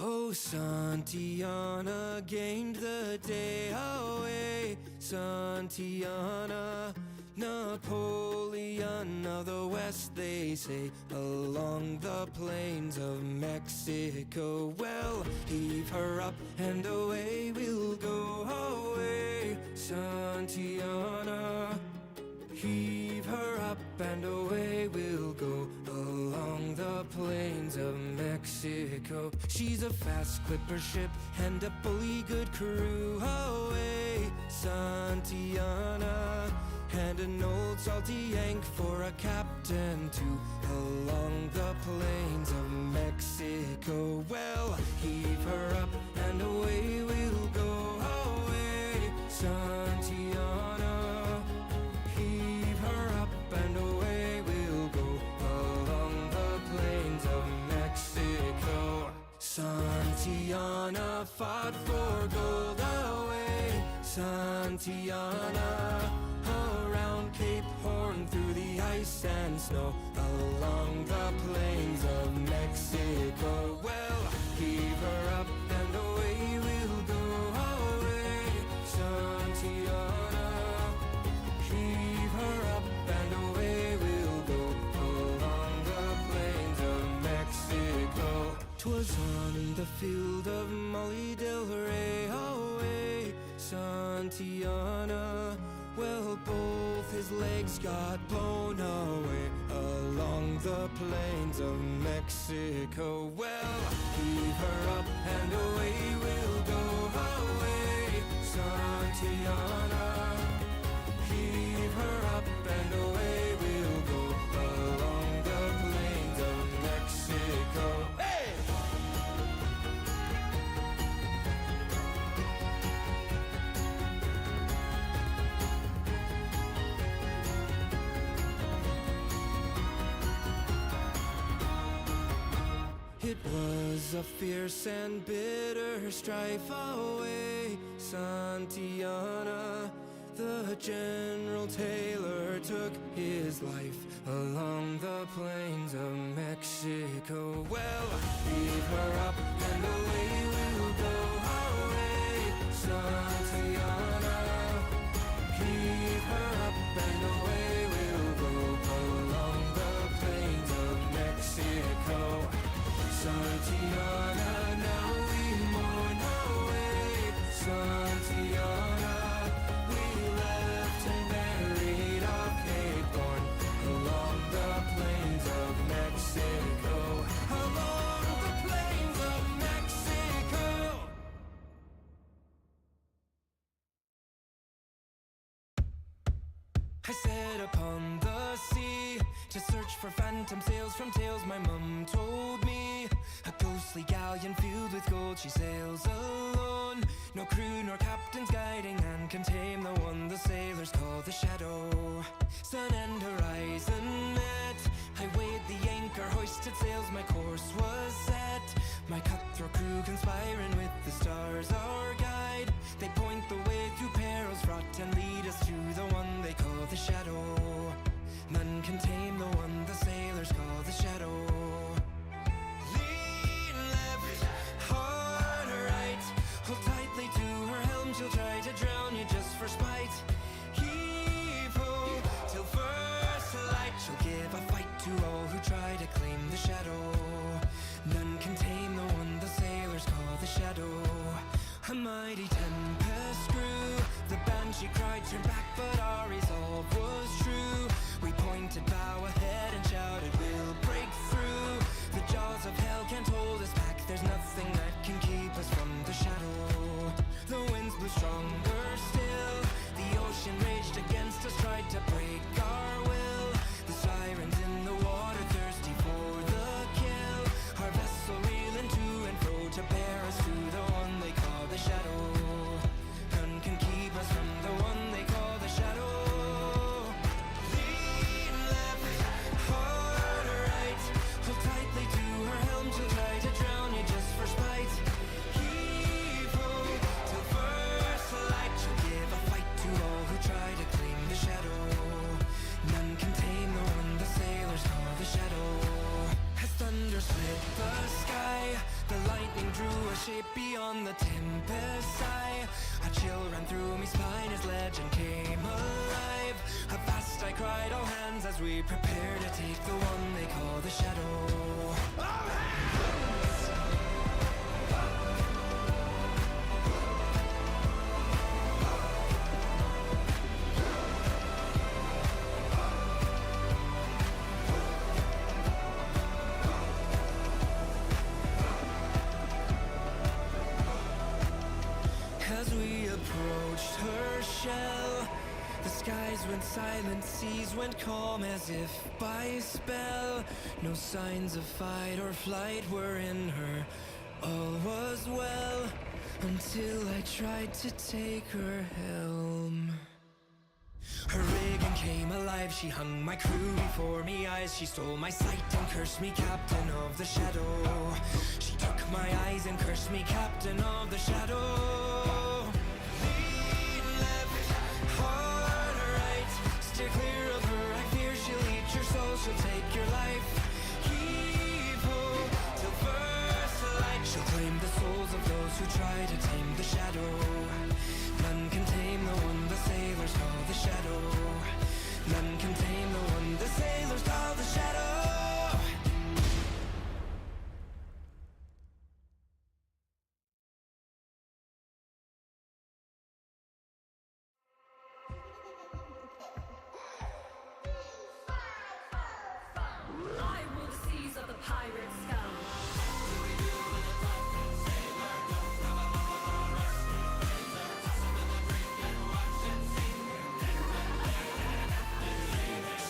Oh, Santillana gained the day away. Santillana, Napoleon of the West, they say, along the plains of Mexico. Well, heave her up and away we'll go away. Santillana, heave her up and away we'll go along the plains of Mexico. She's a fast clipper ship and a bully good crew. Away, Santillana, and an old salty yank for a captain too, along the plains of Mexico. Well, heave her up and away we'll go away, Santillana, heave her up and away we'll go along the plains of Mexico. Santillana fought for gold away, Santillana, around Cape Horn through the ice and snow, along the plains of Mexico. Well, heave her up and away we'll go away, Santillana, heave her up and away we'll go along the plains of Mexico. 'Twas on the field of Molly Del Rey, away, Santillana, well, both his legs got blown away along the plains of Mexico. Well, heave her up and away we'll go away, Santillana, heave her up and away we'll go along the plains of Mexico. Hey! It was a fierce and bitter strife away, Santillana, the General Taylor took his life along the plains of Mexico. Well, heave her up and away we'll go away, Santillana, heave her up and away we'll go along the plains of Mexico. Santillana, now we mourn away, Santillana, we left and buried our Cape Horn along the plains of Mexico, along the plains of Mexico. I set upon the sea to search for phantom sails from tales my mum told me. A ghostly galleon filled with gold, she sails alone. No crew nor captains guiding and can tame the one the sailors call the Shadow. Sun and horizon met, I weighed the anchor, hoisted sails, my course was set. My cutthroat crew conspiring with the stars, our guide. They point the way through perils fraught and lead us to the one they call the Shadow. None can tame the one the sailors call the Shadow. Lean left, hard right, hold tightly to her helm, she'll try to drown you just for spite. Heave ho, till first light, she'll give a fight to all who try to claim the Shadow. None can tame the one the sailors call the Shadow. A mighty tempest grew, the banshee cried, turn back, but our resolve was true. We pointed bow ahead and shouted, we'll break through. The jaws of hell can't hold us back, there's nothing that can keep us from the Shadow. The winds blew stronger still, the ocean raged against us, tried to break our will. The sirens in the water thirsty for the kill, our vessel reeling to and fro to bear us to the one they call the Shadow. None can keep us from the one they call the Shadow. Lean left, hard right, hold tightly to her helm, she'll try to drown you just for spite. Heave ho, till first light, we prepare to take the one they call the shadow. All hands! As we approached her shell, the skies went silent, seas went calm as if by spell. No signs of fight or flight were in her. All was well until I tried to take her helm. Her rigging came alive, she hung my crew before me eyes. She stole my sight and cursed me captain of the shadow. She took my eyes and cursed me captain of the shadow. Lean left, hard right, steer clear of her, I fear she'll eat your soul, she'll take your life. Heave ho, till first light, she'll claim the souls of those who try to tame the shadow. None can tame the one the sailors call the shadow. None can tame the one the sailors call the shadow. I rule the seas of the pirate scum.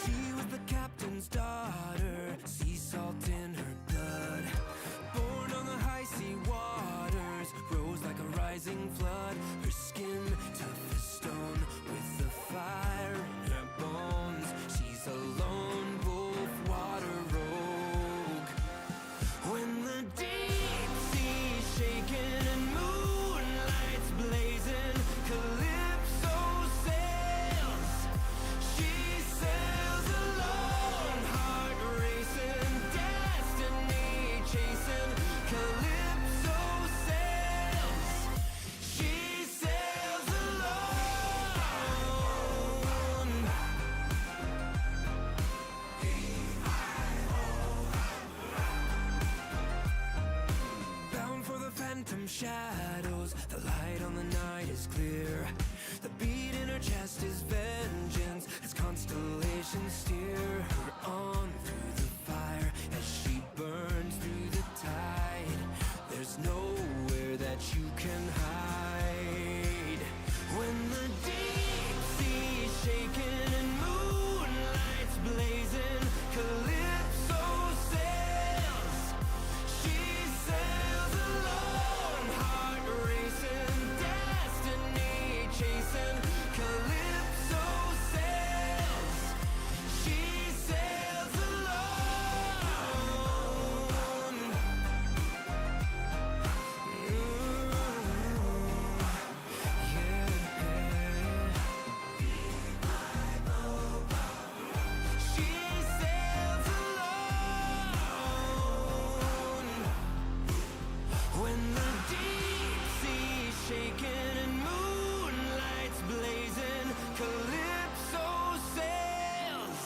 She was the captain's daughter, sea salt in her blood. Born on the high sea waters, rose like a rising flood. Her skin tough as stone, with the fire in her bones. She's a lone wolf, water rogue. When the deep sea's shaking and moonlight's blazing, Calypso sails. She sails alone, heart racing, destiny chasing. Calypso sails. She sails alone. Bound for the phantom shadows, the light on the night is clear. The beat in her chest is vengeance, as constellations steer her on through the fire as she burns through the tide. There's nowhere that you can hide. When the deep sea's shaking and moonlight's blazing, Calypso sails. She sails alone, heart racing, destiny chasing. Calypso sails. She sails alone. She sails alone. When the deep sea's shaking and moonlight's blazing, Calypso sails.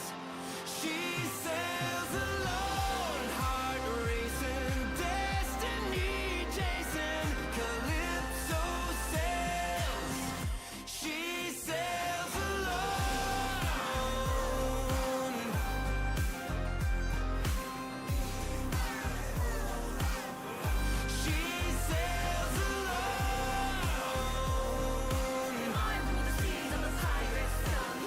She sails alone, heart racing, destiny chasing. Calypso sails. She sails alone. She sails alone. I rule the seas of the pirate scum.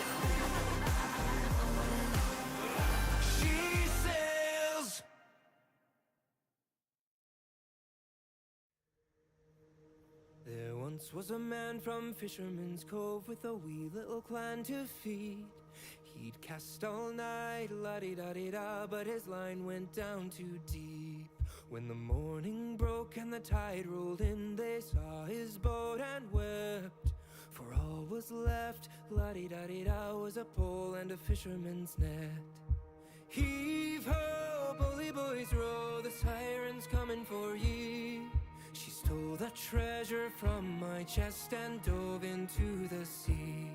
She sails. There once was a man from Fisherman's Cove with a wee little clan to feed. He'd cast all night, la-di-da-di-da, but his line went down too deep. When the morning broke and the tide rolled in, they saw his boat and wept. For all was left, la-di-da-di-da, was a pole and a fisherman's net. Heave ho, bully boys row, the siren's coming for ye. She stole the treasure from my chest and dove into the sea.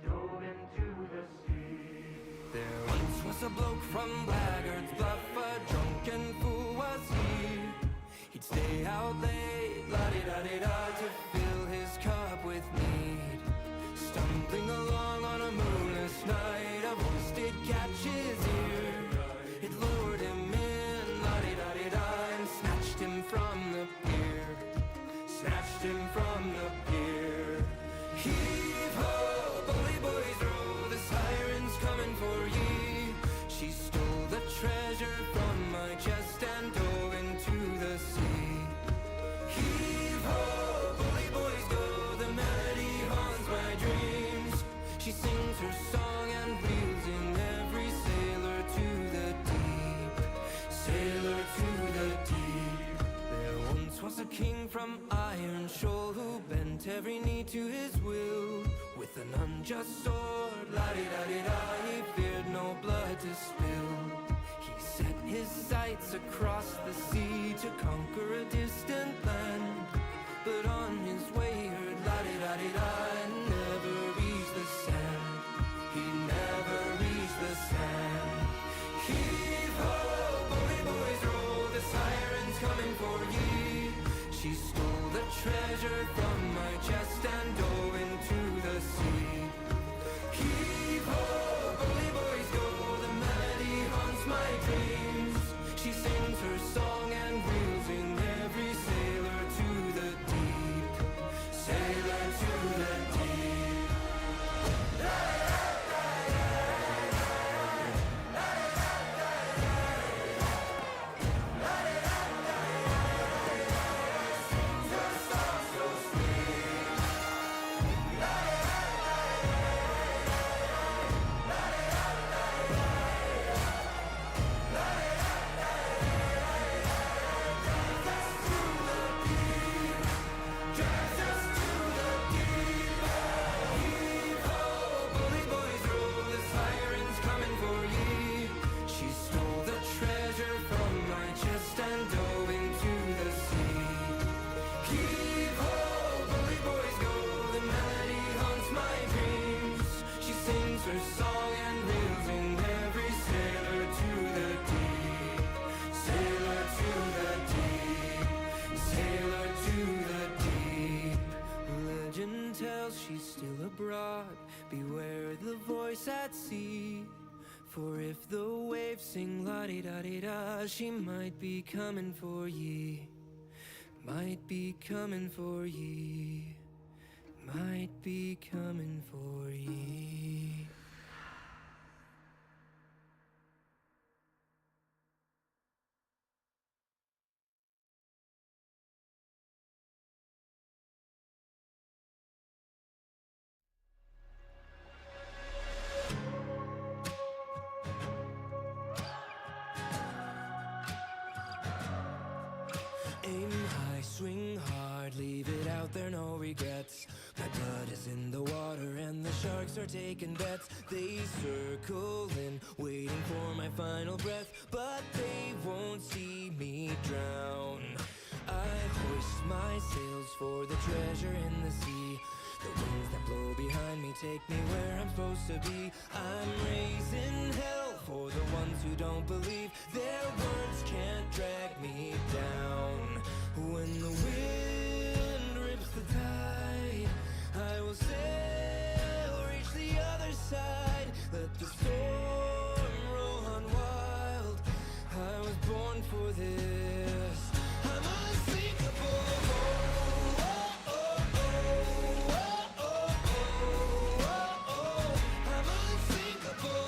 Dove into the sea. There once was a bloke from Blackguard's Bluff, a drunken fool was he. He'd stay out late, la-di-da-di-da, to fill his cup with mead. Stumbling along on a moonless night, a voice did catch his ear. It lured him in, la-di-da-di-da, and snatched him from the pier. Snatched him from the pier. Heave-ho, bully boys row, the siren's coming for ye. She stole the treasure from my chest and dove into the sea. Heave-ho, bully boys go, the melody haunts my dreams. She sings her song and reels in every sailor to the deep. Sailor to the deep. There once was a king from Iron Shoal who bent every knee to his will. With an unjust sword, la-di-da-di-da, he feared no blood to spill. He set his sights across the sea to conquer a distant land. But on his way heard la-di-da-di-da and never reached the sand. He never reached the sand. Heave-ho, bully boys roll, the siren's coming for ye. She stole the treasure from my chest and dove into the sea. Heave-ho, bully boys go, the melody haunts my dreams. She sings her song and reels in every sailor to the deep. Sailor to the deep. Her song and reels in every sailor to the deep. Sailor to the deep. Sailor to the deep. Legend tells she's still abroad. Beware the voice at sea. For if the waves sing la-di-da-di-da, she might be coming for ye. Might be coming for ye. Might be coming for ye. Aim high, swing hard, leave it out there, no regrets. My blood is in the water and the sharks are taking bets. They circle in, waiting for my final breath, but they won't see me drown. I hoist my sails for the treasure in the sea. The winds that blow behind me take me where I'm supposed to be. I'm raising hell for the ones who don't believe. Their words can't drag me down. When the wind rips the tide, I will sail, reach the other side. Let the storm roll on wild. I was born for this. I'm unsinkable. I'm unsinkable.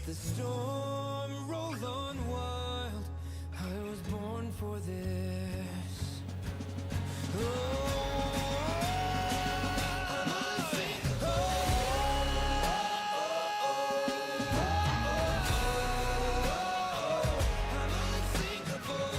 the storm roll on wild, I was born for this. Oh, I'm unthinkable. I'm unthinkable.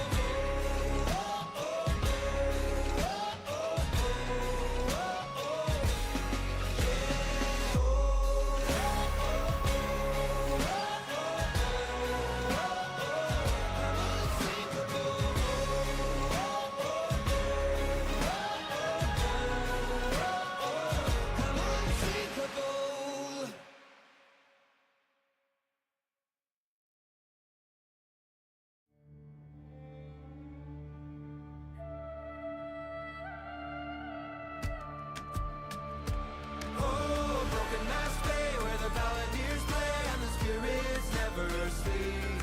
Oh, broken mask bay, where the balladeers play and the spirits never sleep,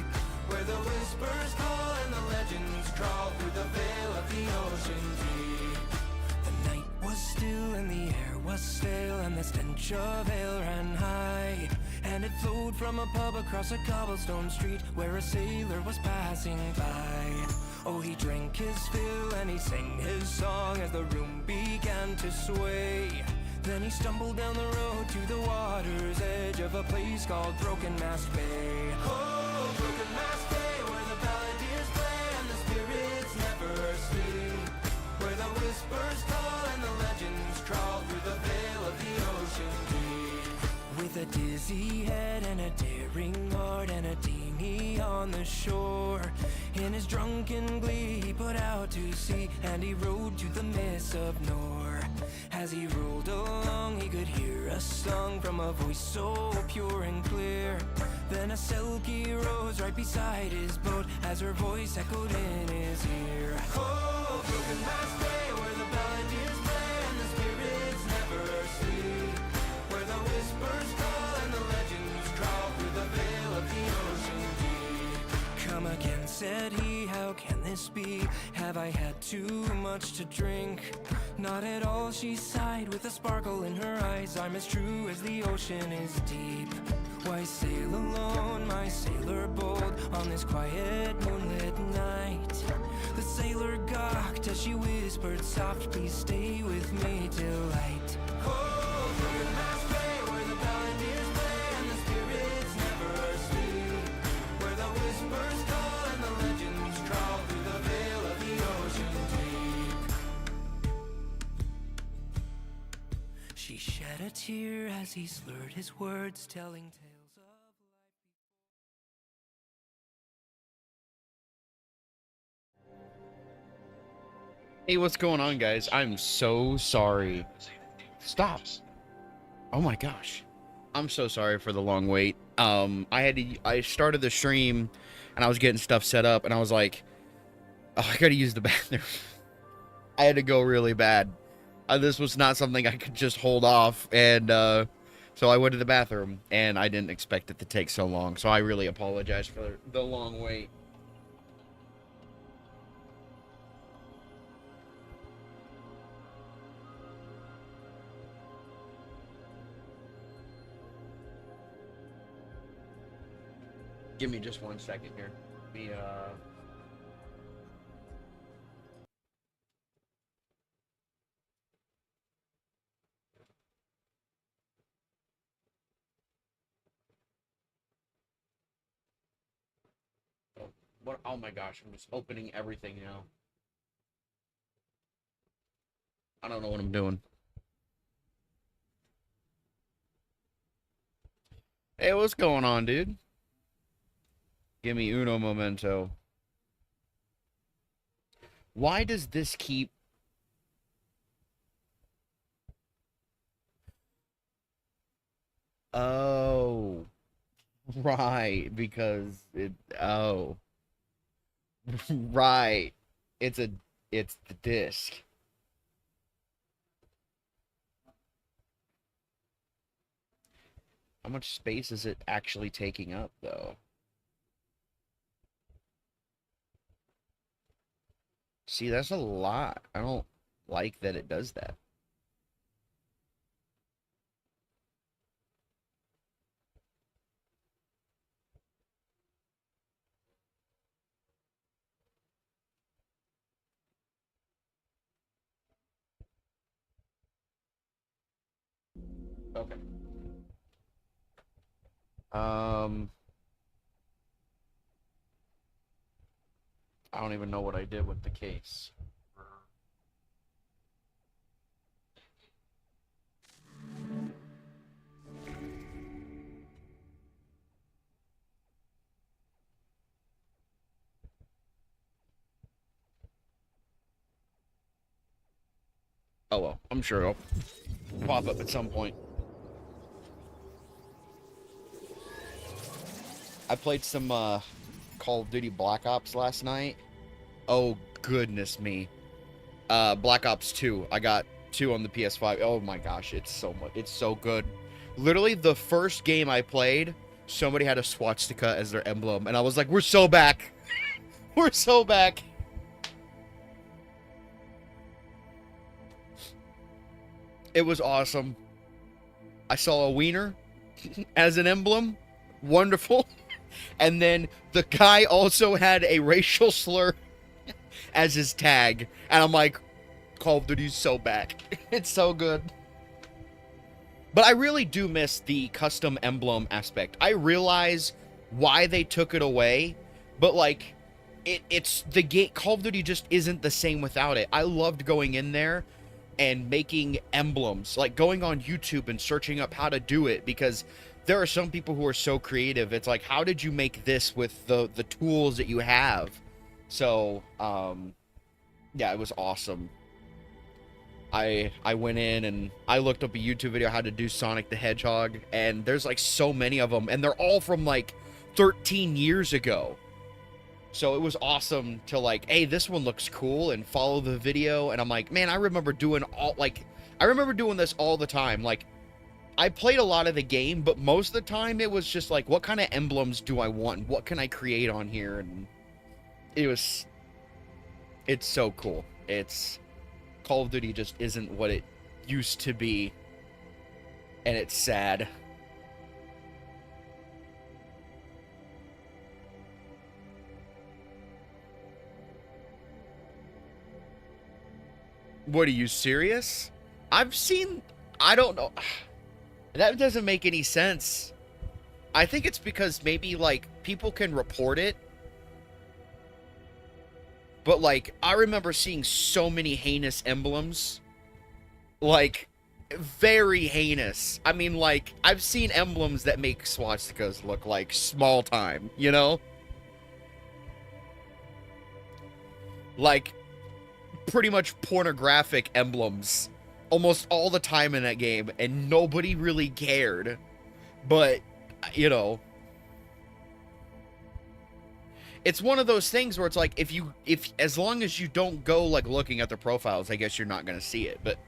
where the whispers call and the legends crawl through the veil of the ocean deep. The night was still and the air was stale and the stench of ale ran high, and it flowed from a pub across a cobblestone street where a sailor was passing by. Oh, he drank his fill and he sang his song as the room began to sway. Then he stumbled down the road to the water's edge of a place called Broken Mast Bay. Oh, Broken Mast Bay, where the balladeers play and the spirits never sleep, where the whispers call and the legends crawl through the veil of the ocean deep. With a dizzy head and a daring heart and a dinghy on the shore, in his drunken glee he put out to sea and he rode to the Miss of Nor. As he rolled along he could hear a song from a voice so pure and clear. Then a Selkie rose right beside his boat as her voice echoed in his ear. Oh, Broken Mast Bay, where the balladeers play and the spirits never sleep, where the whispers call and the legends crawl through the veil of the ocean deep. Come again, said he, how can this be? Have I had too much to drink? Not at all, she sighed with a sparkle in her eyes. I'm as true as the ocean is deep. Why sail alone, my sailor bold, on this quiet moonlit night? The sailor gawked as she whispered soft, please stay with me till light. Oh, Broken Mast Bay, where the balladeers play and the spirits never sleep, where the whispers call and the legends crawl through the veil of the ocean deep. She shed a tear as he slurred his words, telling tales of life. Hey, what's going on, guys? I'm so sorry. Stop. Oh my gosh. I'm so sorry for the long wait. I started the stream and I was getting stuff set up and I was like, oh, I gotta use the bathroom. I had to go really bad. This was not something I could just hold off, and so I went to the bathroom and I didn't expect it to take so long. So I really apologize for the long wait. Give me just 1 second here. What? Oh my gosh! I'm just opening everything now. I don't know what I'm doing. Hey, what's going on, dude? Give me uno momento. Why does this keep... Oh. Right, because it... Oh. Right. It's the disc. How much space is it actually taking up, though? See, that's a lot. I don't like that it does that. Okay. I don't even know what I did with the case. Oh well, I'm sure it'll pop up at some point. I played some Call of Duty Black Ops last night. Oh goodness me. Black Ops 2. I got 2 on the PS5. Oh my gosh, it's so good. Literally the first game I played, somebody had a swastika as their emblem, and I was like, we're so back. We're so back. It was awesome. I saw a wiener as an emblem. Wonderful. And then the guy also had a racial slur as his tag. And I'm like, Call of Duty's so back. It's so good. But I really do miss the custom emblem aspect. I realize why they took it away, but like, it's the game. Call of Duty just isn't the same without it. I loved going in there and making emblems, like going on YouTube and searching up how to do it, because there are some people who are so creative. It's like, how did you make this with the tools that you have? So, yeah, it was awesome. I went in and I looked up a YouTube video how to do Sonic the Hedgehog, and there's like so many of them, and they're all from like 13 years ago. So it was awesome to like, hey, this one looks cool, and follow the video. And I'm like, man, I remember doing this all the time. Like, I played a lot of the game, but most of the time it was just like, what kind of emblems do I want? What can I create on here? And it's so cool. Call of Duty just isn't what it used to be, and it's sad. What, are you serious? I don't know. That doesn't make any sense. I think it's because maybe, like, people can report it. But, like, I remember seeing so many heinous emblems. Like, very heinous. I mean, like, I've seen emblems that make swastikas look like small time, you know? Like, pretty much pornographic emblems almost all the time in that game, and nobody really cared. But, you know, it's one of those things where it's like, if as long as you don't go like looking at their profiles, I guess you're not gonna see it. But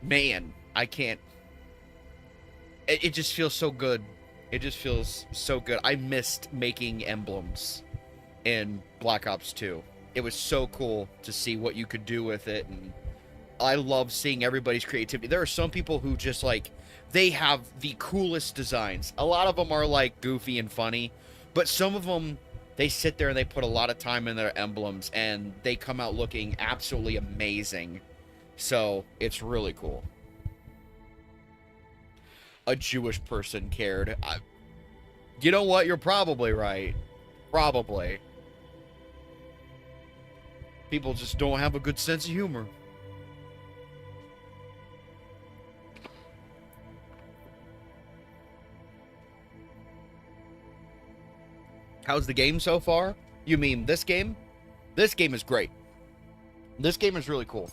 man, I can't. It just feels so good. It just feels so good. I missed making emblems in Black Ops 2. It was so cool to see what you could do with it, and I love seeing everybody's creativity. There are some people who just, like, they have the coolest designs. A lot of them are, like, goofy and funny, but some of them, they sit there and they put a lot of time in their emblems, and they come out looking absolutely amazing. So, it's really cool. A Jewish person cared. You know what? You're probably right. Probably. People just don't have a good sense of humor. How's the game so far? You mean this game? This game is great. This game is really cool.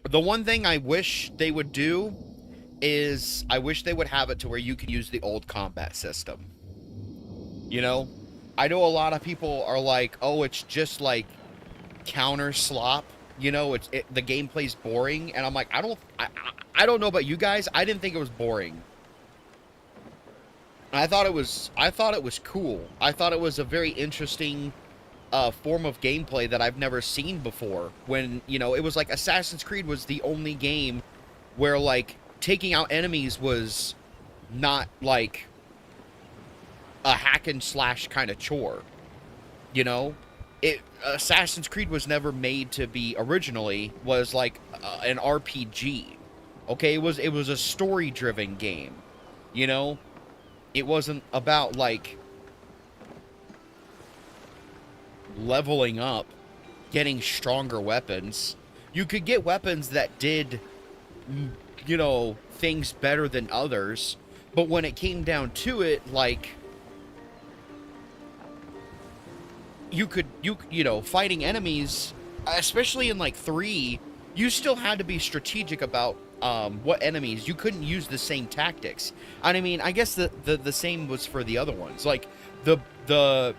The one thing I wish they would do is I wish they would have it to where you could use the old combat system. You know? I know a lot of people are like, oh, it's just like counter slop. You know, the gameplay's boring, and I'm like, I don't know about you guys. I didn't think it was boring. I thought it was cool. I thought it was a very interesting form of gameplay that I've never seen before. When, you know, it was like Assassin's Creed was the only game where, like, taking out enemies was not like a hack and slash kind of chore. You know, Assassin's Creed was never made to be originally was like an RPG. Okay, it was a story-driven game. You know, it wasn't about like leveling up, getting stronger weapons. You could get weapons that did, you know, things better than others, but when it came down to it, like, you know, fighting enemies, especially in like 3, you still had to be strategic about what enemies. You couldn't use the same tactics. And I mean, I guess the same was for the other ones. Like the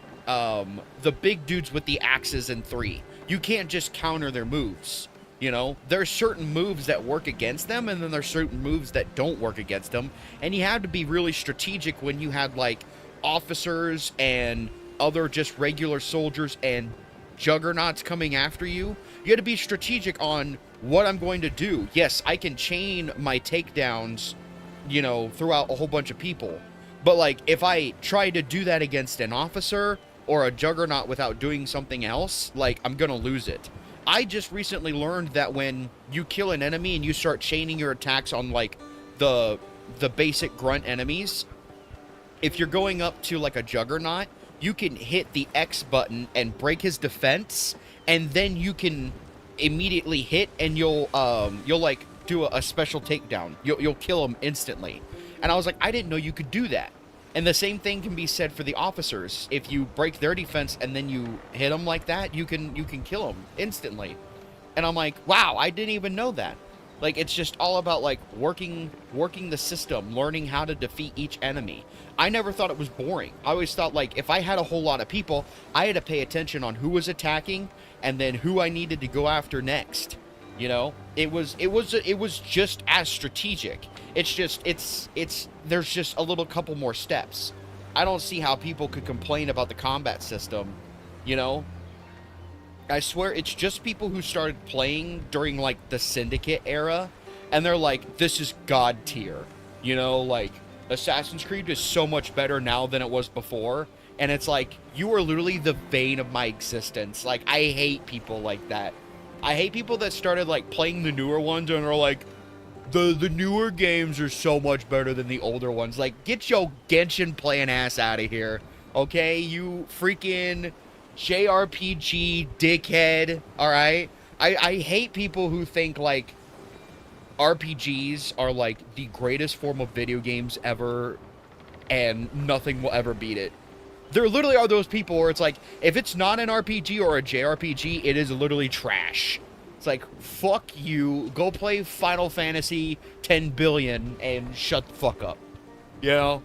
big dudes with the axes in 3. You can't just counter their moves. You know, there's certain moves that work against them, and then there's certain moves that don't work against them. And you had to be really strategic when you had like officers and other just regular soldiers and juggernauts coming after you. You had to be strategic on what I'm going to do. Yes, I can chain my takedowns, you know, throughout a whole bunch of people. But like, if I try to do that against an officer or a juggernaut without doing something else, like, I'm gonna lose it. I just recently learned that when you kill an enemy and you start chaining your attacks on like the basic grunt enemies, if you're going up to like a juggernaut, you can hit the X button and break his defense, and then you can immediately hit, and you'll like do a special takedown. You'll kill him instantly. And I was like, I didn't know you could do that. And the same thing can be said for the officers. If you break their defense and then you hit them like that, you can kill them instantly. And I'm like, wow, I didn't even know that. Like, it's just all about like working the system, learning how to defeat each enemy. I never thought it was boring. I always thought, like, if I had a whole lot of people, I had to pay attention on who was attacking and then who I needed to go after next. You know, it was just as strategic. It's just there's just a little couple more steps. I don't see how people could complain about the combat system. You know, I swear it's just people who started playing during like the Syndicate era, and they're like, this is god tier. You know, like, Assassin's Creed is so much better now than it was before. And it's like, you are literally the bane of my existence. Like, I hate people like that. I hate people that started like playing the newer ones and are like, the newer games are so much better than the older ones. Like, get your Genshin playing ass out of here. Okay, you freaking JRPG dickhead. Alright? I hate people who think like RPGs are like the greatest form of video games ever and nothing will ever beat it. There literally are those people where it's like, if it's not an RPG or a JRPG, it is literally trash. It's like, fuck you, go play Final Fantasy 10 billion and shut the fuck up. You know?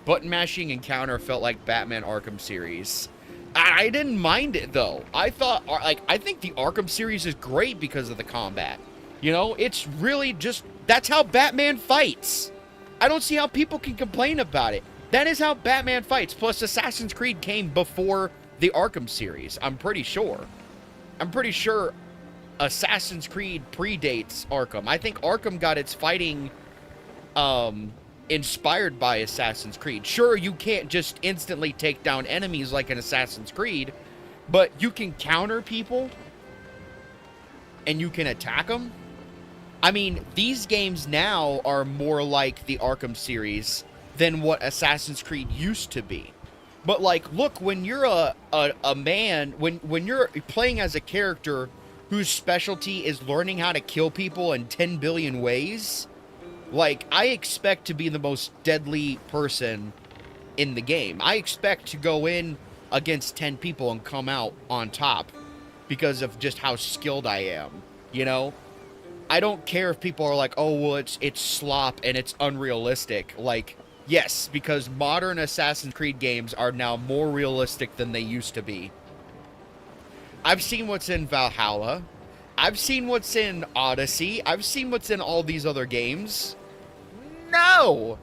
Button mashing and counter felt like Batman Arkham series. I didn't mind it though. I think the Arkham series is great because of the combat. You know, it's really just, that's how Batman fights. I don't see how people can complain about it. That is how Batman fights. Plus, Assassin's Creed came before the Arkham series. I'm pretty sure. I'm pretty sure Assassin's Creed predates Arkham. I think Arkham got its fighting inspired by Assassin's Creed. Sure, you can't just instantly take down enemies like in Assassin's Creed, but you can counter people and you can attack them. I mean, these games now are more like the Arkham series than what Assassin's Creed used to be. But like, look, when you're a man, when you're playing as a character whose specialty is learning how to kill people in 10 billion ways, like, I expect to be the most deadly person in the game. I expect to go in against 10 people and come out on top because of just how skilled I am, you know? I don't care if people are like, oh, well, it's slop and it's unrealistic. Like, yes, because modern Assassin's Creed games are now more realistic than they used to be. I've seen what's in Valhalla. I've seen what's in Odyssey. I've seen what's in all these other games. No!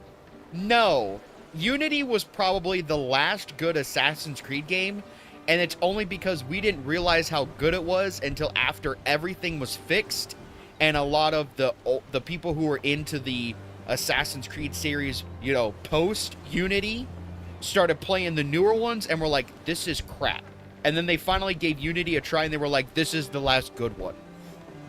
No. Unity was probably the last good Assassin's Creed game, and it's only because we didn't realize how good it was until after everything was fixed, and a lot of the people who were into the Assassin's Creed series, you know, post Unity, started playing the newer ones and were like, this is crap. And then they finally gave Unity a try and they were like, this is the last good one.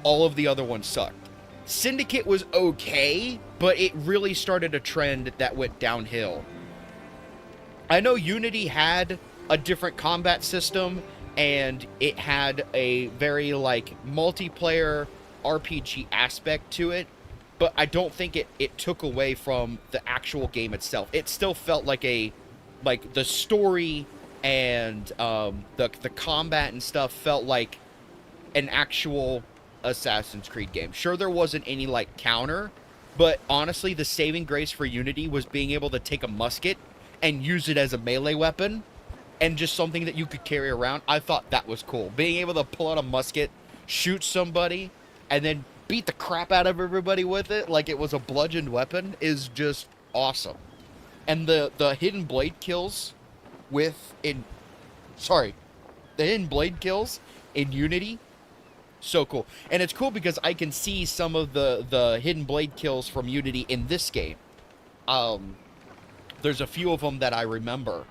All of the other ones sucked. Syndicate was okay, but it really started a trend that went downhill. I know Unity had a different combat system and it had a very like multiplayer RPG aspect to it, but I don't think it took away from the actual game itself. It still felt like the story and the combat and stuff felt like an actual Assassin's Creed game. Sure, there wasn't any like counter, but honestly, the saving grace for Unity was being able to take a musket and use it as a melee weapon and just something that you could carry around. I thought that was cool. Being able to pull out a musket, shoot somebody, and then beat the crap out of everybody with it like it was a bludgeoned weapon is just awesome. And the hidden blade kills the hidden blade kills in Unity, so cool. And it's cool because I can see some of the hidden blade kills from Unity in this game. There's a few of them that I remember.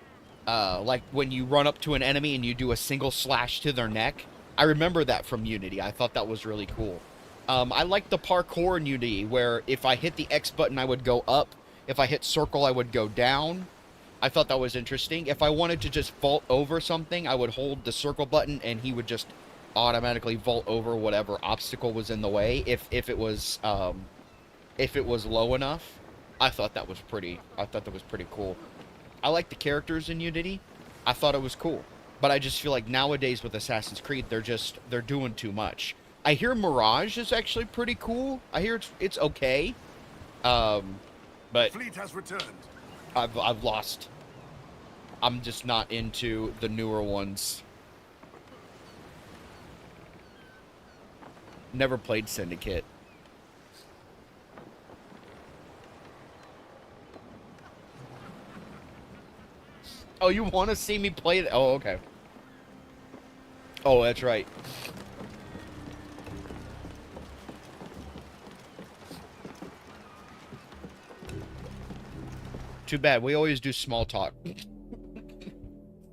Like when you run up to an enemy and you do a single slash to their neck. I remember that from Unity. I thought that was really cool. I like the parkour in Unity where if I hit the X button, I would go up. If I hit circle, I would go down. I thought that was interesting. If I wanted to just vault over something, I would hold the circle button and he would just automatically vault over whatever obstacle was in the way if it was low enough. I thought that was pretty cool. I like the characters in Unity. I thought it was cool. But I just feel like nowadays with Assassin's Creed, they're doing too much. I hear Mirage is actually pretty cool. I hear it's okay. But Fleet has returned. I've lost. I'm just not into the newer ones. Never played Syndicate. Oh, you want to see me play it? Oh, okay. Oh, that's right. Too bad. We always do small talk.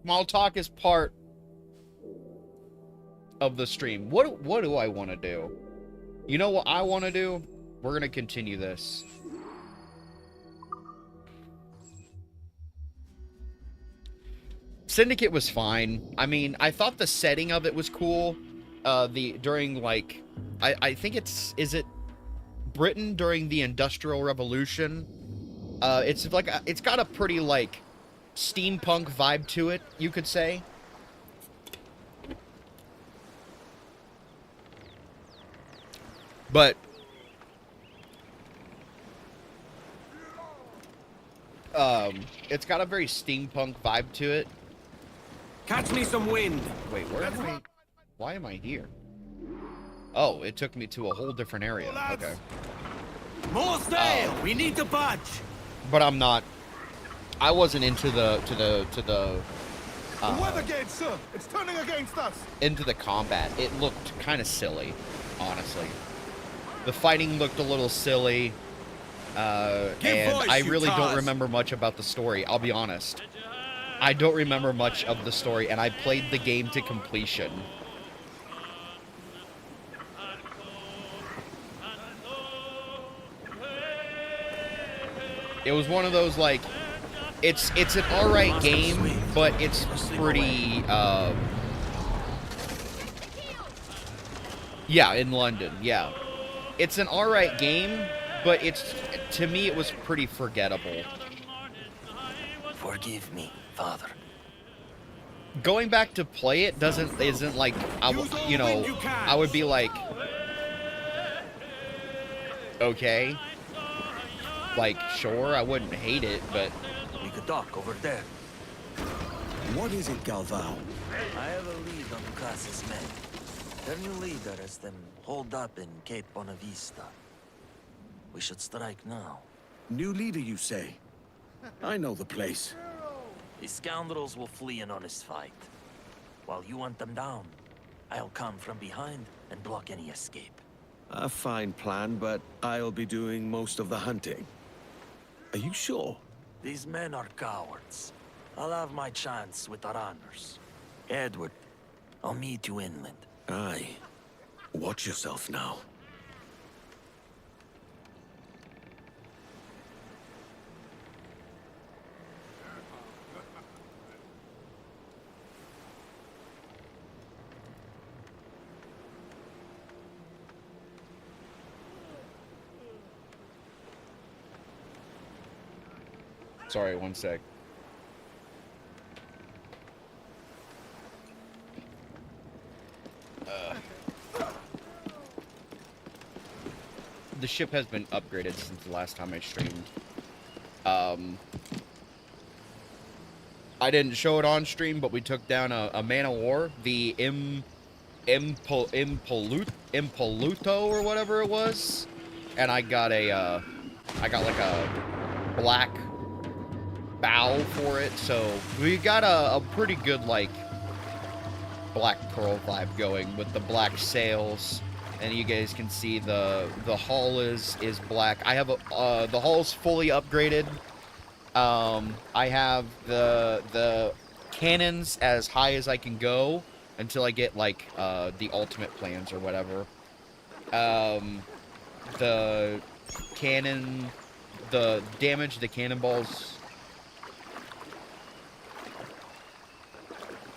Small talk is part of the stream. What do I want to do? You know what I want to do? We're going to continue this. Syndicate was fine. I mean, I thought the setting of it was cool. During like I think is it Britain during the Industrial Revolution? It's like it's got a pretty like steampunk vibe to it, you could say. But it's got a very steampunk vibe to it. Catch me some wind. Wait, where am I? Why am I here? Oh, it took me to a whole different area. Okay. More sail. We need to budge. But I'm not. I wasn't into the weather gauge, sir. It's turning against us. into the combat. It looked kind of silly, honestly. The fighting looked a little silly. And voice, I you really don't tars. remember much about the story, I'll be honest. I don't remember much of the story, and I played the game to completion. It was one of those, like, it's an alright game, but it's pretty, yeah, in London, yeah. It's an alright game, but to me, it was pretty forgettable. Forgive me, Father. Going back to play it isn't like, I would be like, okay. Like, sure, I wouldn't hate it, but... We could talk over there. What is it, Galvao? I have a lead on Lucas's men. Their new leader has them holed up in Cape Bonavista. We should strike now. New leader, you say? I know the place. The scoundrels will flee an honest fight. While you hunt them down, I'll come from behind and block any escape. A fine plan, but I'll be doing most of the hunting. Are you sure? These men are cowards. I'll have my chance with our honors. Edward, I'll meet you inland. Aye. Watch yourself now. Sorry, one sec. The ship has been upgraded since the last time I streamed. I didn't show it on stream, but we took down a man of war, the Impoluto or whatever it was, and I got like a black bow for it, so we got a pretty good like Black Pearl vibe going with the black sails. And you guys can see the hull is black. I have the hull's fully upgraded. I have the cannons as high as I can go until I get like the ultimate plans or whatever. The cannon, the damage the cannonballs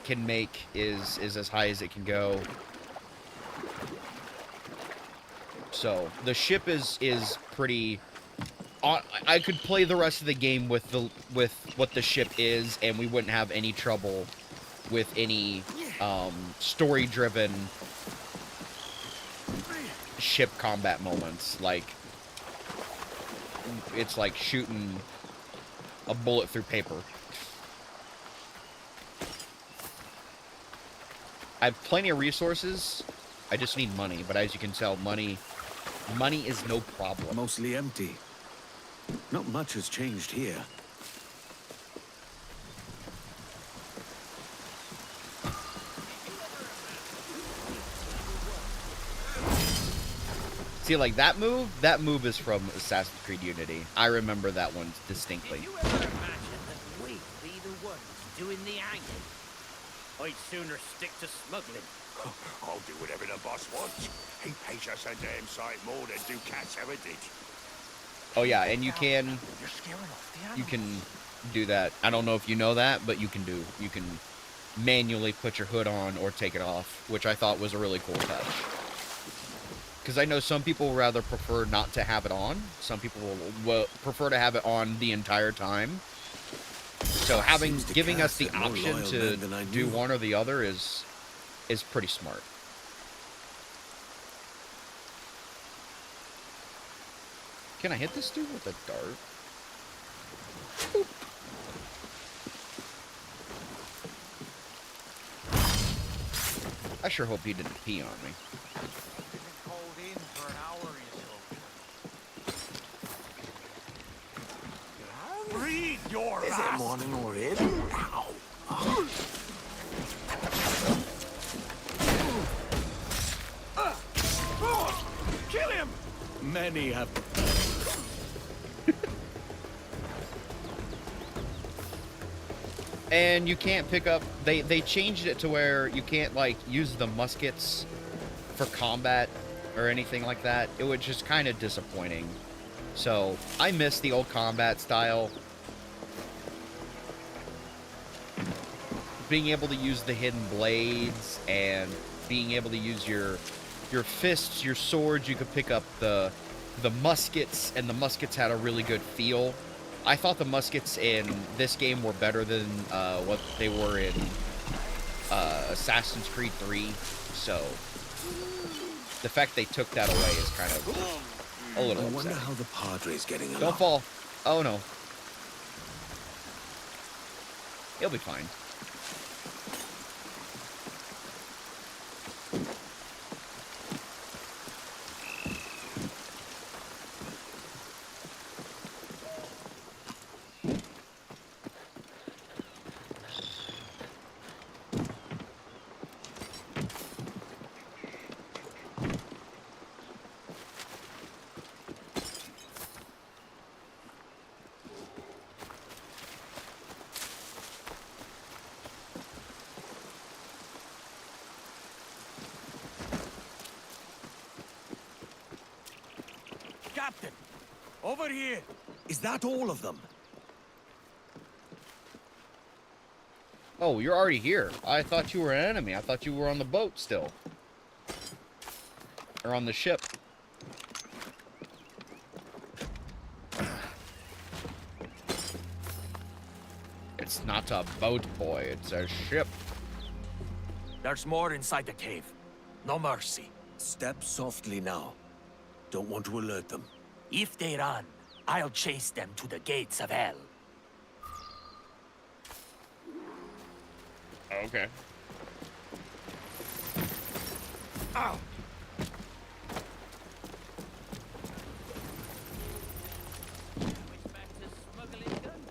can make is as high as it can go. So the ship is pretty. I could play the rest of the game with what the ship is, and we wouldn't have any trouble with any story-driven ship combat moments. Like it's like shooting a bullet through paper. I have plenty of resources. I just need money, but as you can tell, money is no problem. Mostly empty. Not much has changed here. See, like that move is from Assassin's Creed Unity. I remember that one distinctly. Did you ever imagine that we'd be the ones doing the hanging? I'd sooner stick to smuggling. I'll do whatever the boss wants. He pays us a damn sight more than Ducats ever did. Oh yeah, and you can You're scaring off the you can do that. I don't know if you know that, but you can manually put your hood on or take it off, which I thought was a really cool touch. Because I know some people rather prefer not to have it on. Some people will prefer to have it on the entire time. So giving us the option to do one or the other is pretty smart. Can I hit this dude with a dart? Boop. I sure hope he didn't pee on me. called in for an hour or so. Read your Is it morning already? Ow. Kill him! Many have. And you can't pick up. They changed it to where you can't like use the muskets for combat or anything like that. It was just kind of disappointing. So I miss the old combat style. Being able to use the hidden blades and being able to use your fists, your swords. You could pick up the muskets, and the muskets had a really good feel. I thought the muskets in this game were better than what they were in Assassin's Creed 3. So the fact they took that away is kind of a little I wonder upsetting. how the Padre's getting along. Don't fall. Oh no. He'll be fine. Captain! Over here! Is that all of them? Oh, you're already here. I thought you were an enemy. I thought you were on the boat still. Or on the ship. It's not a boat, boy. It's a ship. There's more inside the cave. No mercy. Step softly now. Don't want to alert them. If they run, I'll chase them to the gates of hell. Okay. Ow! It's back to smuggling guns.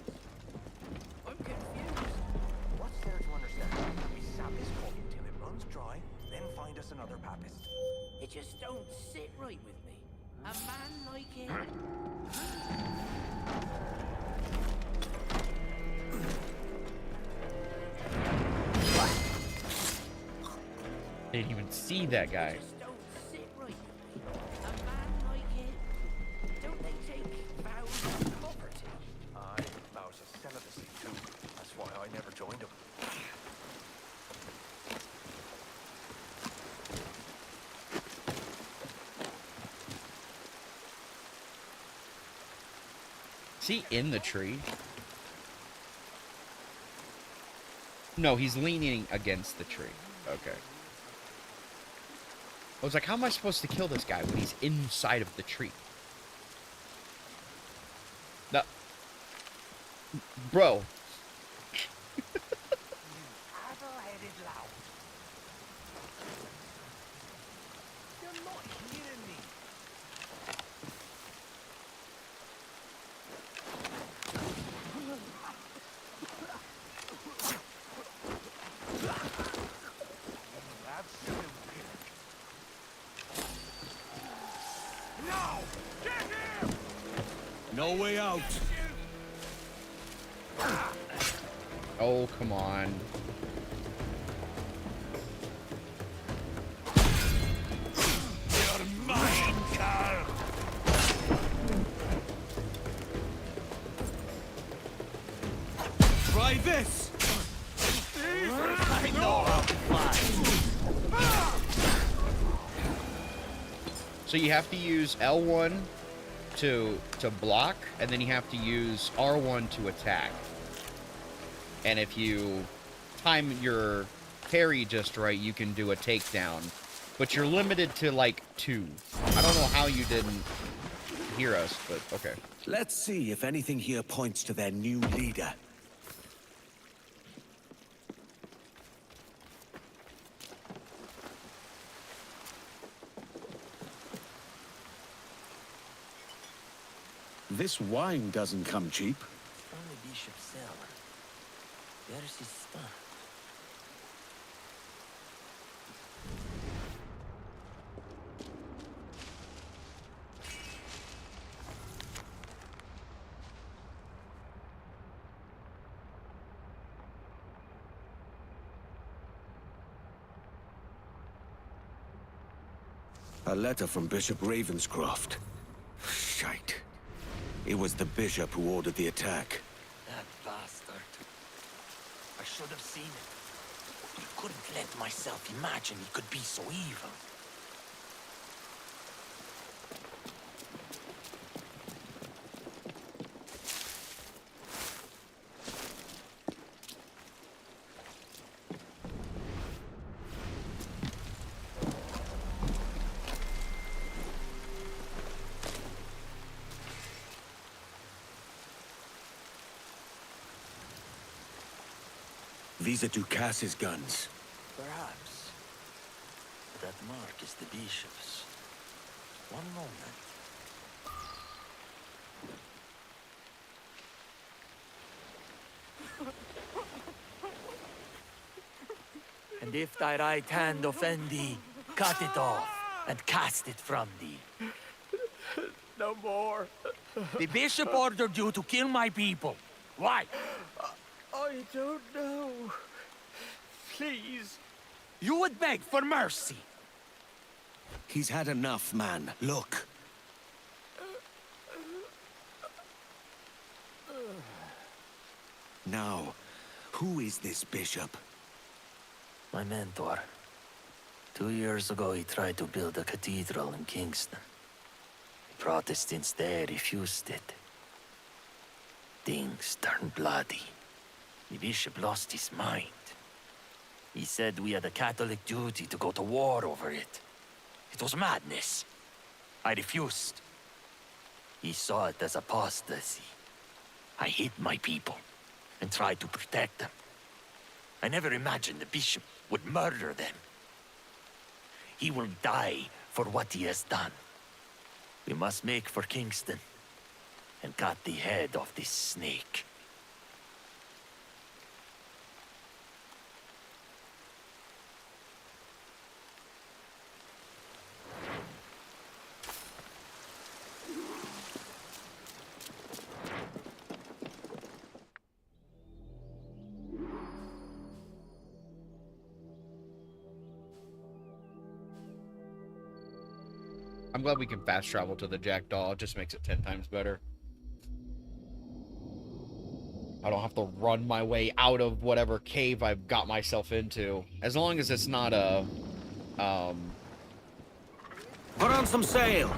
I'm confused. What's there to understand? We sap his coin till it runs dry, then find us another papist. It just don't sit right with me. A man like him. Didn't even see that guy. Just don't sit right with me. A man like him. Don't they take vows of poverty? Aye, vows of celibacy too. That's why I never joined him. Is he in the tree? No, he's leaning against the tree. Okay. I was like, how am I supposed to kill this guy when he's inside of the tree? No. Bro. Addle-headed lout. You're not hearing me. Absolutely. No! Get him! No way out. Oh, come on. You're mine, Carl! Try this! I know how to fly. So you have to use L1 to block, and then you have to use R1 to attack. And if you time your parry just right, you can do a takedown. But you're limited to, like, 2. I don't know how you didn't hear us, but okay. Let's see if anything here points to their new leader. This wine doesn't come cheap. From the bishop's cellar. There's his stuff. A letter from Bishop Ravenscroft. Shite. It was the bishop who ordered the attack. That bastard. I should have seen it. I couldn't let myself imagine he could be so evil. These are Ducas's guns. Perhaps. That mark is the bishop's. One moment. And if thy right hand offend thee, cut it off and cast it from thee. No more. The bishop ordered you to kill my people. Why? I don't know. Please. You would beg for mercy. He's had enough, man. Look. Now, who is this bishop? My mentor. 2 years ago, he tried to build a cathedral in Kingston. The Protestants there refused it. Things turned bloody. The bishop lost his mind. He said we had a Catholic duty to go to war over it. It was madness. I refused. He saw it as apostasy. I hid my people and tried to protect them. I never imagined the bishop would murder them. He will die for what he has done. We must make for Kingston and cut the head of this snake. I'm glad we can fast travel to the Jackdaw. It just makes it 10 times better. I don't have to run my way out of whatever cave I've got myself into. As long as it's not a, Put on some sail!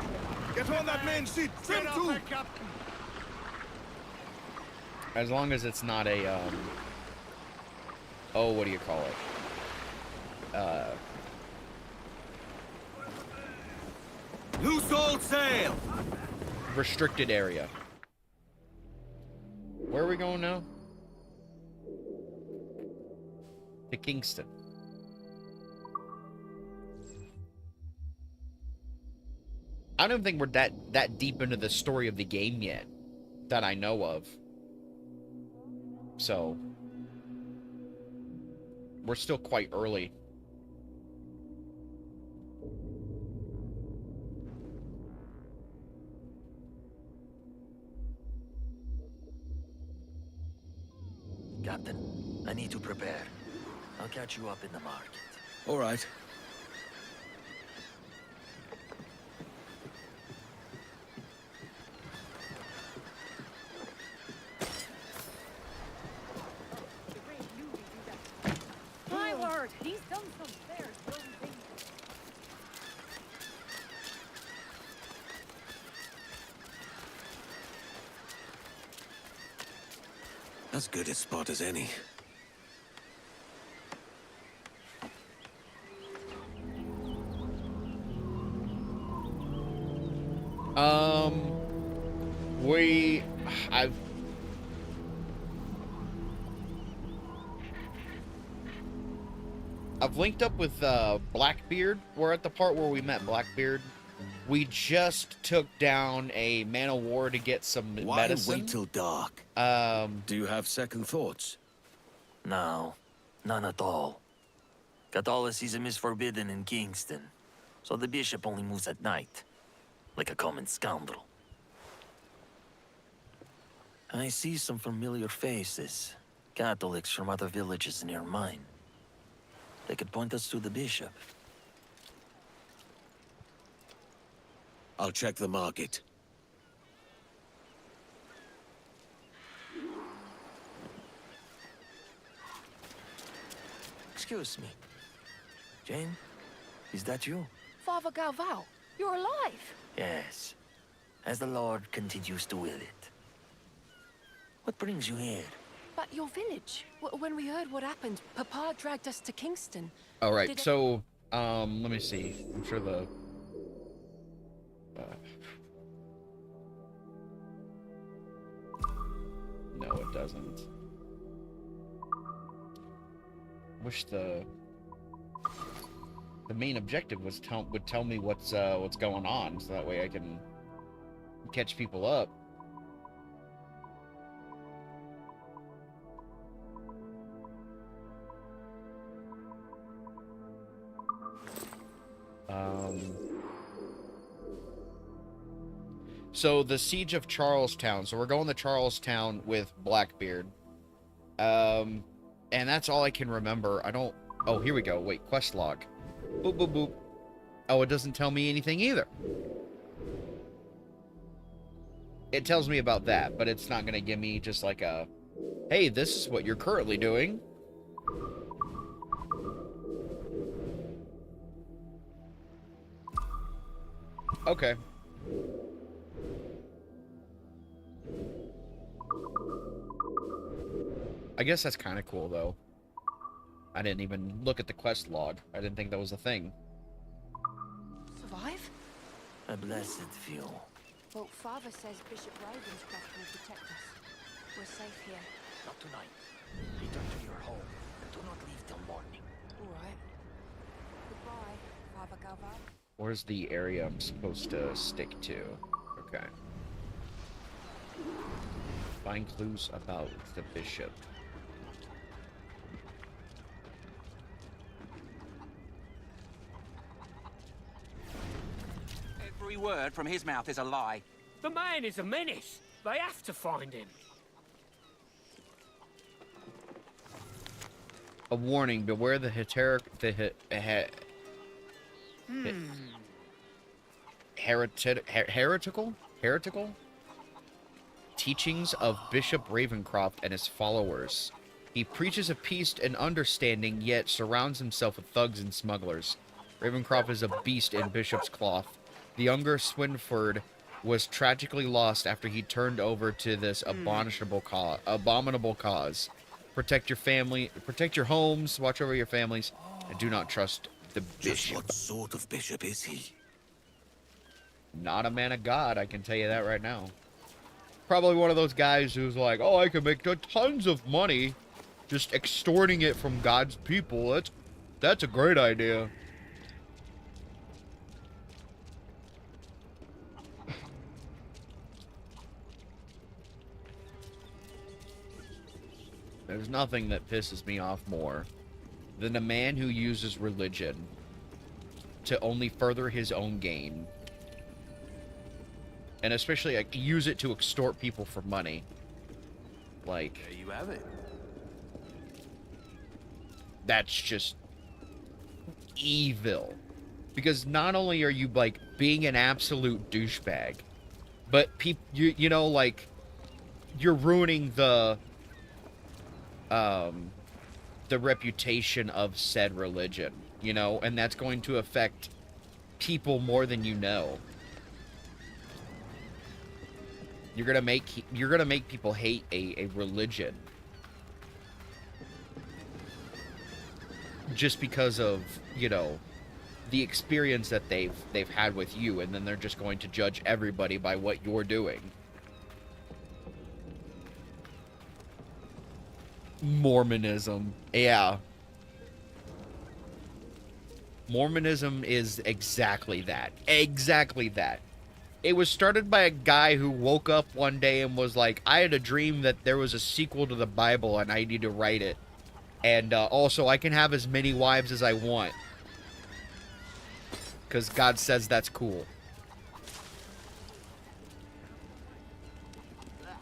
Get on that main seat! Trim to! as long as it's not a, oh, what do you call it? Loose all sail! Restricted area. Where are we going now? To Kingston. I don't think we're that deep into the story of the game yet, that I know of. So, we're still quite early. Captain, I need to prepare. I'll catch you up in the market. All right. My word, he's done some very dumb things. As good a spot as any. I've linked up with Blackbeard. We're at the part where we met Blackbeard. We just took down a man of war to get some Why medicine. wait till dark? Do you have second thoughts? No, none at all. Catholicism is forbidden in Kingston, so the bishop only moves at night, like a common scoundrel. I see some familiar faces, Catholics from other villages near mine. They could point us to the bishop. I'll check the market. Excuse me. Jane, is that you? Father Galval, you're alive. Yes, as the Lord continues to will it. What brings you here? But your village. When we heard what happened, Papa dragged us to Kingston. All right, Did it- so let me see. I'm sure the no, it doesn't. Wish the main objective was would tell me what's going on, so that way I can catch people up. So the siege of Charlestown. So we're going to Charlestown with Blackbeard. And that's all I can remember. I don't... Oh, here we go. Wait, quest log. Boop, boop, boop. Oh, it doesn't tell me anything either. It tells me about that, but it's not going to give me just like a Hey, this is what you're currently doing. Okay. I guess that's kind of cool, though. I didn't even look at the quest log. I didn't think that was a thing. Survive? A blessed few. Well, Father says Bishop Ravenscroft will protect us. We're safe here. Not tonight. Return to your home and do not leave till morning. All right. Goodbye, Father Galvad. Where's the area I'm supposed to stick to? Okay. Find clues about the bishop. Every word from his mouth is a lie. The man is a menace. They have to find him. A warning: beware the heretical teachings of Bishop Ravencroft and his followers. He preaches of peace and understanding, yet surrounds himself with thugs and smugglers. Ravencroft is a beast in Bishop's cloth. The younger Swinford was tragically lost after he turned over to this abominable cause. Protect your family, protect your homes, watch over your families, and do not trust the Just bishop. what sort of bishop is he? Not a man of God, I can tell you that right now. Probably one of those guys who's like, oh, I can make tons of money just extorting it from God's people. That's a great idea. There's nothing that pisses me off more than a man who uses religion to only further his own gain. And especially, like, use it to extort people for money. Like, There you have it. that's just evil. Because not only are you, like, being an absolute douchebag, but you know, like, you're ruining the reputation of said religion, you know, and that's going to affect people more than you know. You're gonna make people hate a religion just because of, you know, the experience that they've had with you, and then they're just going to judge everybody by what you're doing. Mormonism. Yeah. Mormonism is exactly that. Exactly that. It was started by a guy who woke up one day and was like, I had a dream that there was a sequel to the Bible and I need to write it. And also, I can have as many wives as I want. Because God says that's cool.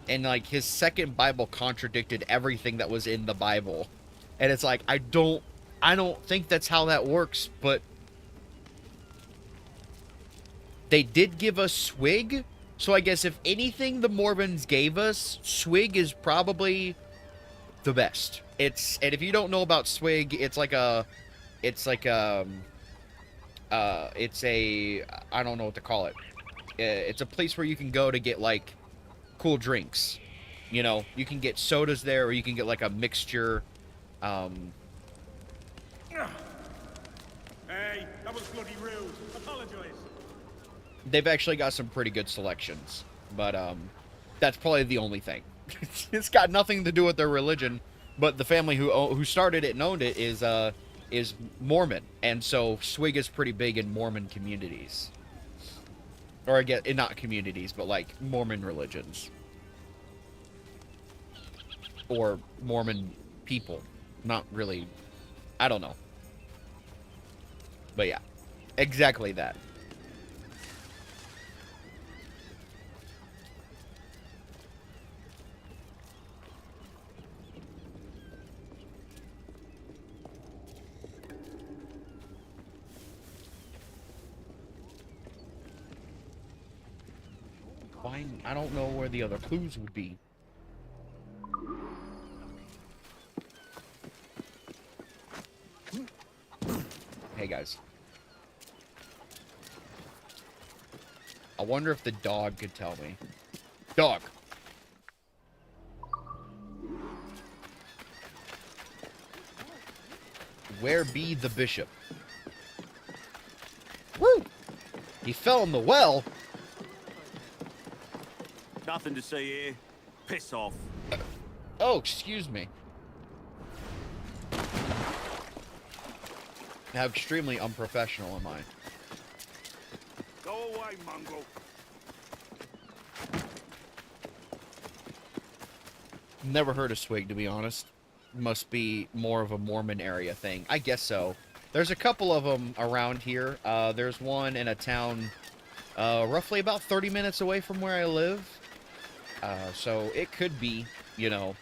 And, like, his second Bible contradicted everything that was in the Bible. And it's like, I don't think that's how that works, but they did give us Swig. So I guess if anything the Mormons gave us, Swig is probably the best. And if you don't know about Swig, it's a, I don't know what to call it. It's a place where you can go to get, like, cool drinks. You know, you can get sodas there, or you can get, like, a mixture. Hey, that was bloody rude. Apologise. They've actually got some pretty good selections, but that's probably the only thing. It's got nothing to do with their religion, but the family who started it and owned it is Mormon, and so Swig is pretty big in Mormon communities. Or I guess, not communities, but like Mormon religions. Or Mormon people. Not really. I don't know. But yeah. Exactly that. Fine. I don't know where the other clues would be. Hey, guys. I wonder if the dog could tell me. Dog. Where be the bishop? Woo! He fell in the well. Nothing to see here. Piss off. Oh, excuse me. How extremely unprofessional am I? Go away, Mungo. Never heard of Swig, to be honest. Must be more of a Mormon area thing. I guess so. There's a couple of them around here. There's one in a town roughly about 30 minutes away from where I live. So it could be, you know,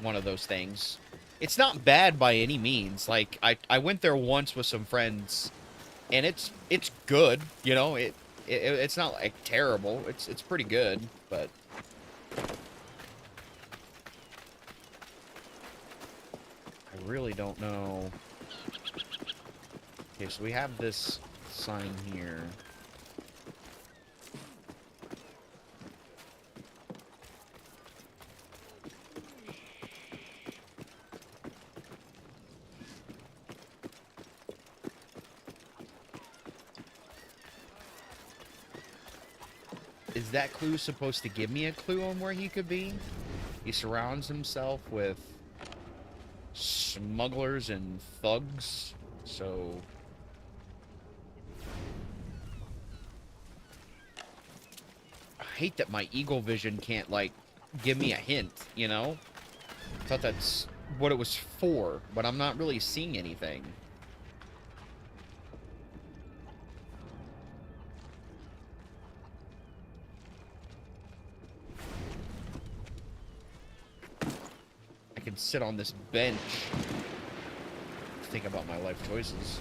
one of those things. It's not bad by any means. Like, I went there once with some friends, and it's good, you know. It's not, like, terrible. It's pretty good, but... I really don't know. Okay, so we have this sign here. Is that clue supposed to give me a clue on where he could be? He surrounds himself with smugglers and thugs, so... I hate that my eagle vision can't, like, give me a hint, you know? I thought that's what it was for, but I'm not really seeing anything. I can sit on this bench, think about my life choices.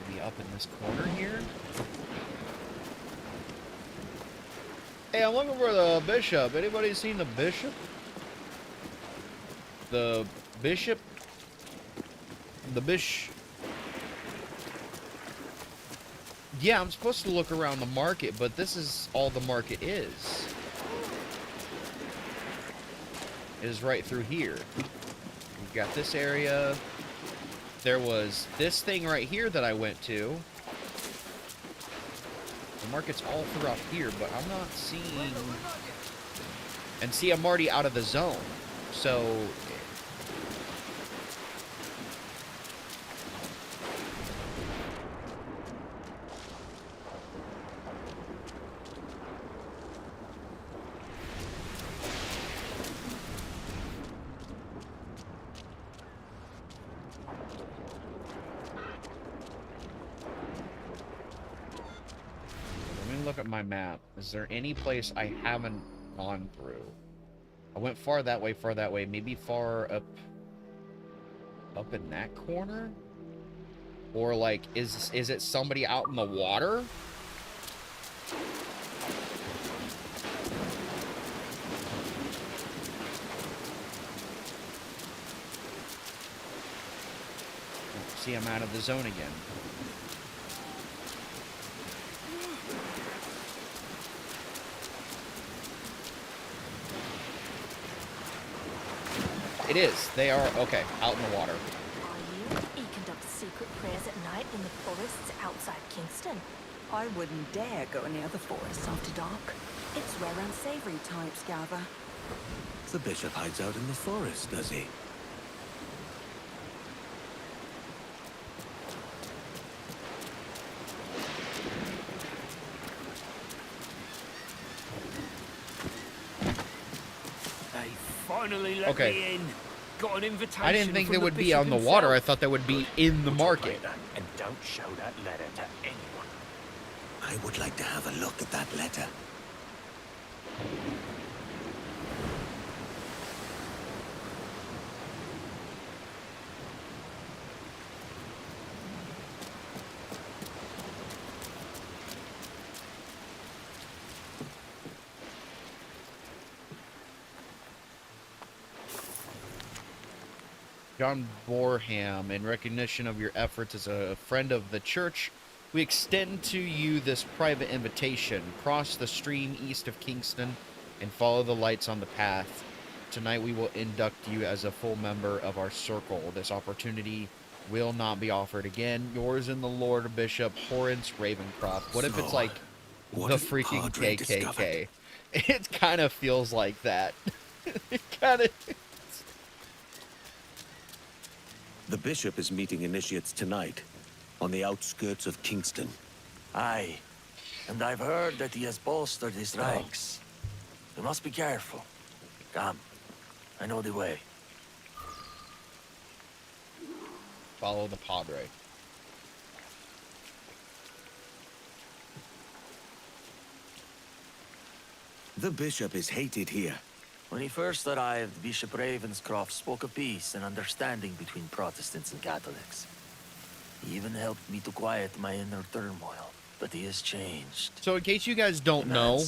Maybe up in this corner here? Hey, I'm looking for the bishop. Anybody seen the bishop? The bishop? The bish... Yeah, I'm supposed to look around the market, but this is all the market is. It is right through here. We've got this area. There was this thing right here that I went to. The market's all throughout here, but I'm not seeing... And see, I'm already out of the zone. So... Look at my map. Is there any place I haven't gone through? I went far that way, maybe far up in that corner? Or like, is it somebody out in the water? See, I'm out of the zone again. It is. They are, okay, out in the water. Are you? You conduct secret prayers at night in the forests outside Kingston? I wouldn't dare go near the forests after dark. It's where unsavory types gather. The bishop hides out in the forest, does he? Finally let me in. Got an invitation. I didn't think they would be on the water. I thought they would be in the market. And don't show that letter to anyone. I would like to have a look at that letter. John Borham, in recognition of your efforts as a friend of the church, we extend to you this private invitation. Cross the stream east of Kingston and follow the lights on the path. Tonight we will induct you as a full member of our circle. This opportunity will not be offered again. Yours in the Lord, Bishop Horace Ravencroft. What if it's like what the if freaking Padre KKK? discovered? It kind of feels like that. It kind of... The bishop is meeting initiates tonight, on the outskirts of Kingston. Aye, and I've heard that he has bolstered his ranks. We must be careful. Come, I know the way. Follow the Padre. The bishop is hated here. When he first arrived, Bishop Ravenscroft spoke of peace and understanding between Protestants and Catholics. He even helped me to quiet my inner turmoil, but he has changed. So in case you guys don't know,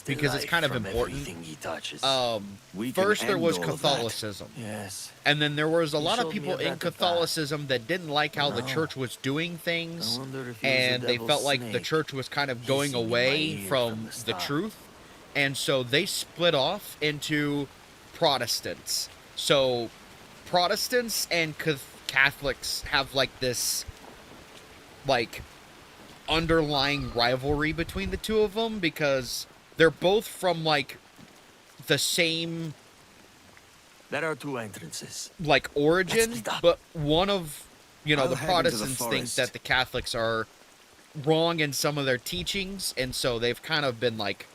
because it's kind of important, he touches. first there was Catholicism. Yes. And then there was a lot of showed me people in about the Catholicism that didn't like how the No. church was doing things, I wonder if he was and the they devil's felt like the snake. church was kind of going singing in my away ear from from the the start. truth. And so they split off into Protestants. So Protestants and Catholics have like this like underlying rivalry between the two of them, because they're both from like the same There are two entrances. like origin, Let's split up. but one of, you know, I'll the head into the Protestants think forest. that the Catholics are wrong in some of their teachings, and so they've kind of been like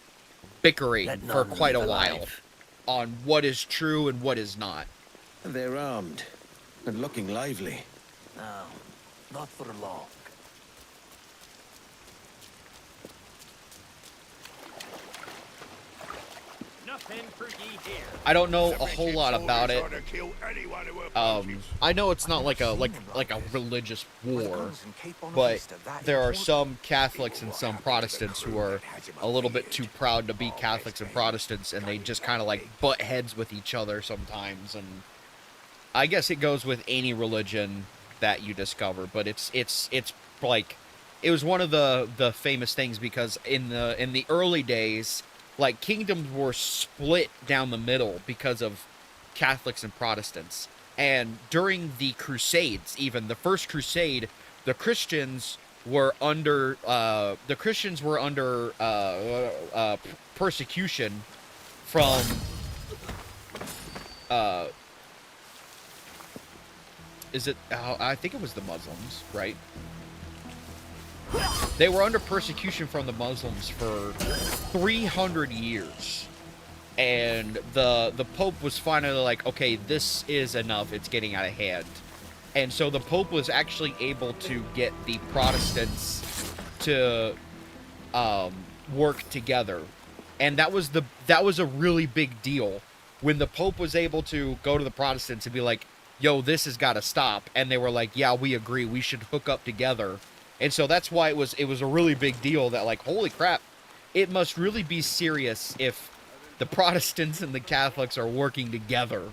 bickering Let for none quite a live while alive. on what is true and what is not. They're armed and looking lively. No, not for long. Nothing for ye here. I don't know a whole lot about it. To kill anyone who approaches. I know it's not like a religious war, but there are some Catholics and some Protestants who are a little bit too proud to be Catholics and Protestants, and they just kind of like butt heads with each other sometimes. And I guess it goes with any religion that you discover, but it's like it was one of the famous things, because in the early days, like, kingdoms were split down the middle because of Catholics and Protestants. And during the Crusades, even the first Crusade, the Christians were under persecution from I think it was the Muslims, right? They were under persecution from the Muslims for 300 years. And the Pope was finally like, okay, this is enough. It's getting out of hand. And so the Pope was actually able to get the Protestants to work together. And that was a really big deal. When the Pope was able to go to the Protestants and be like, yo, this has got to stop. And they were like, yeah, we agree. We should hook up together. And so that's why it was a really big deal that, like, holy crap, it must really be serious if the Protestants and the Catholics are working together.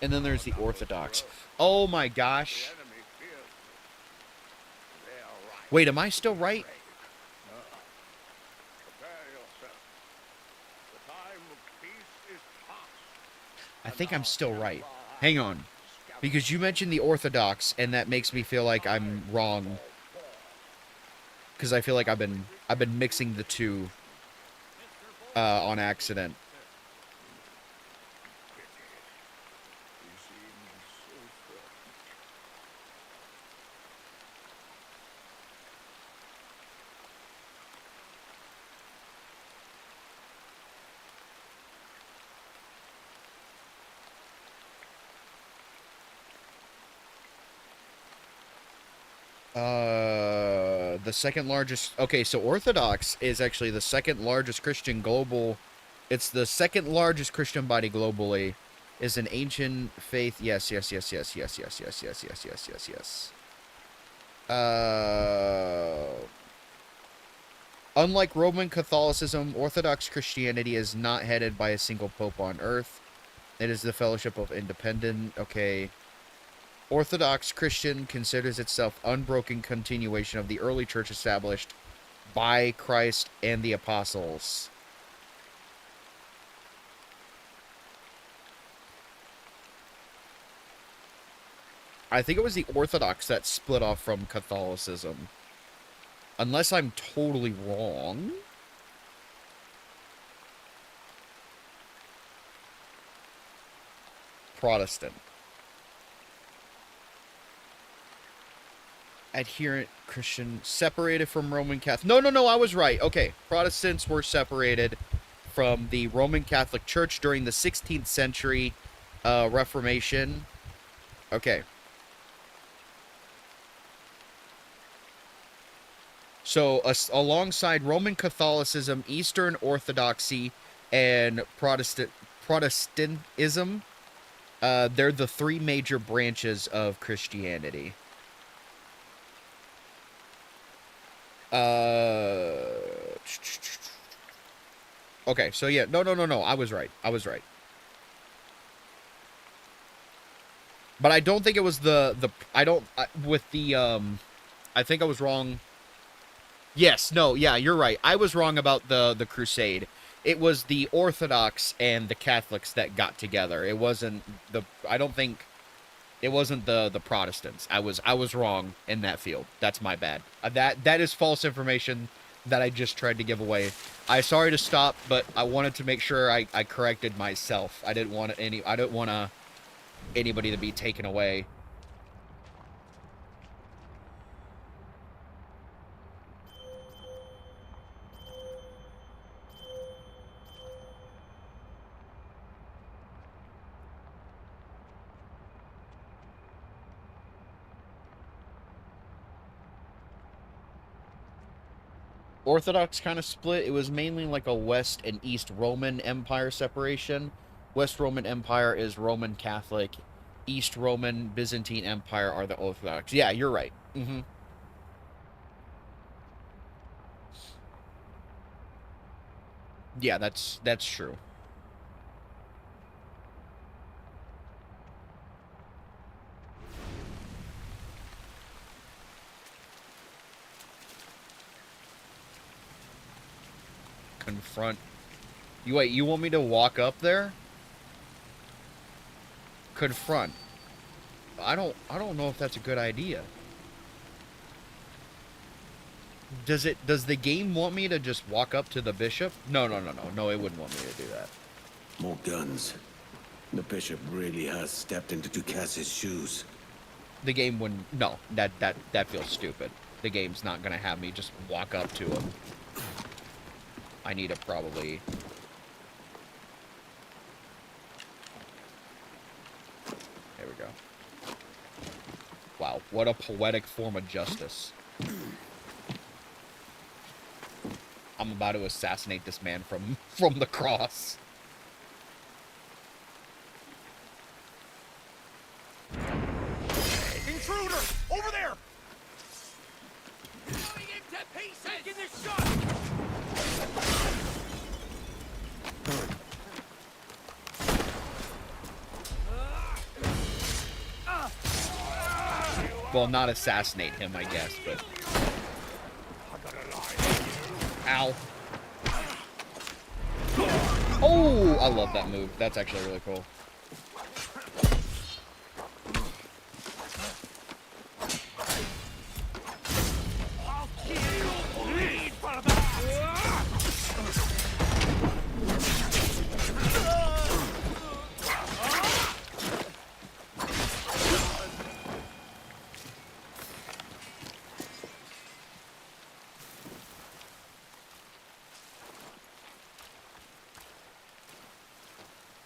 And then there's the Orthodox. Oh my gosh. Wait, am I still right? I think I'm still right. Hang on. Because you mentioned the Orthodox, and that makes me feel like I'm wrong. Because I feel like I've been mixing the two on accident. The second largest... Okay, so Orthodox is actually the second largest Christian global... It's the second largest Christian body globally. is an ancient faith. Yes. Unlike Roman Catholicism, Orthodox Christianity is not headed by a single pope on earth. It is the fellowship of independent. Okay. Orthodox Christian considers itself unbroken continuation of the early church established by Christ and the apostles. I think it was the Orthodox that split off from Catholicism. Unless I'm totally wrong. Protestant. Adherent Christian. Separated from Roman Catholic. No, I was right. Okay. Protestants were separated from the Roman Catholic Church during the 16th century Reformation. Okay. So, alongside Roman Catholicism, Eastern Orthodoxy, and Protestantism, they're the three major branches of Christianity. Okay, so yeah, no, I was right. But I don't think it was I think I was wrong. Yes, no, yeah, you're right. I was wrong about the crusade. It was the Orthodox and the Catholics that got together. It wasn't the Protestants. I was wrong in that field. That's my bad. That is false information that I just tried to give away. I'm sorry to stop, but I wanted to make sure I corrected myself. I didn't want anybody to be taken away. Orthodox kind of split. It was mainly like a West and East Roman Empire separation. West Roman Empire is Roman Catholic. East Roman Byzantine Empire are the Orthodox. Yeah, you're right. Mm-hmm. Yeah, that's true. Confront. You want me to walk up there? Confront. I don't know if that's a good idea. Does the game want me to just walk up to the bishop? No, it wouldn't want me to do that. More guns. The bishop really has stepped into Ducas's shoes. The game wouldn't. No, that feels stupid. The game's not gonna have me just walk up to him. I need to probably... There we go. Wow, what a poetic form of justice. I'm about to assassinate this man from the cross. Intruder! Over there! Cutting him to pieces! Taking this shot! Well, not assassinate him, I guess, but... Ow. Oh, I love that move. That's actually really cool.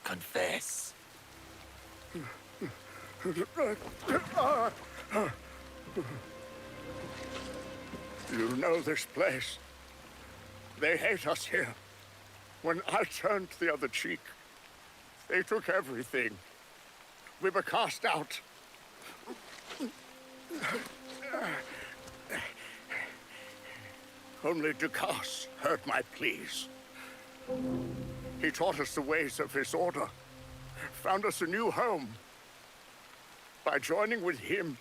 Confess. You know this place. They hate us here. When I turned the other cheek, They took everything. We were cast out. Only Dukas heard my pleas. He taught us the ways of his order, found us a new home. By joining with him,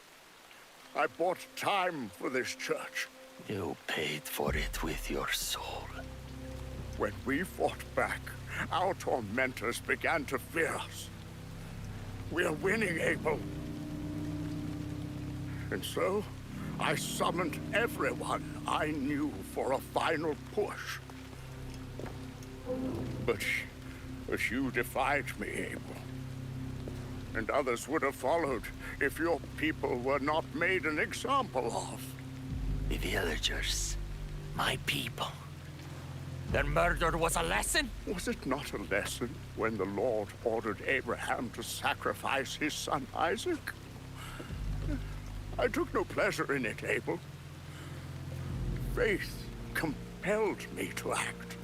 I bought time for this church. You paid for it with your soul. When we fought back, our tormentors began to fear us. We are winning, Abel. And so, I summoned everyone I knew for a final push. But you defied me, Abel. And others would have followed if your people were not made an example of. The villagers, my people. Their murder was a lesson? Was it not a lesson when the Lord ordered Abraham to sacrifice his son Isaac? I took no pleasure in it, Abel. Faith compelled me to act.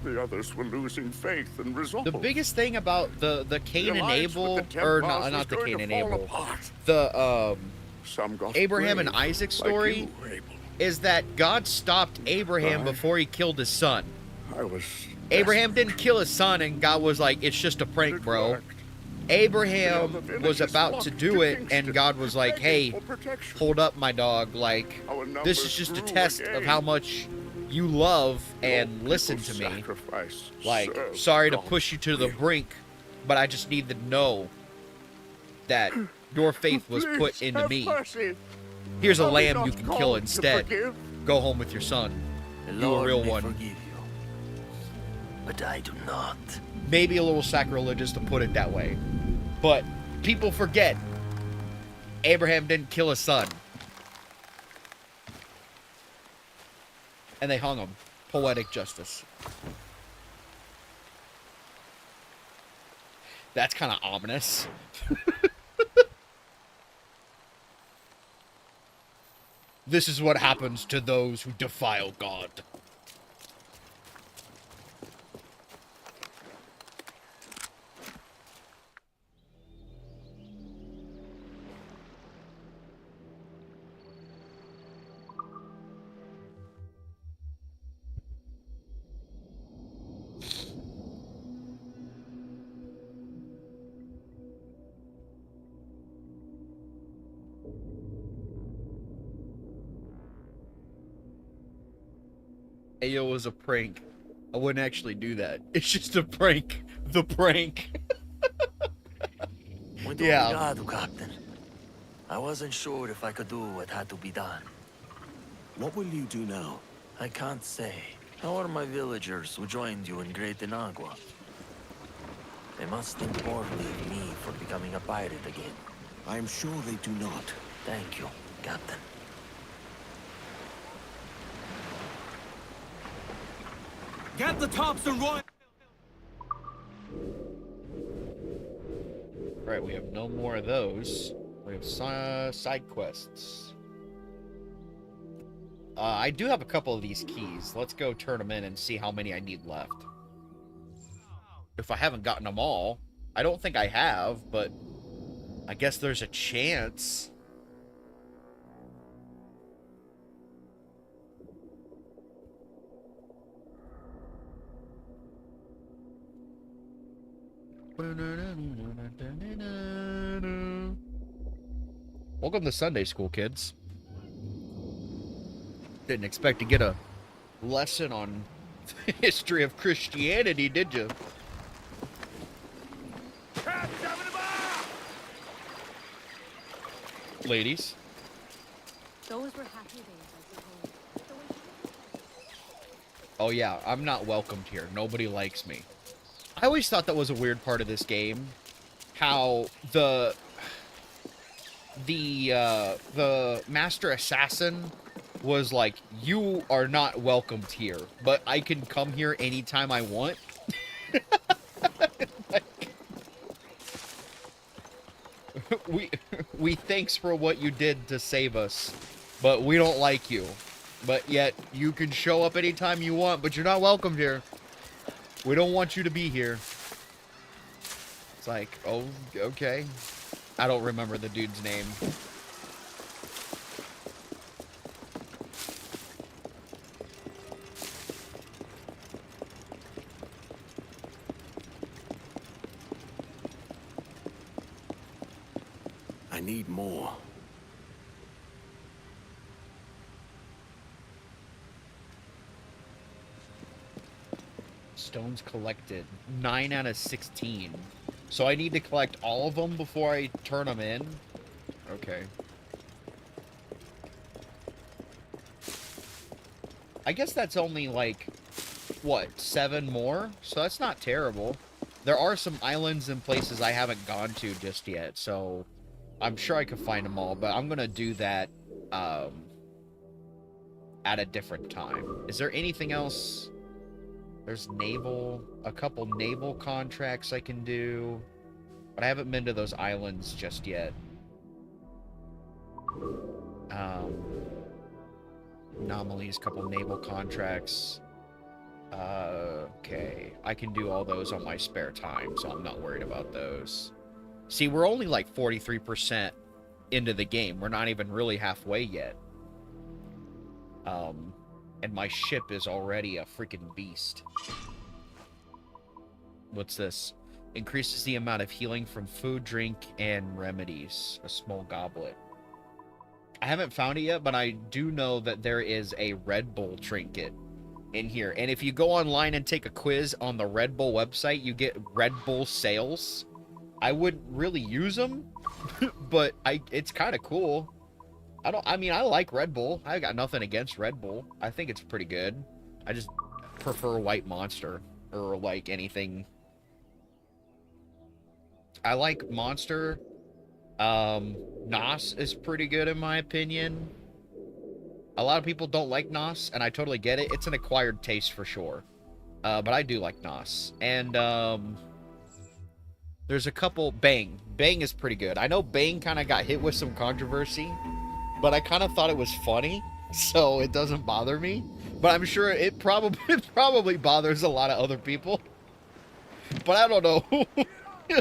The others were losing faith and resolve. The biggest thing about the Cain and Abel, or not the Cain and Abel, apart. the Abraham and brave, Isaac story, like you, Abel. is that God stopped Abraham before he killed his son. I was Abraham didn't kill his son, and God was like, "It's just a prank, bro." Abraham was about to do it, and God was like, "Hey, hold up, my dog. Like, this is just a test of how much you love and listen to me. Like, sorry to push you to the brink, but I just need to know that your faith was put into me. Here's a lamb you can kill instead. Go home with your son. You a real one." Forgive you, but I do not. Maybe a little sacrilegious to put it that way, but people forget Abraham didn't kill his son, and they hung him. Poetic justice. That's kind of ominous. This is what happens to those who defile God. Ayo was a prank. I wouldn't actually do that. It's just a prank. The prank. Yeah. Obrigado, Captain. I wasn't sure if I could do what had to be done. What will you do now? I can't say. How are my villagers who joined you in Great Inagua? They must think poorly of me for becoming a pirate again. I am sure they do not. Thank you, Captain. Get the Thompson right. Right, we have no more of those. We have side quests. I do have a couple of these keys. Let's go turn them in and see how many I need left. If I haven't gotten them all. I don't think I have, but I guess there's a chance. Welcome to Sunday school, kids. Didn't expect to get a lesson on the history of Christianity, did you? Ladies. Those were happy days, I suppose. Oh yeah, I'm not welcomed here. Nobody likes me. I always thought that was a weird part of this game. How the master assassin was like, you are not welcomed here, but I can come here anytime I want. we thanks for what you did to save us, but we don't like you. But yet you can show up anytime you want, but you're not welcomed here. We don't want you to be here. It's like, oh, okay. I don't remember the dude's name. I need more. Stones collected. 9 out of 16. So I need to collect all of them before I turn them in? Okay. I guess that's only like, what, 7 more? So that's not terrible. There are some islands and places I haven't gone to just yet, so I'm sure I could find them all, but I'm gonna do that at a different time. Is there anything else? There's naval, a couple naval contracts I can do, but I haven't been to those islands just yet. Anomalies, couple naval contracts. Okay, I can do all those on my spare time, so I'm not worried about those. See, we're only like 43% into the game. We're not even really halfway yet. And my ship is already a freaking beast. What's this? Increases the amount of healing from food, drink, and remedies. A small goblet. I haven't found it yet, but I do know that there is a Red Bull trinket in here. And if you go online and take a quiz on the Red Bull website, you get Red Bull sales. I wouldn't really use them, but it's kind of cool. I mean, I like Red Bull. I got nothing against Red Bull. I think it's pretty good. I just prefer White Monster or like anything. I like Monster. NOS is pretty good in my opinion. A lot of people don't like NOS, and I totally get it. It's an acquired taste for sure. But I do like NOS. And there's a couple. Bang. Bang is pretty good. I know Bang kind of got hit with some controversy, but I kind of thought it was funny, so it doesn't bother me. But I'm sure it probably bothers a lot of other people. But I don't know.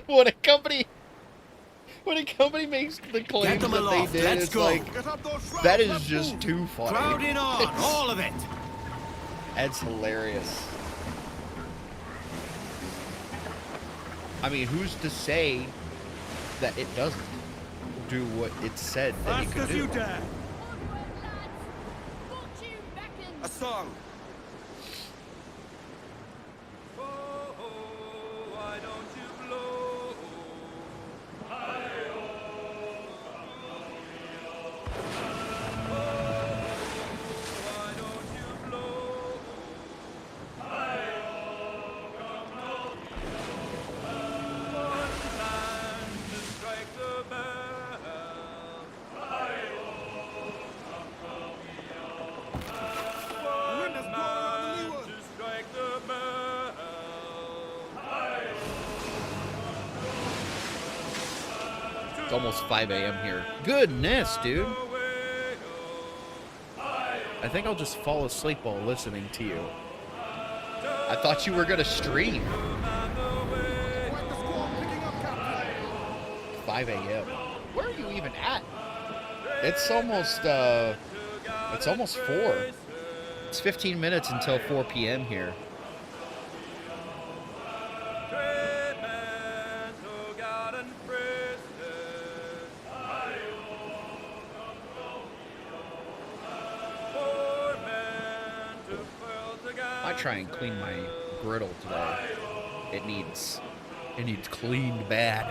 When a company makes the claims that they did, it's like, that is just too funny. Crowd in on, all of it. That's hilarious. I mean, who's to say that it doesn't do what it said that it could do? A song. It's almost 5 a.m. here. Goodness, dude. I think I'll just fall asleep while listening to you. I thought you were gonna stream. 5 a.m. Where are you even at? It's almost 4. It's 15 minutes until 4 p.m. here. I try and clean my griddle today. It needs cleaned bad.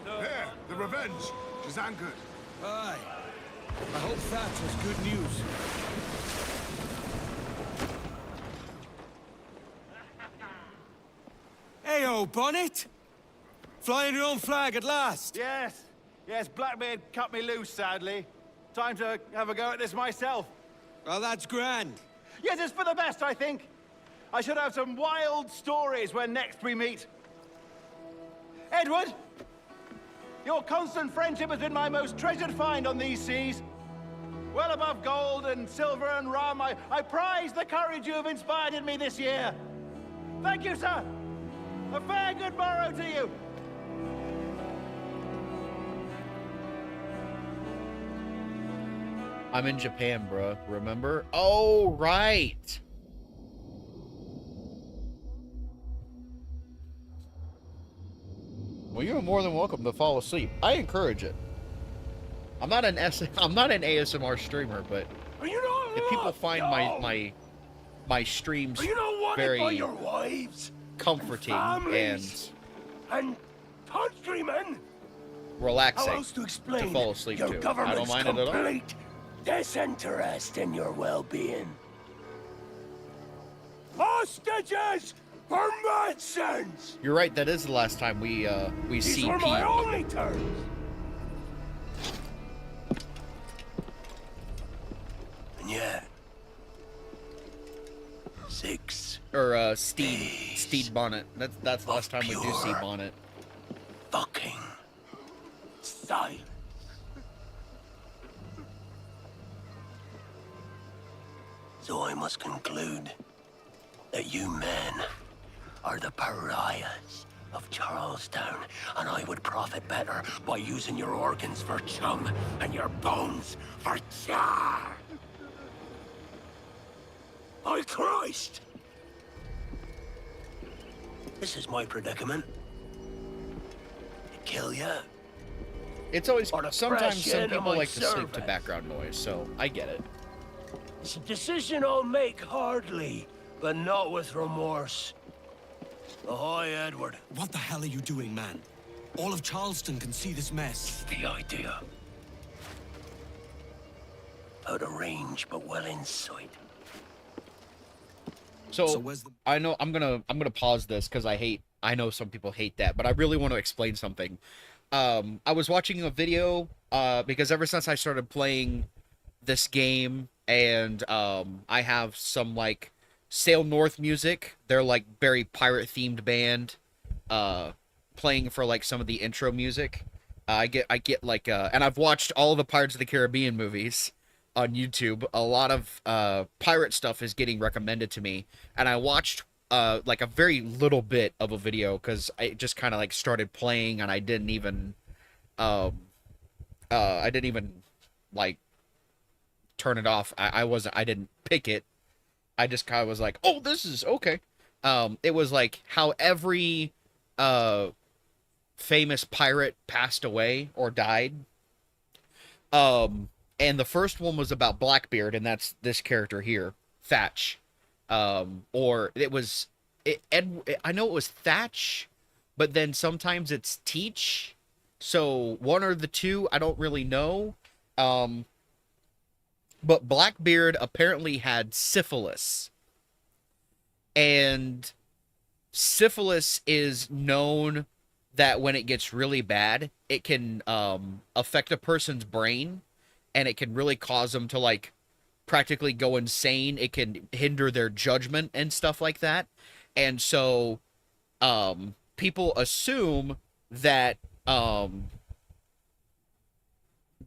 There, the Revenge. She's anchored. Aye. I hope that was good news. Heyo, Bonnet! Flying your own flag at last! Yes, Blackbeard cut me loose, sadly. Time to have a go at this myself. Well, that's grand. Yes, it's for the best, I think. I should have some wild stories when next we meet. Edward, your constant friendship has been my most treasured find on these seas. Well above gold and silver and rum, I prize the courage you have inspired in me this year. Thank you, sir. A fair good morrow to you. I'm in Japan, bruh. Remember? Oh, right. Well, you're more than welcome to fall asleep. I encourage it. I'm not an ASMR streamer, but if people find my streams very comforting and countrymen, relaxing to fall asleep to, I don't mind it at all. Disinterest in your well-being. Hostages for medicines. You're right. That is the last time we These see were Pete. my only terms. And yet, 6 or Steed Bonnet. That's the last time we do see Bonnet. Fucking silence. So I must conclude that you men are the pariahs of Charlestown, and I would profit better by using your organs for chum and your bones for char. By Christ! This is my predicament. To kill you. It's always or to sometimes press you some into people my like to sleep to service. background noise, so I get it. It's a decision I'll make hardly, but not with remorse. Ahoy, Edward. What the hell are you doing, man? All of Charleston can see this mess. The idea. Out of range, but well in sight. So I know I'm gonna pause this because I know some people hate that, but I really want to explain something. I was watching a video because ever since I started playing this game, and I have some like Sail North music. They're like very pirate themed band playing for like some of the intro music. I get like and I've watched all the Pirates of the Caribbean movies on YouTube. A lot of pirate stuff is getting recommended to me, and I watched like a very little bit of a video because I just kind of like started playing, and I didn't even like turn it off. I didn't pick it. I just kind of was like, oh, this is okay. It was like how every famous pirate passed away or died. And the first one was about Blackbeard, and that's this character here, Thatch. Or it was I know it was Thatch, but then sometimes it's Teach. So one or the two, I don't really know. But Blackbeard apparently had syphilis. And syphilis is known that when it gets really bad, it can affect a person's brain, and it can really cause them to like practically go insane. It can hinder their judgment and stuff like that. And so people assume that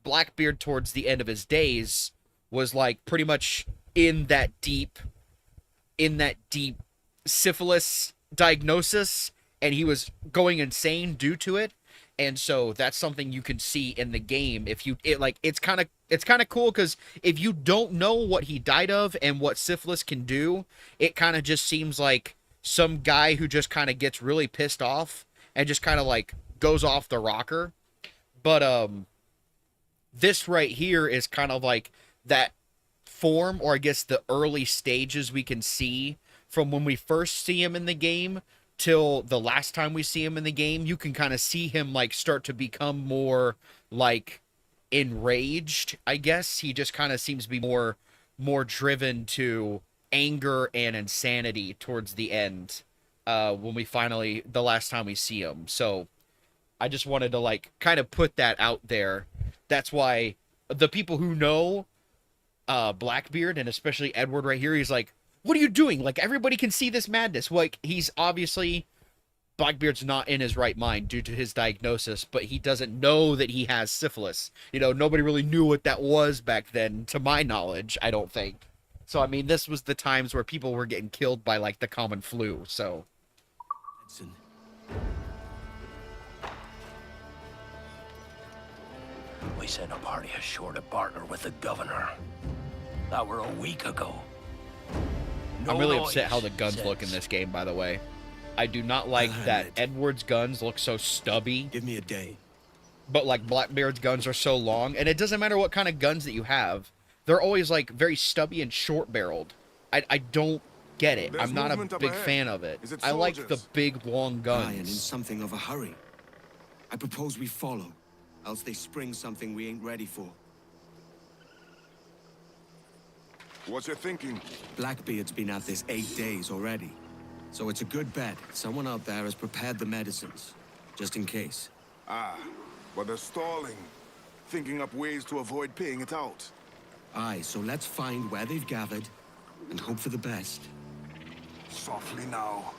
Blackbeard towards the end of his days was like pretty much in that deep syphilis diagnosis, and he was going insane due to it. And so that's something you can see in the game. It's kind of cool because if you don't know what he died of and what syphilis can do, it kind of just seems like some guy who just kind of gets really pissed off and just kind of like goes off the rocker. But this right here is kind of like that form, or I guess the early stages we can see from when we first see him in the game till the last time we see him in the game. You can kind of see him like start to become more like enraged, I guess. He just kind of seems to be more driven to anger and insanity towards the end when we finally, the last time we see him. So I just wanted to like kind of put that out there. That's why the people who know Blackbeard, and especially Edward right here. He's like, what are you doing? Like, everybody can see this madness. Like, he's obviously, Blackbeard's not in his right mind due to his diagnosis, but he doesn't know that he has syphilis. You know, nobody really knew what that was back then, to my knowledge, I don't think. So, I mean, this was the times where people were getting killed by, like, the common flu, so. We sent a party ashore to partner with the governor. That were a week ago. I'm really upset how the guns look in this game, by the way. I do not like that Edward's guns look so stubby. Give me a day. But, like, Blackbeard's guns are so long, and it doesn't matter what kind of guns that you have. They're always, like, very stubby and short-barreled. I don't get it. I'm not a big fan of it. I like the big, long guns. I am in something of a hurry. I propose we follow, else they spring something we ain't ready for. What's your thinking? Blackbeard's been at this 8 days already. So it's a good bet someone out there has prepared the medicines, just in case. Ah, but they're stalling. Thinking up ways to avoid paying it out. Aye, so let's find where they've gathered, and hope for the best. Softly now.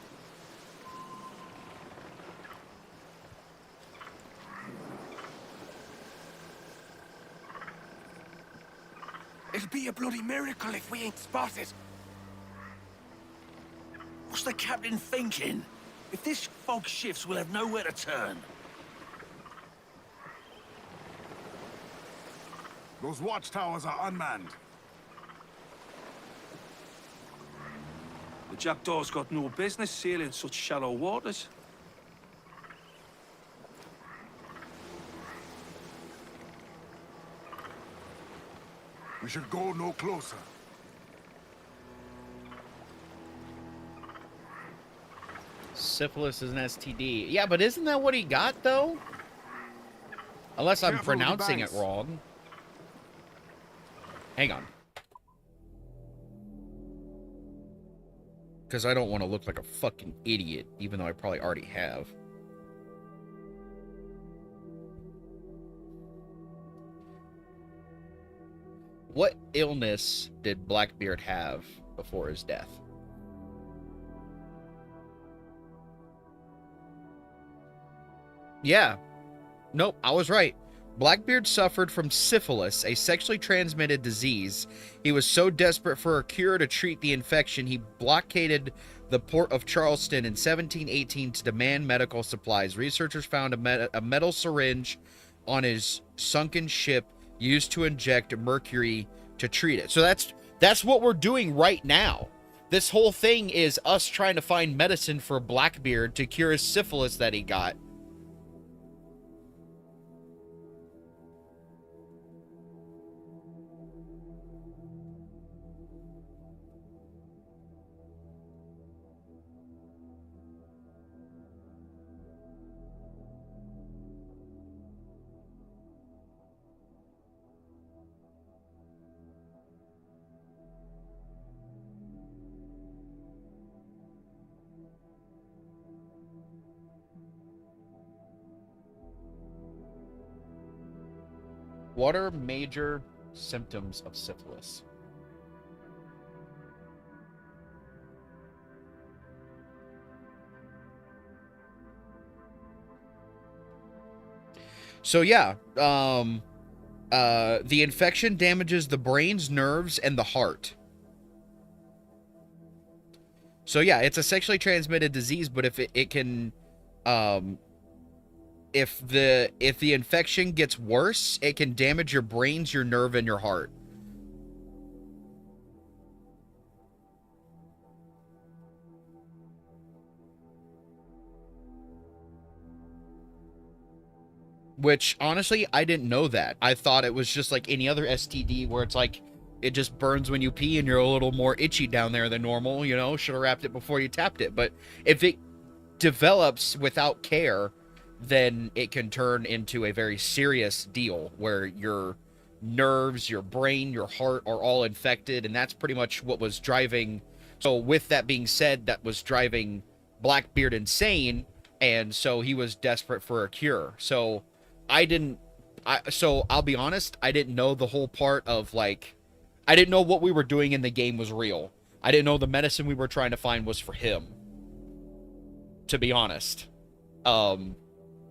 It'll be a bloody miracle if we ain't spotted. What's the captain thinking? If this fog shifts, we'll have nowhere to turn. Those watchtowers are unmanned. The Jackdaw's got no business sailing such shallow waters. We should go no closer. Syphilis is an STD. Yeah, but isn't that what he got, though? Unless I'm pronouncing it wrong. Hang on. Because I don't want to look like a fucking idiot, even though I probably already have. What illness did Blackbeard have before his death? Yeah. Nope, I was right. Blackbeard suffered from syphilis, a sexually transmitted disease. He was so desperate for a cure to treat the infection, he blockaded the port of Charleston in 1718 to demand medical supplies. Researchers found a metal syringe on his sunken ship used to inject mercury to treat it. So that's what we're doing right now. This whole thing is us trying to find medicine for Blackbeard to cure his syphilis that he got. What are major symptoms of syphilis? So yeah, the infection damages the brain's nerves and the heart. So yeah, it's a sexually transmitted disease, but if it can, if the infection gets worse, it can damage your brains, your nerve, and your heart. Which, honestly, I didn't know that. I thought it was just like any other STD where it's like, it just burns when you pee and you're a little more itchy down there than normal, you know? Should have wrapped it before you tapped it. But if it develops without care, then it can turn into a very serious deal where your nerves, your brain, your heart are all infected. And that's pretty much what was driving. So with that being said, that was driving Blackbeard insane. And so he was desperate for a cure. So so I'll be honest, I didn't know the whole part of like I didn't know what we were doing in the game was real. I didn't know the medicine we were trying to find was for him. To be honest. I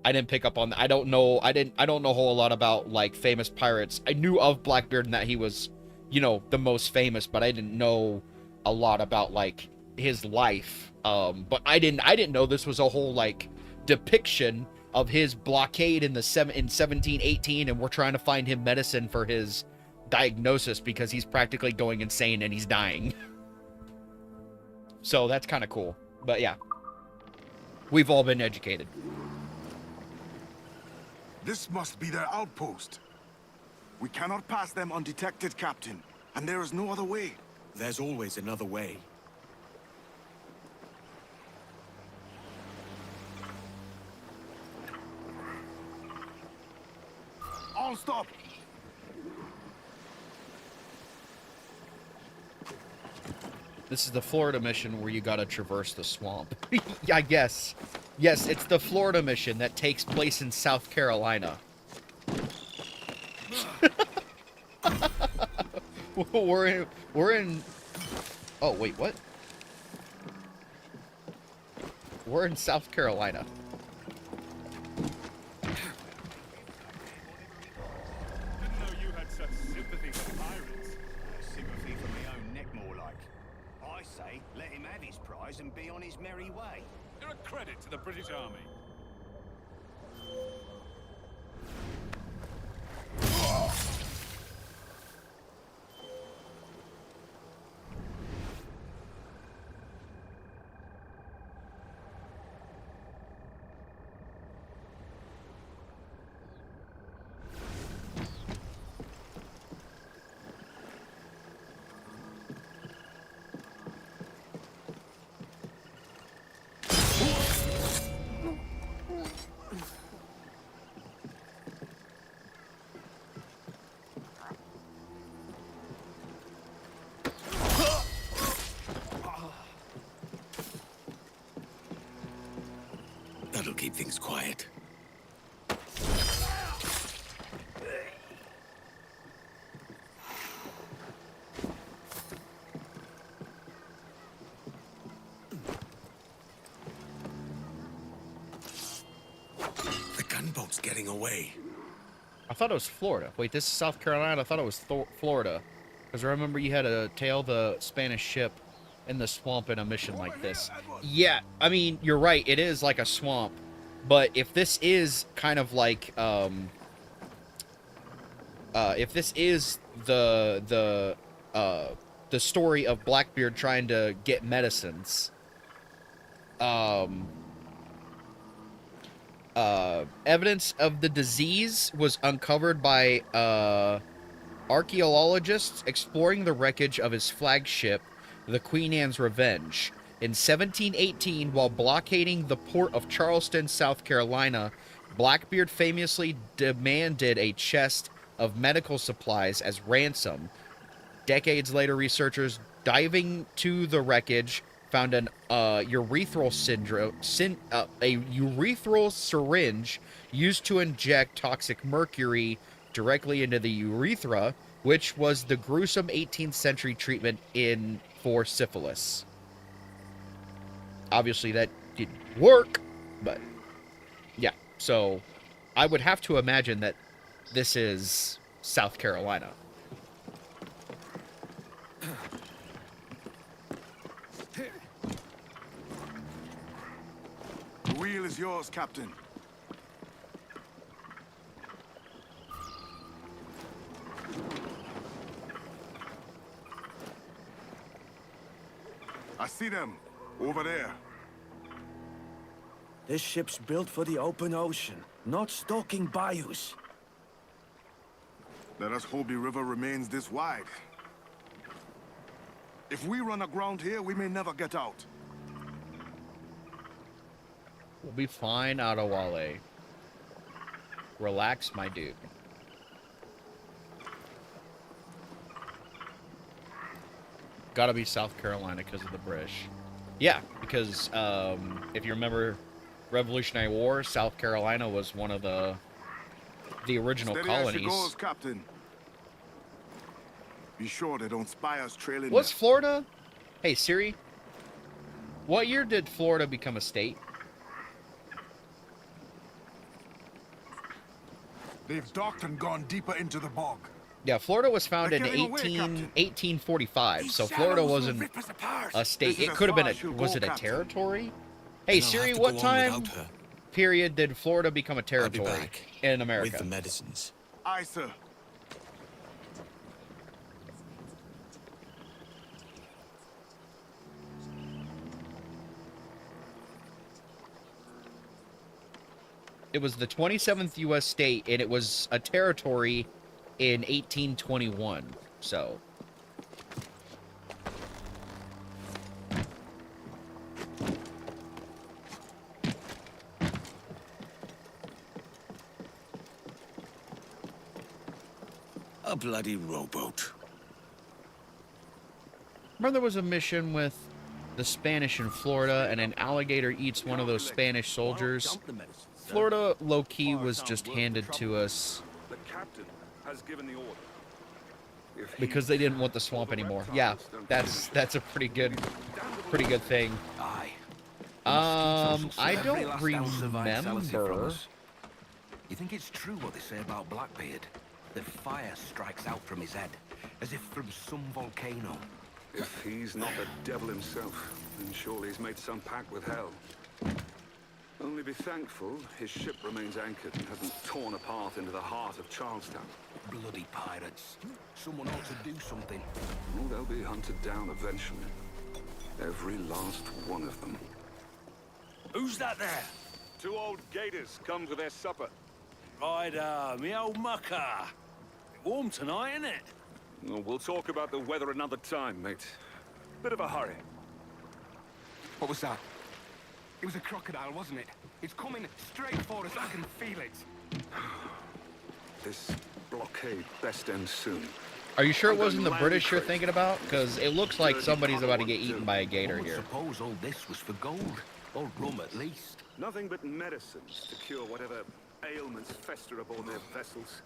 didn't pick up on that. I don't know a whole lot about, like, famous pirates. I knew of Blackbeard and that he was, you know, the most famous, but I didn't know a lot about, like, his life. But I didn't know this was a whole, like, depiction of his blockade in 1718, and we're trying to find him medicine for his diagnosis because he's practically going insane and he's dying. So that's kind of cool. But yeah, we've all been educated. This must be their outpost. We cannot pass them undetected, Captain, and there is no other way. There's always another way. All stop! This is the Florida mission where you gotta traverse the swamp. I guess. Yes, it's the Florida mission that takes place in South Carolina. We're in... Oh, wait, what? We're in South Carolina. Didn't know you had such sympathy for pirates. Sympathy for my own neck, more like. I say, let him have his prize and be on his merry way. You're a credit to the British Army. That'll keep things quiet. The gunboat's getting away. I thought it was Florida. Wait, this is South Carolina? I thought it was Florida. Because I remember you had to tail the Spanish ship in the swamp in a mission like this. Yeah, I mean, you're right. It is like a swamp. But if this is kind of like, if this is the story of Blackbeard trying to get medicines, evidence of the disease was uncovered by archaeologists exploring the wreckage of his flagship, the Queen Anne's Revenge. In 1718, while blockading the port of Charleston, South Carolina, Blackbeard famously demanded a chest of medical supplies as ransom. Decades later, researchers diving to the wreckage found an urethral syringe used to inject toxic mercury directly into the urethra, which was the gruesome 18th century treatment for syphilis. Obviously, that didn't work, but yeah. So, I would have to imagine that this is South Carolina. The wheel is yours, Captain. I see them. Over there. This ship's built for the open ocean, not stalking bayous. Let us hope the river remains this wide. If we run aground here, we may never get out. We'll be fine, Adewale. Relax, my dude. Gotta be South Carolina because of the British. Yeah, because if you remember Revolutionary War, South Carolina was one of the original Steady colonies. As she goes, Captain. Be sure they don't spy us trailing. What's Florida? Hey Siri. What year did Florida become a state? They've docked and gone deeper into the bog. Yeah, Florida was founded in 1845, so Florida wasn't a state. It could have been a, was it a territory? Hey Siri, what time period did Florida become a territory in America? With the medicines. Aye, sir. It was the 27th U.S. state, and it was a territory in 1821, so... A bloody rowboat. Remember there was a mission with the Spanish in Florida, and an alligator eats one of those Spanish soldiers? Florida, low-key, was just handed to us The captain has given the order. because they didn't want the swamp anymore. Yeah, that's a pretty good thing. I don't remember. You think it's true what they say about Blackbeard? That fire strikes out from his head, as if from some volcano. If he's not the devil himself, then surely he's made some pact with hell. Only be thankful his ship remains anchored and hasn't torn apart into the heart of Charlestown. Bloody pirates. Someone ought to do something. Oh, they'll be hunted down eventually. Every last one of them. Who's that there? 2 old gators come for their supper. Right, me old mucker. Warm tonight, isn't it? Well, we'll talk about the weather another time, mate. Bit of a hurry. What was that? It was a crocodile, wasn't it? It's coming straight for us. I can feel it. This blockade best end soon. Are you sure it wasn't the British you're thinking about? Because it looks like somebody's about to get eaten by a gator here. I suppose all this was for gold. Or rum, at least. Nothing but medicines to cure whatever ailments fester aboard their vessels.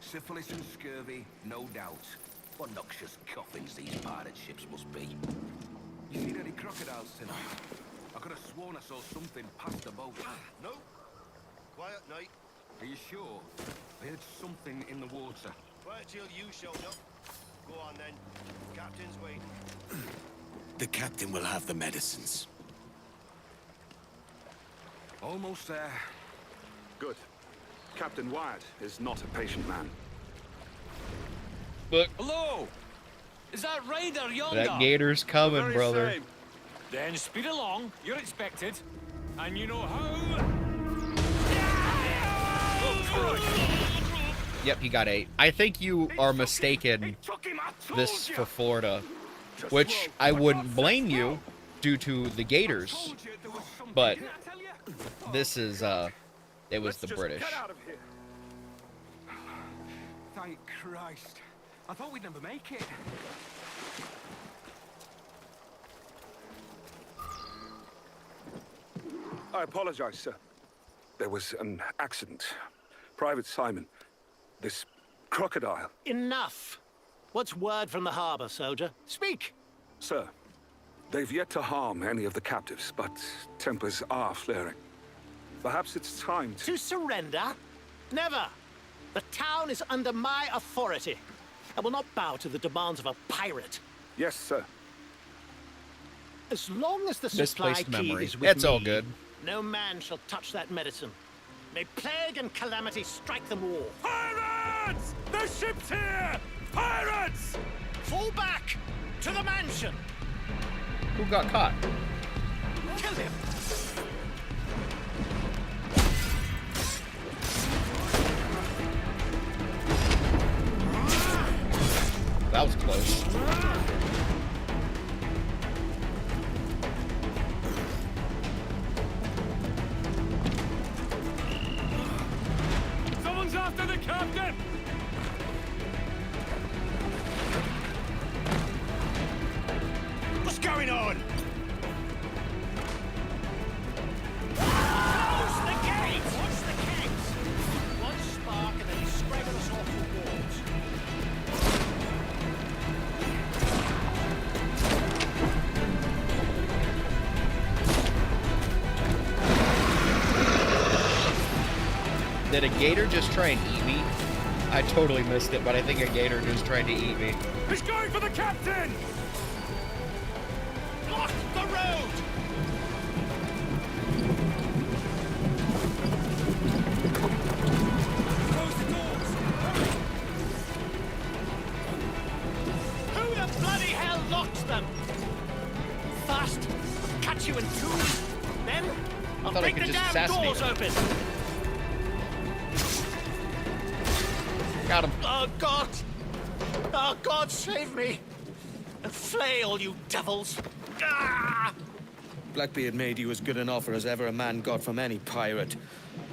Syphilis and scurvy, no doubt. What noxious coffins these pirate ships must be. You seen any crocodiles tonight? I could have sworn I saw something past the boat. No. Quiet night. Are you sure? I heard something in the water. Quiet till you showed up. Go on then. Captain's waiting. The captain will have the medicines. Almost there. Good. Captain Wyatt is not a patient man. Look. Hello! Is that Raider yonder? That gator's coming, brother. Same. Then speed along. You're expected. And you know how... Yep, he got 8. I think you are mistaken this for Florida, which I wouldn't blame you due to the gators, but this is, it was the British. Thank Christ. I thought we'd never make it. I apologize, sir. There was an accident. Private Simon. This crocodile. Enough! What's word from the harbor, soldier? Speak! Sir, they've yet to harm any of the captives, but tempers are flaring. Perhaps it's time to... To surrender? Never! The town is under my authority. I will not bow to the demands of a pirate. Yes, sir. As long as the supply Misplaced key memory. is with It's me, all good. no man shall touch that medicine. May plague and calamity strike them all. Pirates! The ship's here! Pirates! Fall back! To the mansion! Who got caught? Kill him! That was close. Someone's after the captain! What's going on? Did a gator just try and eat me? I totally missed it, but I think a gator just tried to eat me. He's going for the captain! Block the road! Close the doors! Who the bloody hell locked them? Fast! Catch you in two! Then I'll thought I break could the just damn assassinate doors him. open! Got him. Oh, God! Oh, God, save me! Flail, you devils! Ah! Blackbeard made you as good an offer as ever a man got from any pirate.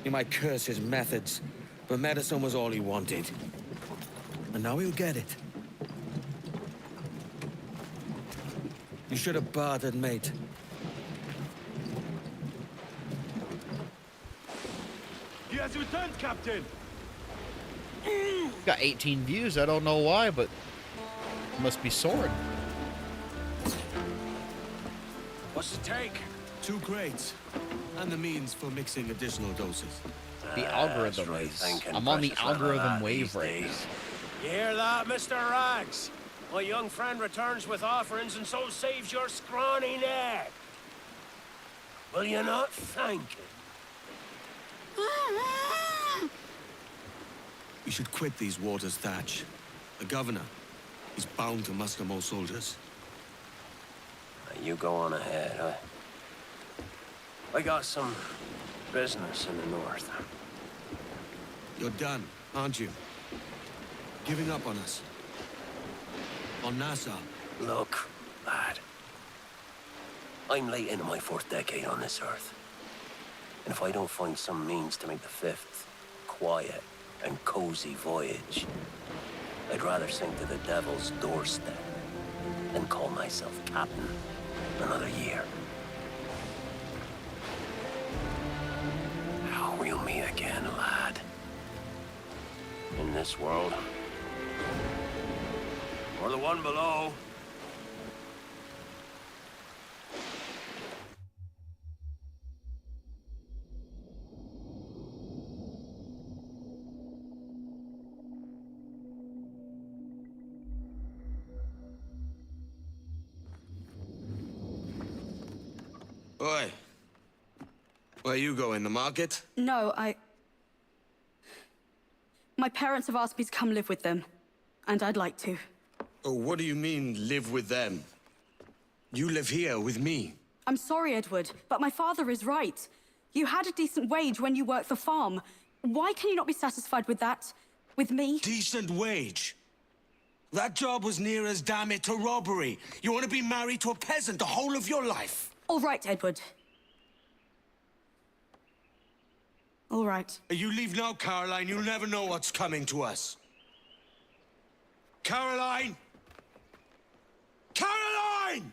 You might curse his methods, but medicine was all he wanted. And now he'll get it. You should have bartered, mate. He has returned, Captain! Got 18 views. I don't know why, but must be soaring. What's the take? 2 crates. And the means for mixing additional doses. The algorithm is. I'm on the algorithm wave right now. You hear that, Mr. Rags? My young friend returns with offerings and so saves your scrawny neck. Will you not thank him? We should quit these waters, Thatch. The governor is bound to muster more soldiers. You go on ahead. I got some business in the north. You're done, aren't you? Giving up on us. On Nassau. Look, lad. I'm late into my 4th decade on this earth. And if I don't find some means to make the 5th quiet and cozy voyage, I'd rather sink to the devil's doorstep than call myself captain another year. How we'll meet again, lad. In this world. Or the one below. Oi. Where you going, the market? No, my parents have asked me to come live with them, and I'd like to. Oh, what do you mean, live with them? You live here with me. I'm sorry, Edward, but my father is right. You had a decent wage when you worked the farm. Why can you not be satisfied with that? With me? Decent wage? That job was near as, damn it, to robbery. You want to be married to a peasant the whole of your life? All right, Edward. All right. You leave now, Caroline. You'll never know what's coming to us. Caroline! Caroline!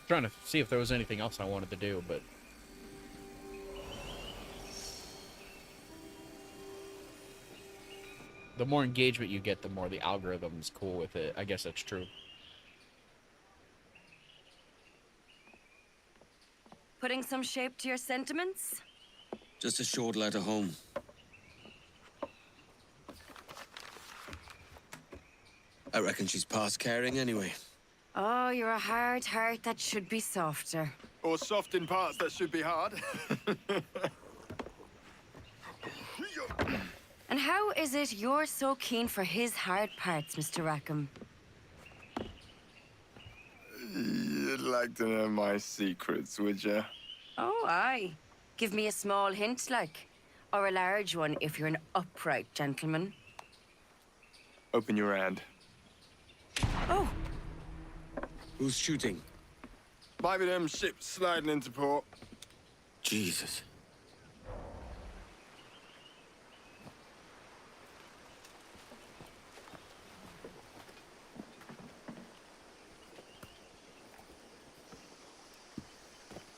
Trying to see if there was anything else I wanted to do, but the more engagement you get, the more the algorithm's cool with it. I guess that's true. Putting some shape to your sentiments? Just a short letter home. I reckon she's past caring anyway. Oh, you're a hard heart that should be softer. Or soft in parts that should be hard. And how is it you're so keen for his hard parts, Mr. Rackham? You'd like to know my secrets, would you? Oh, aye. Give me a small hint, like. Or a large one, if you're an upright gentleman. Open your hand. Oh! Who's shooting? Might be them ships sliding into port. Jesus.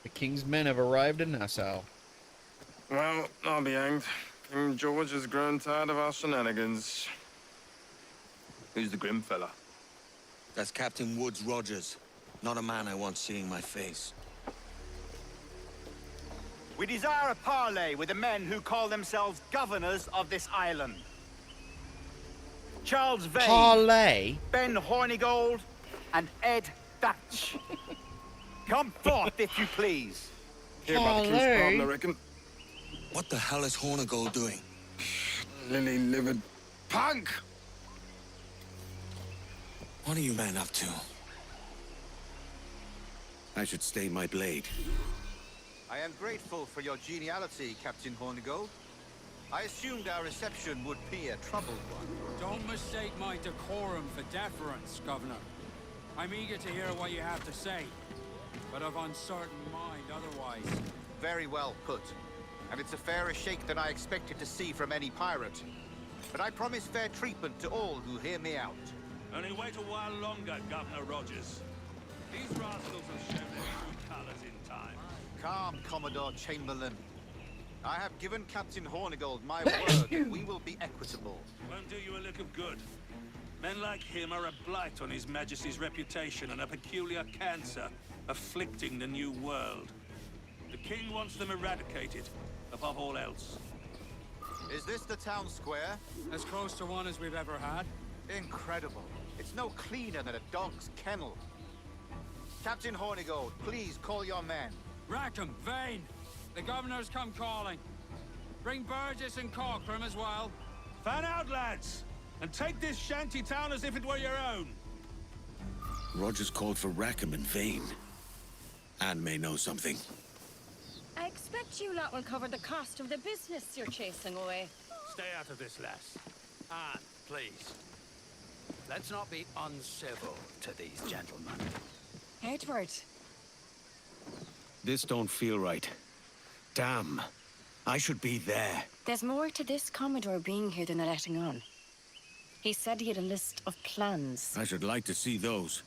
The king's men have arrived in Nassau. Well, I'll be hanged. King George has grown tired of our shenanigans. Who's the grim fella? That's Captain Woods Rogers. Not a man I want seeing my face. We desire a parley with the men who call themselves governors of this island. Charles Vane, Parley? Ben Hornigold, and Ed Dutch. Come forth, if you please. Here by the king's pardon, I reckon. What the hell is Hornigold doing? Lily-livered punk! What are you men up to? I should stay my blade. I am grateful for your geniality, Captain Hornigold. I assumed our reception would be a troubled one. Don't mistake my decorum for deference, Governor. I'm eager to hear what you have to say, but of uncertain mind otherwise. Very well put. And it's a fairer shake than I expected to see from any pirate. But I promise fair treatment to all who hear me out. Only wait a while longer, Governor Rogers. These rascals will show their true colors in time. Calm, Commodore Chamberlain. I have given Captain Hornigold my word that we will be equitable. Won't do you a lick of good. Men like him are a blight on His Majesty's reputation and a peculiar cancer afflicting the New World. The King wants them eradicated, above all else. Is this the town square? As close to one as we've ever had. Incredible. It's no cleaner than a dog's kennel. Captain Hornigold, please call your men. Rackham, Vane! The governor's come calling. Bring Burgess and Cockram as well. Fan out, lads! And take this shanty town as if it were your own. Rogers called for Rackham and Vane. Anne may know something. I expect you lot will cover the cost of the business you're chasing away. Stay out of this, lass. Anne, please. Let's not be uncivil to these gentlemen. Edward. This don't feel right. Damn. I should be there. There's more to this Commodore being here than a letting on. He said he had a list of plans. I should like to see those.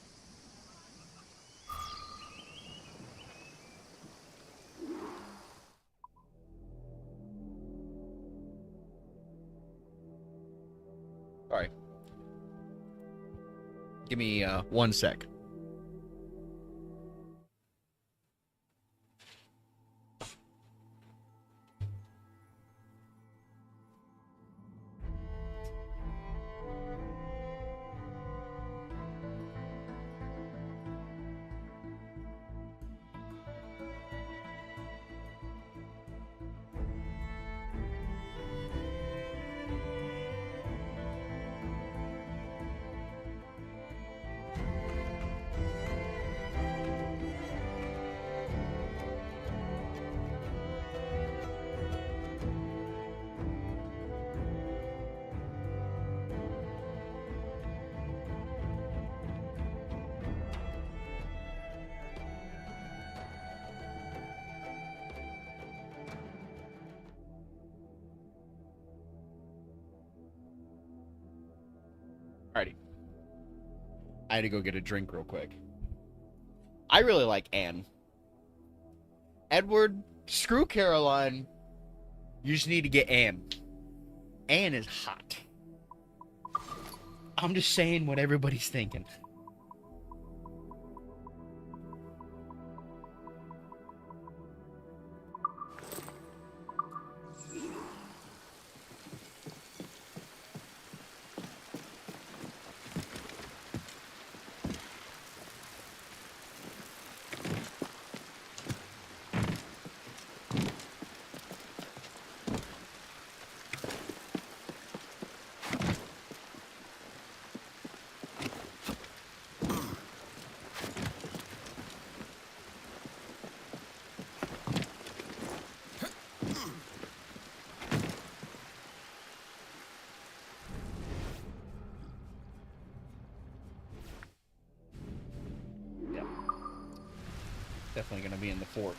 Sorry. Give me 1 sec. Alrighty. I had to go get a drink real quick. I really like Anne. Edward, screw Caroline. You just need to get Anne. Anne is hot. I'm just saying what everybody's thinking. Definitely gonna be in the fort.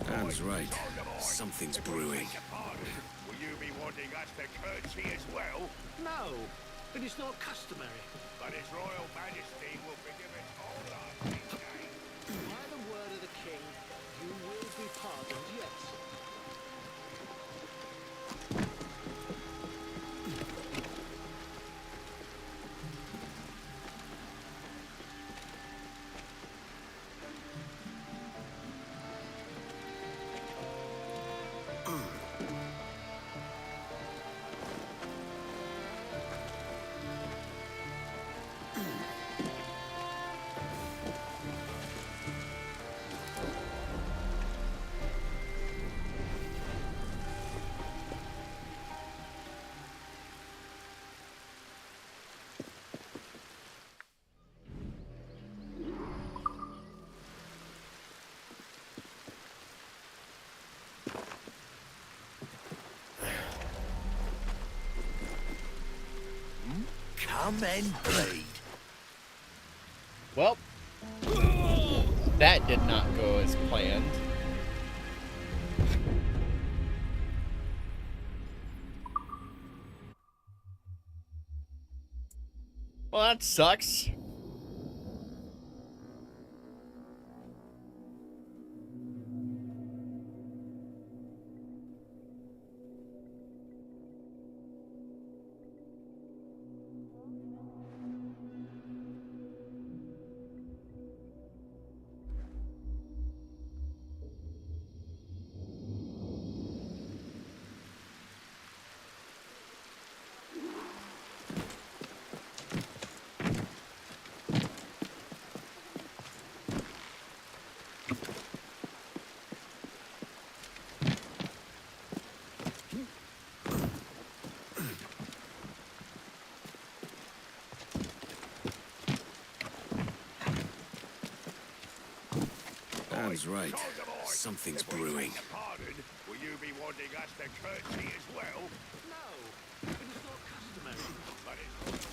Anne's right. Something's brewing. Will you be wanting us to curtsy as well? No, it is not customary. But His Royal Majesty will forgive us all our sins. By the word of the king, you will be pardoned, yes. Come and bleed. Well, that did not go as planned. Well, that sucks. Anne's right. Something's brewing. Pardon, will you be wanting us to curtsy as well? No, it is not customary. But it's...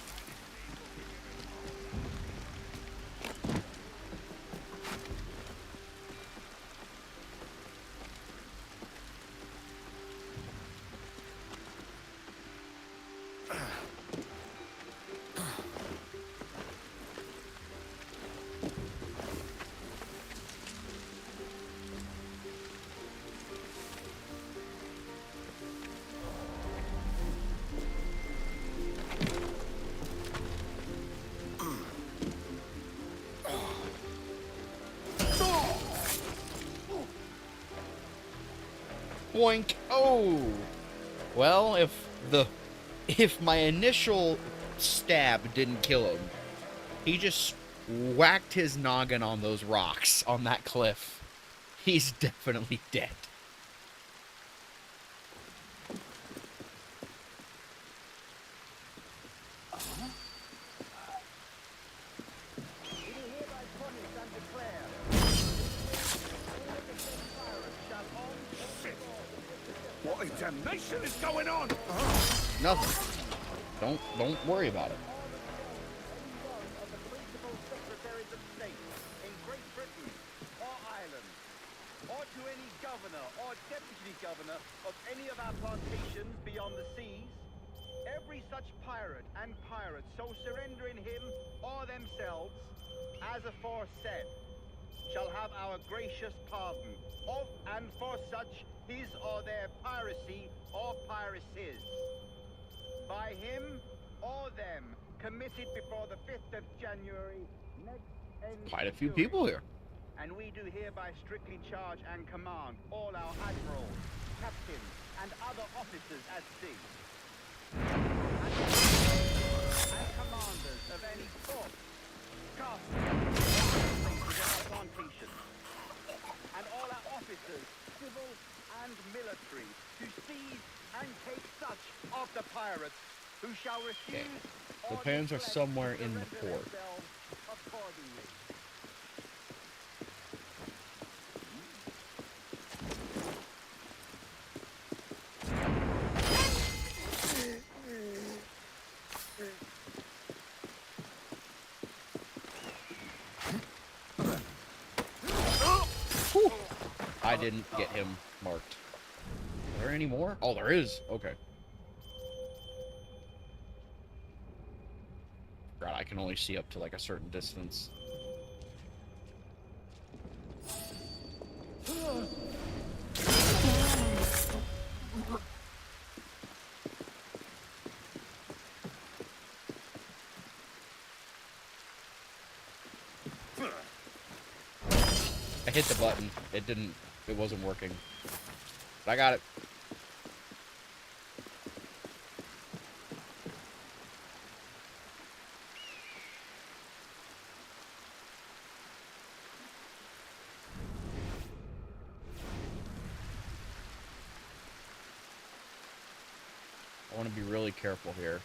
Boink. Oh. Well, if my initial stab didn't kill him, he just whacked his noggin on those rocks on that cliff. He's definitely dead. What in damnation is going on? Nothing. Don't worry about it. Governor of any of our plantations beyond the seas, every such pirate and pirate so surrendering him or themselves, as aforesaid, shall have our gracious pardon of and for such his or their piracy or piracies, by him or them committed before the 5th of January next ensuing. Quite a few people here. And we do hereby strictly charge and command all our admirals, captains, and other officers at sea, and commanders of any port, castle, of our plantations, and all our officers, civil and military, to seize and take such of the pirates who shall refuse. The pans are somewhere in the port. Accordingly. Whew. I didn't get him marked. Are there any more? Oh, there is. Okay. God, I can only see up to like a certain distance. I hit the button. It wasn't working. But I got it. I want to be really careful here.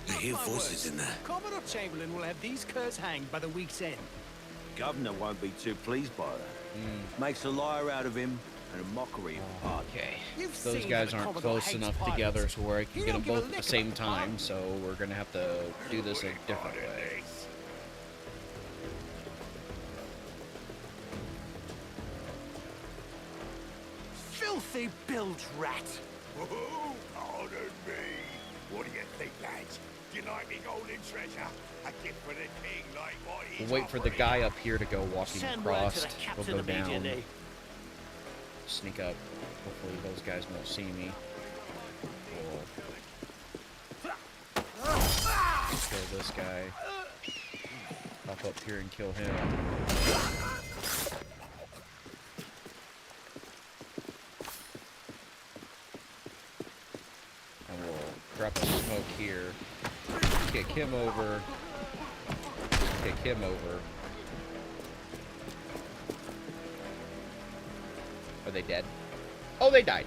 I hear voices in there. Commodore Chamberlain will have these curs hanged by the week's end. Governor won't be too pleased by that. Makes a liar out of him and a mockery of the party. Okay. Those guys aren't close enough together to where I can get them both at the same time, so we're gonna have to do this a different way. Filthy bilge rat! Oh, pardon me. What do you think, lads? You like me golden treasure? A gift for the king like what he's We'll wait for the guy up here to go walking Send word across. to the We'll captain go down. immediately. Sneak up. Hopefully those guys won't see me. We'll kill this guy. Hop up here and kill him. And we'll drop a smoke here. Kick him over. Kick him over. Are they dead? Oh, they died.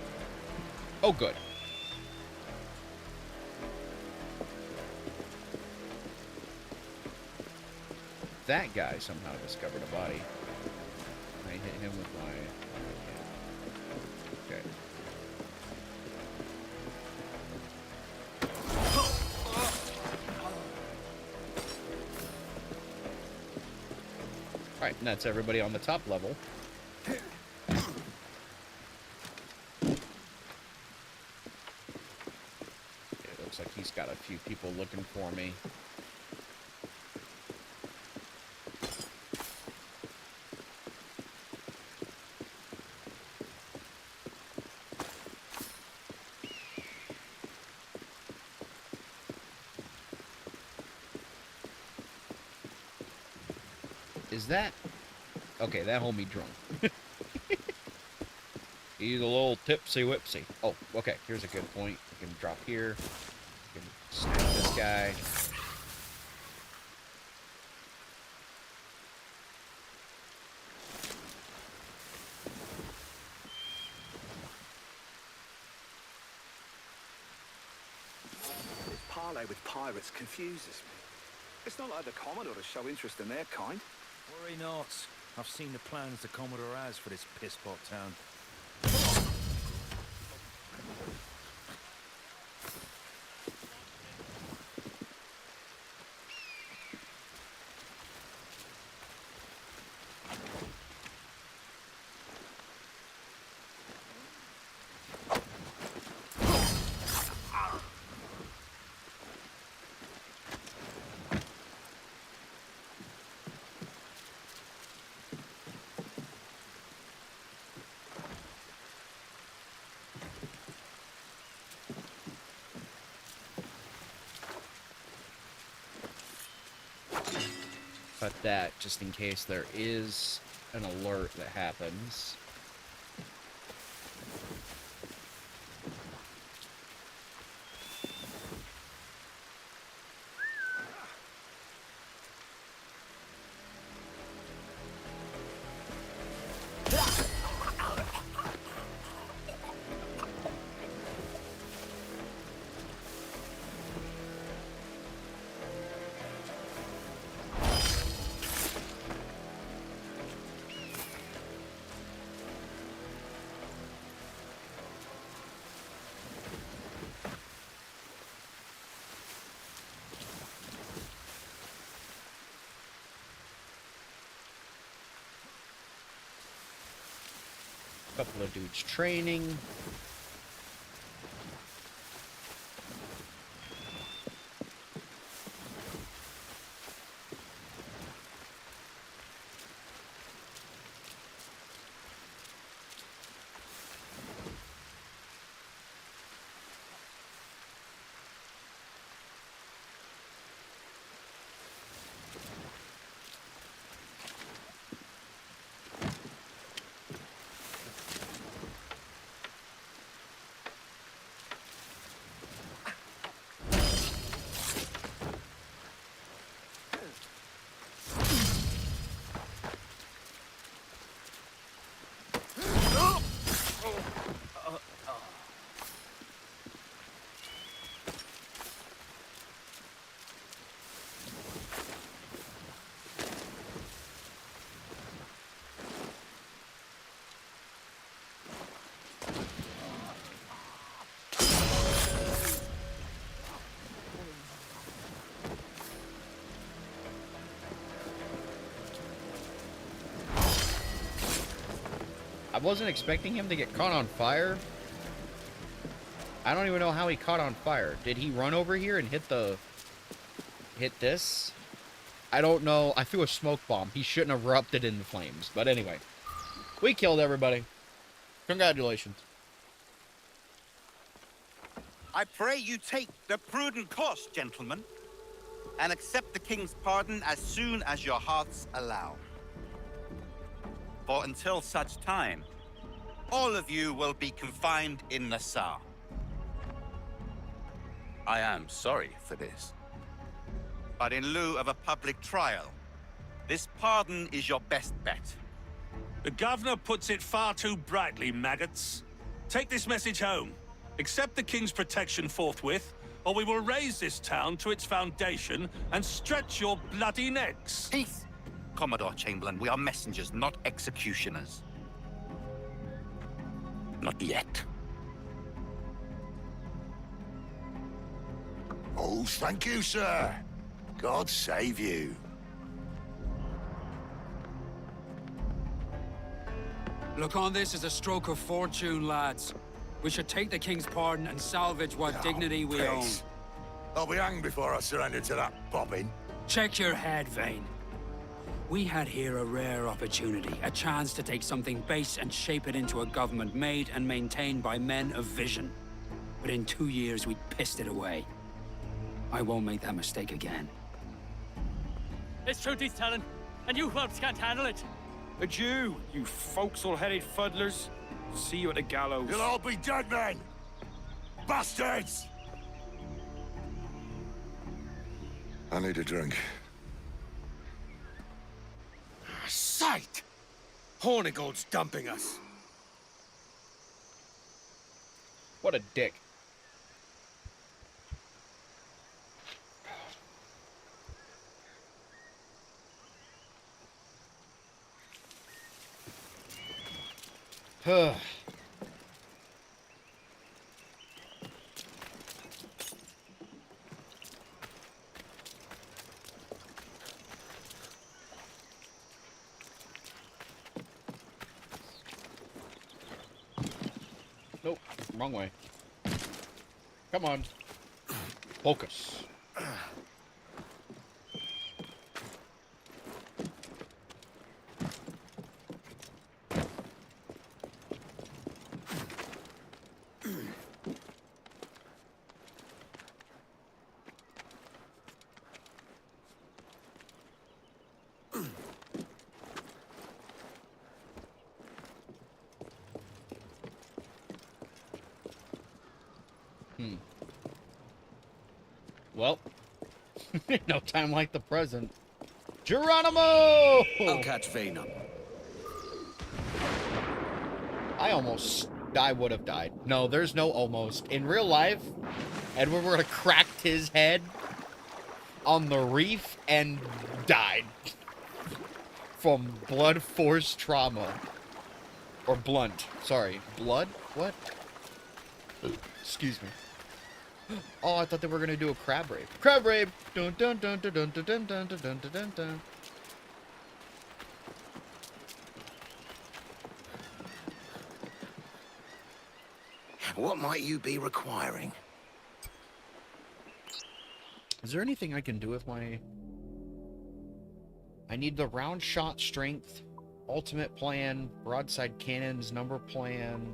Oh, good. That guy somehow discovered a body. I hit him with my... Okay. Alright, and that's everybody on the top level. Looks like he's got a few people looking for me. Is that... Okay, that homie drunk. He's a little tipsy-whipsy. Oh, okay, here's a good point. You can drop here. You can snap this guy. This parley with pirates confuses me. It's not like the Commodore to show interest in their kind. Worry not. I've seen the plans the Commodore has for this pisspot town. cut that just in case there is an alert that happens. Couple of dudes training. I wasn't expecting him to get caught on fire. I don't even know how he caught on fire. Did he run over here and hit this? I don't know. I threw a smoke bomb. He shouldn't have erupted into flames. But anyway, we killed everybody. Congratulations. I pray you take the prudent course, gentlemen, and accept the king's pardon as soon as your hearts allow. For until such time, all of you will be confined in Nassau. I am sorry for this. But in lieu of a public trial, this pardon is your best bet. The governor puts it far too brightly, maggots. Take this message home. Accept the king's protection forthwith, or we will raise this town to its foundation and stretch your bloody necks. Peace! Commodore Chamberlain, we are messengers, not executioners. Not yet. Oh, thank you, sir. God save you. Look on this as a stroke of fortune, lads. We should take the king's pardon and salvage what dignity we own. I'll be hanged before I surrender to that bobbin. Check your head, Vane. We had here a rare opportunity, a chance to take something base and shape it into a government made and maintained by men of vision. But in 2 years, we pissed it away. I won't make that mistake again. It's truth he's telling, and you whelps can't handle it. A Jew, you forecastle-headed fuddlers. See you at the gallows. You'll all be dead men! Bastards! I need a drink. Sight! Hornigold's dumping us. What a dick. Nope, wrong way. Come on. Focus. Well, no time like the present. Geronimo! I'll catch Vane up. I would have died. No, there's no almost. In real life, Edward would have cracked his head on the reef and died from blood force trauma. Or blunt. Sorry. Blood? What? Excuse me. Oh, I thought they were gonna do a crab rape. Crab rape! Dun dun dun dun dun dun dun dun dun dun dun dun. What might you be requiring? Is there anything I can do with my... I need the round shot strength, ultimate plan, broadside cannons, number plan,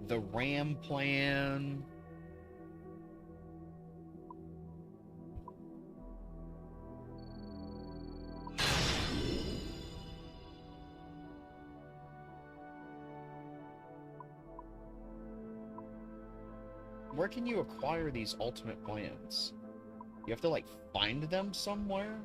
the ram plan. Where can you acquire these ultimate plans? You have to, like, find them somewhere?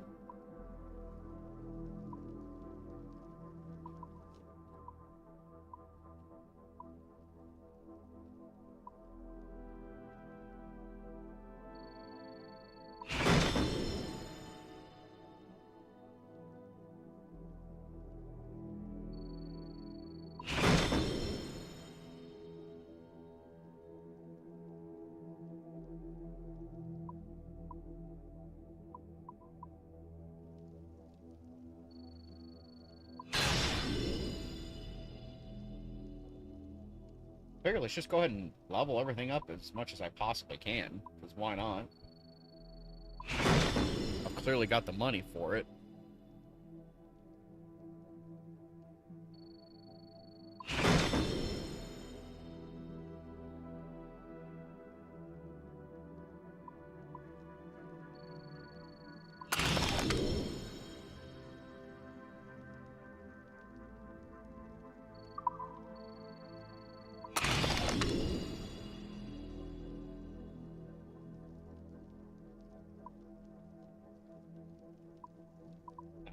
Figure let's just go ahead and level everything up as much as I possibly can, because why not? I've clearly got the money for it.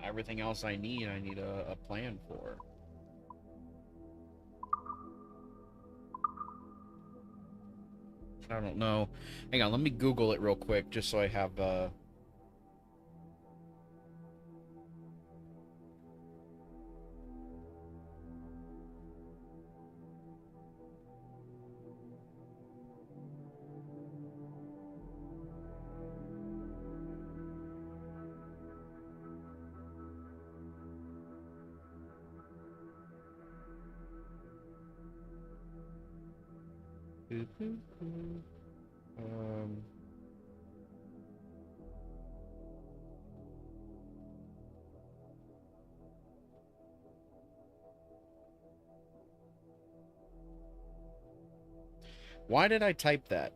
Everything else I need a plan for. I don't know. Hang on, let me Google it real quick, just so I have, why did I type that?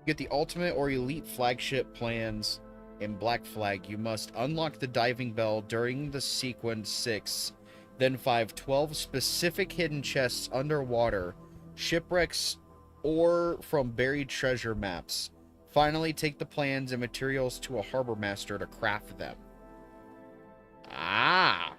Get the ultimate or elite flagship plans in Black Flag. You must unlock the diving bell during the sequence 6, then 5 12 specific hidden chests underwater, shipwrecks, or from buried treasure maps. Finally, take the plans and materials to a harbor master to craft them. Ah!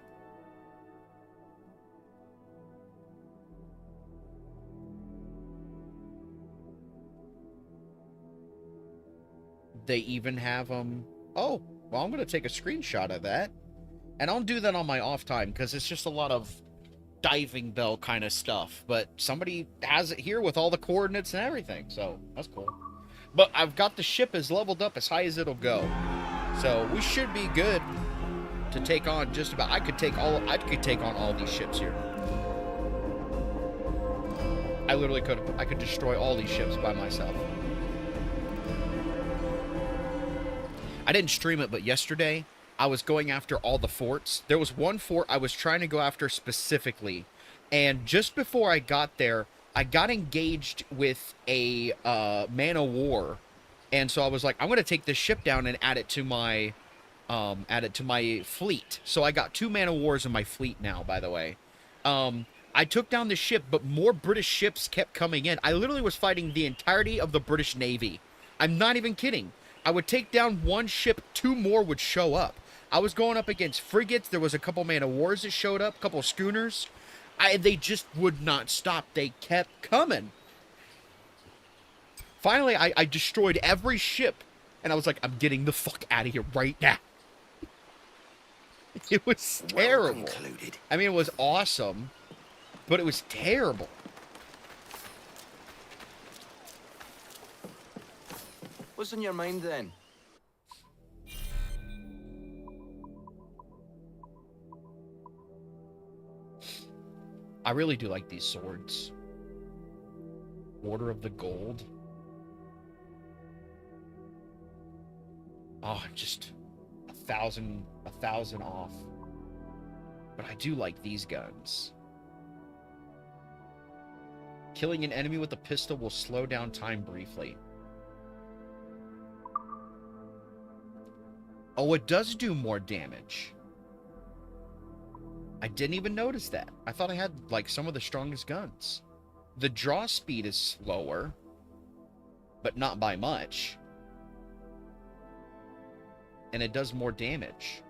They even have them. Oh, well, I'm going to take a screenshot of that. And I'll do that on my off time, because it's just a lot of diving bell kind of stuff. But somebody has it here with all the coordinates and everything, so that's cool. But I've got the ship as leveled up as high as it'll go. So we should be good to take on just about... I could take on all these ships here. I literally could. I could destroy all these ships by myself. I didn't stream it, but yesterday I was going after all the forts. There was one fort I was trying to go after specifically, and just before I got there, I got engaged with a man of war, and so I was like, I'm gonna take this ship down and add it to my fleet. So I got 2 man of wars in my fleet now, by the way. I took down the ship, but more British ships kept coming in. I literally was fighting the entirety of the British Navy. I'm not even kidding. I would take down 1 ship, 2 more would show up. I was going up against frigates. There was a couple man of wars that showed up, a couple schooners. They just would not stop. They kept coming. Finally, I destroyed every ship, and I was like, I'm getting the fuck out of here right now. It was terrible. I mean, it was awesome, but it was terrible. What's on your mind then? I really do like these swords. Order of the Gold. Oh, just 1,000 off. But I do like these guns. Killing an enemy with a pistol will slow down time briefly. Oh, it does do more damage. I didn't even notice that. I thought I had, like, some of the strongest guns. The draw speed is slower, but not by much. And it does more damage.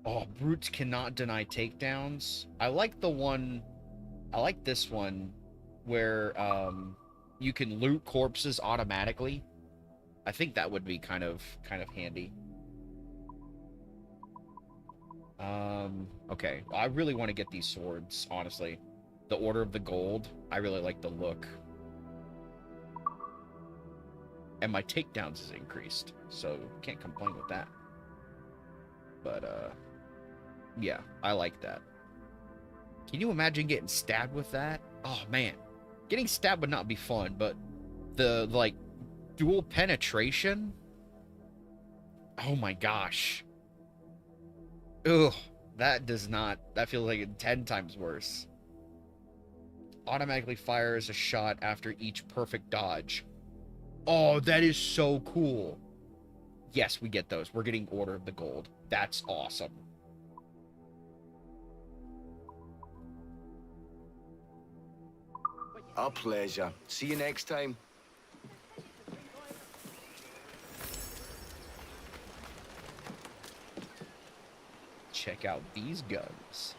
Oh, brutes cannot deny takedowns. I like the one... I like this one where you can loot corpses automatically. I think that would be kind of handy. Okay. I really want to get these swords, honestly. The Order of the Gold. I really like the look. And my takedowns is increased, so can't complain with that. But, yeah, I like that. Can you imagine getting stabbed with that? Oh, man. Getting stabbed would not be fun, but the, like, dual penetration? Oh, my gosh. Ugh. That does not... That feels like 10 times worse. Automatically fires a shot after each perfect dodge. Oh, that is so cool. Yes, we get those. We're getting Order of the Gold. That's awesome. Our pleasure. See you next time. Check out these guns.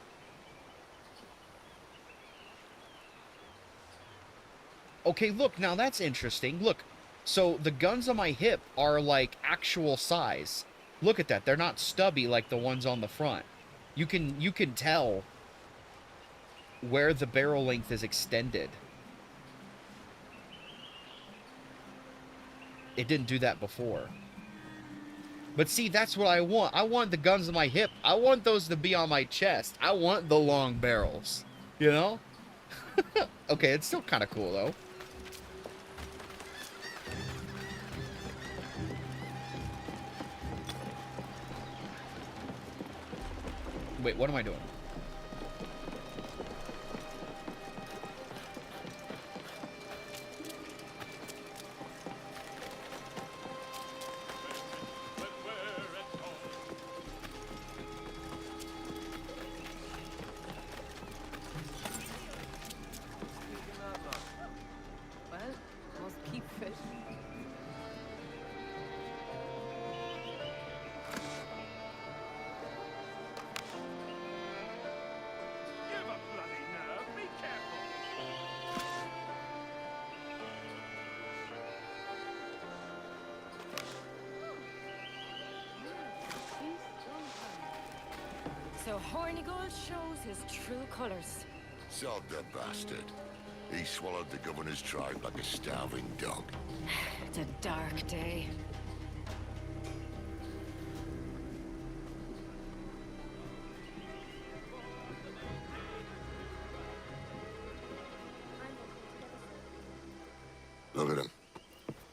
Okay, look, now that's interesting. Look, so the guns on my hip are like actual size. Look at that. They're not stubby like the ones on the front. You can tell where the barrel length is extended. It didn't do that before. But see, that's what I want. I want the guns on my hip. I want those to be on my chest. I want the long barrels. You know? Okay, it's still kind of cool, though. Wait, what am I doing? So Hornigold shows his true colors. Sod the bastard. He swallowed the governor's tribe like a starving dog. It's a dark day.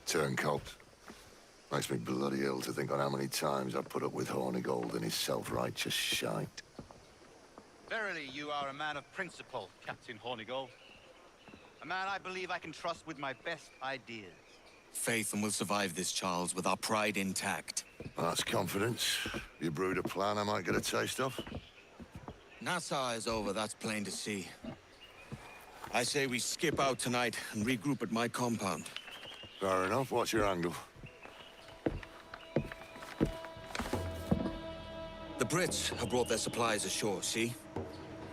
Turncoat. Makes me bloody ill to think on how many times I've put up with Hornigold and his self-righteous shite. Verily, you are a man of principle, Captain Hornigold. A man I believe I can trust with my best ideas. Faith, and we'll survive this, Charles, with our pride intact. That's confidence. You brewed a plan I might get a taste of? Nassau is over, that's plain to see. I say we skip out tonight and regroup at my compound. Fair enough. What's your angle? The Brits have brought their supplies ashore, see?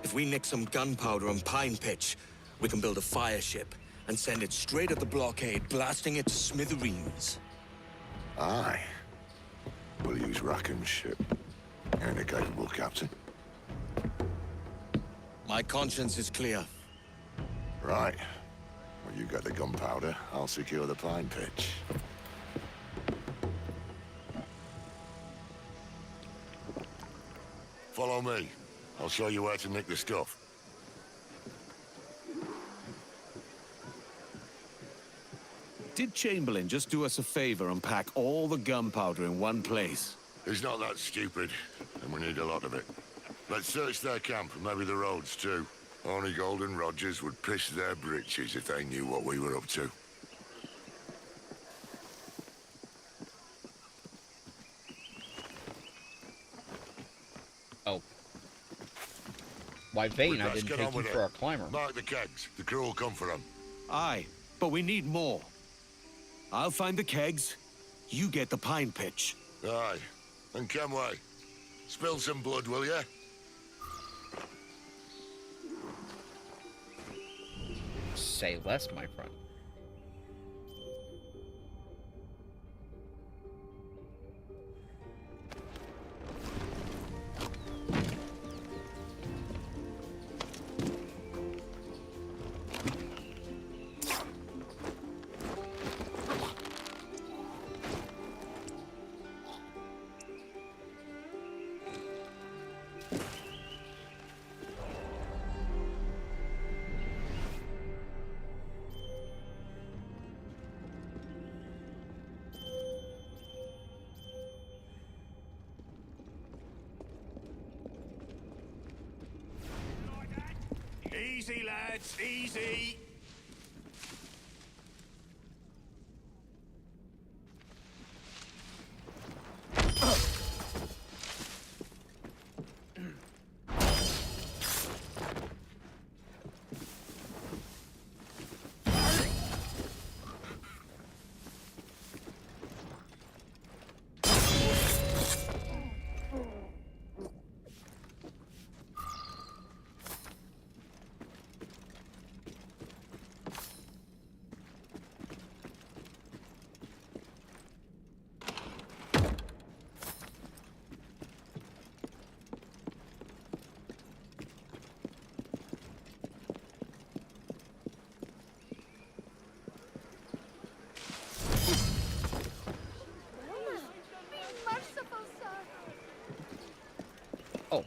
If we nick some gunpowder and pine pitch, we can build a fire ship and send it straight at the blockade, blasting it to smithereens. Aye. We'll use Rackham's ship. Ain't a capable captain. My conscience is clear. Right. Well, you get the gunpowder, I'll secure the pine pitch. Follow me. I'll show you where to nick the stuff. Did Chamberlain just do us a favor and pack all the gunpowder in one place? He's not that stupid, and we need a lot of it. Let's search their camp, and maybe the roads too. Hornigold and Rogers would piss their britches if they knew what we were up to. Oh. Why, Vane, I didn't take you for a climber. Mark the kegs. The crew will come for them. Aye, but we need more. I'll find the kegs. You get the pine pitch. Aye. And Kenway, spill some blood, will ya? Say less, my friend. Easy, lads, easy. Oh,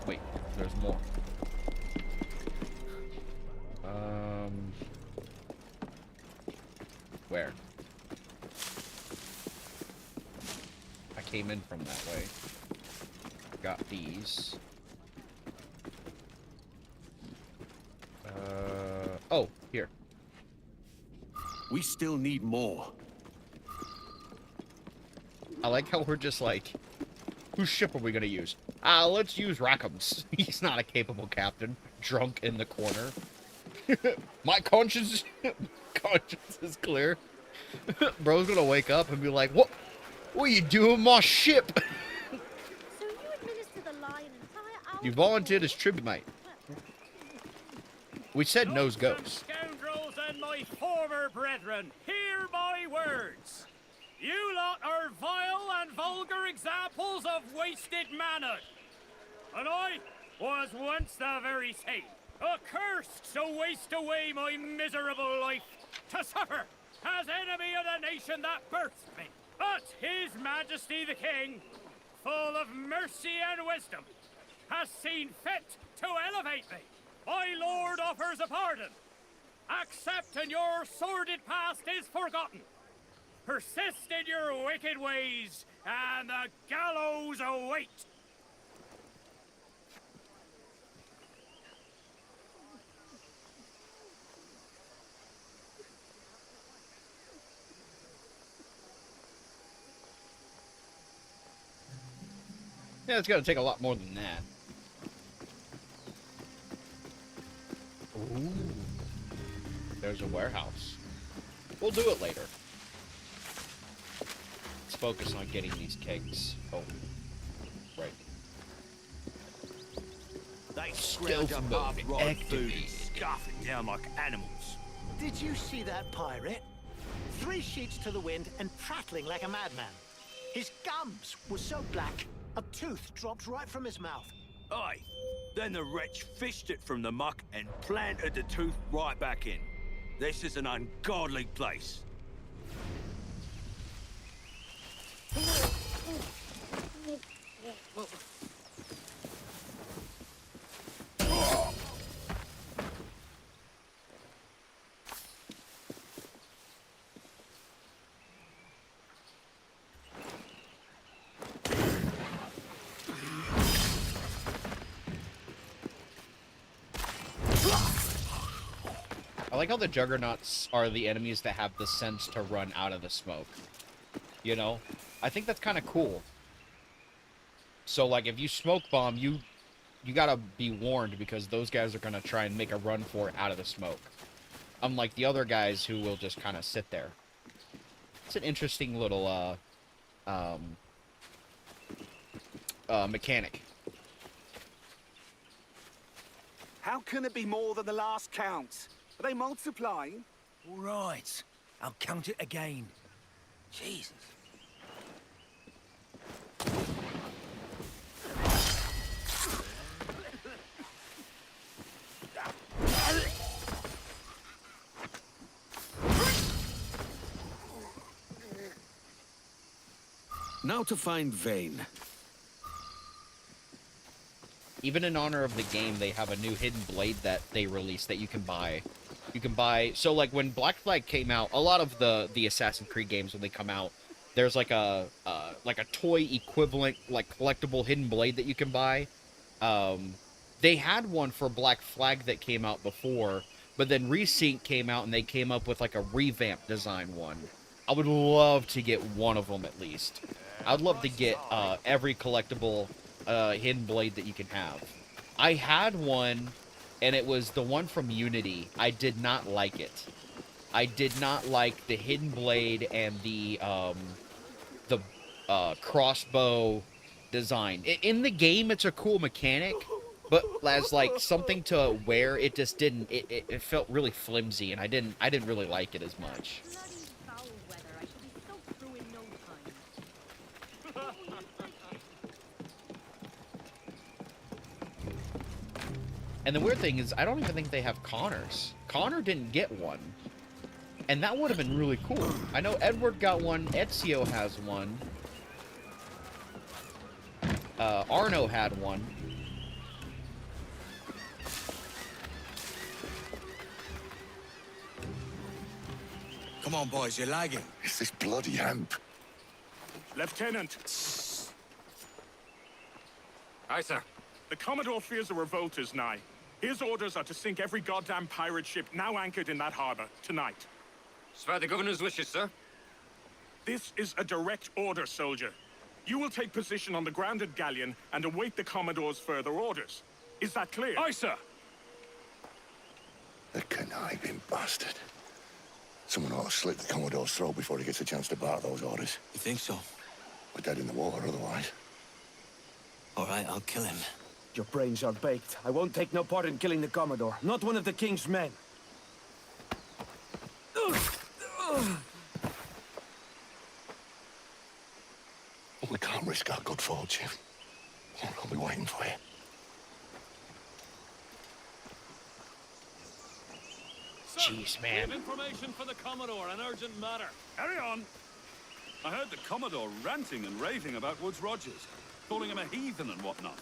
wait, there's more. Where? I came in from that way. Got these. Oh, here. We still need more. I like how we're just like, whose ship are we gonna use? Let's use Rackham's. He's not a capable captain. Drunk in the corner. My conscience is clear. Bro's gonna wake up and be like, what are you doing, my ship? So you administer the lie an entire hour. You volunteered as tribute, mate. We said no's goes. Scoundrels and my former brethren, hear my words. You lot are vile and vulgar examples of wasted manhood. And I was once the very same, accursed to waste away my miserable life, to suffer as enemy of the nation that birthed me. But His Majesty the King, full of mercy and wisdom, has seen fit to elevate me. My lord offers a pardon. Accept and your sordid past is forgotten. Persist in your wicked ways, and the gallows await! Yeah, it's gonna take a lot more than that. Ooh. There's a warehouse. We'll do it later. Let's focus on getting these kegs. Oh. Right. They scrounge up half-rotted food and scarf it down like animals. Did you see that pirate? 3 sheets to the wind and prattling like a madman. His gums were so black, a tooth dropped right from his mouth. Aye. Then the wretch fished it from the muck and planted the tooth right back in. This is an ungodly place. I like how the juggernauts are the enemies that have the sense to run out of the smoke. You know? I think that's kind of cool. So, like, if you smoke bomb, you gotta be warned because those guys are gonna try and make a run for it out of the smoke. Unlike the other guys who will just kind of sit there. It's an interesting little, mechanic. How can it be more than the last count? Are they multiplying? All right. I'll count it again. Jesus. Now to find Vane. Even in honor of the game, they have a new hidden blade that they released that you can buy. You can buy... So, like, when Black Flag came out, a lot of the Assassin's Creed games, when they come out, there's, like a toy equivalent, like, collectible hidden blade that you can buy. They had one for Black Flag that came out before, but then RESYNCED came out and they came up with, like, a revamped design one. I would love to get one of them, at least. I'd love to get every collectible... hidden blade that you can have. I had one, and it was the one from Unity. I did not like it. I did not like the hidden blade and the crossbow design. In the game, it's a cool mechanic, but as like something to wear, it just didn't. It felt really flimsy, and I didn't really like it as much. And the weird thing is, I don't even think they have Connor's. Connor didn't get one. And that would have been really cool. I know Edward got one. Ezio has one. Arno had one. Come on, boys, you're lagging. It's this bloody hemp. Lieutenant! Aye, sir. The Commodore fears a revolt is nigh. His orders are to sink every goddamn pirate ship now anchored in that harbor, tonight. Swear the governor's wishes, sir. This is a direct order, soldier. You will take position on the grounded galleon and await the Commodore's further orders. Is that clear? Aye, sir. The conniving bastard. Someone ought to slit the Commodore's throat before he gets a chance to bark those orders. You think so? We're dead in the water otherwise. All right, I'll kill him. Your brains are baked. I won't take no part in killing the Commodore. Not one of the King's men. We can't risk our good fortune. I'll be waiting for you. Jeez, man. We have information for the Commodore, an urgent matter. Carry on. I heard the Commodore ranting and raving about Woods Rogers, calling him a heathen and whatnot.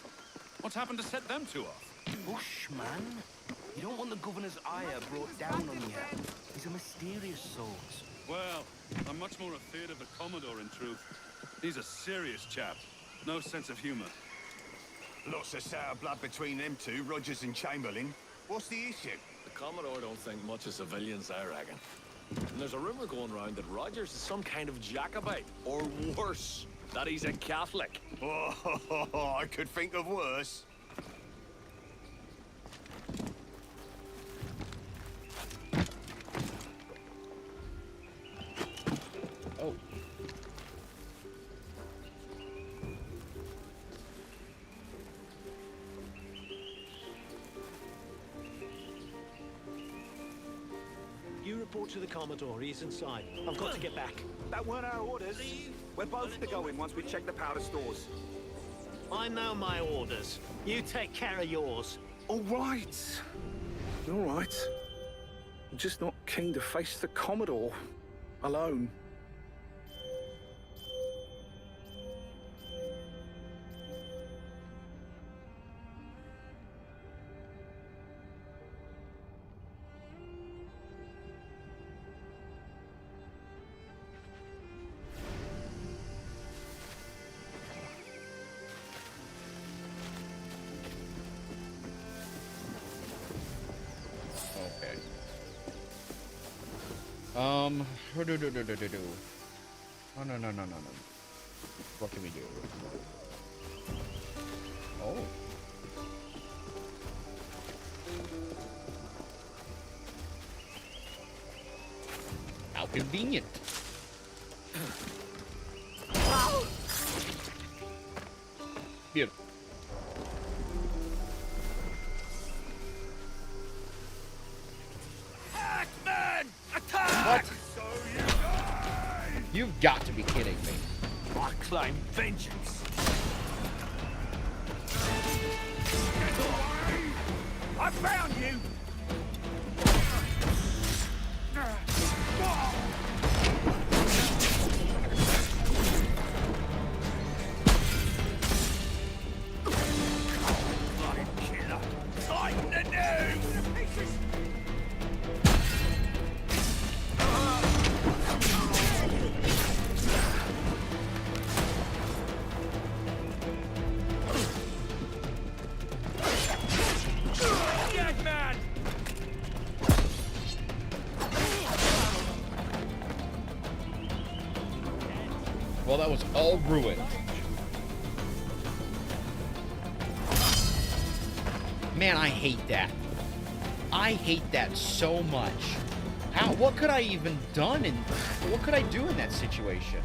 What's happened to set them two off? Bushman? You don't want the governor's ire brought down on you. He's a mysterious source. Well, I'm much more afraid of the Commodore, in truth. He's a serious chap. No sense of humor. Lots of sour blood between them two, Rogers and Chamberlain. What's the issue? The Commodore don't think much of civilians, I reckon. And there's a rumor going around that Rogers is some kind of Jacobite, or worse, that he's a Catholic. Oh, I could think of worse. Oh. You report to the Commodore. He's inside. I've got to get back. That weren't our orders. We're both to go in once we check the powder stores. I know my orders. You take care of yours. All right. All right. I'm just not keen to face the Commodore alone. Okay. Oh, no. What can we do? Oh. How convenient. Beautiful. Hackman! Attack! What? You've got to be kidding me. I claim vengeance. I found you! Bloody killer! Tighten the noose! Dead man! Well, that was all ruined. Man, I hate that. I hate that so much. How? What could I even done and what could I do in that situation?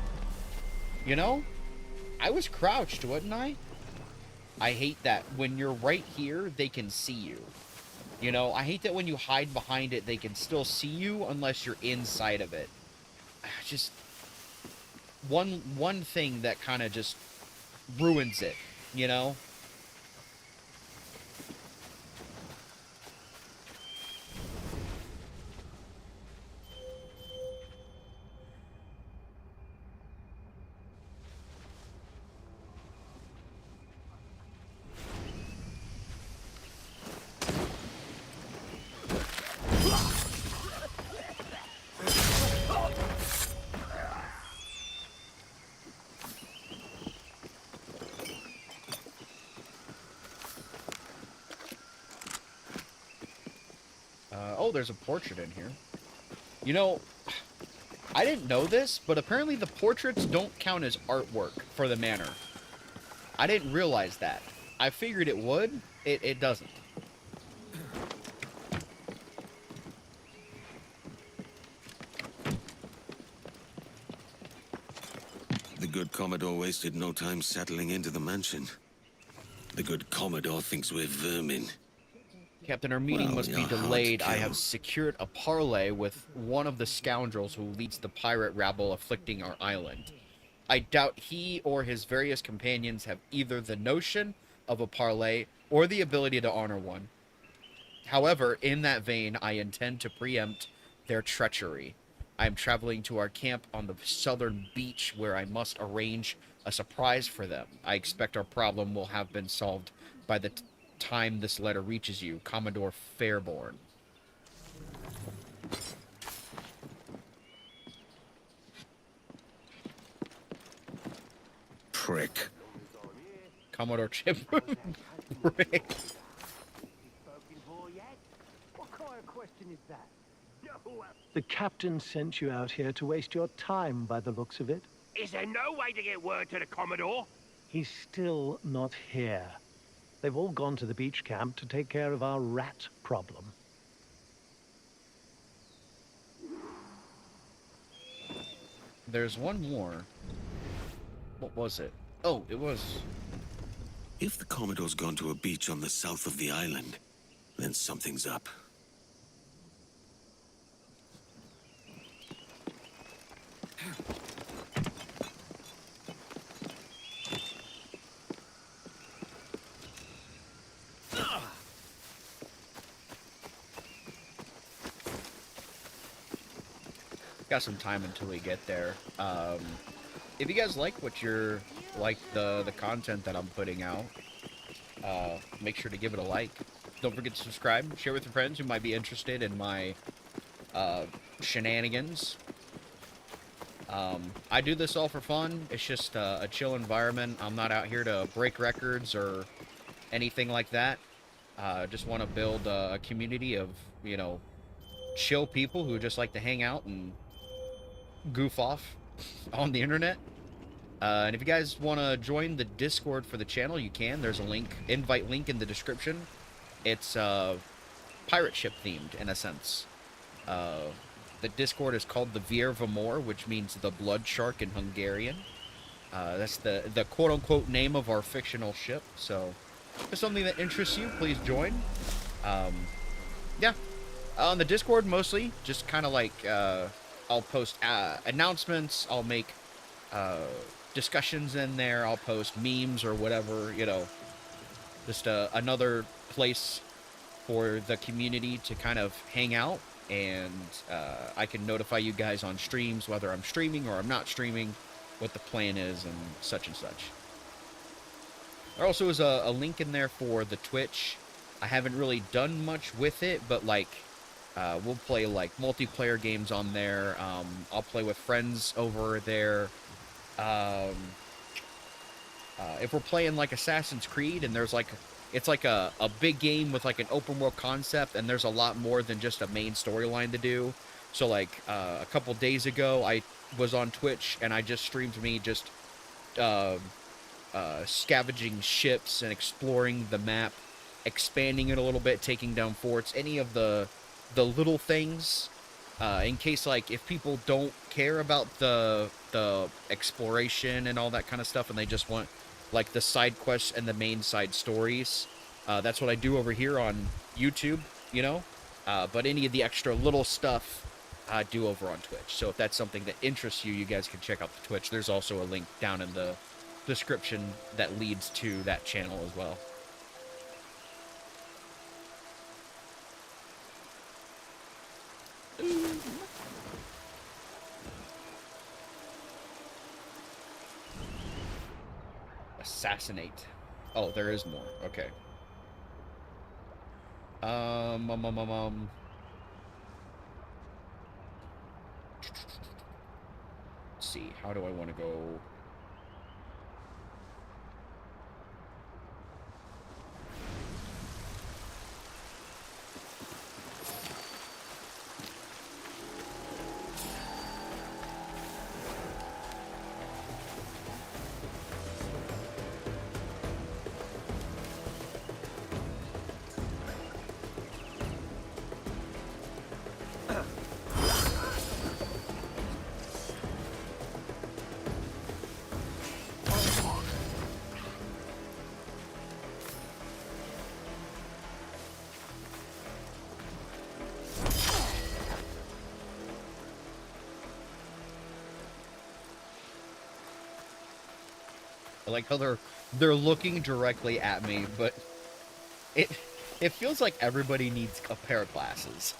You know? I was crouched, wasn't I? I hate that when you're right here, they can see you. You know, I hate that when you hide behind it, they can still see you unless you're inside of it. Just one thing that kind of just ruins it, you know? Oh, there's a portrait in here. You know, I didn't know this, but apparently the portraits don't count as artwork for the manor. I didn't realize that. I figured it would. It doesn't. The good Commodore wasted no time settling into the mansion. The good Commodore thinks we're vermin. Captain, our meeting Well, must be you're hard to delayed. I kill. have secured a parley with one of the scoundrels who leads the pirate rabble afflicting our island. I doubt he or his various companions have either the notion of a parley or the ability to honor one. However, in that vein, I intend to preempt their treachery. I am traveling to our camp on the southern beach where I must arrange a surprise for them. I expect our problem will have been solved by the time this letter reaches you, Commodore Fairborn. prick. Commodore Chip. Prick. What kind of question is that? The captain sent you out here to waste your time by the looks of it. Is there no way to get word to the Commodore? He's still not here. They've all gone to the beach camp to take care of our rat problem. There's one more. What was it? Oh, it was... If the Commodore's gone to a beach on the south of the island, then something's up. Got some time until we get there. If you guys like the content that I'm putting out, make sure to give it a like. Don't forget to subscribe. Share with your friends who might be interested in my shenanigans. I do this all for fun. It's just a chill environment. I'm not out here to break records or anything like that. Just want to build a community of, you know, chill people who just like to hang out and goof off on the internet. And if you guys want to join the Discord for the channel, you can. There's a link, invite link in the description. It's pirate ship themed in a sense. The Discord is called the Ver Vamor, which means the blood shark in Hungarian. That's the quote-unquote name of our fictional ship. So if there's something that interests you, please join. Yeah, on the Discord mostly, just kind of like I'll post announcements, I'll make discussions in there, I'll post memes or whatever, you know, just another place for the community to kind of hang out, and I can notify you guys on streams, whether I'm streaming or I'm not streaming, what the plan is and such and such. There also is a link in there for the Twitch. I haven't really done much with it, but like we'll play like multiplayer games on there. I'll play with friends over there. If we're playing like Assassin's Creed and there's like, it's like a big game with like an open world concept, and there's a lot more than just a main storyline to do. So like a couple days ago, I was on Twitch and I just streamed me just scavenging ships and exploring the map, expanding it a little bit, taking down forts, any of the little things, in case like if people don't care about the exploration and all that kind of stuff and they just want like the side quests and the main side stories. That's what I do over here on YouTube, you know, but any of the extra little stuff I do over on Twitch. So if that's something that interests you, you guys can check out the Twitch. There's also a link down in the description that leads to that channel as well. Assassinate. Oh, there is more. Okay. Let's see. How do I want to go? I like how they're looking directly at me, but it feels like everybody needs a pair of glasses.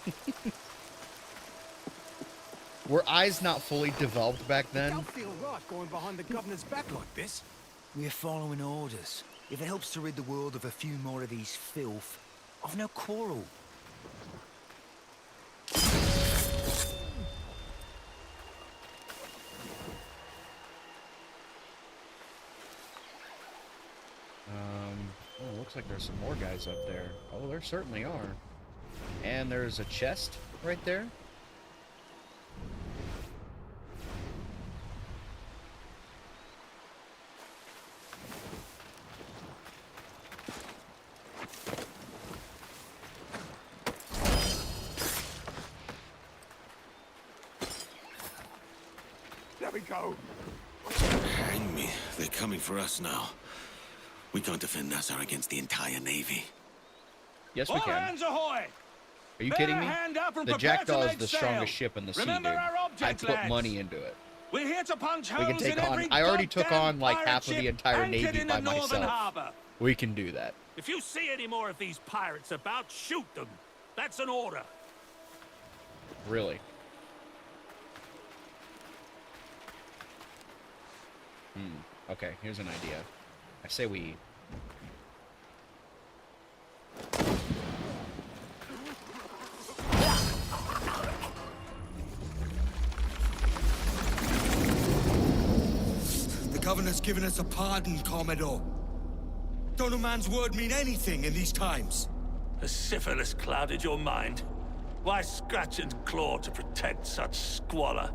Were eyes not fully developed back then? Don't feel right going behind the governor's back like this. We're following orders. If it helps to rid the world of a few more of these filth, I've no quarrel. Oh, looks like there's some more guys up there. Oh, there certainly are. And there's a chest right there. There we go. Hang me. They're coming for us now. We can't defend Nassau against the entire Navy. Yes, we All can. hands ahoy! Are you Bear kidding a me? hand up and The prepare to Jackdaw is make the sail. strongest ship in the sea, dude. Remember our I object, put lads. money into it. We're here to punch We can holes take in on. every I already took goddamn on like pirate half of the ship entire anchored Navy in by the Northern myself. Harbor. We can do that. If you see any more of these pirates about, shoot them. That's an order. Really. Okay, here's an idea. I say we... The Governor's given us a pardon, Commodore. Don't a man's word mean anything in these times? The syphilis clouded your mind. Why scratch and claw to protect such squalor?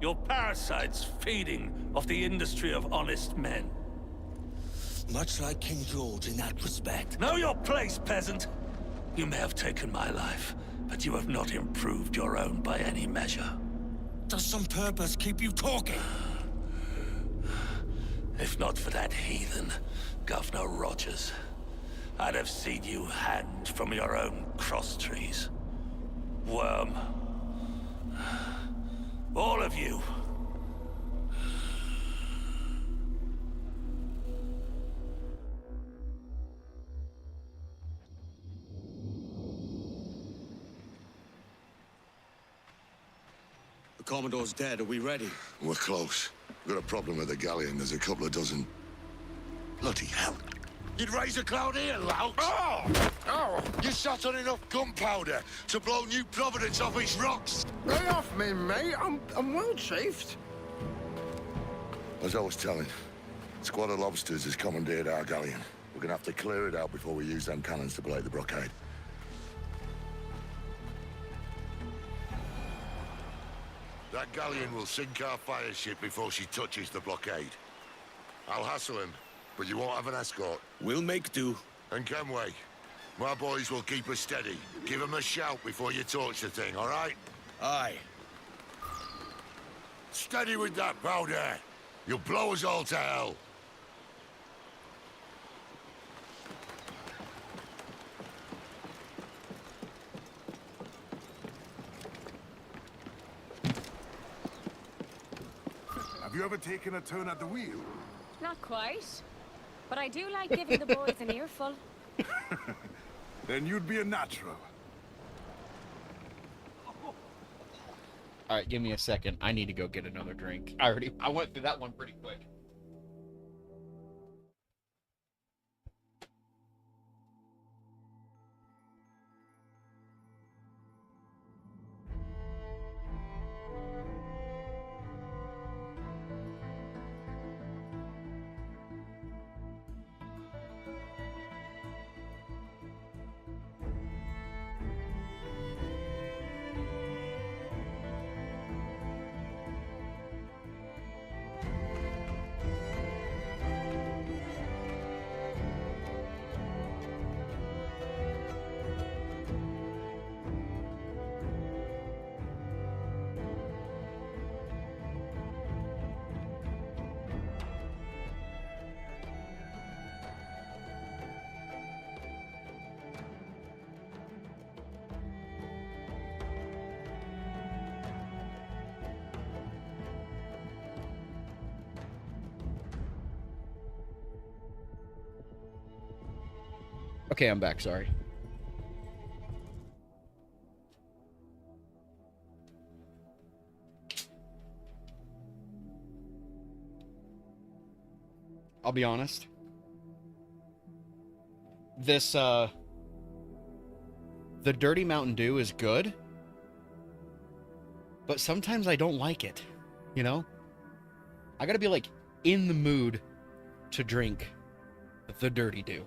Your parasites feeding off the industry of honest men. Much like King George in that respect. Know your place, peasant. You may have taken my life, but you have not improved your own by any measure. Does some purpose keep you talking? If not for that heathen, Governor Rogers, I'd have seen you hanged from your own cross trees. Worm. All of you. The Commodore's dead. Are we ready? We're close. We've got a problem with the galleon. There's a couple of dozen. Bloody hell. You'd raise a cloud here, lout! Oh! Oh! You sat on enough gunpowder to blow New Providence off its rocks! Lay off me, mate. I'm well chafed. As I was telling, a squad of lobsters has commandeered our galleon. We're gonna have to clear it out before we use them cannons to blow the blockade. That galleon will sink our fire ship before she touches the blockade. I'll hassle him, but you won't have an escort. We'll make do. And Kenway, my boys will keep us steady. Give them a shout before you torch the thing, all right? Aye. Steady with that powder. You'll blow us all to hell. Have you ever taken a turn at the wheel? Not quite. But I do like giving the boys an earful. Then you'd be a natural. Alright, give me a second. I need to go get another drink. I went through that one pretty quick. Okay, I'm back, sorry. I'll be honest. This, the Dirty Mountain Dew is good, but sometimes I don't like it, you know? I gotta be, like, in the mood to drink the dirty do.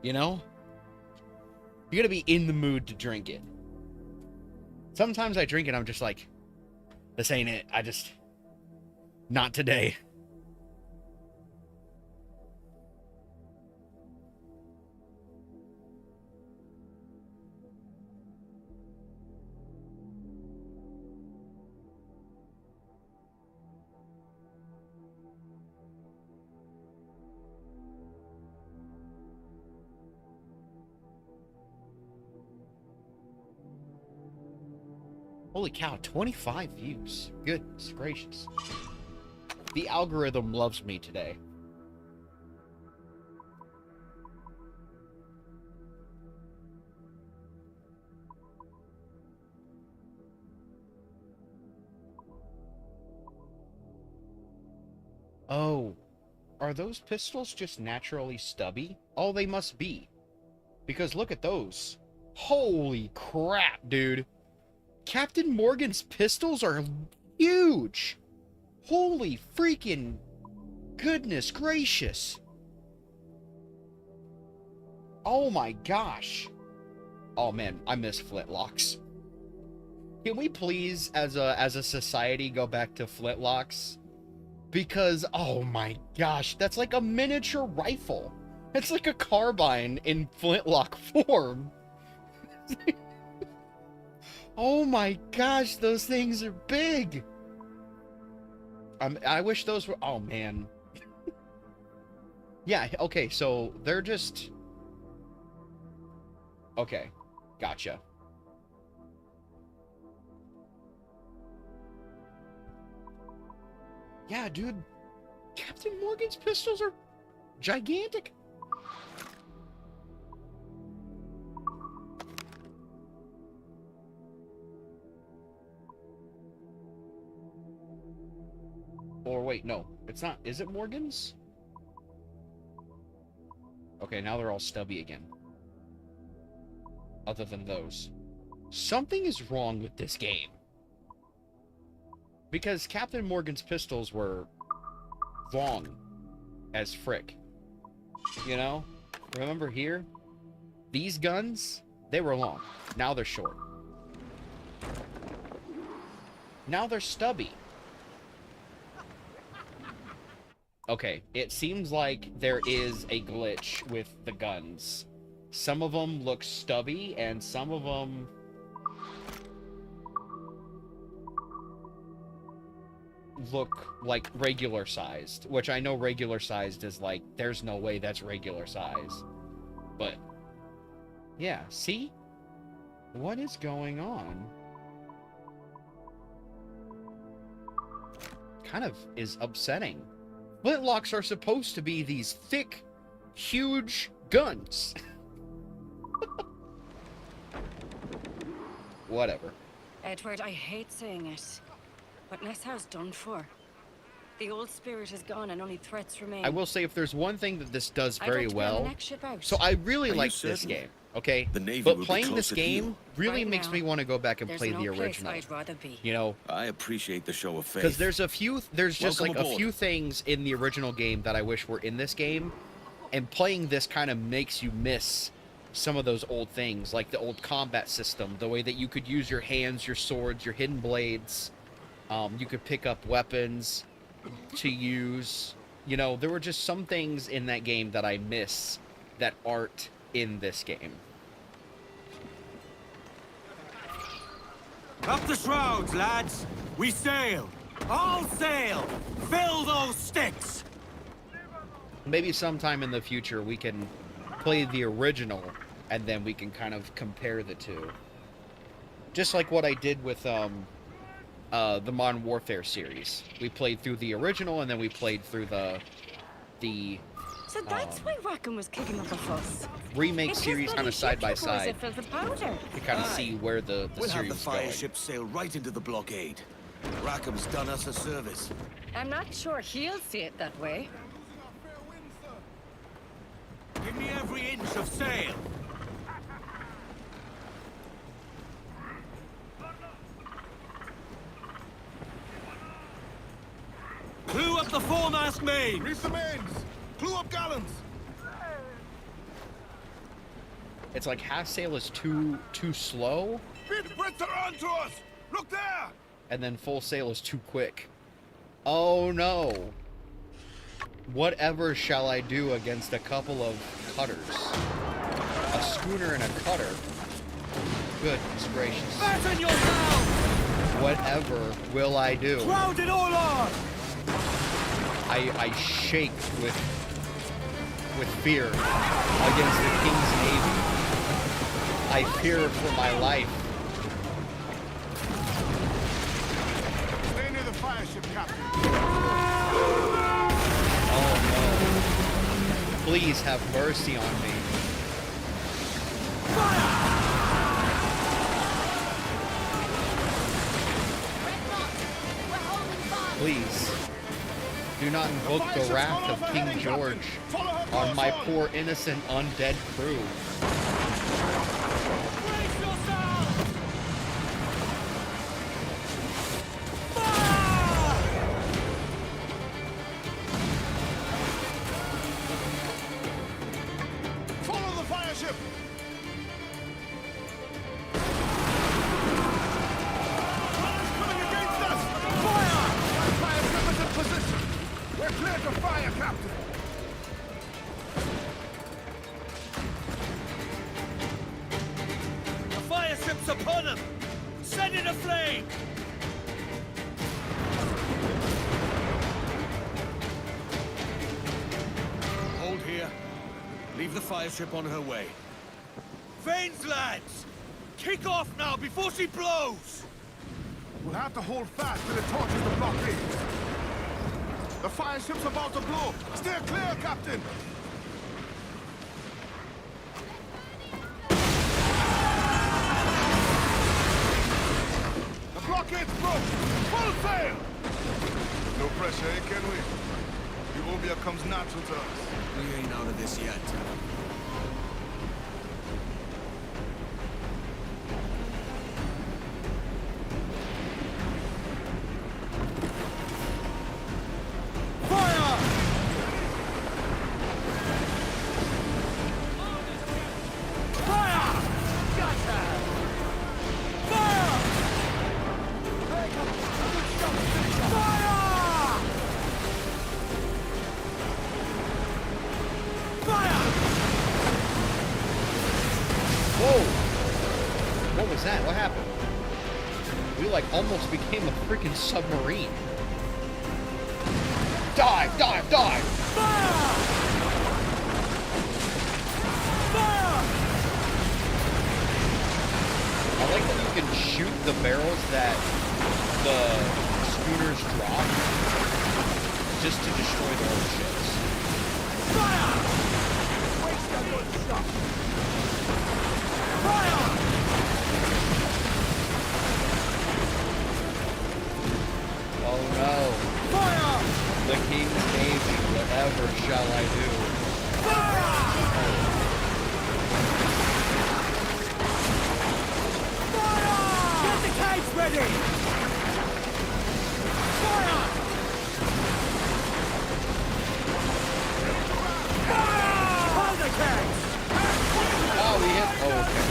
You know? You gotta be in the mood to drink it. Sometimes I drink it, I'm just like, this ain't it. Not today. Holy cow, 25 views. Goodness gracious. The algorithm loves me today. Oh, are those pistols just naturally stubby? Oh, they must be. Because look at those. Holy crap, dude. Captain Morgan's pistols are huge. Holy freaking goodness gracious. Oh my gosh. Oh man, I miss flintlocks. Can we please, as a society, go back to flintlocks? Because, oh my gosh, that's like a miniature rifle. It's like a carbine in flintlock form. Oh my gosh, those things are big. I wish those were, oh man. Yeah, okay, so they're just, okay, gotcha. Yeah, dude, Captain Morgan's pistols are gigantic. Or wait, no, it's not. Is it Morgan's? Okay, now they're all stubby again. Other than those. Something is wrong with this game. Because Captain Morgan's pistols were long as frick. You know? Remember here? These guns, they were long. Now they're short. Now they're stubby. Okay, it seems like there is a glitch with the guns. Some of them look stubby, and some of them look like regular sized, which I know regular sized is like, there's no way that's regular size. But, yeah, see? What is going on? Kind of is upsetting. Flintlocks are supposed to be these thick, huge guns. Whatever. Edward, I hate saying it, but Nessau's done for. The old spirit is gone and only threats remain. I will say, if there's one thing that this does very well, out. so I really like this game, okay? The Navy but will playing be this game really Right makes now, me want to go back and play no the place original. I'd rather be. You know, I appreciate the show of faith. because there's just Welcome like aboard. a few things in the original game that I wish were in this game, and playing this kind of makes you miss some of those old things, like the old combat system, the way that you could use your hands, your swords, your hidden blades. You could pick up weapons to use. You know, there were just some things in that game that I miss that aren't in this game. Up the shrouds, lads! We sail! All sail! Fill those sticks! Maybe sometime in the future we can play the original, and then we can kind of compare the two. Just like what I did with the Modern Warfare series. We played through the original, and then we played through the So that's why Rackham was kicking up a fuss. remake It's his series kind bloody of side by ship before side it filled with powder. to kind of see where the We'll have series the was fire going. ship sail right into the blockade. Rackham's done us a service. I'm not sure he'll see it that way. Give me every inch of sail! Clew up the foremast main! Reef the mains! Clew up gallons! It's like half sail is too slow, The Brits are onto us! Look there! and then full sail is too quick. Oh no. Whatever shall I do against a couple of cutters? A schooner and a cutter? Goodness gracious. Fasten yourself! Whatever will I do? Crowd it all on! I shake with fear against the King's Navy. I fear for my life. Stay near the fire ship, Captain. Oh no. Please have mercy on me. Please, do not invoke the wrath of King George on my poor innocent undead crew. Follow the fire ship! Coming against us! Fire! That fire ship is in position! We're clear to fire, Captain! The fire ship's upon them! Send it aflame! Hold here. Leave the fire ship on her way. Vanes, lads! Kick off now before she blows! We'll have to hold fast till it torches the blockade. The fire ship's about to blow. Steer clear, Captain! The blockade's broke! Full sail! No pressure, eh, can we? Utopia comes natural to us. We ain't out of this yet. Fire! Fire! Gotcha! Fire! Fire! Fire! Whoa! What was that? What happened? We like almost became a freaking submarine. Dive! Dive! Dive! Fire! Fire! I like that you can shoot the barrels that the schooners drop just to destroy their own ships. Fire! Waste that good stuff! Fire! Oh no. Fire! The King's Navy, whatever shall I do? Fire! Fire! Get the cage ready! Fire! Fire! Hold the cage! Oh, we hit. Oh, okay.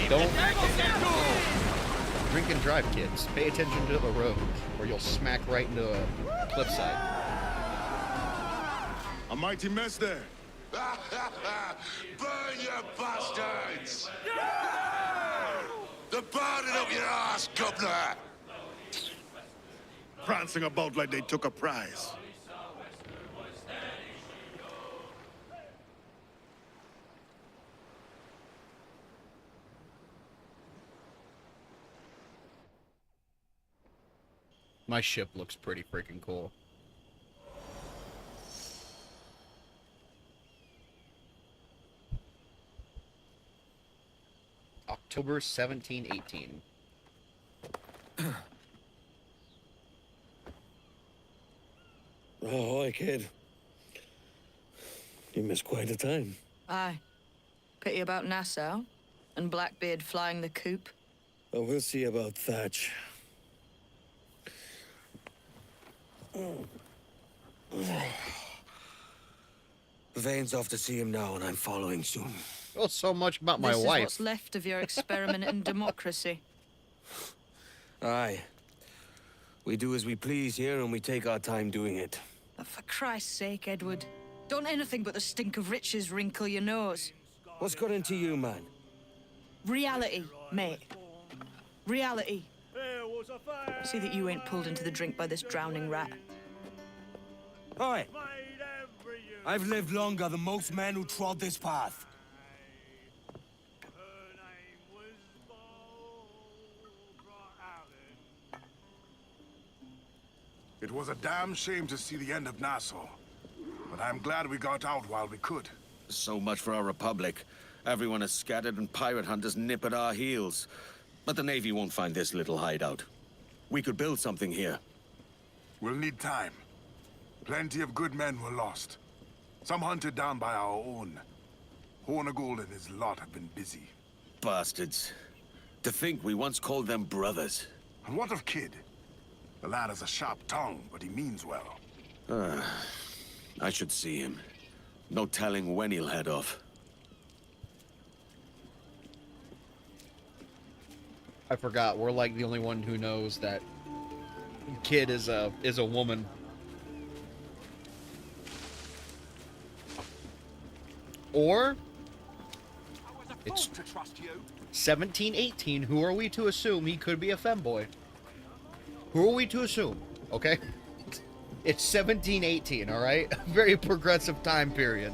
Don't drink and drive, kids. Pay attention to the road, or you'll smack right into a cliffside. A mighty mess there. Burn, you bastards! They're burning up your ass, governor! Prancing about like they took a prize. My ship looks pretty freaking cool. October 1718. Oh, kid. You missed quite a time. Aye. Pity about Nassau and Blackbeard flying the coop. Oh, we'll see about Thatch. Vane's off to see him now, and I'm following soon. Well, so much about my This is wife. what's left of your experiment in democracy. Aye. We do as we please here, and we take our time doing it. But for Christ's sake, Edward, don't anything but the stink of riches wrinkle your nose. What's got into you, man? Reality, mate. Reality. See that you ain't pulled into the drink by this drowning rat. Oi! I've lived longer than most men who trod this path. It was a damn shame to see the end of Nassau. But I'm glad we got out while we could. So much for our republic. Everyone is scattered and pirate hunters nip at our heels. But the Navy won't find this little hideout. We could build something here. We'll need time. Plenty of good men were lost. Some hunted down by our own. Hornigold and his lot have been busy. Bastards. To think we once called them brothers. And what of Kidd? The lad has a sharp tongue, but he means well. I should see him. No telling when he'll head off. I forgot. We're like the only one who knows that Kidd is a woman. Or it's 1718. Who are we to assume he could be a femboy? Who are we to assume? Okay, it's 1718. All right, a very progressive time period.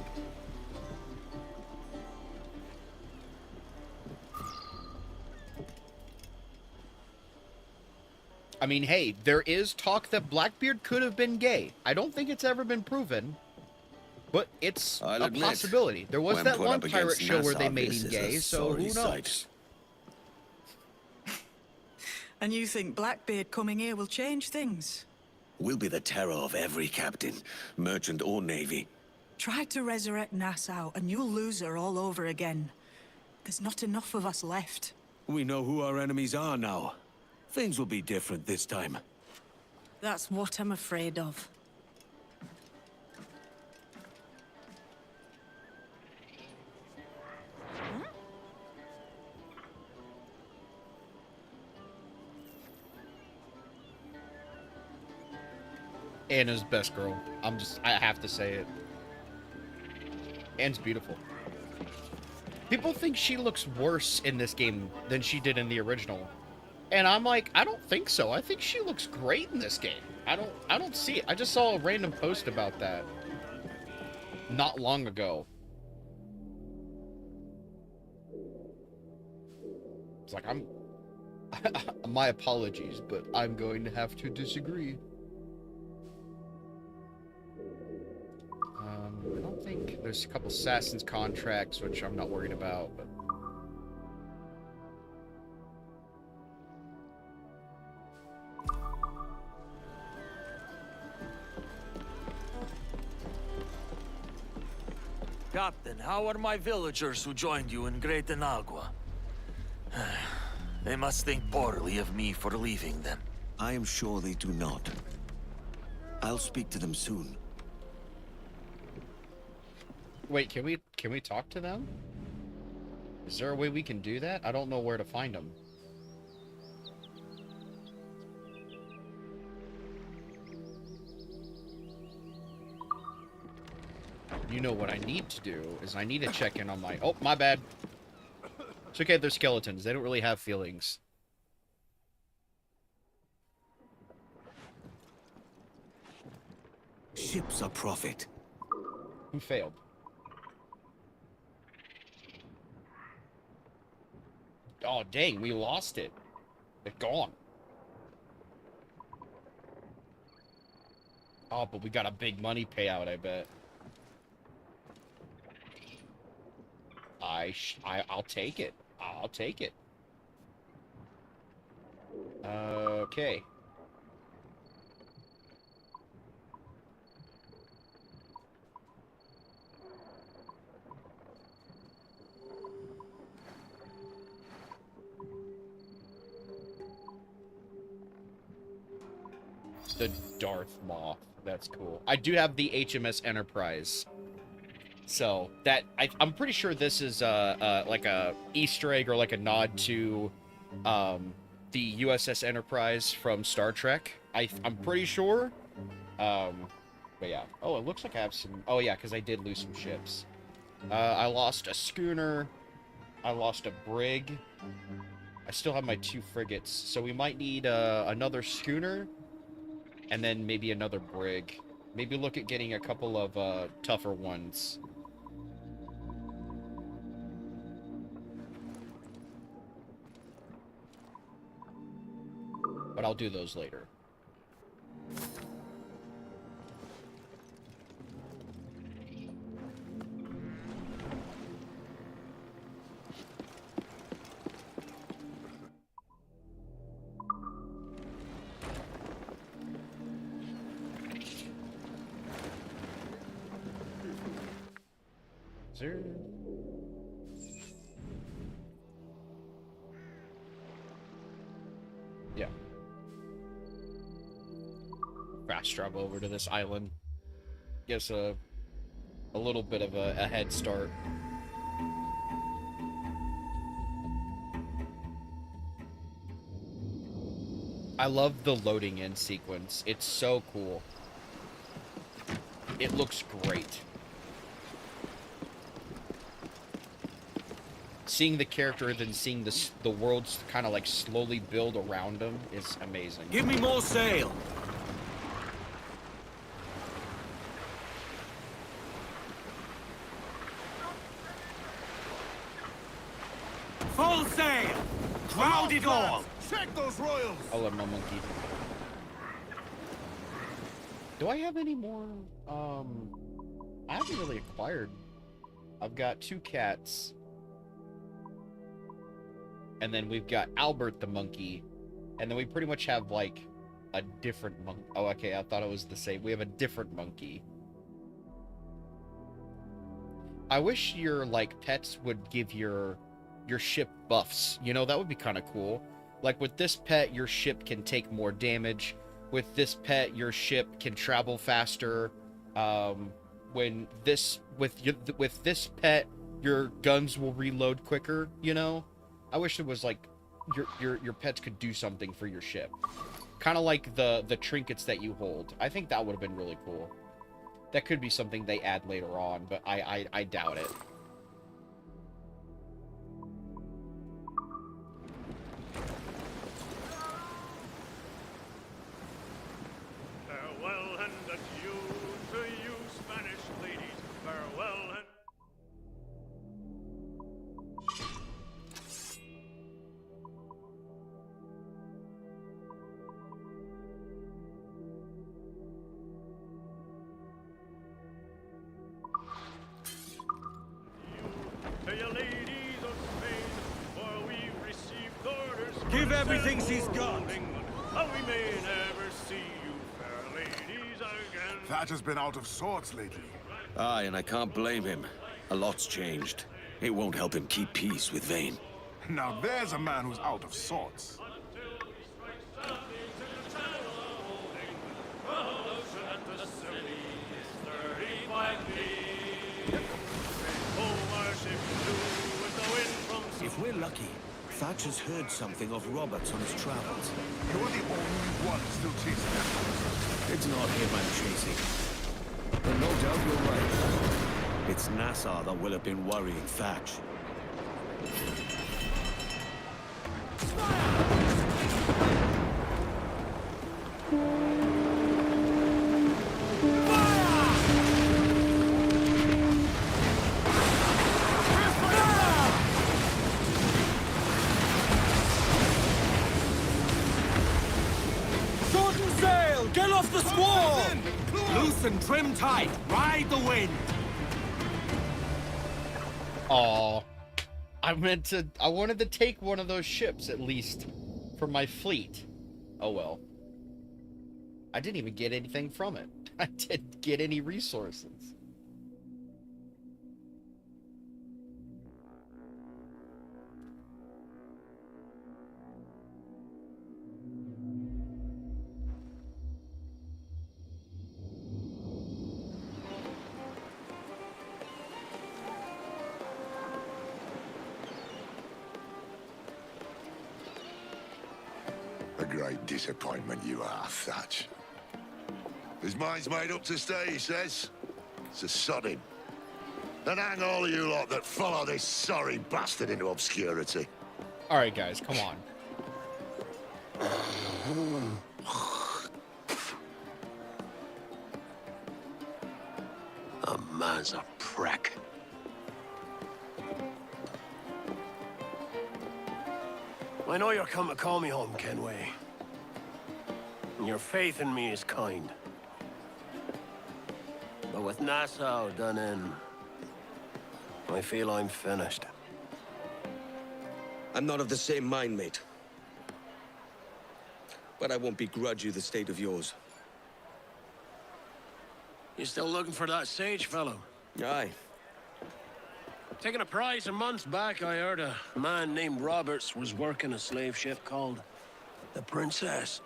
I mean, hey, there is talk that Blackbeard could have been gay. I don't think it's ever been proven, but it's a possibility. There was that one pirate show where they made him gay, so who knows? And you think Blackbeard coming here will change things? We'll be the terror of every captain, merchant or navy. Try to resurrect Nassau, and you'll lose her all over again. There's not enough of us left. We know who our enemies are now. Things will be different this time. That's what I'm afraid of. Anna's best girl. I have to say it. Anne's beautiful. People think she looks worse in this game than she did in the original. And I'm like, I don't think so. I think she looks great in this game. I don't see it. I just saw a random post about that not long ago. It's like, my apologies, but I'm going to have to disagree. I don't think there's a couple Assassin's contracts, which I'm not worried about, but Captain, how are my villagers who joined you in Great Inagua? They must think poorly of me for leaving them. I am sure they do not. I'll speak to them soon. wait, can we talk to them? Is there a way we can do that? I don't know where to find them. You know what I need to do is I need to check in on my... Oh, my bad. It's okay, they're skeletons. They don't really have feelings. Ships are profit. Who failed? Oh, dang, we lost it. They're gone. Oh, but we got a big money payout, I bet. I'll take it. I'll take it. Okay. The Darth Moth. That's cool. I do have the HMS Enterprise. So that I'm pretty sure this is like a Easter egg or like a nod to the USS Enterprise from Star Trek. I'm pretty sure. But yeah. Oh, it looks like I have some. Oh yeah, because I did lose some ships. I lost a schooner. I lost a brig. I still have my 2 frigates, so we might need another schooner, and then maybe another brig. Maybe look at getting a couple of tougher ones. But I'll do those later. Is there... Yeah. Fast travel over to this island. Gives a little bit of a head start. I love the loading in sequence. It's so cool. It looks great. Seeing the character, then seeing the worlds kind of like slowly build around him is amazing. Give me more sail! Full sail! Crowd it all! Check those royals! I love my monkey. Do I have any more? I haven't really acquired. I've got 2 cats. And then we've got Albert the monkey. And then we pretty much have, like, a different monkey. Oh, okay, I thought it was the same. We have a different monkey. I wish your, like, pets would give your ship buffs. You know, that would be kind of cool. Like, with this pet, your ship can take more damage. With this pet, your ship can travel faster. With this pet, your guns will reload quicker, you know? I wish it was like your pets could do something for your ship. Kind of like the trinkets that you hold. I think that would have been really cool. That could be something they add later on, but I doubt it. Farewell and adieu to you, Spanish ladies. Farewell and... To your ladies of Spain, for we received orders... Give everything she's got! How we may never see you, fair ladies, again. Thatch has been out of sorts lately. Aye, and I can't blame him. A lot's changed. It won't help him keep peace with Vane. Now there's a man who's out of sorts. If we're lucky, Thatch has heard something of Roberts on his travels. You're the only one still chasing him. It's not him I'm chasing. But no doubt you're right. It's Nassau that will have been worrying Thatch. Shorten sail! Get off the squall! Loosen, trim tight, ride the wind! Aw. I wanted to take one of those ships, at least, for my fleet. Oh well. I didn't even get anything from it. I didn't get any resources. great disappointment you are, Thatch. His mind's made up to stay, he says. So sod him. And hang all of you lot that follow this sorry bastard into obscurity. Alright, guys, come on. A man's a prick. I know you're come to call me home, Kenway. And your faith in me is kind. But with Nassau done in, I feel I'm finished. I'm not of the same mind, mate. But I won't begrudge you the state of yours. You still looking for that sage fellow? Aye. Taking a prize a month back, I heard a man named Roberts was working a slave ship called the Princess.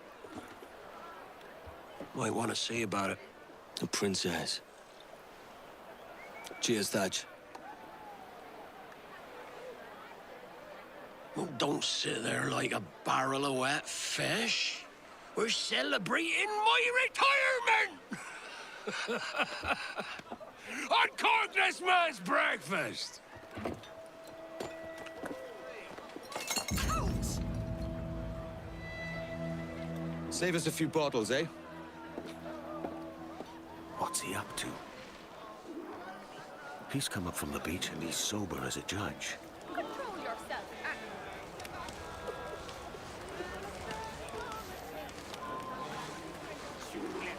Might want to see about it. The Princess. Cheers, Thatch. Well, don't sit there like a barrel of wet fish. We're celebrating my retirement! Uncork this man's breakfast! Save us a few bottles, eh? What's he up to? He's come up from the beach and he's sober as a judge. Control yourself.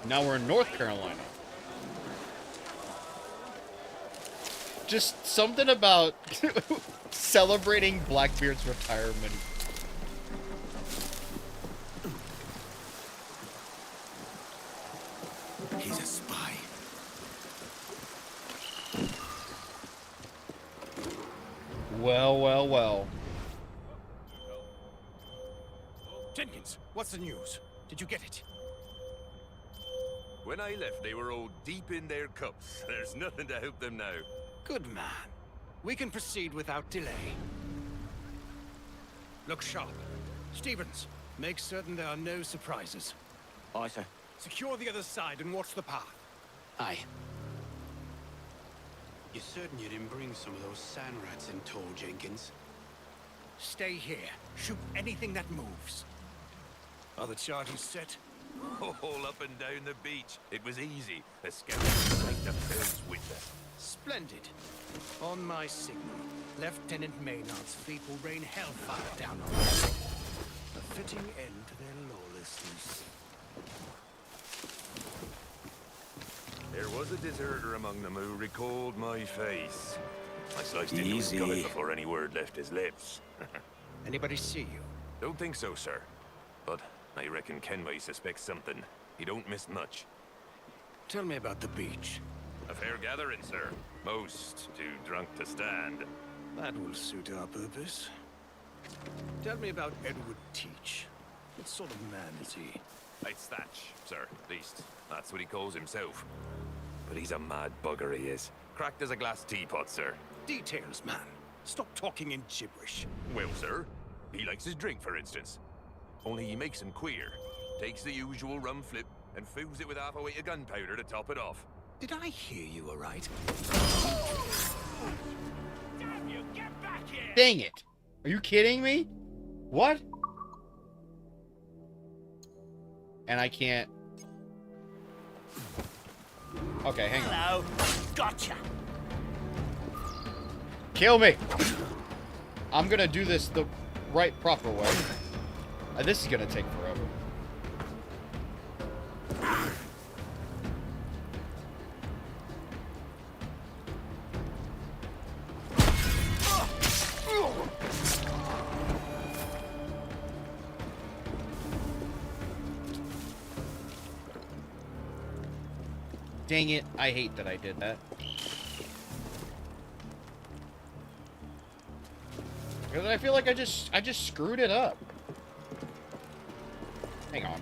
Now we're in North Carolina. Just something about celebrating Blackbeard's retirement. He's a spy. Well, well, well. Jenkins, what's the news? Did you get it? When I left, they were all deep in their cups. There's nothing to help them now. Good man. We can proceed without delay. Look sharp. Stevens, make certain there are no surprises. Aye, sir. Secure the other side and watch the path. Aye. You're certain you didn't bring some of those sand rats in tow, Jenkins? Stay here. Shoot anything that moves. Are the charges set? All up and down the beach. It was easy. The scouts like the fills with them. Splendid. On my signal, Lieutenant Maynard's fleet will rain hellfire down on us. A fitting end to their lawlessness. There was a deserter among them who recalled my face. I sliced into his gullet before any word left his lips. Anybody see you? Don't think so, sir. But I reckon Kenway suspects something. He don't miss much. Tell me about the beach. A fair gathering, sir. Most too drunk to stand. That will suit our purpose. Tell me about Edward Teach. What sort of man is he? It's Thatch, sir. At least, that's what he calls himself. But he's a mad bugger, he is. Cracked as a glass teapot, sir. Details, man. Stop talking in gibberish. Well, sir, he likes his drink, for instance. Only he makes him queer. Takes the usual rum flip and fills it with half a weight of gunpowder to top it off. Did I hear you all right? Damn you, get back here! Dang it! Are you kidding me? What? And I can't... Okay, hang on. Hello. Gotcha. Kill me! I'm gonna do this the right, proper way. This is gonna take forever. Dang it, I hate that I did that. Because I feel like I just screwed it up. Hang on.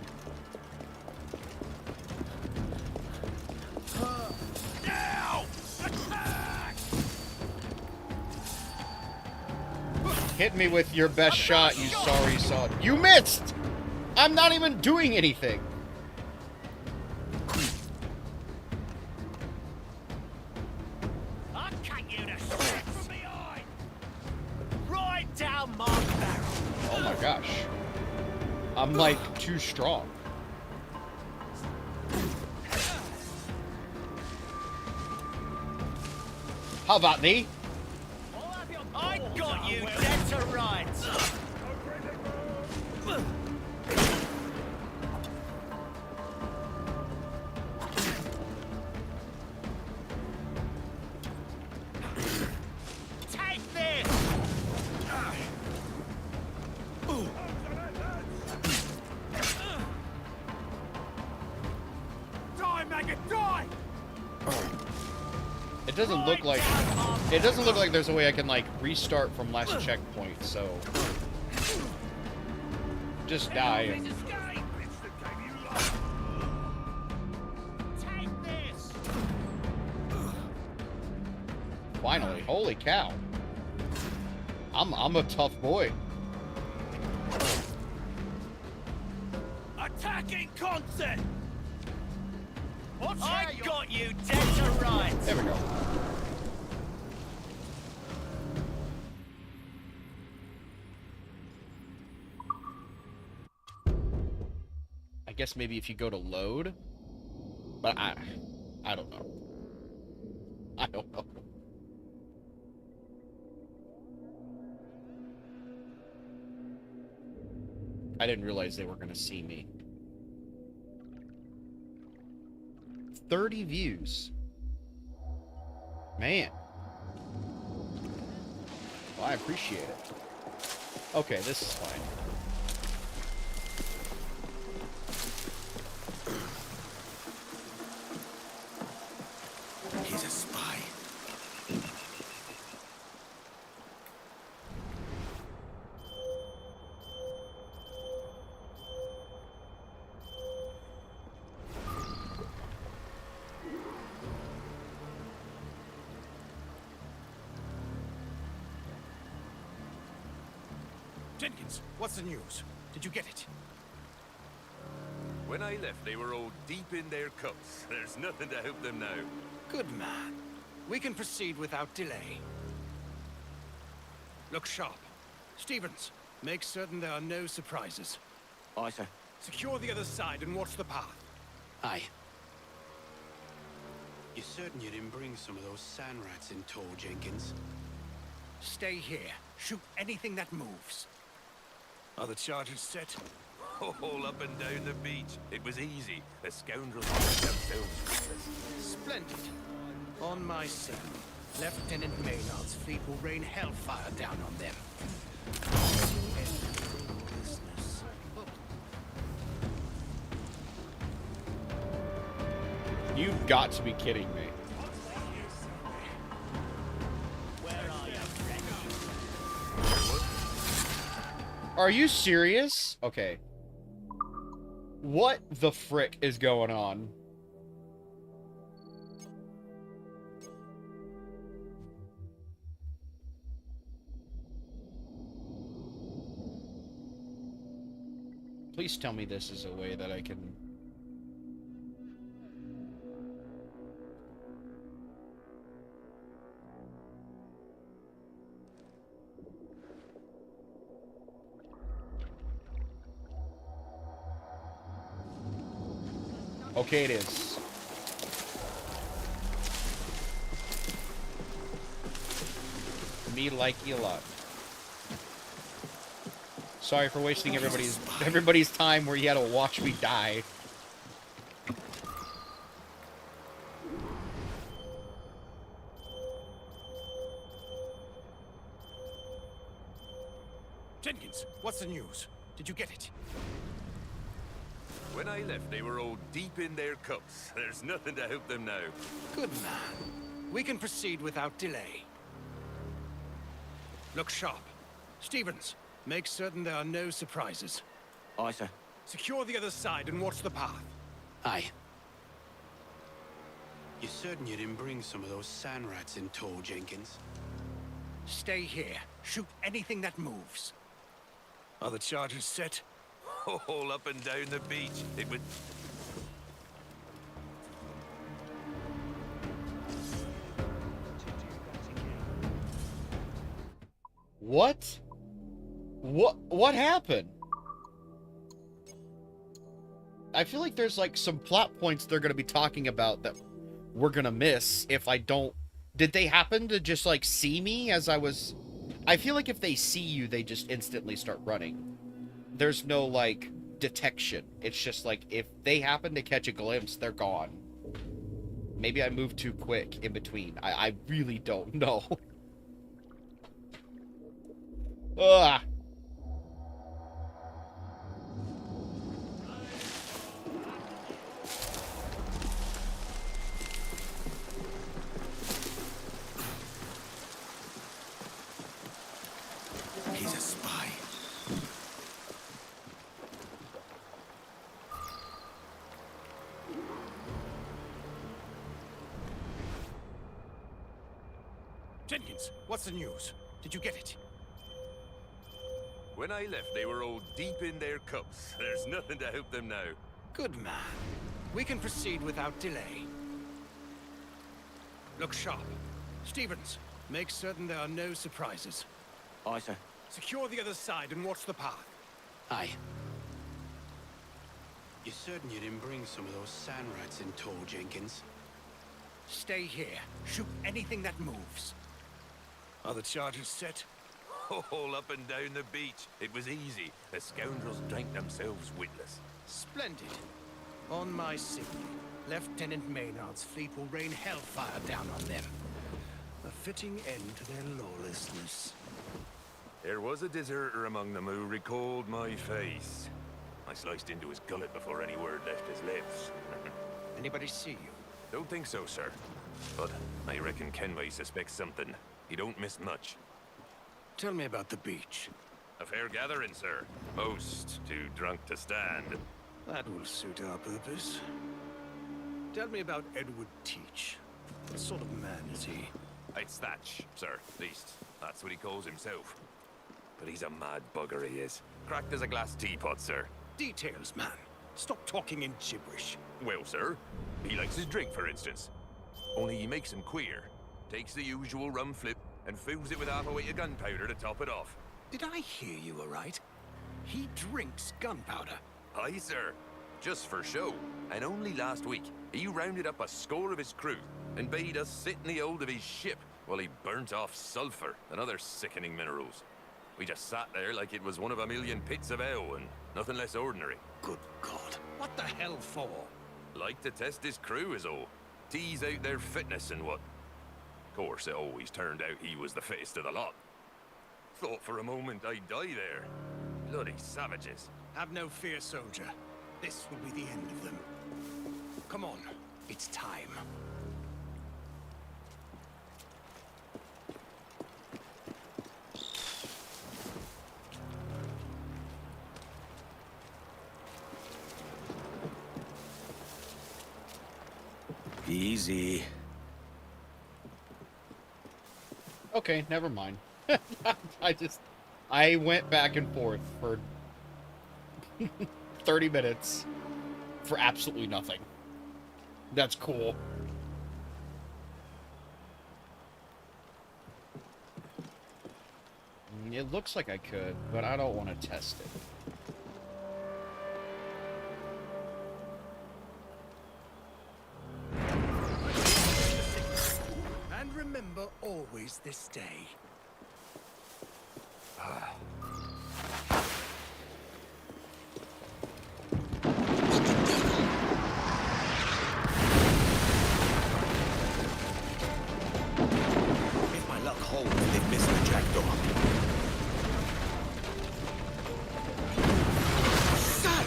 Now! Attack! Hit me with your best shot, you sorry sod. You missed! I'm not even doing anything. I'll cut you to shit from behind. Right down my barrel. Oh my gosh. I'm like too strong. How about thee? I got you dead to rights. Take this. Die, maggot, die! It doesn't look like there's a way I can like restart from last checkpoint, so just die and Take this. finally, holy cow. I'm a tough boy. Attacking concept! I got you dead to rights. There we go. I guess maybe if you go to load, but I don't know. I don't know. I didn't realize they were going to see me. 30 views. Man. Well, I appreciate it. Okay, this is fine. He's a spy. Jenkins, what's the news? Did you get it? When I left, they were all deep in their cups. There's nothing to help them now. Good man. We can proceed without delay. Look sharp. Stevens, make certain there are no surprises. Aye, sir. Secure the other side and watch the path. Aye. You're certain you didn't bring some of those sand rats in tow, Jenkins? Stay here. Shoot anything that moves. Are the charges set? All up and down the beach. It was easy. The scoundrels made themselves useless. Splendid. On my son, Lieutenant Maynard's fleet will rain hellfire down on them. Business. You've got to be kidding me. Are you serious? Okay. What the frick is going on? Please tell me this is a way that I can... Okay, it is. Me like you a lot. Sorry for wasting everybody's time where you had to watch me die. Jenkins, what's the news? Did you get it? When I left, they were all deep in their cups. There's nothing to help them now. Good man. We can proceed without delay. Look sharp. Stevens, make certain there are no surprises. Aye, sir. Secure the other side and watch the path. Aye. You're certain you didn't bring some of those sand rats in tow, Jenkins? Stay here. Shoot anything that moves. Are the charges set? All up and down the beach. It would... What? What happened? I feel like there's like some plot points they're going to be talking about that we're going to miss if I don't... Did they happen to just like see me as I was... I feel like if they see you, they just instantly start running. There's no like detection. It's just like if they happen to catch a glimpse, they're gone. Maybe I moved too quick in between. I really don't know. Ugh. He's a spy. Jenkins, what's the news? Did you get it? When I left, they were all deep in their cups. There's nothing to help them now. Good man. We can proceed without delay. Look sharp. Stevens, make certain there are no surprises. Aye, sir. Secure the other side and watch the path. Aye. You're certain you didn't bring some of those sand rats in tow, Jenkins? Stay here. Shoot anything that moves. Are the charges set? All up and down the beach. It was easy. The scoundrels drank themselves witless. Splendid. On my signal, Lieutenant Maynard's fleet will rain hellfire down on them. A fitting end to their lawlessness. There was a deserter among them who recalled my face. I sliced into his gullet before any word left his lips. Anybody see you? Don't think so, sir. But I reckon Kenway suspects something. He don't miss much. Tell me about the beach. A fair gathering, sir. Most too drunk to stand. That will suit our purpose. Tell me about Edward Teach. What sort of man is he? It's Thatch, sir. At least, that's what he calls himself. But he's a mad bugger, he is. Cracked as a glass teapot, sir. Details, man. Stop talking in gibberish. Well, sir, he likes his drink, for instance. Only he makes him queer. Takes the usual rum flip and fills it with half a weight of gunpowder to top it off. Did I hear you aright? He drinks gunpowder. Aye, sir. Just for show. And only last week, he rounded up a score of his crew and bade us sit in the hold of his ship while he burnt off sulfur and other sickening minerals. We just sat there like it was one of a million pits of hell and nothing less ordinary. Good God. What the hell for? Like to test his crew is all. Tease out their fitness and what. Of course, it always turned out he was the fittest of the lot. Thought for a moment I'd die there. Bloody savages. Have no fear, soldier. This will be the end of them. Come on, it's time. Easy. Okay, never mind. I went back and forth for 30 minutes for absolutely nothing. That's cool. It looks like I could, but I don't want to test it. And remember always this day. If my luck holds, they've missed the jackdaw. Sight!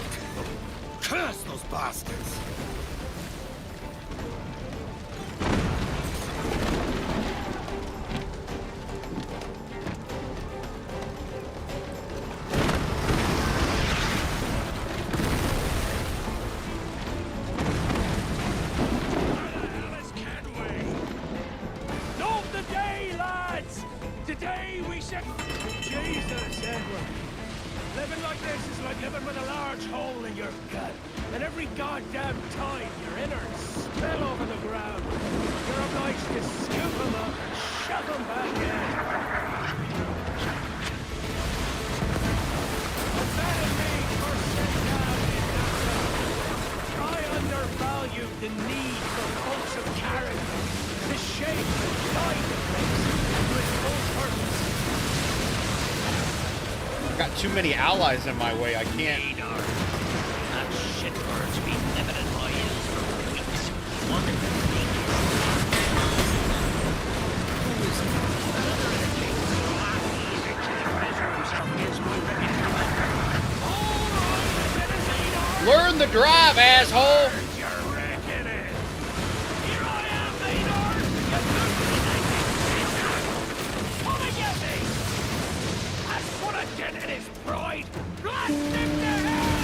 Curse those bastards! Not the day, lads! Today we shall... Jesus, Edward. Living like this is like living with a large hole in your gut. And every goddamn time your innards spill over the ground, you're obliged to scoop them up and shove them back in. And that is me first sent down in Nassau. I undervalued the need for folks of character to shape and guide the place to its full purpose. Got too many allies in my way. I can't. That shitbird's been living in my hills for weeks. One of the Learn the drive, asshole! Get in his pride! Blast him to hell!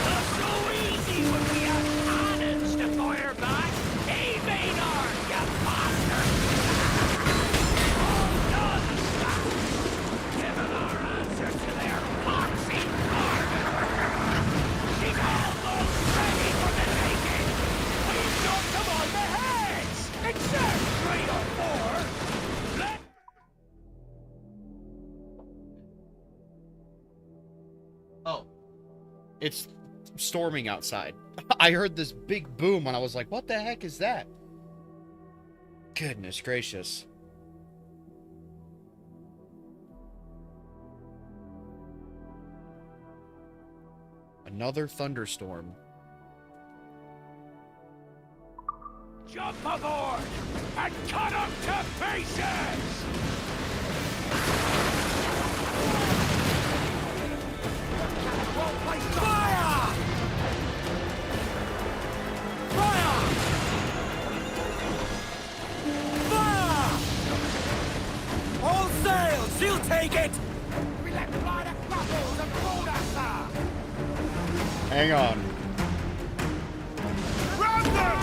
Not so easy when we have cannons to fire back! Hey, Maynard, you bastard! All done, Scott! Give them our answer to their poxy garden! She's almost ready for the taking! We've got them on the heads! Except 3 or 4! Oh. It's storming outside. I heard this big boom and I was like, what the heck is that? Goodness gracious. Another thunderstorm. Jump aboard and cut up to pieces! Fire! Fire! Fire! All sails, you'll take it! We let fly the crumbles and roll that far! Hang on. Run them!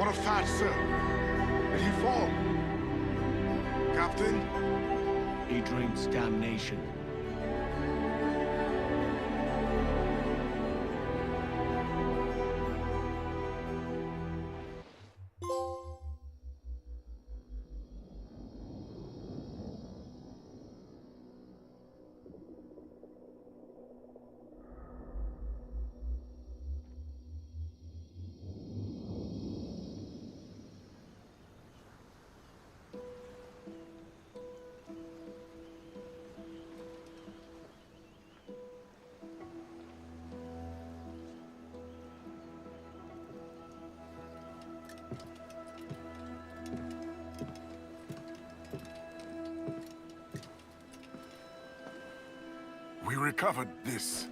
What of Thatch, sir? Did he fall? Captain? He drinks damnation. We recovered this.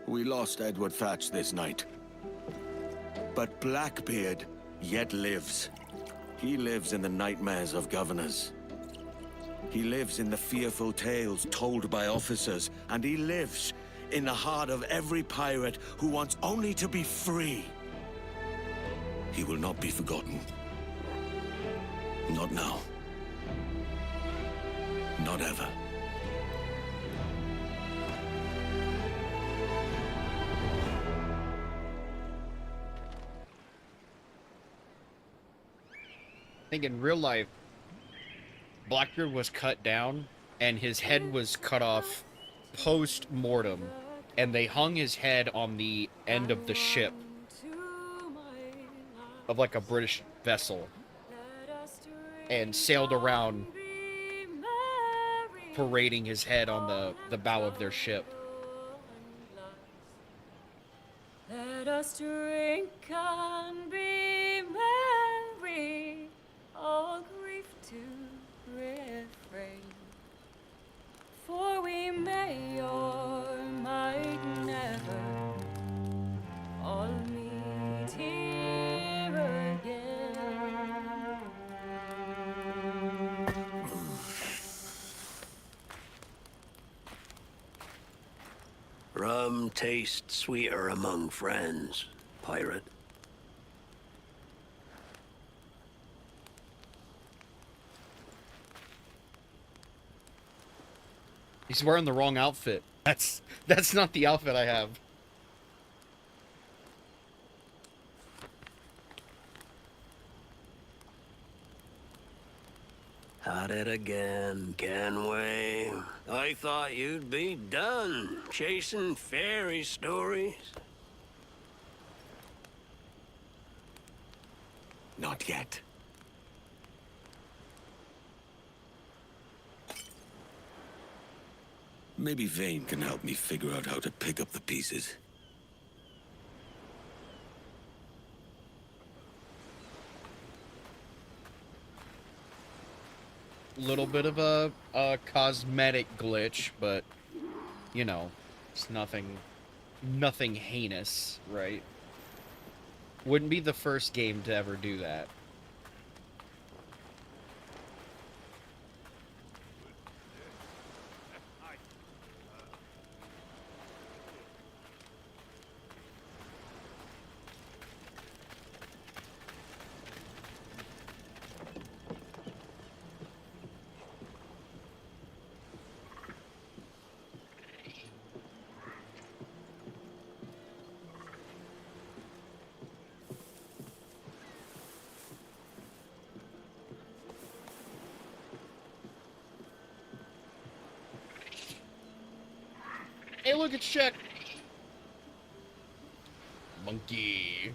We lost Edward Thatch this night. But Blackbeard yet lives. He lives in the nightmares of governors. He lives in the fearful tales told by officers, and he lives in the heart of every pirate who wants only to be free. He will not be forgotten. Not now. Not ever. I think in real life, Blackbeard was cut down, and his head was cut off post-mortem, and they hung his head on the end of the ship of like a British vessel and sailed around parading his head on the bow of their ship. Let us drink and be merry, all grief to refrain. For we may or might never all meet here again. Rum tastes sweeter among friends, pirate. He's wearing the wrong outfit. That's not the outfit I have. At it again, Kenway. I thought you'd be done chasing fairy stories. Not yet. Maybe Vane can help me figure out how to pick up the pieces. Little bit of a cosmetic glitch, but you know, it's nothing heinous, right? Wouldn't be the first game to ever do that. Hey, look, it's Check. Monkey.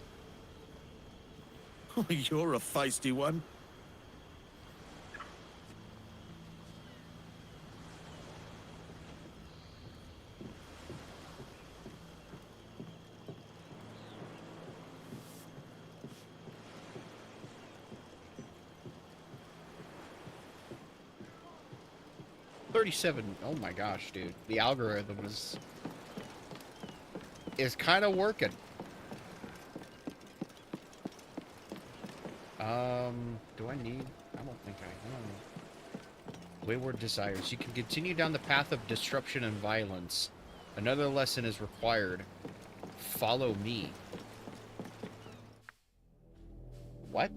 You're a feisty one. 37. Oh my gosh, dude. The algorithm is kind of working. Do I need... I don't think I am. Wayward desires. You can continue down the path of disruption and violence. Another lesson is required. Follow me. What?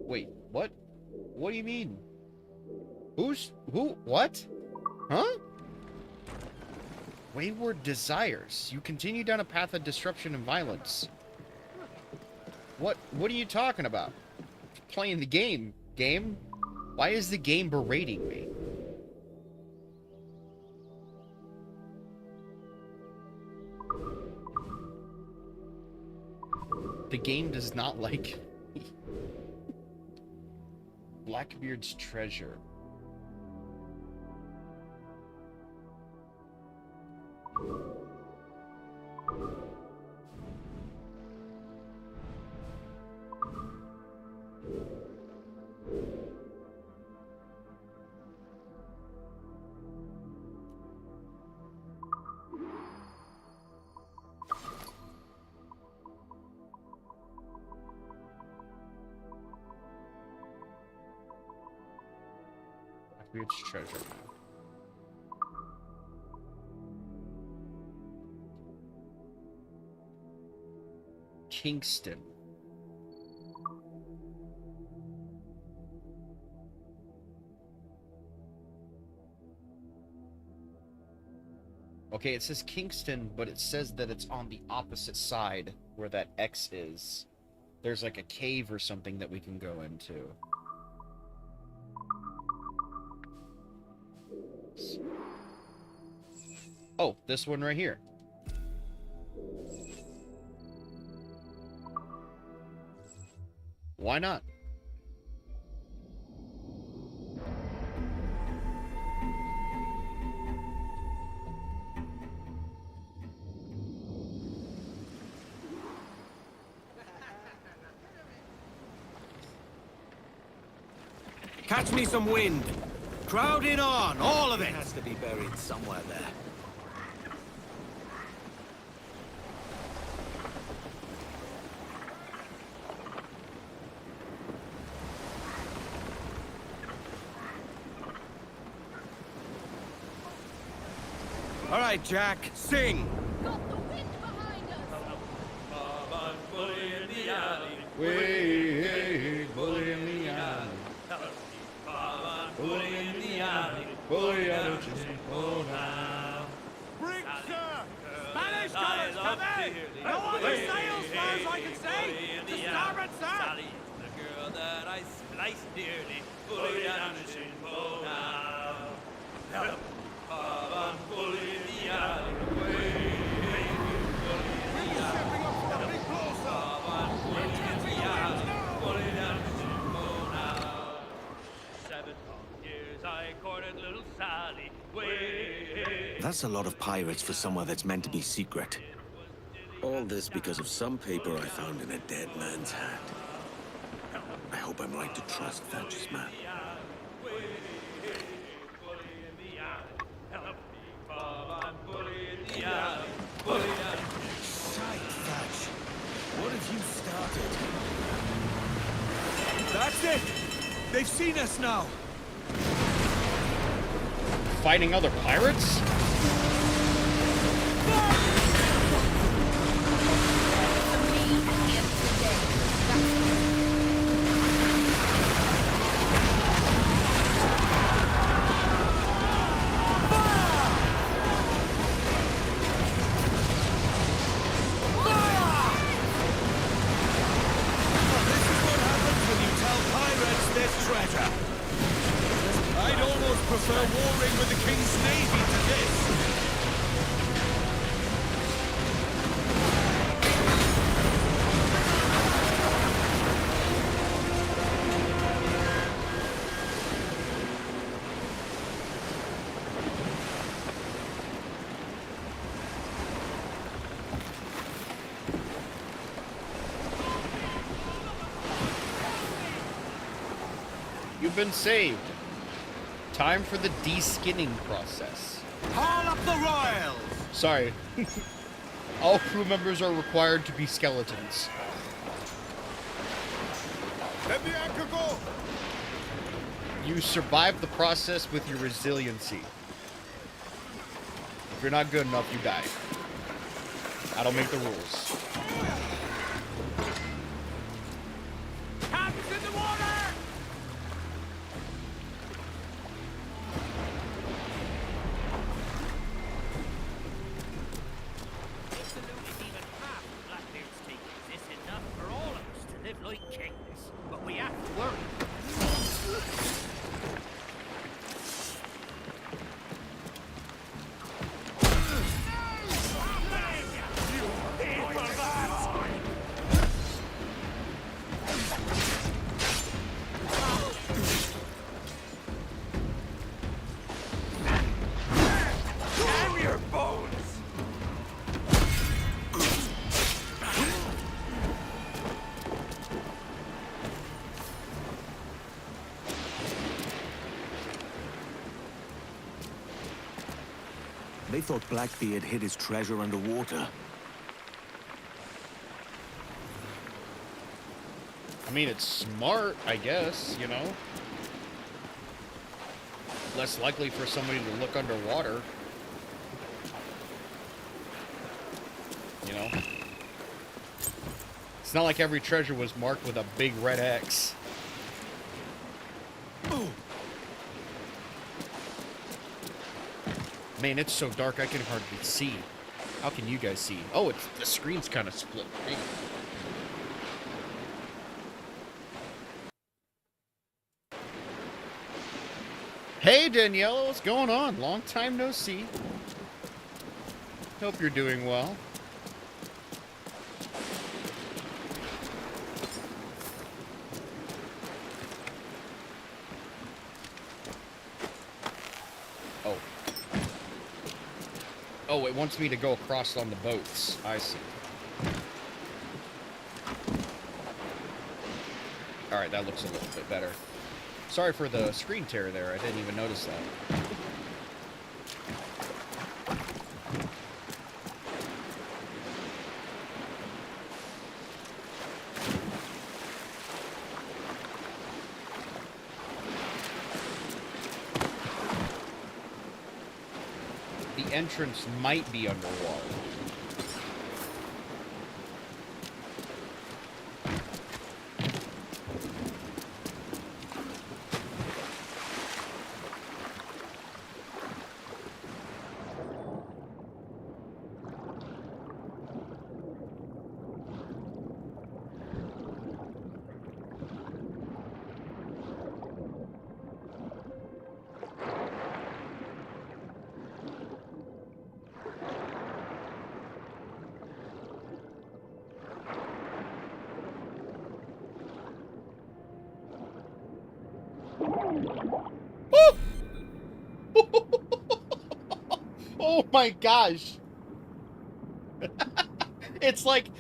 Wait, what? What do you mean? Who? What? Huh? Wayward desires. You continue down a path of disruption and violence. What are you talking about? Playing the game. Game? Why is the game berating me? The game does not like me. Blackbeard's treasure. Blackbeard's treasure. Kingston. Okay, it says Kingston, but it says that it's on the opposite side where that X is. There's like a cave or something that we can go into. Oh, this one right here. Why not? Catch me some wind. Crowd in on, all of it. It has to be buried somewhere there. All right, Jack, sing. Way, bully in the alley. Bully in the alley. Bully out of your now. Brig, sir! Spanish colors, come in! No other sails, far as I can see! To starboard, sir! Sally, the girl that I spliced dearly, bully down the shinbo now. Help! I'm bully in the alley. That's a lot of pirates for somewhere that's meant to be secret. All this because of some paper I found in a dead man's hand. I hope I'm right to trust Thatch's man. Shite, Thatch. What have you started? That's it! They've seen us now! Fighting other pirates? I'd almost prefer warring with the King's Navy to this. You've been saved. Time for the de-skinning process. Haul up the royals! Sorry. All crew members are required to be skeletons. Let the anchor go! You survive the process with your resiliency. If you're not good enough, you die. I don't make the rules. Hands in the water! If the loot is even half of Blackbeard's takings, it's enough for all of us to live like kings. But we have to worry. Damn your bones! They thought Blackbeard hid his treasure underwater. I mean, it's smart, I guess, you know? Less likely for somebody to look underwater. You know? It's not like every treasure was marked with a big red X. Man, it's so dark I can hardly see. How can you guys see? Oh, it's the screen's kind of split. Dang. Hey Daniela, what's going on? Long time no see. Hope you're doing well. Oh. Oh, it wants me to go across on the boats. I see. Alright, that looks a little bit better. Sorry for the screen tear there. I didn't even notice that. The entrance might be underwater. Oh my gosh. It's like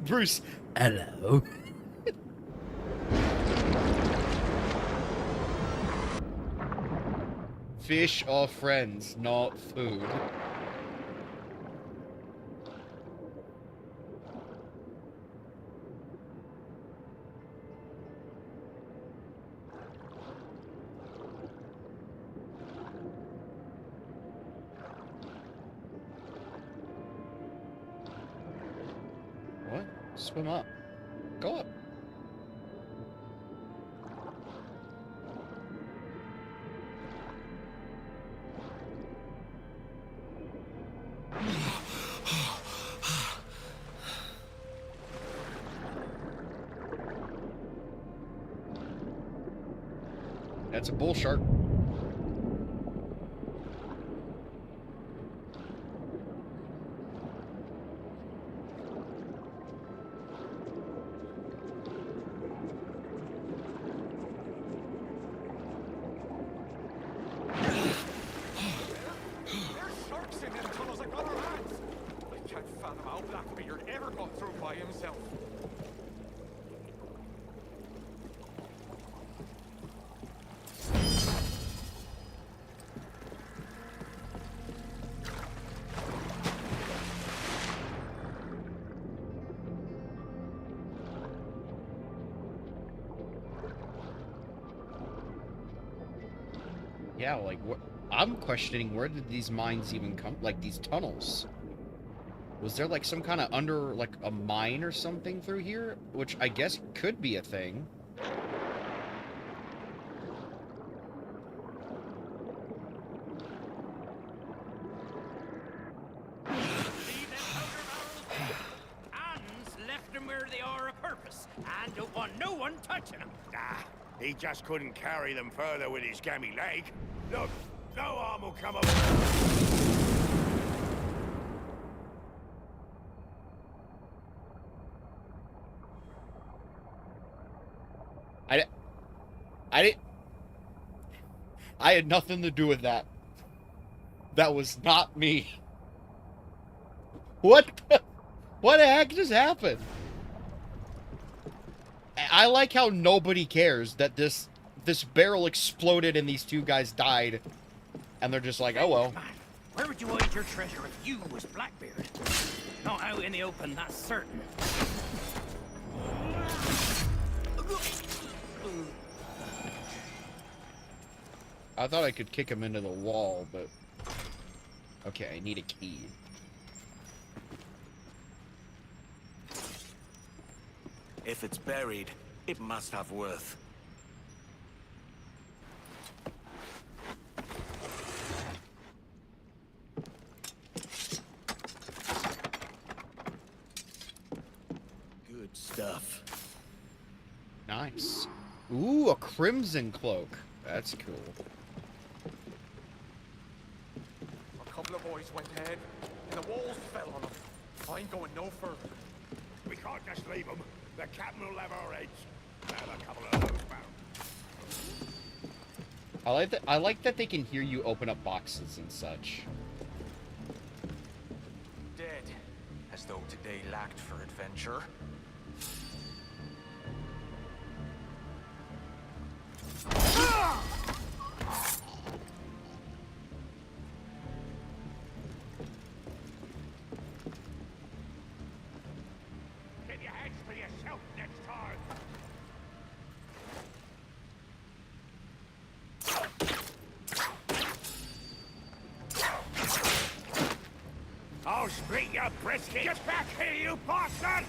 Bruce. Hello. Fish are friends, not food. What? Swim up. Go up. That's a bull shark. Sharks in them tunnels like other hands! I can't fathom how Blackbeard ever got through by himself. Yeah, like, what? I'm questioning, where did these mines even come, like, these tunnels? Was there, like, some kind of like, a mine or something through here? Which I guess could be a thing. Left them where they are a purpose, and don't want no one touching them. Ah, he just couldn't carry them further with his gammy leg. Look, no harm will come of it. I had nothing to do with that. That was not me. What the heck just happened? I like how nobody cares that this barrel exploded and these two guys died. And they're just like, oh well. Where would you hide your treasure if you was Blackbeard? Not out in the open, that's certain. I thought I could kick him into the wall, but... Okay, I need a key. If it's buried, it must have worth. Good stuff. Nice. Ooh, a crimson cloak. That's cool. A couple of boys went ahead, and the walls fell on them. I ain't going no further. We can't just leave them. The captain will have our heads. Have a couple of those bound. I like that they can hear you open up boxes and such. Dead, as though today lacked for adventure. Get your hands for yourself next time. I'll split your brisket. Get back here, you bastard!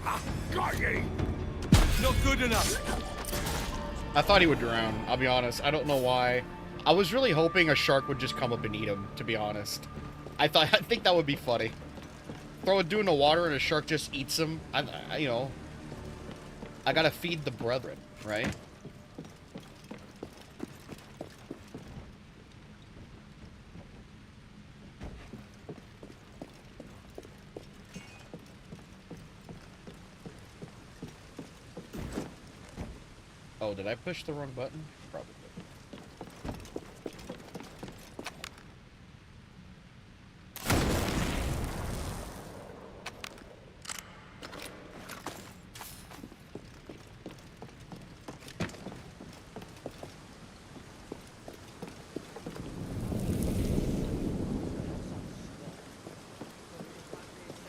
Ha! Got you! Not good enough. I thought he would drown, I'll be honest. I don't know why. I was really hoping a shark would just come up and eat him, to be honest. I think that would be funny. Throw a dude in the water and a shark just eats him. You know, I gotta feed the brethren, right? Oh, did I push the wrong button? Probably.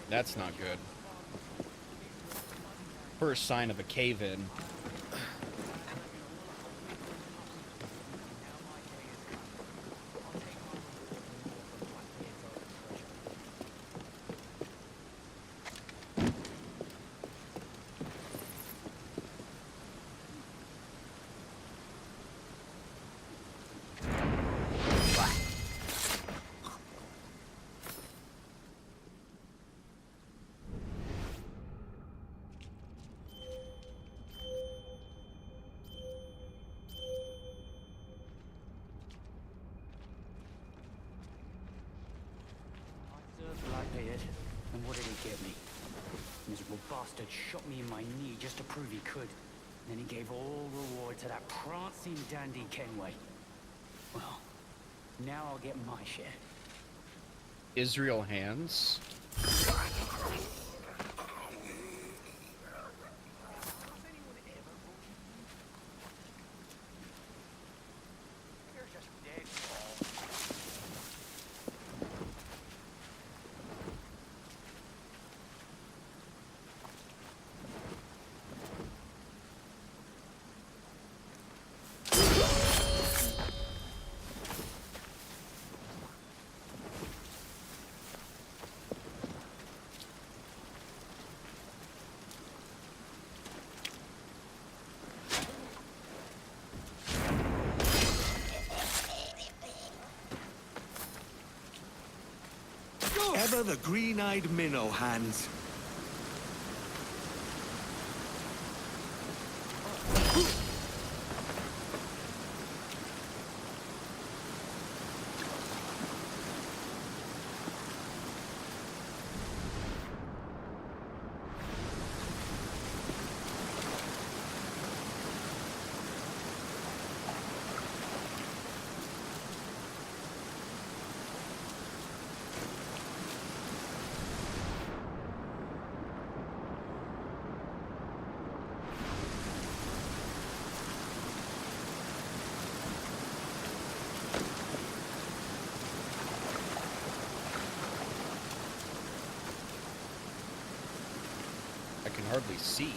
That's not good. First sign of a cave-in. Blackbeard, and what did he get me? Miserable bastard shot me in my knee just to prove he could. Then he gave all reward to that prancing dandy Kenway. Well, now I'll get my share. Israel hands. Ever the green-eyed minnow hands. I can hardly see.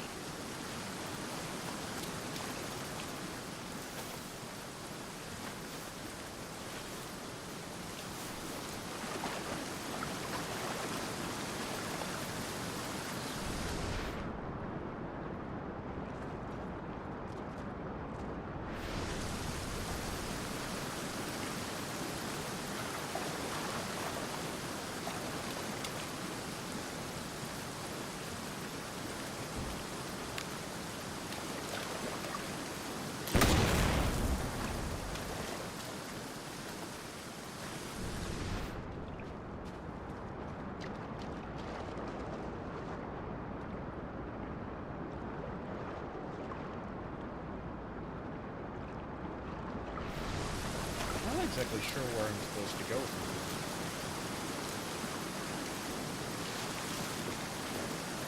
I'm not exactly sure where I'm supposed to go from here.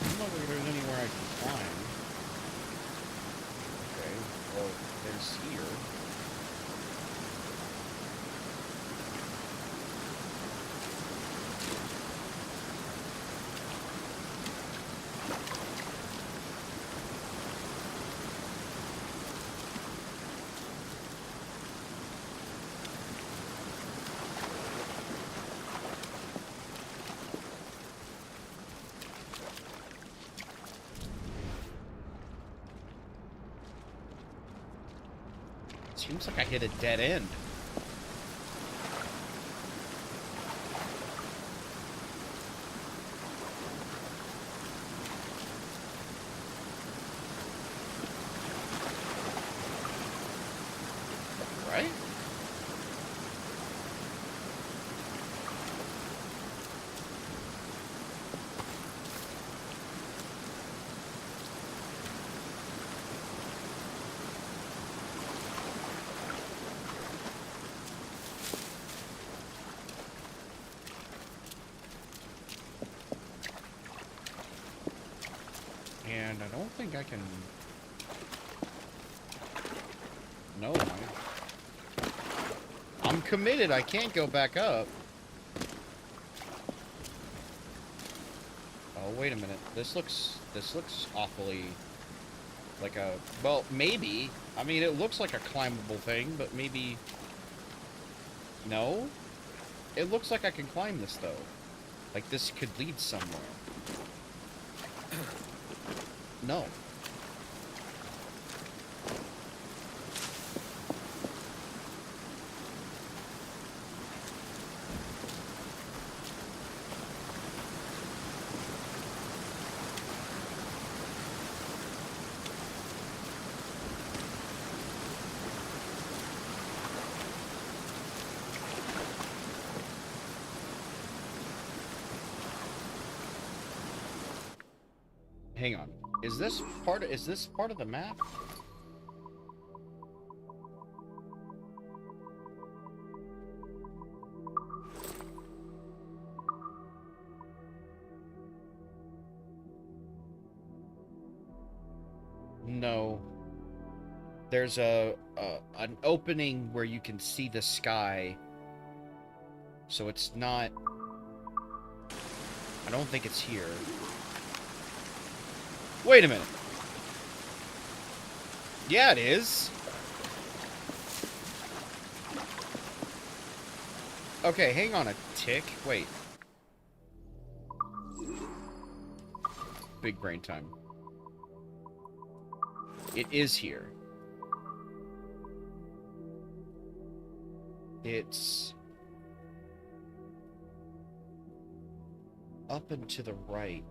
I don't know if there's anywhere I can climb. Okay, well, there's here. Seems like I hit a dead end. Right? And I don't think I can... No, I'm committed. I can't go back up. Oh, wait a minute. This looks awfully like a... Well, maybe. I mean, it looks like a climbable thing, but maybe... No? It looks like I can climb this, though. Like, this could lead somewhere. No. Hang on. Is this part of the map? No. There's an opening where you can see the sky. So it's not... I don't think it's here. Wait a minute. Yeah, it is. Okay, hang on a tick. Wait. Big brain time. It is here. It's... up and to the right.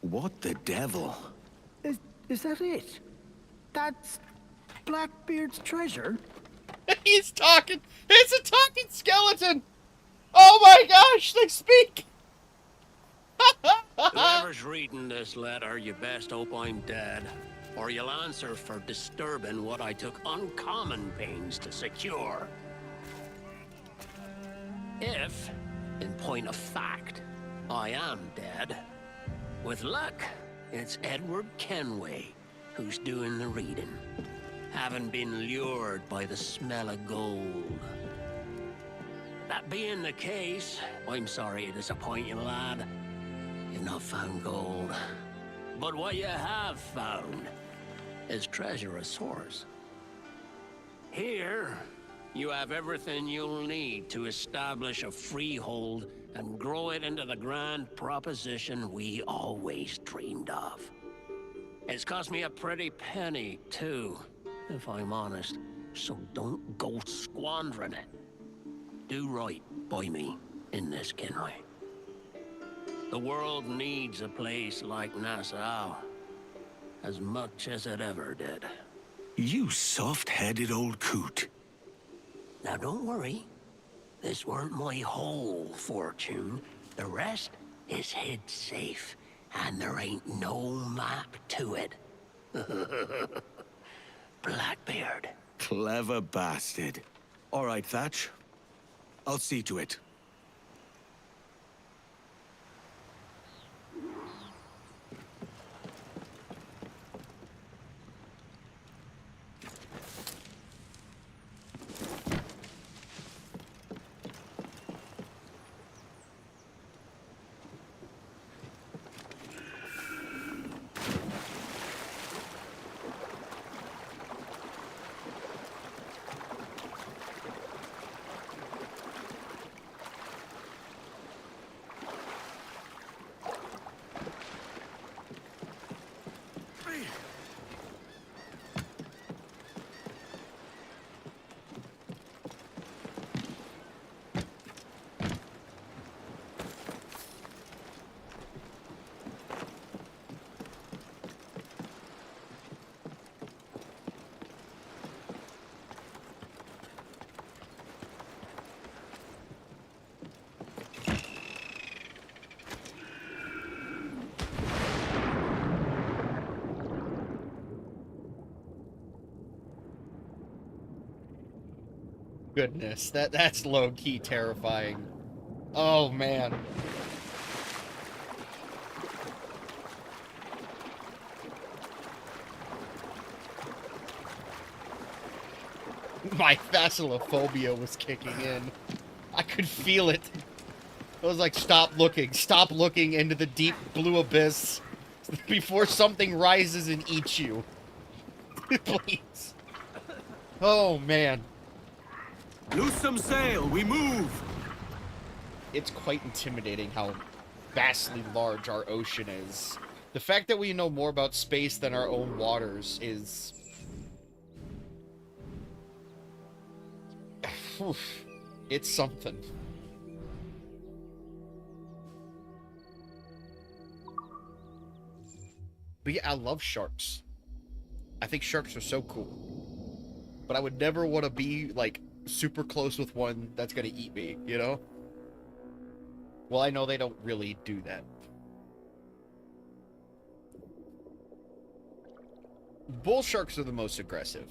What the devil? Is that it? That's Blackbeard's treasure? He's talking! It's a talking skeleton! Oh my gosh, they speak! Whoever's reading this letter, you best hope I'm dead, or you'll answer for disturbing what I took uncommon pains to secure. If, in point of fact, I am dead, with luck, it's Edward Kenway who's doing the reading, having been lured by the smell of gold. That being the case, I'm sorry to disappoint you, lad. You've not found gold. But what you have found is treasure of source. Here, you have everything you'll need to establish a freehold and grow it into the grand proposition we always dreamed of. It's cost me a pretty penny, too, if I'm honest, so don't go squandering it. Do right by me in this, Kenway. The world needs a place like Nassau as much as it ever did. You soft-headed old coot. Now don't worry. This weren't my whole fortune. The rest is hid safe, and there ain't no map to it. Blackbeard. Clever bastard. All right, Thatch. I'll see to it. Goodness, that's low-key terrifying. Oh, man. My thalassophobia was kicking in. I could feel it. I was like, stop looking into the deep blue abyss before something rises and eats you. Please. Oh, man. Loose some sail, we move! It's quite intimidating how vastly large our ocean is. The fact that we know more about space than our own waters is It's something. But yeah, I love sharks. I think sharks are so cool. But I would never want to be, like, super close with one that's gonna eat me, you know? Well, I know they don't really do that. Bull sharks are the most aggressive.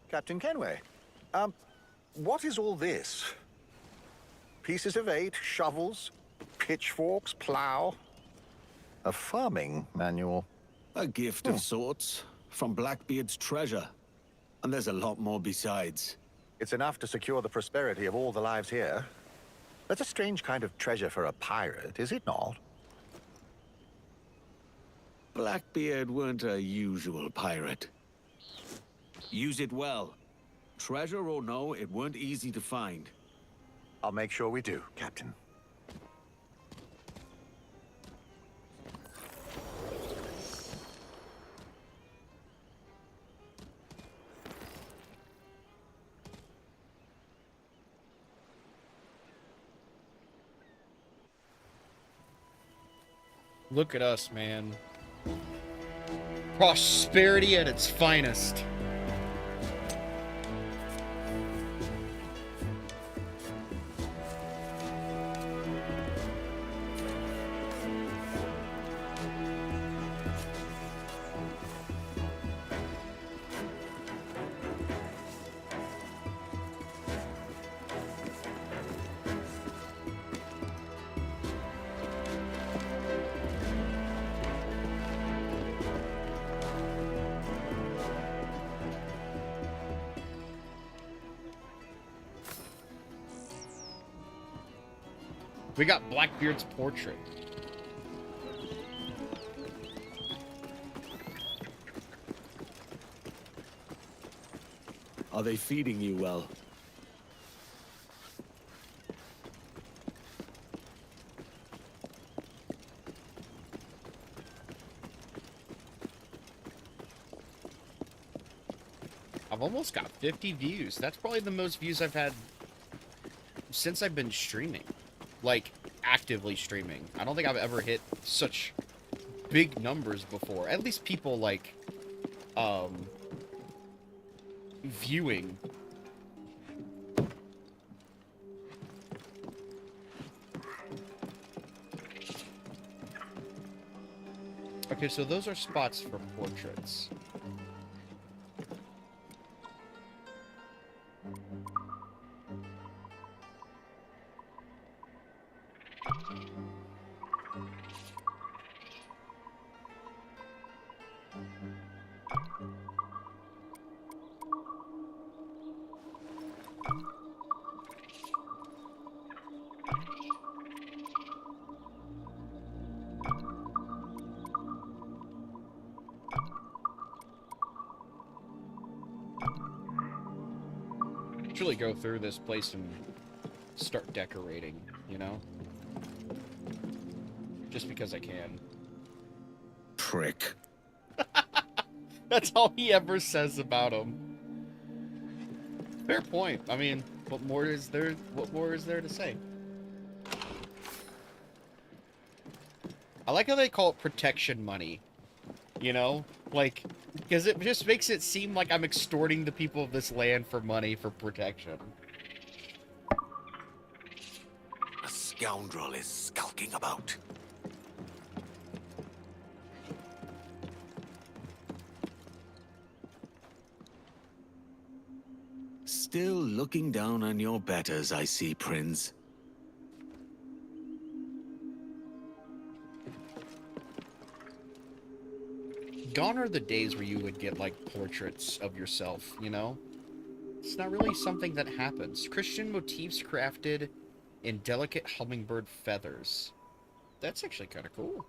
Captain Kenway, what is all this? Pieces of 8, shovels, pitchforks, plow. A farming manual. A gift of sorts, from Blackbeard's treasure. And there's a lot more besides. It's enough to secure the prosperity of all the lives here. That's a strange kind of treasure for a pirate, is it not? Blackbeard weren't a usual pirate. Use it well. Treasure or no, it weren't easy to find. I'll make sure we do, Captain. Look at us, man. Prosperity at its finest. We got Blackbeard's portrait. Are they feeding you well? I've almost got 50 views. That's probably the most views I've had since I've been streaming. Like, actively streaming. I don't think I've ever hit such big numbers before. At least people, like, viewing. Okay, so those are spots for portraits. Really go through this place and start decorating, you know? Just because I can. Prick. That's all he ever says about him. Fair point. I mean, what more is there to say? I like how they call it protection money. You know? Like, because it just makes it seem like I'm extorting the people of this land for money for protection. A scoundrel is skulking about. Still looking down on your betters, I see, Prince. Gone are the days where you would get, like, portraits of yourself, you know? It's not really something that happens. Christian motifs crafted in delicate hummingbird feathers. That's actually kind of cool.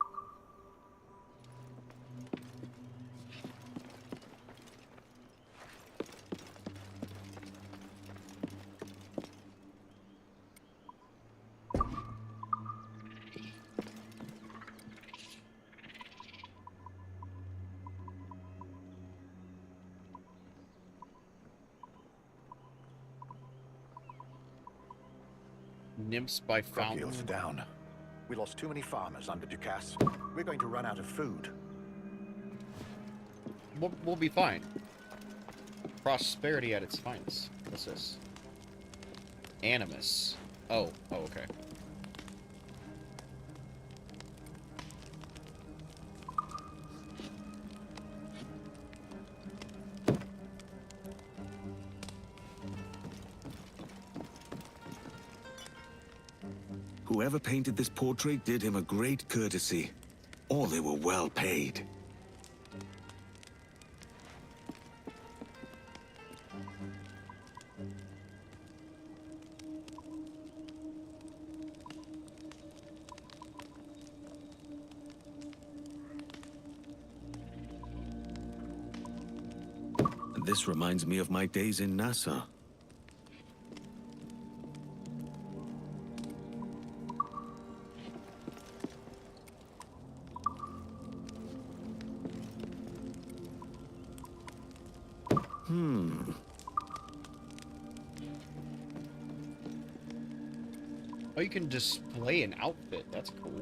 Nymphs by fountain. Crop down. We lost too many farmers under Ducasse. We're going to run out of food. We'll be fine. Prosperity at its finest. What's this? Animus. Oh, okay. Whoever painted this portrait did him a great courtesy. Or they were well paid. This reminds me of my days in Nassau. Oh, you can display an outfit. That's cool.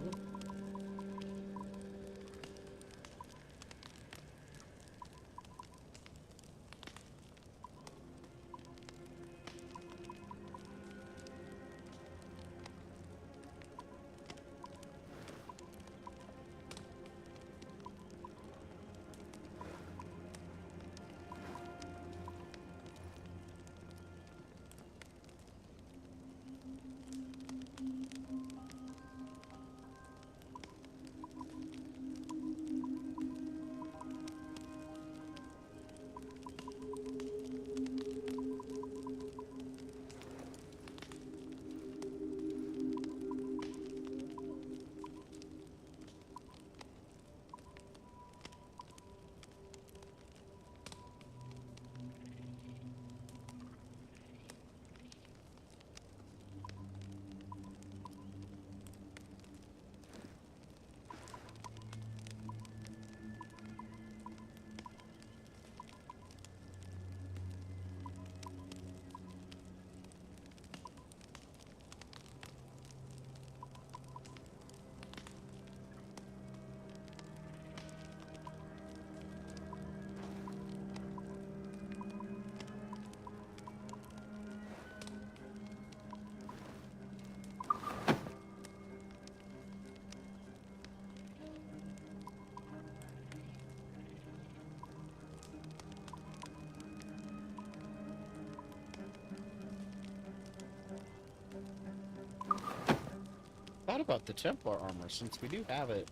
Thought about the Templar armor, since we do have it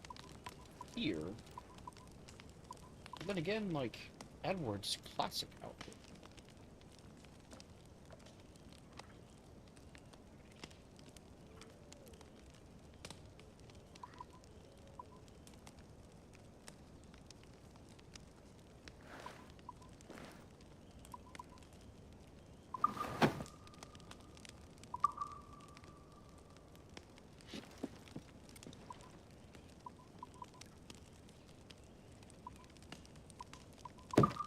here. But then again, like, Edward's classic outfit.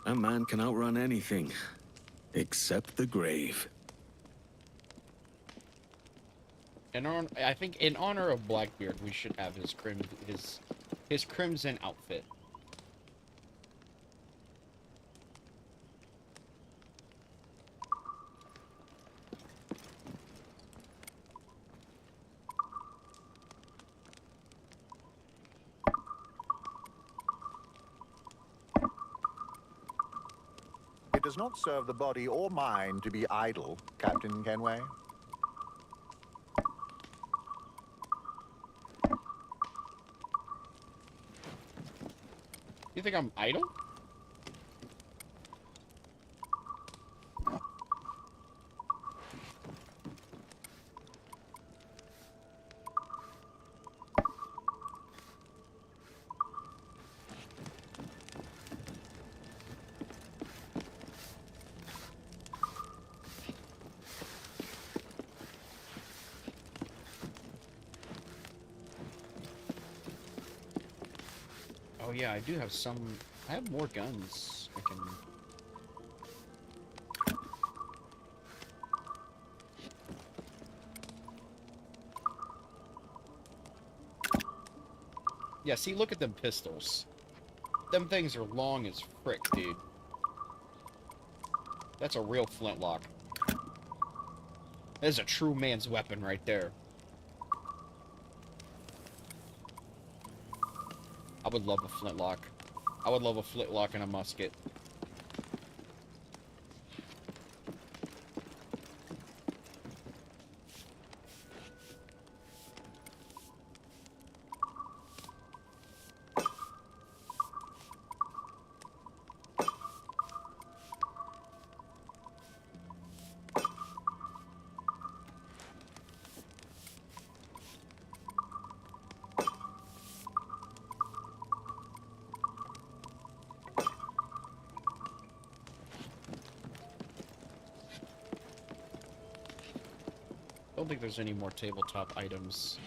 A man can outrun anything, except the grave. I think in honor of Blackbeard, we should have his crimson outfit. It does not serve the body or mind to be idle, Captain Kenway. You You think I'm idle? Oh yeah, I do have some... I have more guns. I can... Yeah, see, look at them pistols. Them things are long as frick, dude. That's a real flintlock. That is a true man's weapon right there. I would love a flintlock. I would love a flintlock and a musket. I don't think there's any more tabletop items.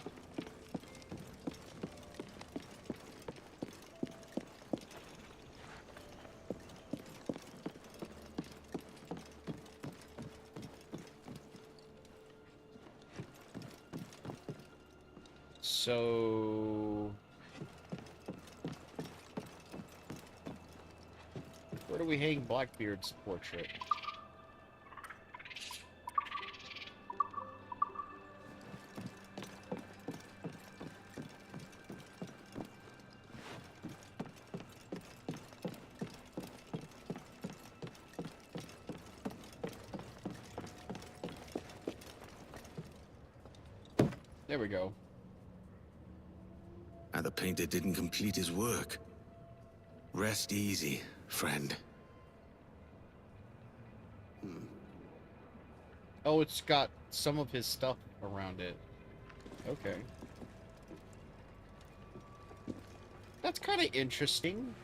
So... where do we hang Blackbeard's portrait? There we go. And the painter didn't complete his work. Rest easy, friend. Oh, it's got some of his stuff around it. Okay. That's kind of interesting.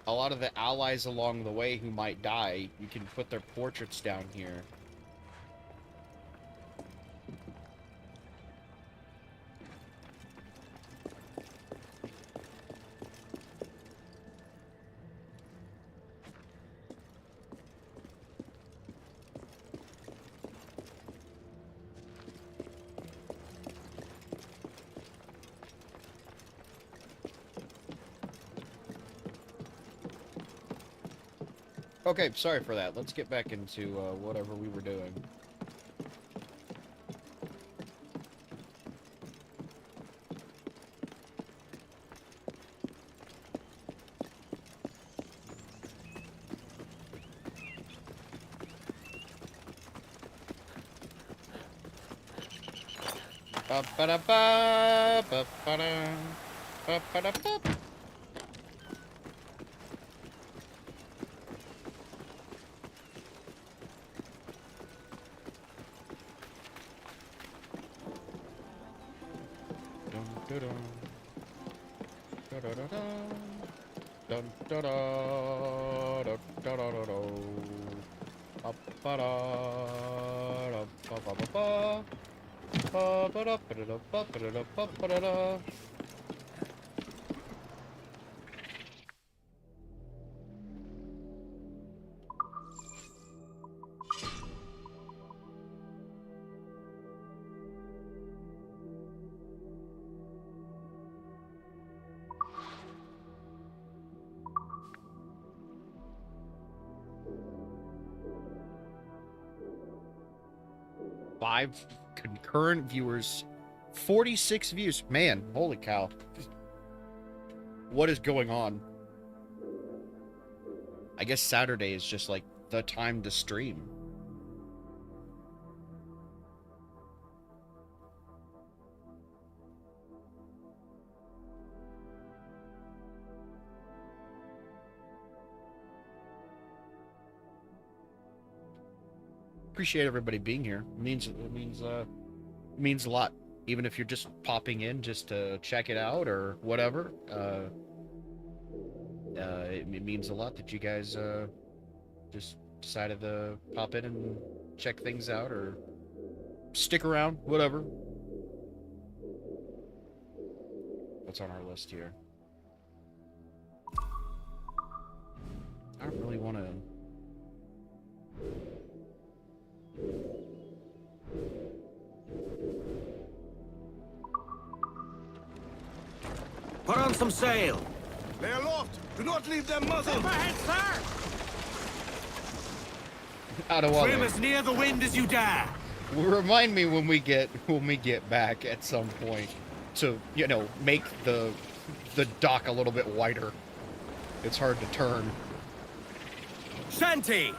A lot of the allies along the way who might die, you can put their portraits down here. Okay, sorry for that. Let's get back into whatever we were doing. Ba-ba-da-ba, ba-ba-da, ba-ba-da-ba. Five concurrent viewers, 46 views. Man, holy cow. What is going on? I guess Saturday is just like the time to stream. appreciate everybody being here. It means a lot. Even if you're just popping in just to check it out or whatever. It means a lot that you guys just decided to pop in and check things out or stick around, whatever. What's on our list here? I don't really want to... Put on some sail. Lay aloft. Do not leave them muzzled. Overhead, sir. Out of water. Trim as near the wind as you dare. Remind me when we get back at some point to, you know, make the dock a little bit wider. It's hard to turn. Shanty.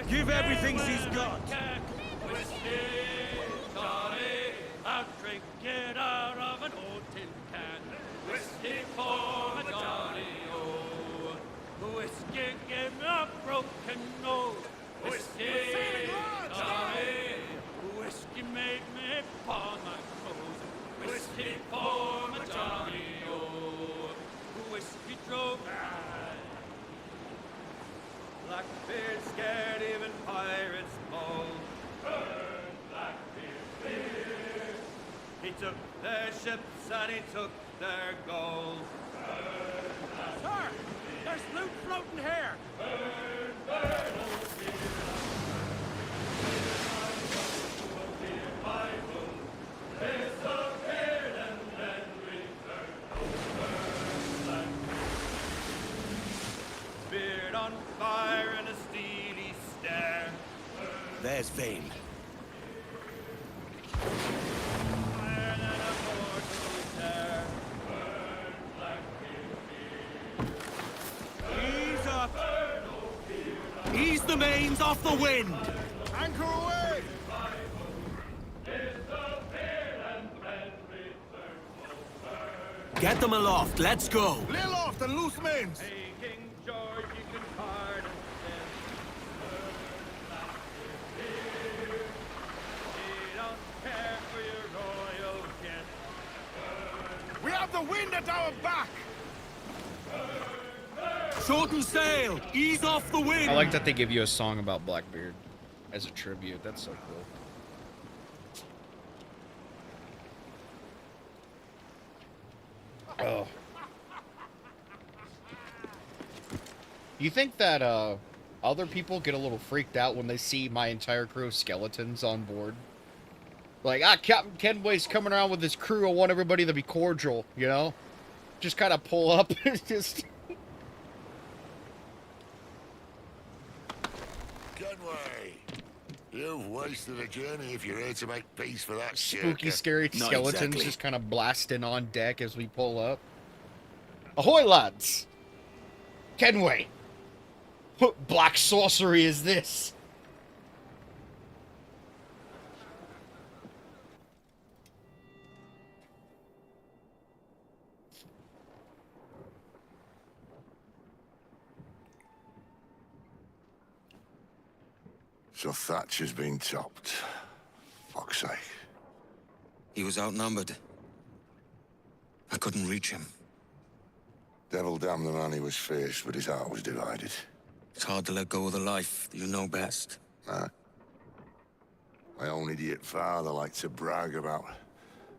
Give everything she's got. I'll drink it out of an old tin can. Whiskey for a Johnny-O. Whiskey gave me a broken nose. Whiskey, Johnny. Whiskey made me paw my clothes. Whiskey for my Johnny-O. Whiskey drove Blackbeard scared even pirates bold. Burn Blackbeard fear. He took their ships and he took their gold. Burn Sir, there's loot floating here. Burn, burn, oh dear. Disappeared and then returned. Burn Blackbeard. Beard on fire and a steely stare. There's Vane. Fire than a mortal tear. Burn Blackbeard. Ease up. Ease the mains off the wind. Anchor away. Get them aloft. Let's go. Lay aloft and loose mains. Hey, King George, you can pardon sin. He don't care for your royal gift. We have the wind at our back. Shorten sail. Ease off the wind. I like that they give you a song about Blackbeard as a tribute. That's so cool. Oh. You think that other people get a little freaked out when they see my entire crew of skeletons on board? Like, Captain Kenway's coming around with his crew. I want everybody to be cordial, you know? Just kind of pull up and just... Kenway, you've wasted a journey if you're here to make peace for that Spooky, shirker. scary Not skeletons exactly. just kind of blasting on deck as we pull up. Ahoy, lads! Kenway! What black sorcery is this? So Thatcher's been topped. Fuck's sake. He was outnumbered. I couldn't reach him. Devil damn the man, he was fierce, but his heart was divided. It's hard to let go of the life you know best. Nah. My own idiot father liked to brag about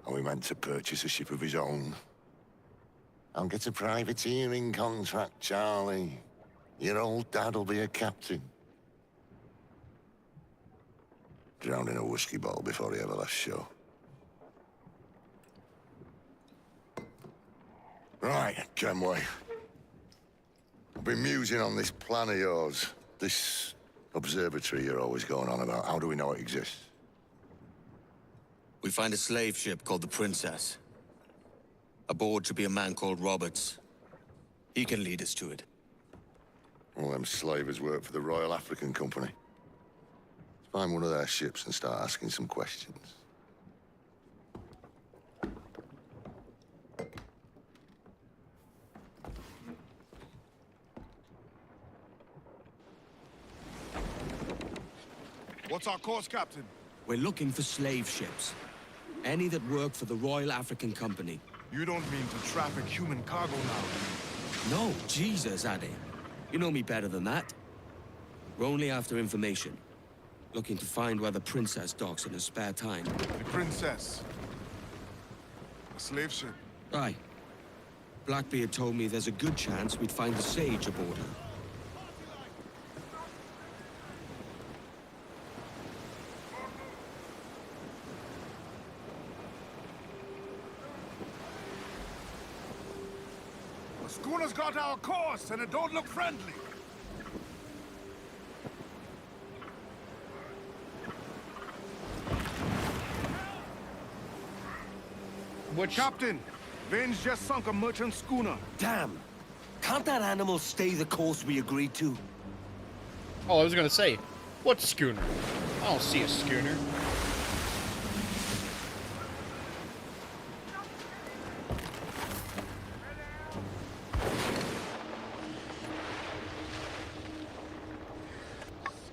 how he meant to purchase a ship of his own. I'll get a privateering contract, Charlie. Your old dad'll be a captain. Drowned in a whiskey bottle before he ever left shore. Right, Kenway. I've been musing on this plan of yours. This observatory you're always going on about. How do we know it exists? We find a slave ship called the Princess. Aboard should be a man called Roberts. He can lead us to it. All them slavers work for the Royal African Company. Find one of their ships and start asking some questions. What's our course, Captain? We're looking for slave ships. Any that work for the Royal African Company. You don't mean to traffic human cargo now, do you? No, Jesus, Addy. You know me better than that. We're only after information. Looking to find where the princess docks in her spare time. The princess? A slave ship? Aye. Blackbeard told me there's a good chance we'd find the sage aboard her. The schooner's got our course, and it don't look friendly. Which... Captain, Vane's just sunk a merchant schooner. Damn! Can't that animal stay the course we agreed to? Oh, I was gonna say, what schooner? I don't see a schooner.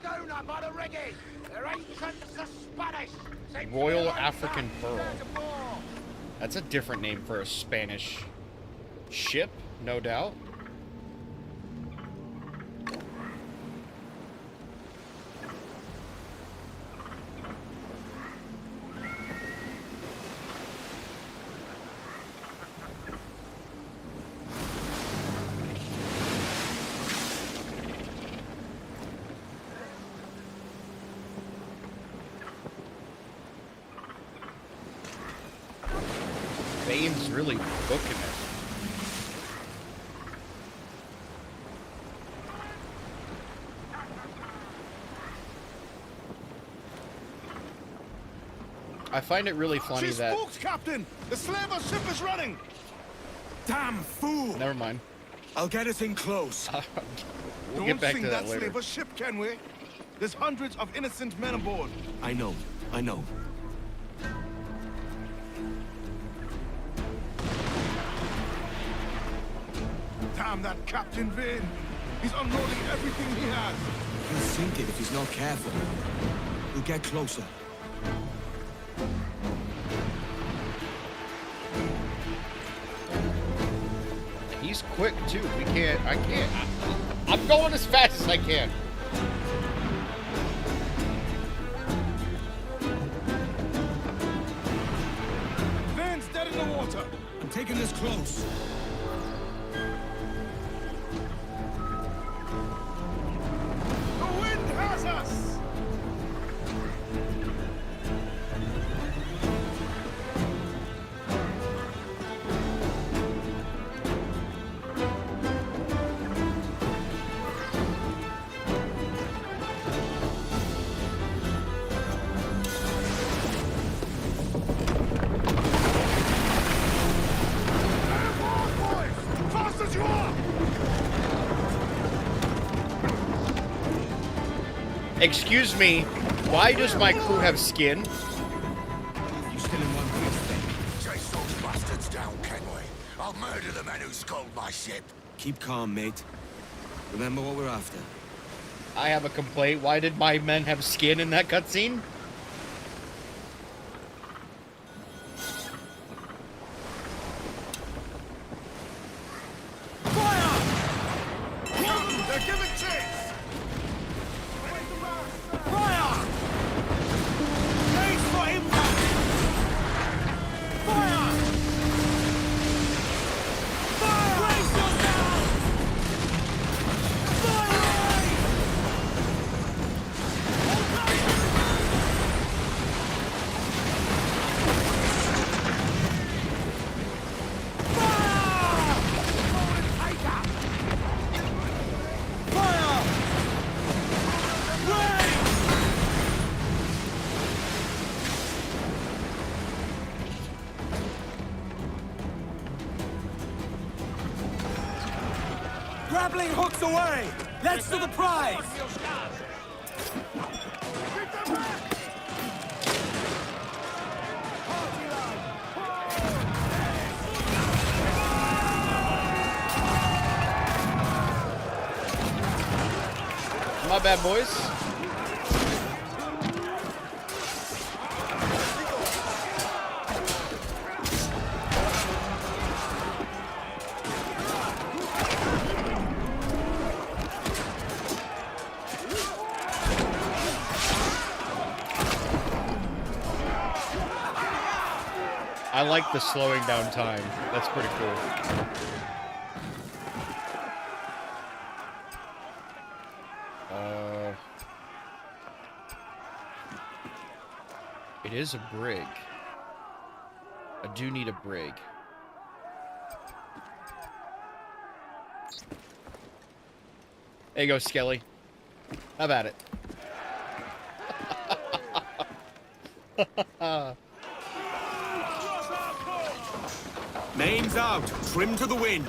Schooner by the rigging! Their ancients are Spanish! Royal African Pearl. That's a different name for a Spanish ship, no doubt. Vane's really booking it. I find it really funny She's that... spooked, Captain! The slaver ship is running! Damn fool! Never mind. I'll get us in close. We'll get back to that Don't sink later. that slaver ship, can we? There's hundreds of innocent men aboard. I know. Damn that Captain Vane! He's unloading everything he has! He'll sink it if he's not careful. We'll get closer. He's quick too. I can't. I'm going as fast as I can. Vane's dead in the water! I'm taking this close. The wind has us! Fast as you are! Excuse me, why does my crew have skin? You still in one piece, then? Chase those bastards down, Kenway. I'll murder the men who sculled my ship. Keep calm, mate. Remember what we're after. I have a complaint. Why did my men have skin in that cutscene? They're giving chase! Fire! Brace for impact! Fire! Fire! Brace yourself! Fire! Grappling hooks away! Let's to the prize! My bad, boys. I like the slowing down time. That's pretty cool. It is a brig. I do need a brig. There you go, Skelly. How about it? Mains out. Trim to the wind.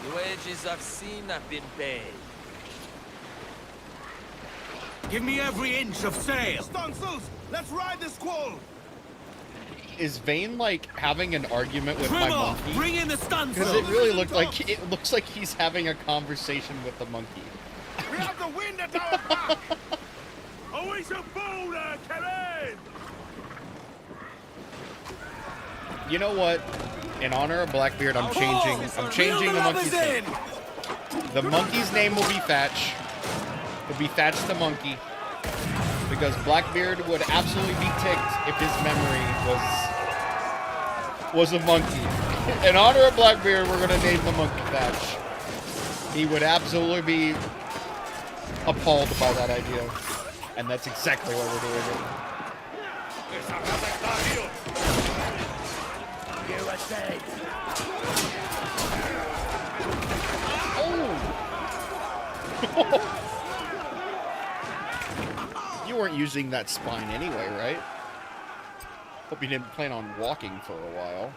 The wages I've seen have been paid. Give me every inch of sail. Stunsails, let's ride this squall. Is Vane like having an argument with my monkey? Bring in the stunsails. Because it really looks like he's having a conversation with the monkey. We have the wind at our back. Always a boulder, Kevin. You know what? In honor of Blackbeard, I'm changing the monkey's name. The monkey's name will be Thatch. It'll be Thatch the monkey. Because Blackbeard would absolutely be ticked if his memory was a monkey. In honor of Blackbeard, we're gonna name the monkey Thatch. He would absolutely be appalled by that idea. And that's exactly what we're doing it. Oh! You weren't using that spine anyway, right? Hope you didn't plan on walking for a while.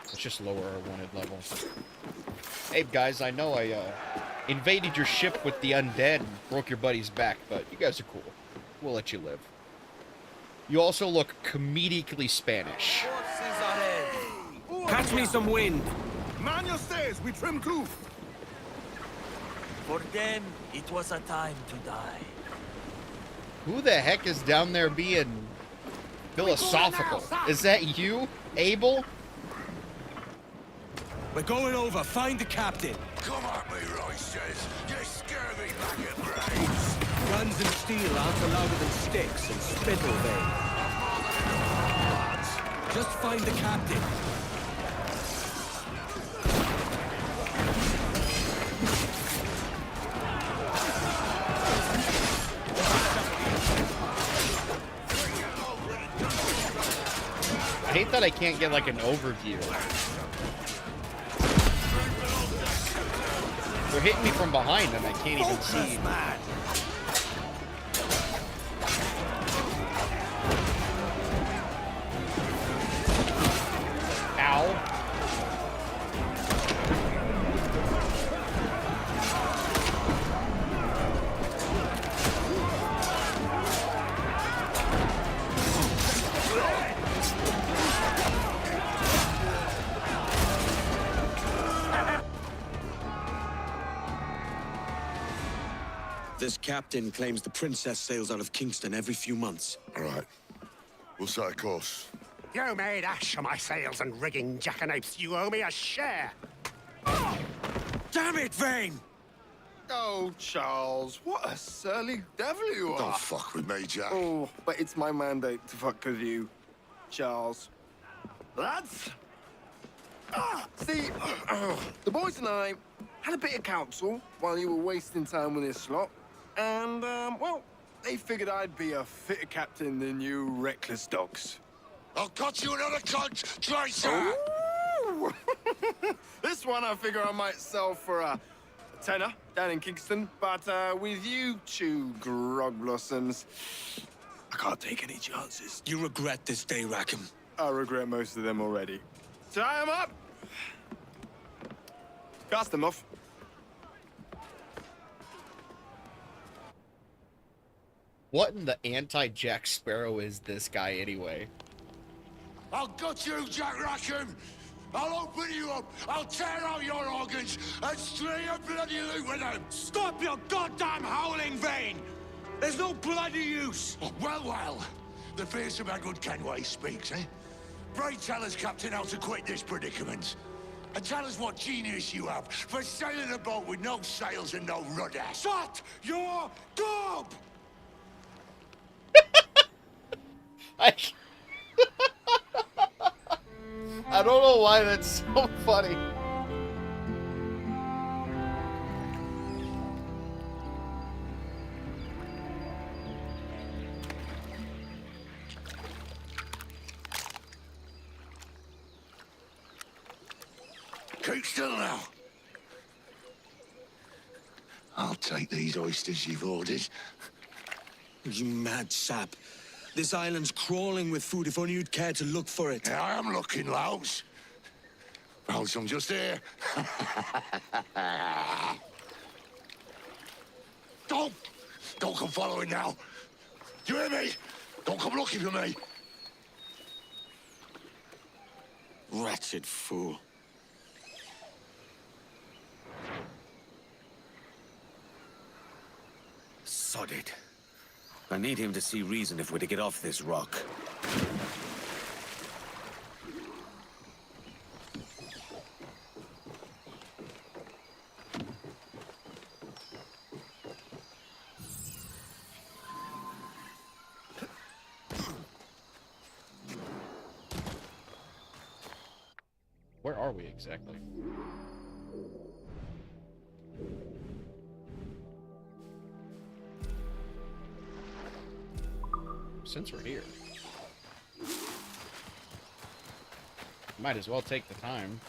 Let's just lower our wanted level. Hey guys, I know I invaded your ship with the undead and broke your buddy's back, but you guys are cool. We'll let you live. You also look comedically Spanish. Catch me some wind. Man your stays, we trim too. For them, it was a time to die. Who the heck is down there being philosophical? Is that you, Abel? We're going over. Find the captain. Come at me, Royces. You scare me back at brains. Guns and steel aren't louder than sticks and spittle, Vane. Just find the captain. I hate that I can't get like an overview. They're hitting me from behind and I can't even see. Ow. This captain claims the princess sails out of Kingston every few months. All right. We'll set a course. You made ash of my sails and rigging, jackanapes. You owe me a share. Damn it, Vane! Oh, Charles, what a surly devil you are. Don't fuck with me, Jack. Oh, but it's my mandate to fuck with you, Charles. Lads! See, the boys and I had a bit of counsel while you were wasting time with this lot. And, well, they figured I'd be a fitter captain than you reckless dogs. I'll cut you another cunt, Tracer! Ooh. This one I figure I might sell for a tenner down in Kingston. But with you two grog blossoms, I can't take any chances. You regret this day, Rackham. I regret most of them already. Tie 'em up! Cast them off. What in the anti-Jack Sparrow is this guy anyway? I'll gut you, Jack Rackham! I'll open you up! I'll tear out your organs and string a bloody loot with them! Stop your goddamn howling, Vane! There's no bloody use! Oh, well. The fearsome Edward Kenway speaks, eh? Pray tell us, Captain, how to quit this predicament. And tell us what genius you have for sailing a boat with no sails and no rudder. Shut your gob! I don't know why that's so funny. Keep still now. I'll take these oysters you've ordered. You mad sap. This island's crawling with food if only you'd care to look for it. Yeah, I am looking, Louse. Found some just here. Don't come following now. Do you hear me? Don't come looking for me. Wretched fool. Sod it. I need him to see reason if we're to get off this rock. Where are we exactly? Since we're here, might as well take the time.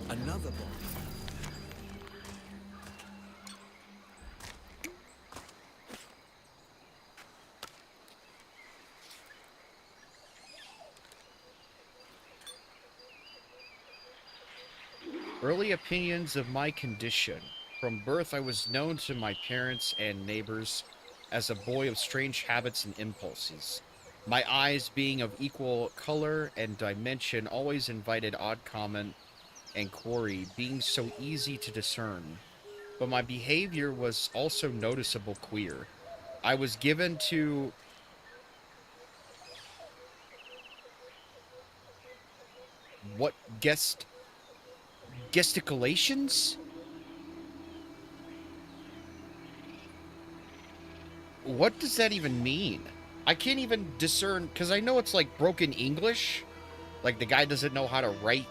Another bomb. Early opinions of my condition. From birth, I was known to my parents and neighbors as a boy of strange habits and impulses. My eyes, being of equal color and dimension, always invited odd comment and quarry, being so easy to discern. But my behavior was also noticeable queer. I was given to what gesticulations? What does that even mean? I can't even discern, because I know it's like broken English. Like the guy doesn't know how to write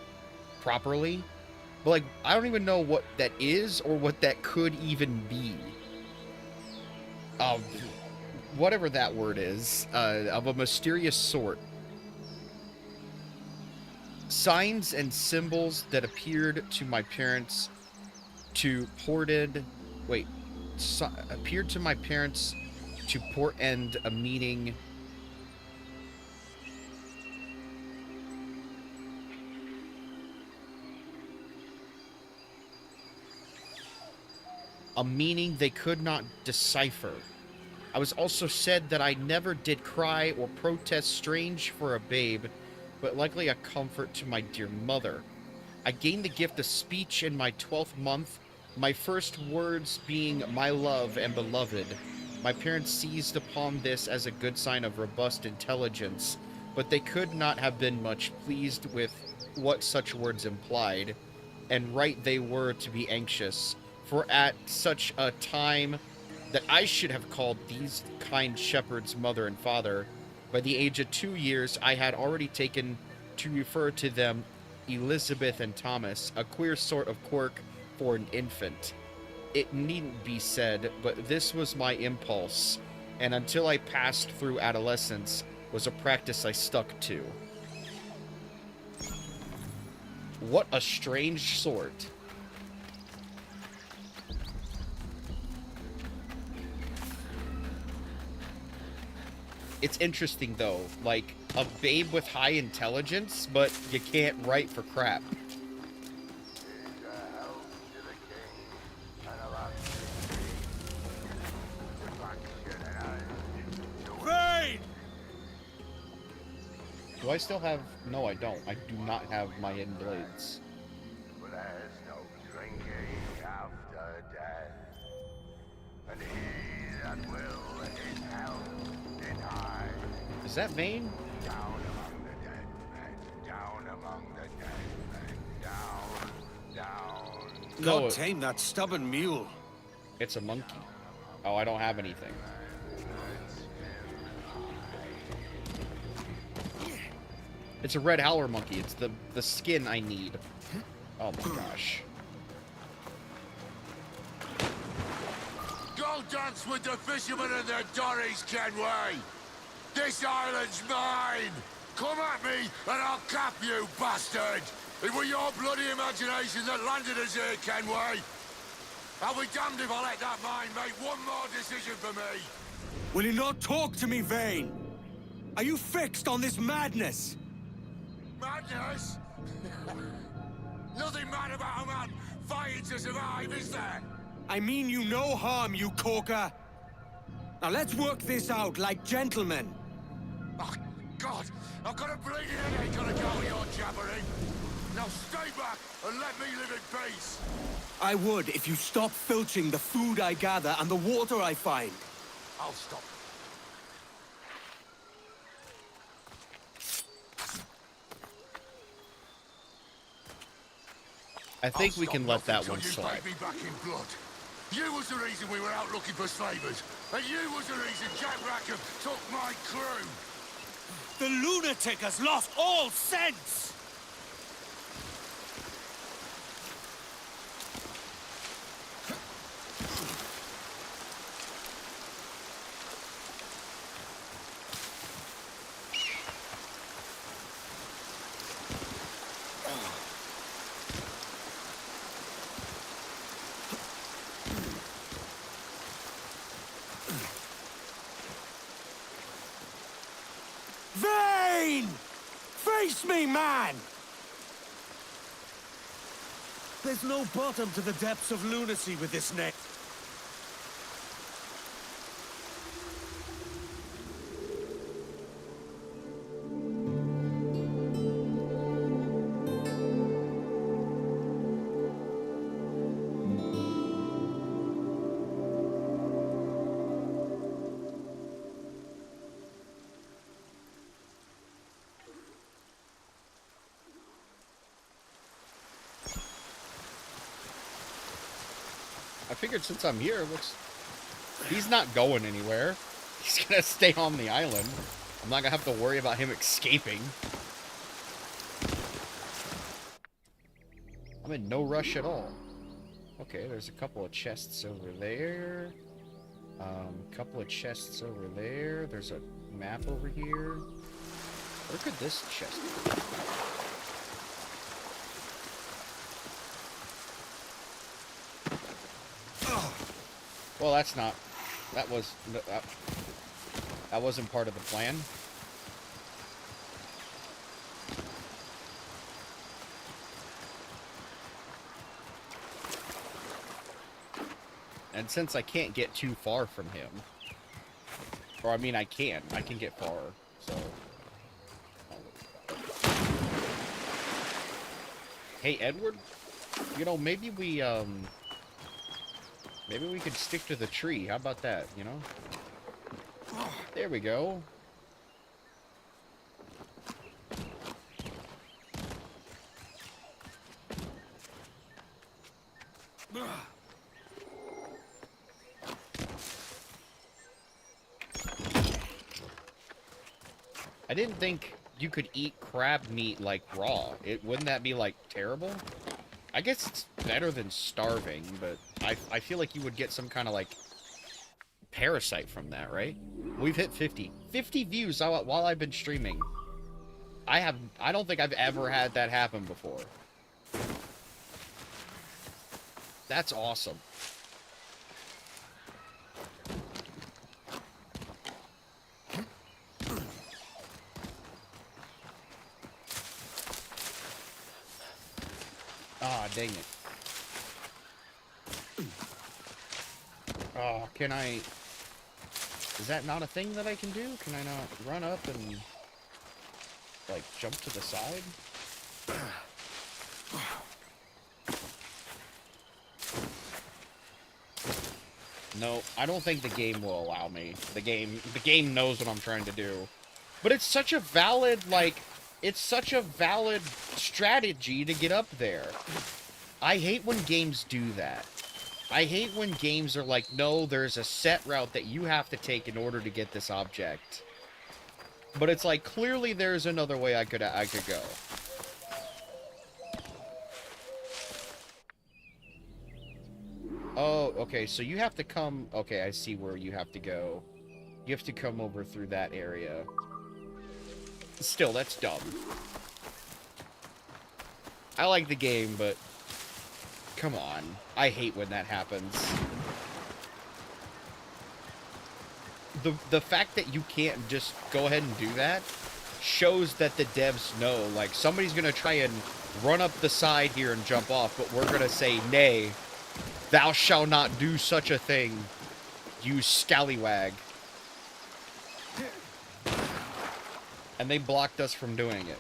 properly. But like, I don't even know what that is or what that could even be. whatever that word is, of a mysterious sort. Signs and symbols that appeared to my parents appeared to my parents to portend a meaning. A meaning they could not decipher. I was also said that I never did cry or protest strange for a babe, but likely a comfort to my dear mother. I gained the gift of speech in my 12th month, my first words being my love and beloved. My parents seized upon this as a good sign of robust intelligence, but they could not have been much pleased with what such words implied, and right they were to be anxious, for at such a time that I should have called these kind shepherds mother and father. By the age of 2 years, I had already taken to refer to them Elizabeth and Thomas, a queer sort of quirk for an infant. It needn't be said, but this was my impulse, and until I passed through adolescence, was a practice I stuck to. What a strange sort. It's interesting, though, like, a babe with high intelligence, but you can't write for crap. Vane! Do I still have... No, I don't. I do not have my hidden blades. There's no drinking after death, and he that will in hell deny. Is that Vane? Down among the dead men, down among the dead men, down. God tame that stubborn mule. It's a monkey. Oh, I don't have anything. It's a red howler monkey. It's the skin I need. Oh my gosh. Go dance with the fishermen and their dories, Kenway! This island's mine! Come at me and I'll cap you, bastard! It was your bloody imagination that landed us here, Kenway! I'll be damned if I let that mind make one more decision for me! Will you not talk to me, Vane? Are you fixed on this madness? Madness? Nothing mad about a man fighting to survive, is there? I mean you no harm, you corker. Now let's work this out like gentlemen. Oh, God! I've got a bleeding headache on account of your jabbering. Now stay back and let me live in peace. I would if you stopped filching the food I gather and the water I find. I'll stop. I think we can let that one slide. You paid me back in blood. You was the reason we were out looking for slavers, and you was the reason Jack Rackham took my crew. The lunatic has lost all sense! Vane! Face me, man! There's no bottom to the depths of lunacy with this neck. I figured since I'm here, he's not going anywhere. He's gonna stay on the island. I'm not gonna have to worry about him escaping. I'm in no rush at all. Okay, there's a couple of chests over there. Couple of chests over there. There's a map over here. Where could this chest be? Well, that's not. That wasn't part of the plan. And since I can't get too far from him, or I mean I can get far, so. Hey Edward, you know, maybe we could stick to the tree. How about that, you know? There we go. I didn't think you could eat crab meat like raw. Wouldn't that be like terrible? I guess it's better than starving, but I feel like you would get some kind of like parasite from that, right? We've hit 50 views while I've been streaming. I don't think I've ever had that happen before. That's awesome. Ah, dang it. Oh, can I... Is that not a thing that I can do? Can I not run up and, like, jump to the side? No, I don't think the game will allow me. The game knows what I'm trying to do. But it's such a valid, like... It's such a valid strategy to get up there. I hate when games do that. I hate when games are like, no, there's a set route that you have to take in order to get this object. But it's like, clearly there's another way I could go. Oh, okay, so you have to come... Okay, I see where you have to go. You have to come over through that area. Still, that's dumb. I like the game, but... Come on. I hate when that happens. The fact that you can't just go ahead and do that shows that the devs know, like, somebody's gonna try and run up the side here and jump off, but we're gonna say, nay, thou shalt not do such a thing, you scallywag. And they blocked us from doing it.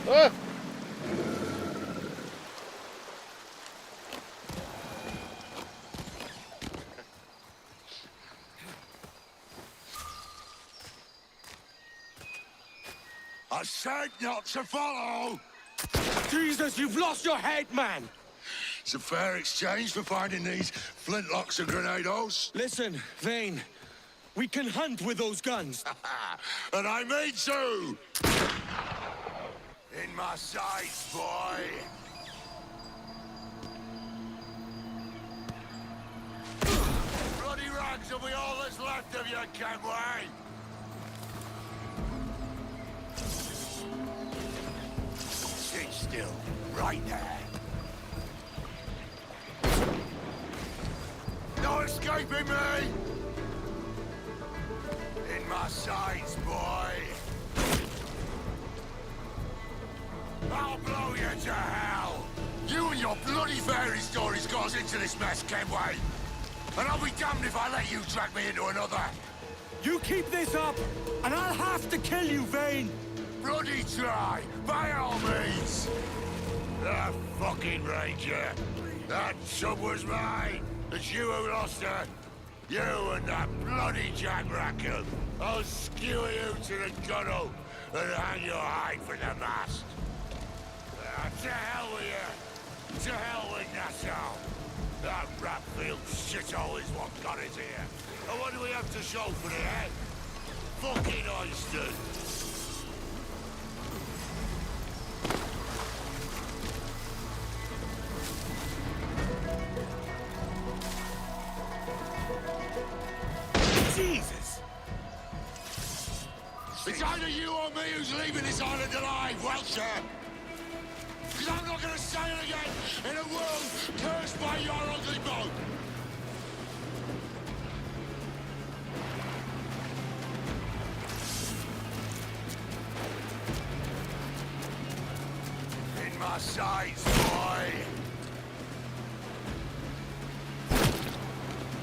Ah! I said not to follow! Jesus, you've lost your head, man! It's a fair exchange for finding these flintlocks and grenados. Listen, Vane. We can hunt with those guns. And I mean to! In my sights, boy! Bloody rags will be all that's left of you, Kenway! Sit still, right there. No escaping me! In my sights, boy! I'll blow you to hell! You and your bloody fairy stories got us into this mess, Kenway! And I'll be damned if I let you drag me into another! You keep this up, and I'll have to kill you, Vane! Bloody try, by all means! That fucking ranger! That tub was mine! It's you who lost her! You and that bloody jackracker! I'll skewer you to the gunnel and hang your hide from the mast! To hell with you! To hell with Nassau! That Ratfield shithole is what got us here! And what do we have to show for it, eh? Fucking oysters! either you or me who's leaving this island alive, Welcher. Because I'm not going to sail again in a world cursed by your ugly boat. In my sights, boy.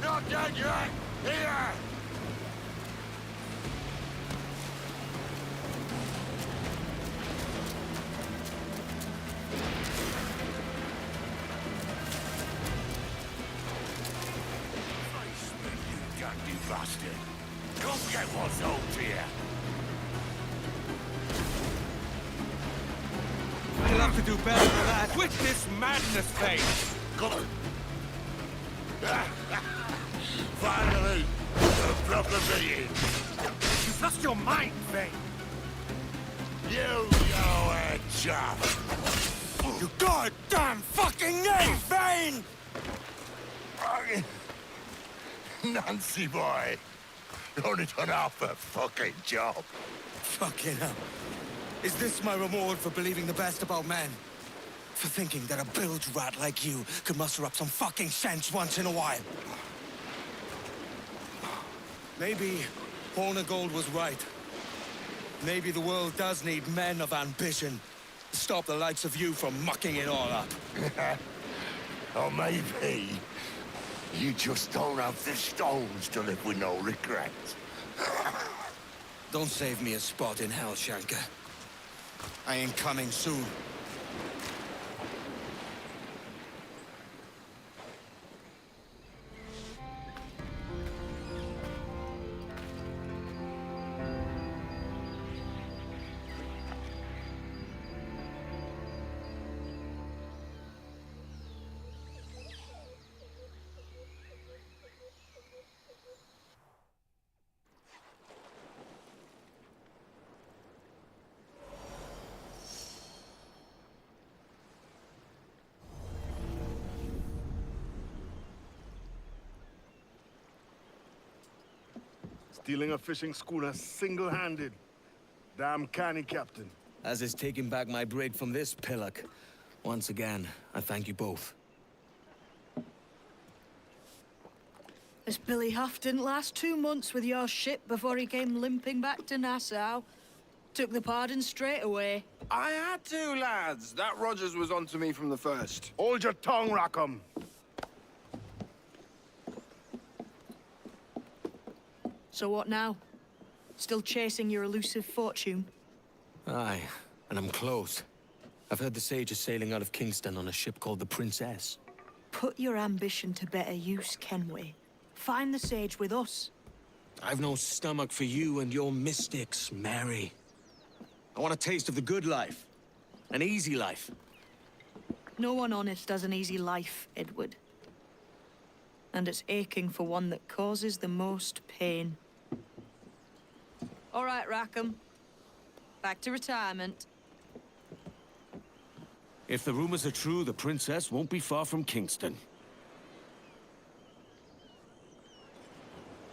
Not dead yet. Here. You bastard. Come get what's owed to you. You'll have to do better than that. Quit this madness, face. Come on. Finally, the proper being. You've lost your mind, Vane. You nowhere, chap. You goddamn fucking name, Vane! Nancy boy. Only done half a fucking job. Fucking hell. Is this my reward for believing the best about men? For thinking that a bilge rat like you could muster up some fucking sense once in a while? Maybe Horner Gold was right. Maybe the world does need men of ambition to stop the likes of you from mucking it all up. Or maybe you just don't have the stones to live with no regrets. Don't save me a spot in hell, Shanker. I ain't coming soon. Stealing a fishing schooner single-handed. Damn canny, Captain. As is taking back my brig from this pillock. Once again, I thank you both. This Billy Huff didn't last 2 months with your ship before he came limping back to Nassau. Took the pardon straight away. I had to, lads. That Rogers was onto me from the first. Hold your tongue, Rackham. So what now? Still chasing your elusive fortune? Aye, and I'm close. I've heard the Sage is sailing out of Kingston on a ship called the Princess. Put your ambition to better use, Kenway. Find the Sage with us. I've no stomach for you and your mystics, Mary. I want a taste of the good life. An easy life. No one honest has an easy life, Edward. And it's aching for one that causes the most pain. All right, Rackham. Back to retirement. If the rumors are true, the Princess won't be far from Kingston.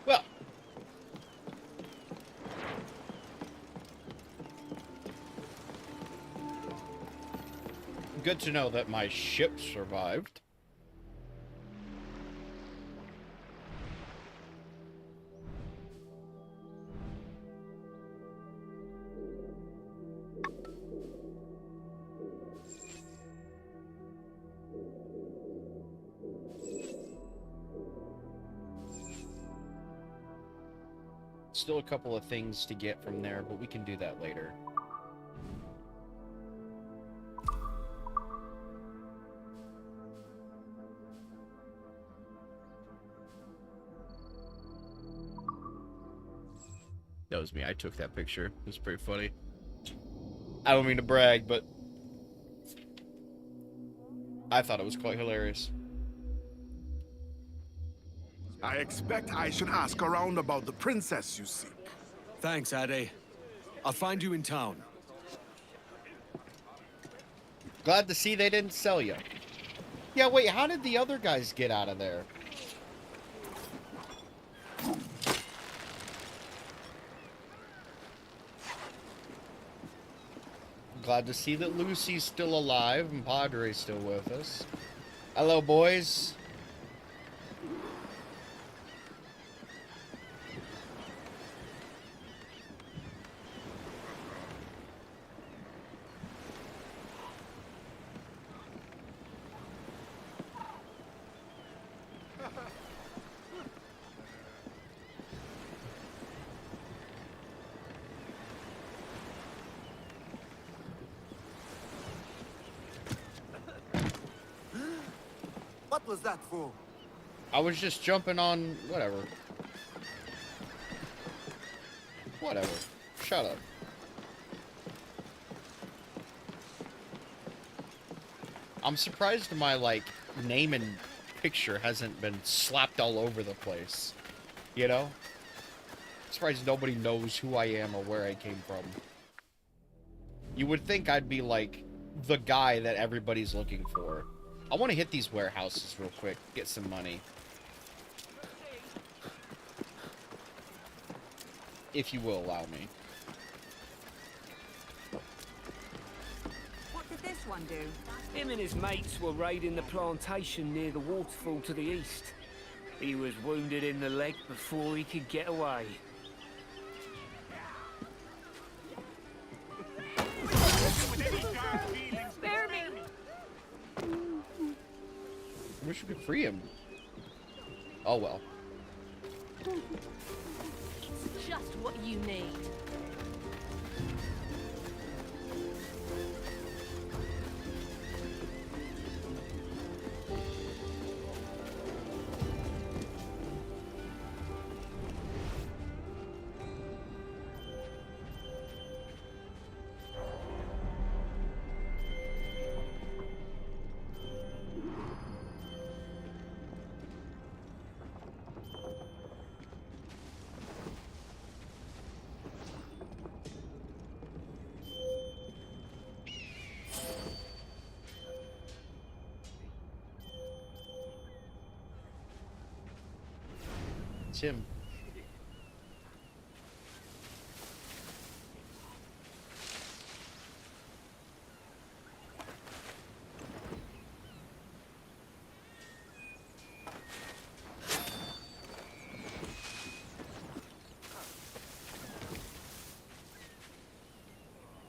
Well. Good to know that my ship survived. Still a couple of things to get from there, but we can do that later. That was me. I took that picture. It was pretty funny. I don't mean to brag, but I thought it was quite hilarious. I expect I should ask around about the princess you seek. Thanks, Ade. I'll find you in town. Glad to see they didn't sell you. Yeah, wait, how did the other guys get out of there? glad to see that Lucy's still alive and Padre's still with us. Hello, boys. What was that for? I was just jumping on whatever. Whatever. Shut up. I'm surprised my, like, name and picture hasn't been slapped all over the place. You know? I'm surprised nobody knows who I am or where I came from. You would think I'd be, like, the guy that everybody's looking for. I want to hit these warehouses real quick, get some money. If you will allow me. What did this one do? Him and his mates were raiding the plantation near the waterfall to the east. He was wounded in the leg before he could get away. Spare me! I wish we could free him. Oh well. It's just what you need. It's him.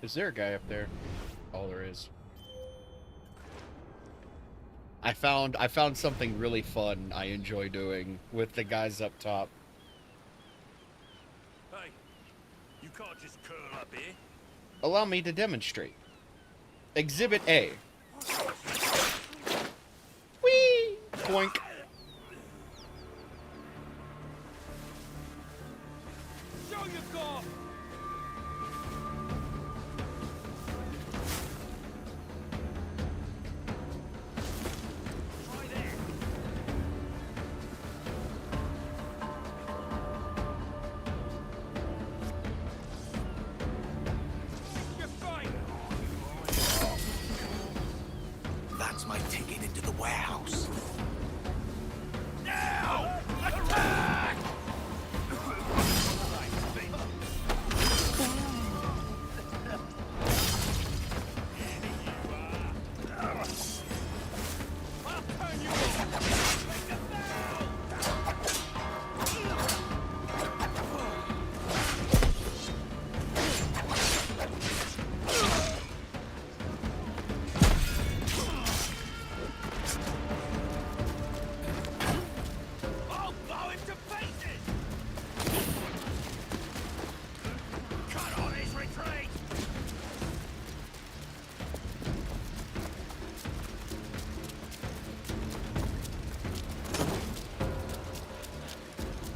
Is there a guy up there? Oh, there is. I found something really fun I enjoy doing with the guys up top. Hey, you can't just curl up here. Allow me to demonstrate. Exhibit A. Whee! Boink. Show your golf! That's my ticket into the warehouse. Now! Attack! I'll blow him to pieces! Cut on his retreat!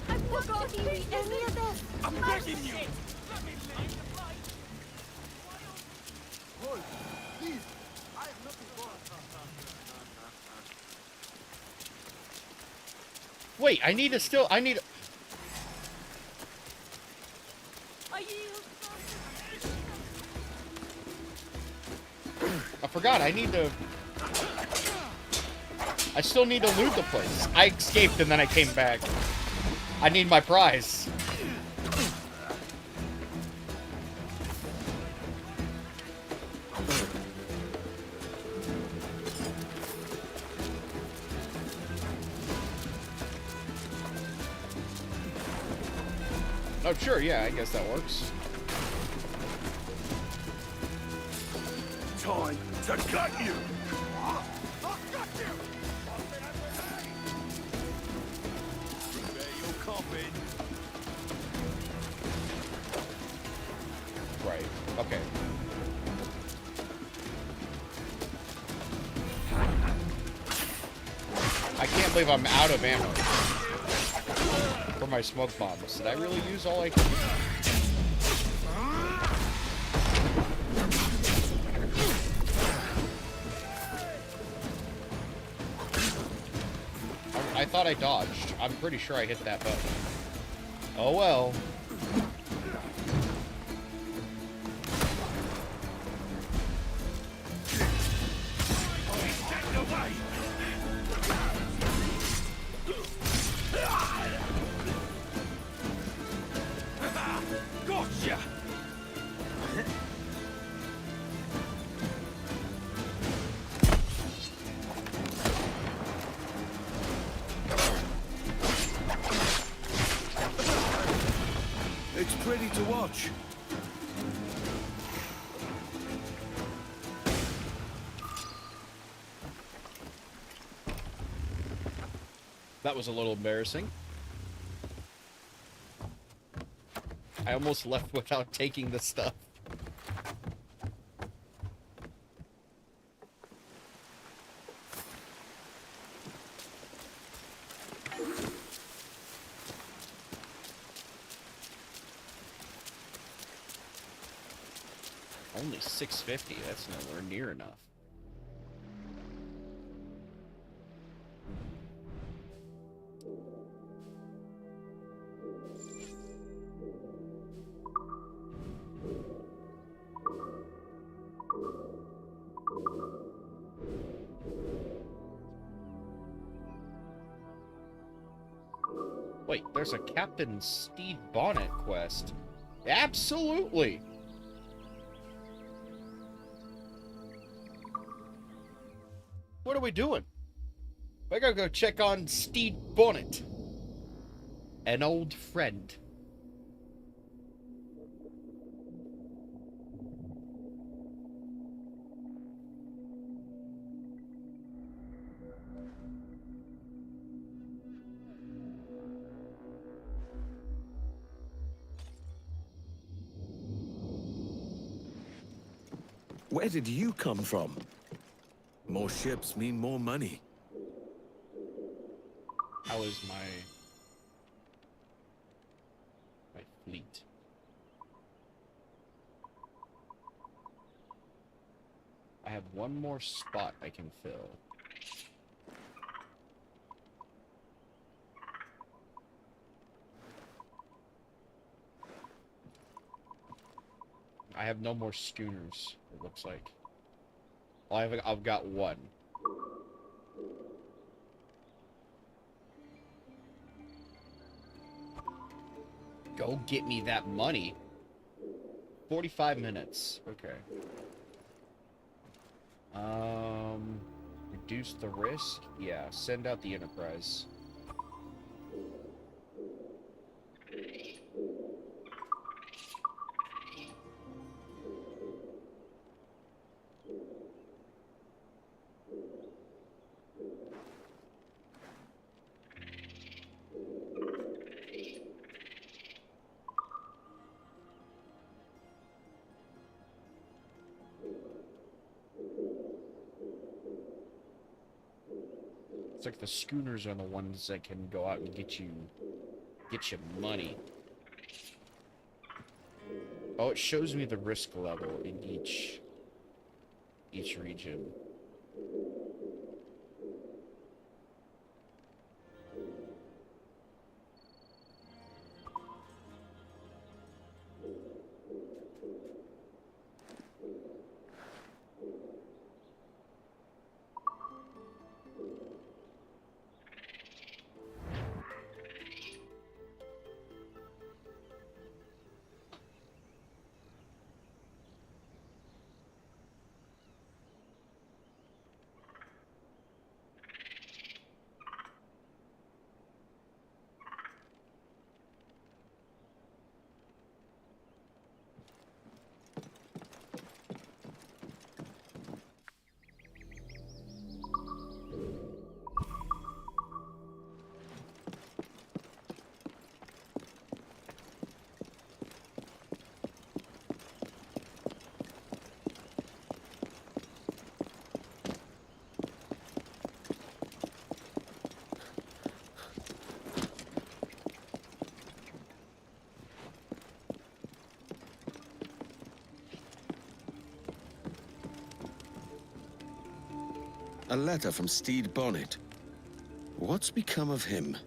I forgot to eat any of this! I'm begging you! Let me leave the Hold, please. I have nothing for Wait, I need Are you? I forgot, I still need to loot the place. I escaped and then I came back. I need my prize. Oh, sure, yeah, I guess that works. Time to cut you! Prepare your coffin. Right, okay. I can't believe I'm out of ammo for my smoke bombs. Did I really use all I could? I thought I dodged. I'm pretty sure I hit that button. Oh well. Gotcha! It's pretty to watch. That was a little embarrassing. I almost left without taking the stuff. Only 650, that's nowhere near enough. Wait, there's a Captain Steve Bonnet quest. Absolutely! What are we doing? I gotta go check on Steve Bonnet. An old friend. Where did you come from? More ships mean more money. How is my fleet? I have one more spot I can fill. I have no more schooners, it looks like. Well, I've got one. Go get me that money. 45 minutes. Okay. Reduce the risk? Yeah, send out the Enterprise. It's like the schooners are the ones that can go out and get you money. Oh, it shows me the risk level in each region. A letter from Steed Bonnet. What's become of him?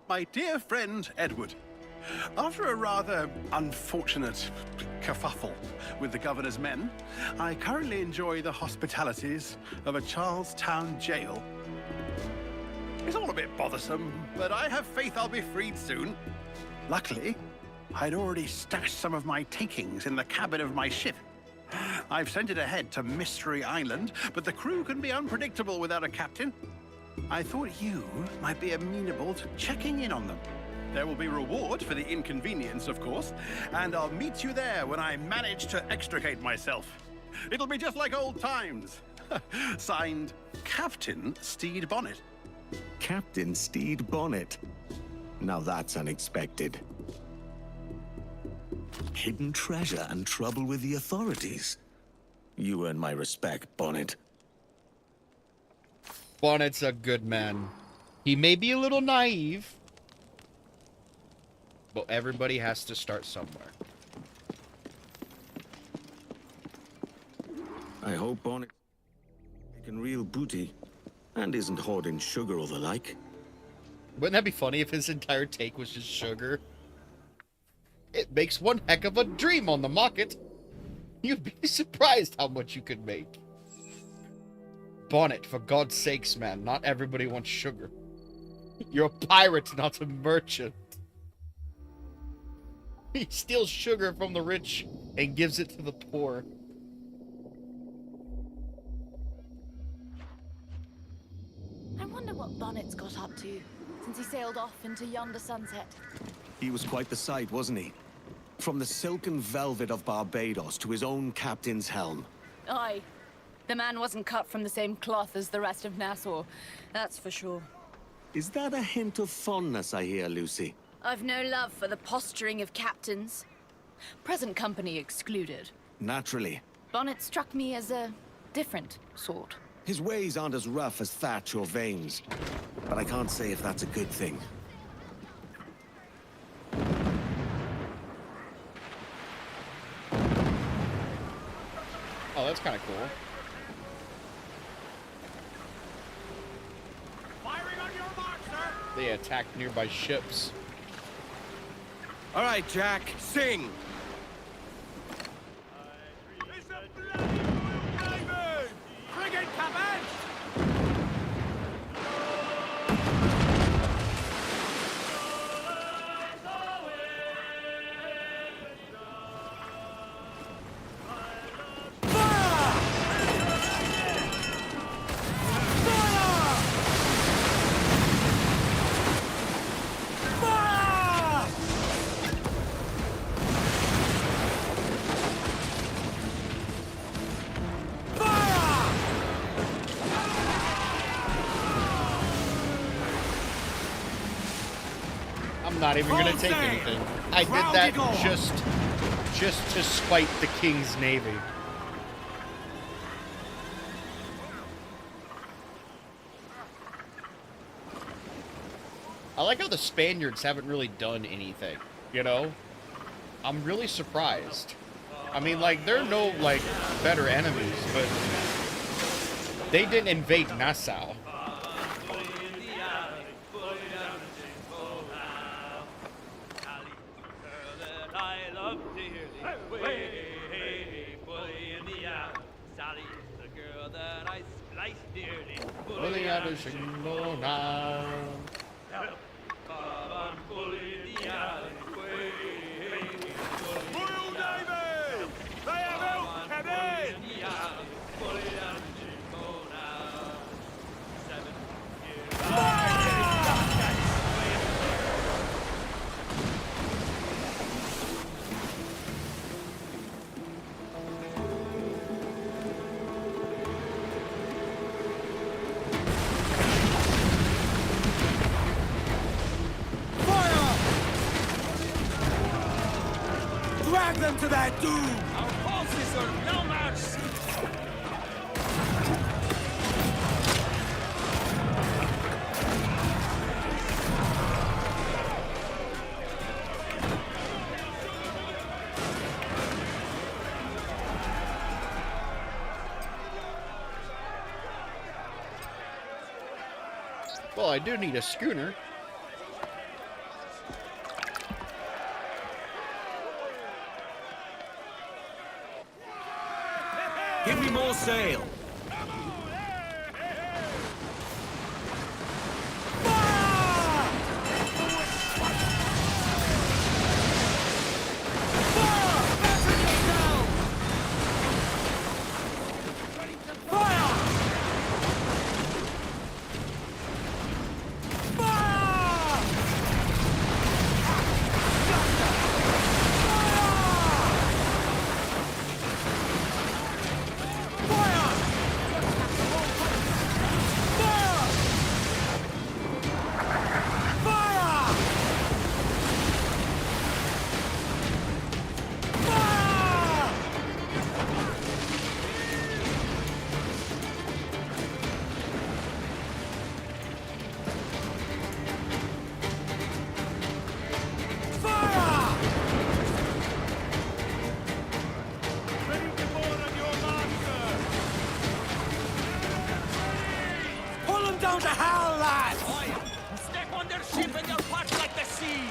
My dear friend, Edward. After a rather unfortunate kerfuffle with the governor's men, I currently enjoy the hospitalities of a Charlestown jail. It's all a bit bothersome, but I have faith I'll be freed soon. Luckily, I'd already stashed some of my takings in the cabin of my ship. I've sent it ahead to Mystery Island, but the crew can be unpredictable without a captain. I thought you might be amenable to checking in on them. There will be reward for the inconvenience, of course, and I'll meet you there when I manage to extricate myself. It'll be just like old times. Signed, Captain Steed Bonnet. Captain Steed Bonnet. Now that's unexpected. Hidden treasure and trouble with the authorities. You earn my respect, Bonnet. Bonnet's a good man. He may be a little naive, but everybody has to start somewhere. I hope Bonnet taking real booty and isn't hoarding sugar or the like. Wouldn't that be funny if his entire take was just sugar? It makes one heck of a dream on the market. You'd be surprised how much you could make. Bonnet, for God's sakes, man. Not everybody wants sugar. You're a pirate, not a merchant. He steals sugar from the rich and gives it to the poor. I wonder what Bonnet's got up to since he sailed off into yonder sunset. He was quite the sight, wasn't he? From the silken velvet of Barbados to his own captain's helm. Aye. The man wasn't cut from the same cloth as the rest of Nassau, that's for sure. Is that a hint of fondness I hear, Lucy? I've no love for the posturing of captains. Present company excluded. Naturally. Bonnet struck me as a different sort. His ways aren't as rough as Thatch or Vanes, but I can't say if that's a good thing. Oh, that's kind of cool. Firing on your mark, sir! They attacked nearby ships. All right, Jack, sing! Frigate cabin! I'm not even gonna take anything. I did that just to spite the King's Navy. I like how the Spaniards haven't really done anything, you know? I'm really surprised. I mean, like, they're no, like, better enemies, but they didn't invade Nassau. Really out of shingle now. Royal Navy! They have help, Captain! Drag them to that doom! Our forces are no match! Well, I do need a schooner. Give me more sail. Down to hell, lads! Step on their ship and they'll part like the sea!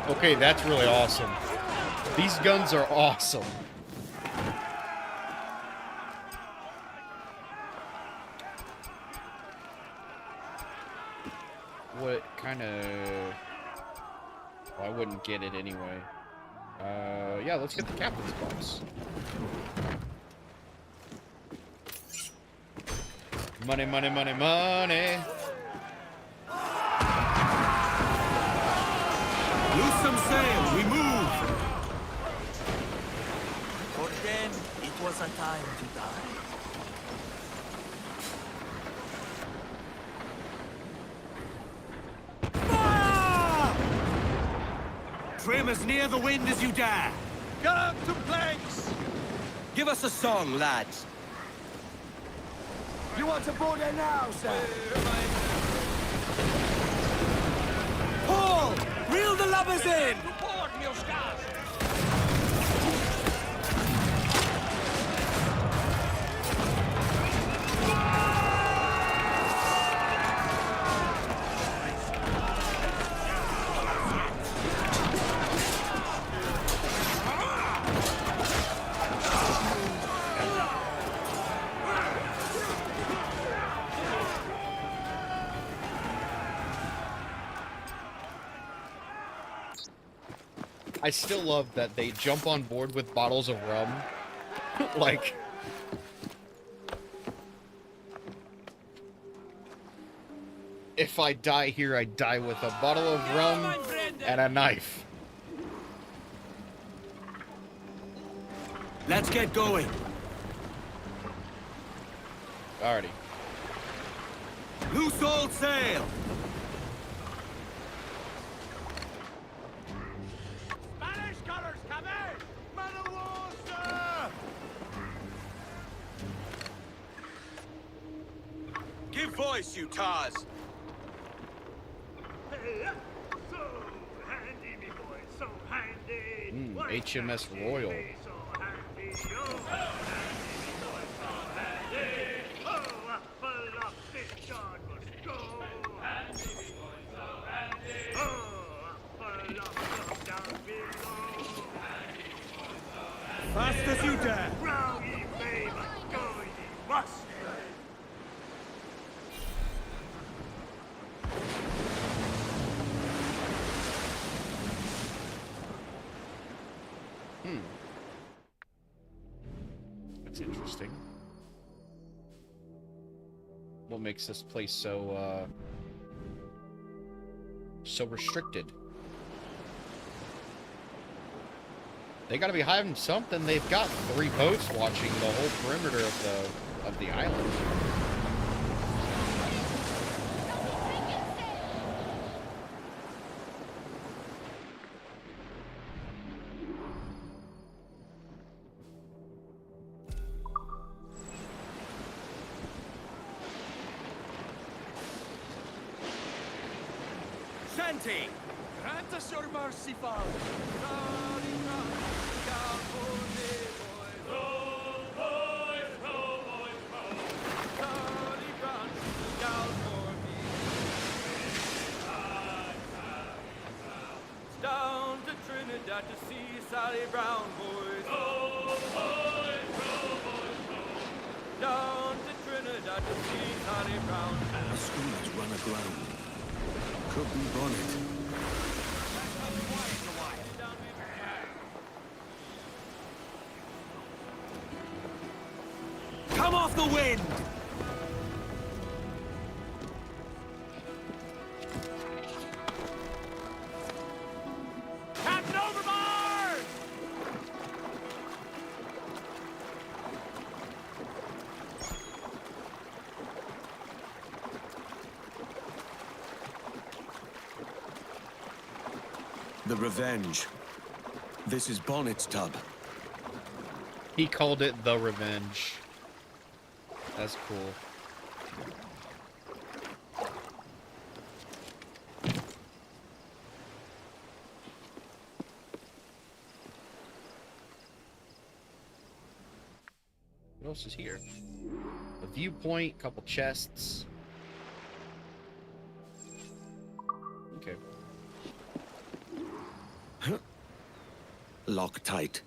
Okay, that's really awesome. These guns are awesome. What kind of... Well, I wouldn't get it anyway. Yeah, let's get the captain's box. Money, money, money, money. Loose some sail, we move! For then, it was a time to die. Trim as near the wind as you dare! Get up to planks! Give us a song, lads. You want to board there now, sir? Paul! Reel the lubbers in! I still love that they jump on board with bottles of rum. Like... If I die here, I die with a bottle of rum and a knife. Let's get going. Alrighty. Loose all sail! Spanish colors, come in! Man of war, sir! Give voice, you tars! So handy, me boy, so handy. HMS Royal. So handy, yo. So handy, me boy, so handy. Oh, apple of this yard must go. Handy, me boy, so handy. Oh, apple of down below. Handy, me boy, so handy. Fast as you dare! Row ye may, but go ye interesting. What makes this place so restricted? They gotta be hiding something. They've got 3 boats watching the whole perimeter of the island. Shanty! Grant us your mercy, Father. Down to Trinidad to see Sally Brown, boys. Down to Trinidad to see Sally Brown. A schooner's run aground. Could be Bonnet. Come off the wind! Captain overboard! The Revenge. This is Bonnet's tub. He called it the Revenge. That's cool. What else is here? A viewpoint, couple chests. Okay. Lock tight.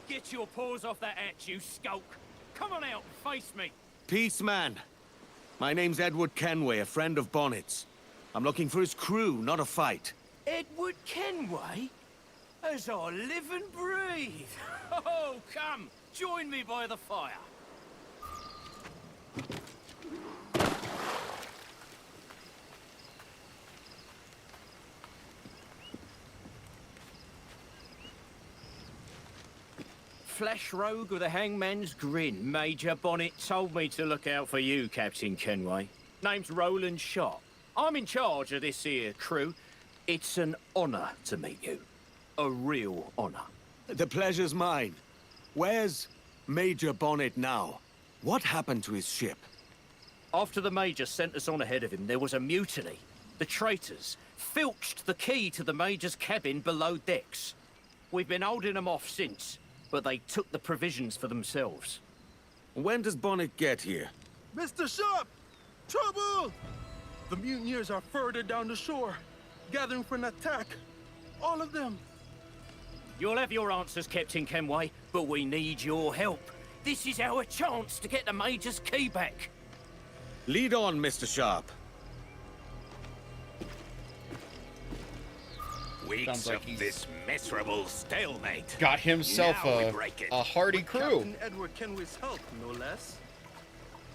Get your paws off that hatch, you skulk! Come on out and face me! Peace, man. My name's Edward Kenway, a friend of Bonnet's. I'm looking for his crew, not a fight. Edward Kenway? As I live and breathe! Oh, come! Join me by the fire! Flesh rogue with a hangman's grin. Major Bonnet told me to look out for you, Captain Kenway. Name's Roland Sharp. I'm in charge of this here crew. It's an honor to meet you. A real honor. The pleasure's mine. Where's Major Bonnet now? What happened to his ship? After the Major sent us on ahead of him, there was a mutiny. The traitors filched the key to the Major's cabin below decks. We've been holding them off since, but they took the provisions for themselves. When does Bonnet get here? Mr. Sharp! Trouble! The mutineers are further down the shore, gathering for an attack. All of them. You'll have your answers, Captain Kenway, but we need your help. This is our chance to get the Major's key back. Lead on, Mr. Sharp. Weeks like of this miserable stalemate. Got himself a hardy crew. Captain Edward Kenway's help, no less.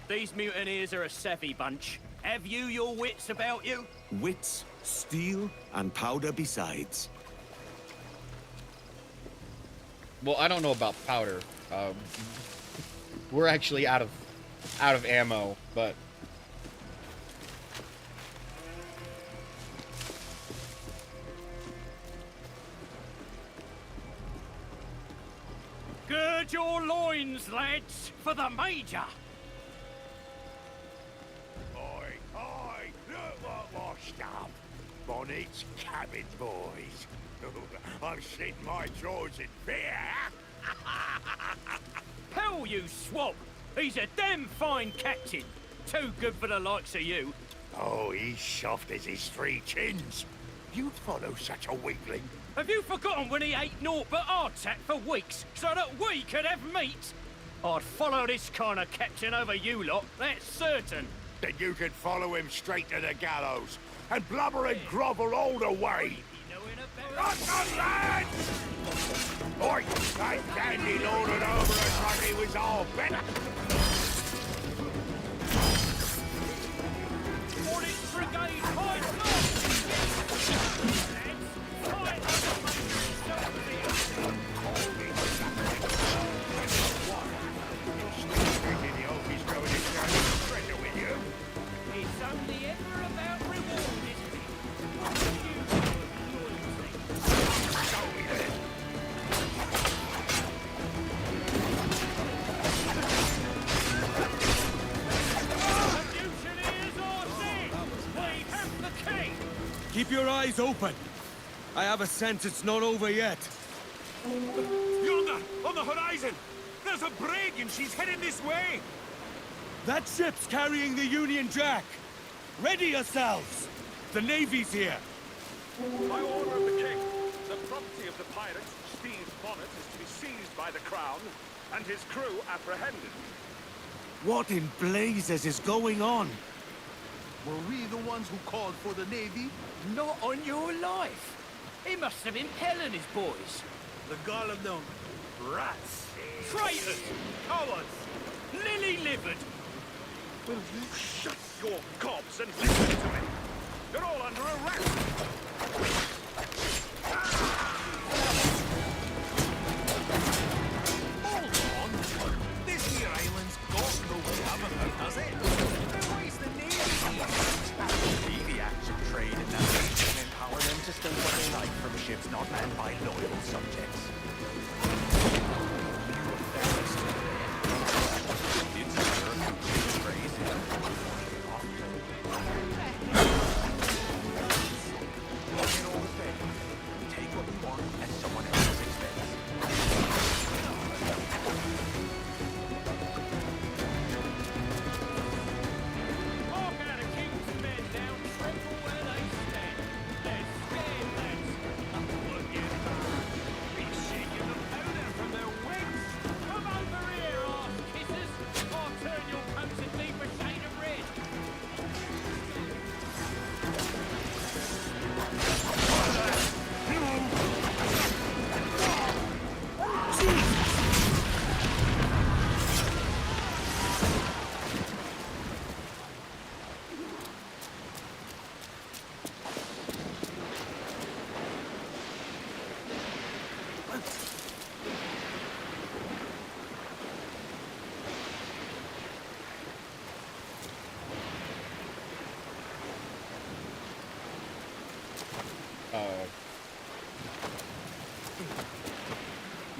These mutineers are a savvy bunch. Have you your wits about you? Wits, steel, and powder besides. Well, I don't know about powder. We're actually out of ammo, but Gird your loins, lads, for the Major. Oi, oi, look what washed up. Bonnet's cabin boys. I've seen my jaws in fear. Hell, you swab! He's a damn fine captain. Too good for the likes of you. Oh, he's soft as his 3 chins. You'd follow such a weakling. Have you forgotten when he ate naught but hardtack for weeks so that we could have meat? I'd follow this kind of captain over you lot, that's certain. Then you could follow him straight to the gallows. and blubber and grovel all the way. Rock on, lads! Oi, that dandy lorded over us like he was all better. Keep your eyes open. I have a sense it's not over yet. Yonder, on the horizon! There's a brig and she's heading this way! That ship's carrying the Union Jack. Ready yourselves! The Navy's here. By order of the king, the property of the pirates, Steve Bonnet, is to be seized by the crown, and his crew apprehended. What in blazes is going on? Were we the ones who called for the Navy? Not on your life. He must have been Helen, his boys. The gall of them. Rats. Traitors! Cowards! Lily-livered! Will you shut your gobs and listen to me? You're all under arrest! Hold on! This here island's got no government, has it? Then why's the Navy here? Navy action trade in that region and empower them to steal what they like from ships not manned by loyal subjects.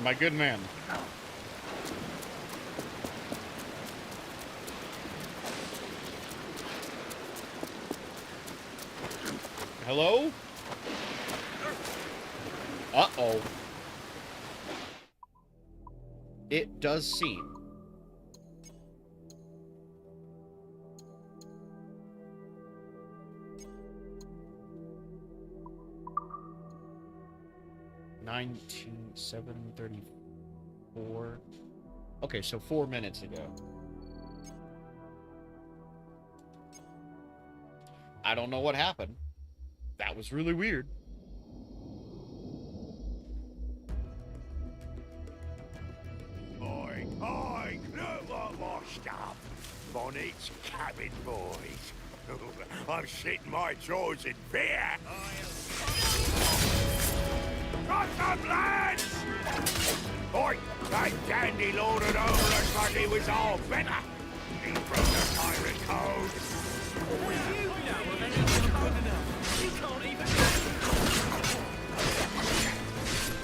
My good man. Hello? Uh-oh. It does seem. $7:34. Okay, so 4 minutes ago. I don't know what happened. That was really weird. Oi, oi, look what washed up. Bonnet's cabin boys. I'm sitting my jaws in beer. Got some lads! Oi, that dandy lorded over us like he was all better. He broke the pirate code. You know of anything good enough? You can't even...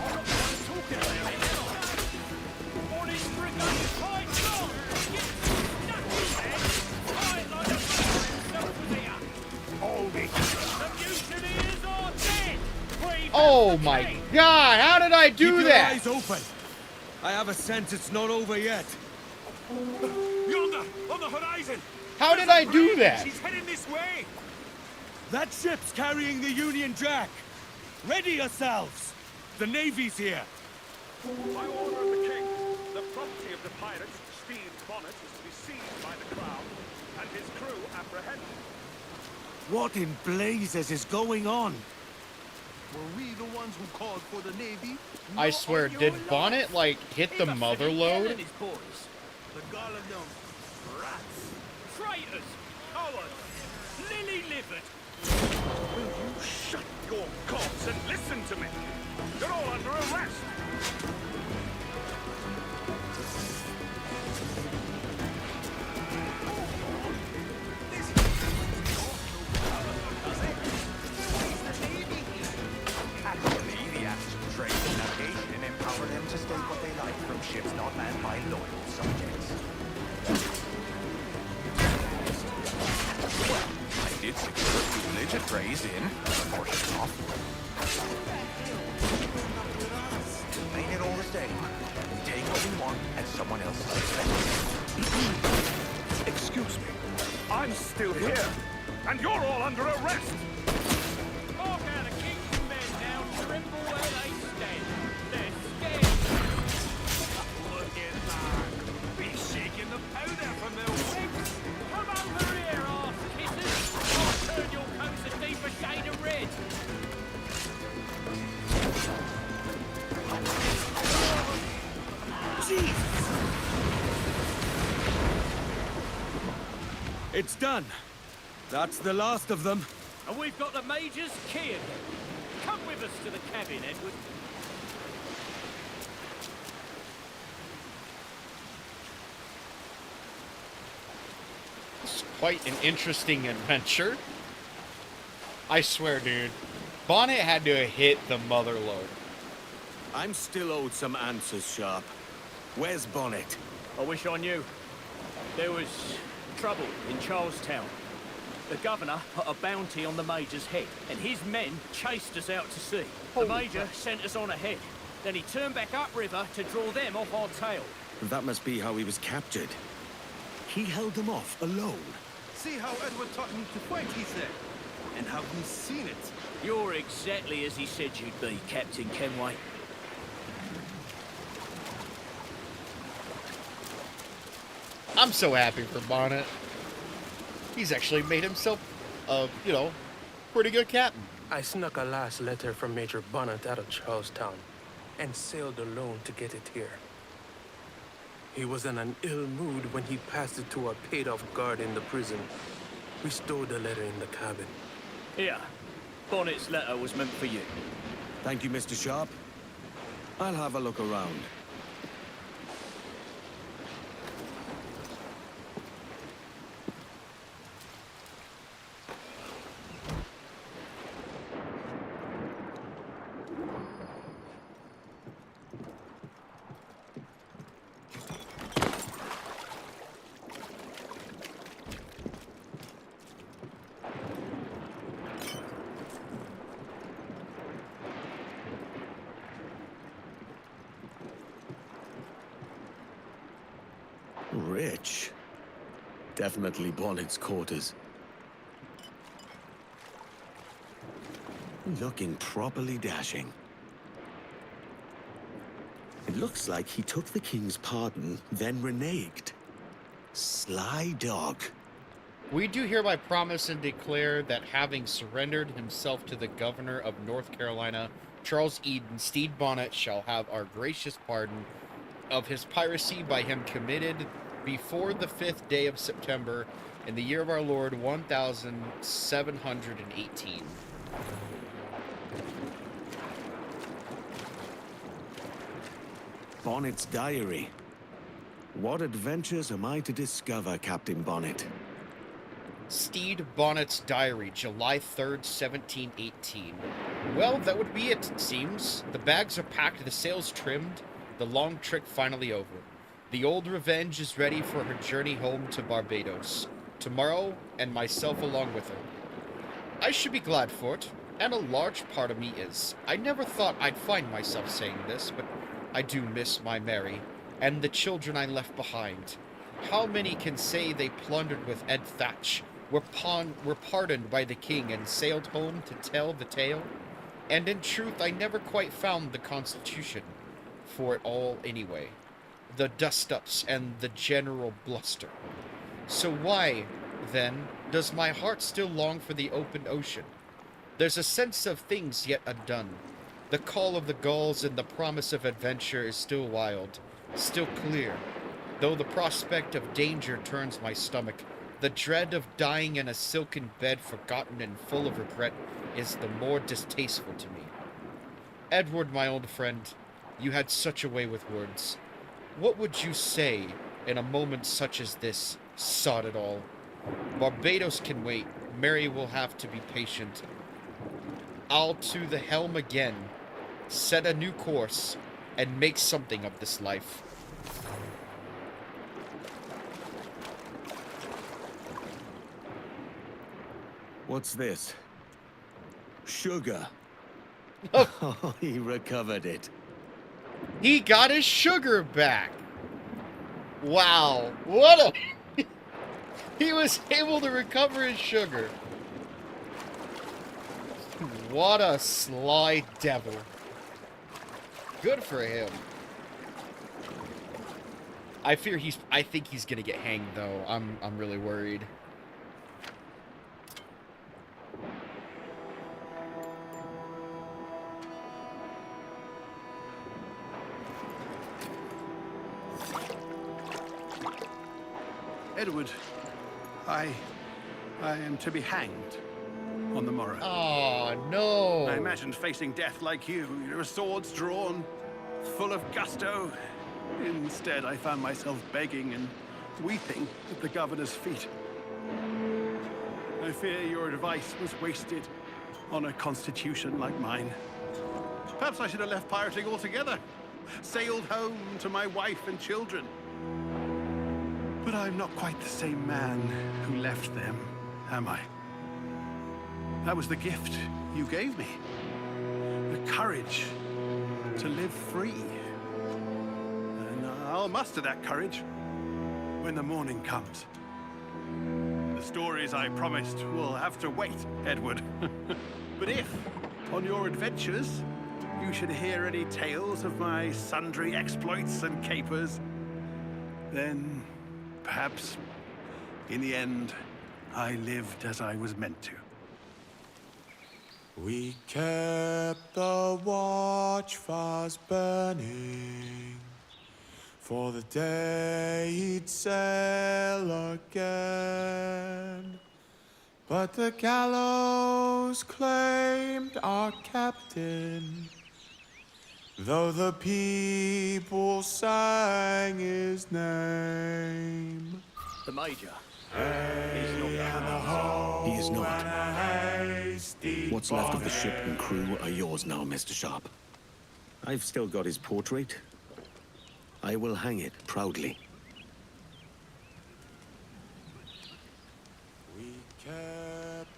I'm not the one talking about it, am I? Morning, brigade, fight on! Get knuckles, then! Fight like a pirate here! Hold it! The mutineers are dead! Oh my god, how did I do that? Keep your eyes open. I have a sense it's not over yet. Yonder, on the horizon! How did I do that? She's heading this way! That ship's carrying the Union Jack. Ready yourselves. The Navy's here. By order of the king, the property of the pirates, Steve Bonnet, is to be seized by the crown, and his crew apprehended. What in blazes is going on? Were we the ones who called for the Navy? I swear, did Bonnet, like, hit the mother load? The gall of them rats. Traitors! Cowards! Lily-livered! Will you shut your gods and listen to me? You're all under arrest. Trade and navigation and empower them to stake what they like from ships not manned by loyal subjects. Well, I did secure tutelage at Gray's Inn, portion off. Ain't it all the same? We take what we want and someone else is Excuse me. I'm still here, and you're all under arrest. Talk out of king's men now, tremble where they stand. They're scared. Look at that. Be shaking the powder from their wigs. Come over here, arse kissers. I'll turn your coats a deeper shade of red. It's done. That's the last of them. And we've got the Major's key again. Come with us to the cabin, Edward. It's quite an interesting adventure. I swear, dude. Bonnet had to hit the mother load. I'm still owed some answers, Sharp. Where's Bonnet? I wish I knew. There was trouble in Charlestown. The governor put a bounty on the Major's head, and his men chased us out to sea. The Major sent us on ahead. Then he turned back upriver to draw them off our tail. That must be how he was captured. He held them off alone. See how Edward taught him to fight, he said. And have we seen it? You're exactly as he said you'd be, Captain Kenway. I'm so happy for Bonnet. He's actually made himself, you know, pretty good captain. I snuck a last letter from Major Bonnet out of Charlestown and sailed alone to get it here. He was in an ill mood when he passed it to a paid-off guard in the prison. We stowed the letter in the cabin. Here, Bonnet's letter was meant for you. Thank you, Mr. Sharp. I'll have a look around. Rich. Definitely Bonnet's quarters. Looking properly dashing. It looks like he took the king's pardon, then reneged. Sly dog. We do hereby promise and declare that having surrendered himself to the governor of North Carolina, Charles Eden, Steed Bonnet shall have our gracious pardon of his piracy by him committed before the 5th day of September in the year of our Lord 1718. Bonnet's diary. What adventures am I to discover, Captain Bonnet? Steed Bonnet's diary, July 3rd, 1718. Well, that would be it seems. The bags are packed, the sails trimmed, the long trip finally over. The old Revenge is ready for her journey home to Barbados. Tomorrow, and myself along with her. I should be glad for it, and a large part of me is. I never thought I'd find myself saying this, but I do miss my Mary, and the children I left behind. How many can say they plundered with Ed Thatch, were pardoned by the king, and sailed home to tell the tale? And in truth, I never quite found the constitution for it all anyway. The dust-ups and the general bluster. So why, then, Does my heart still long for the open ocean? There's a sense of things yet undone. The call of the gulls and the promise of adventure is still wild, still clear. Though the prospect of danger turns my stomach, the dread of dying in a silken bed forgotten and full of regret is the more distasteful to me. Edward, my old friend, you had such a way with words. What would you say in a moment such as this? Sod it all. Barbados can wait. Mary will have to be patient. I'll to the helm again, set a new course, and make something of this life. What's this? Sugar. Oh, he recovered it. He got his sugar back. Wow. What a... He was able to recover his sugar. What a sly devil. Good for him. I think he's gonna get hanged though. I'm really worried. Edward, I am to be hanged on the morrow. Oh, no. I imagined facing death like you, your swords drawn, full of gusto. Instead, I found myself begging and weeping at the governor's feet. I fear your advice was wasted on a constitution like mine. Perhaps I should have left pirating altogether, sailed home to my wife and children. But I'm not quite the same man who left them, am I? That was the gift you gave me. The courage to live free. And I'll muster that courage when the morning comes. The stories I promised will have to wait, Edward. But if, on your adventures, you should hear any tales of my sundry exploits and capers, then perhaps, in the end, I lived as I was meant to. We kept the watch fast burning for the day he'd sail again. But the gallows claimed our captain, though the people sang his name. The Major. He is not. What's left of the ship and crew are yours now, Mr. Sharp. I've still got his portrait. I will hang it proudly.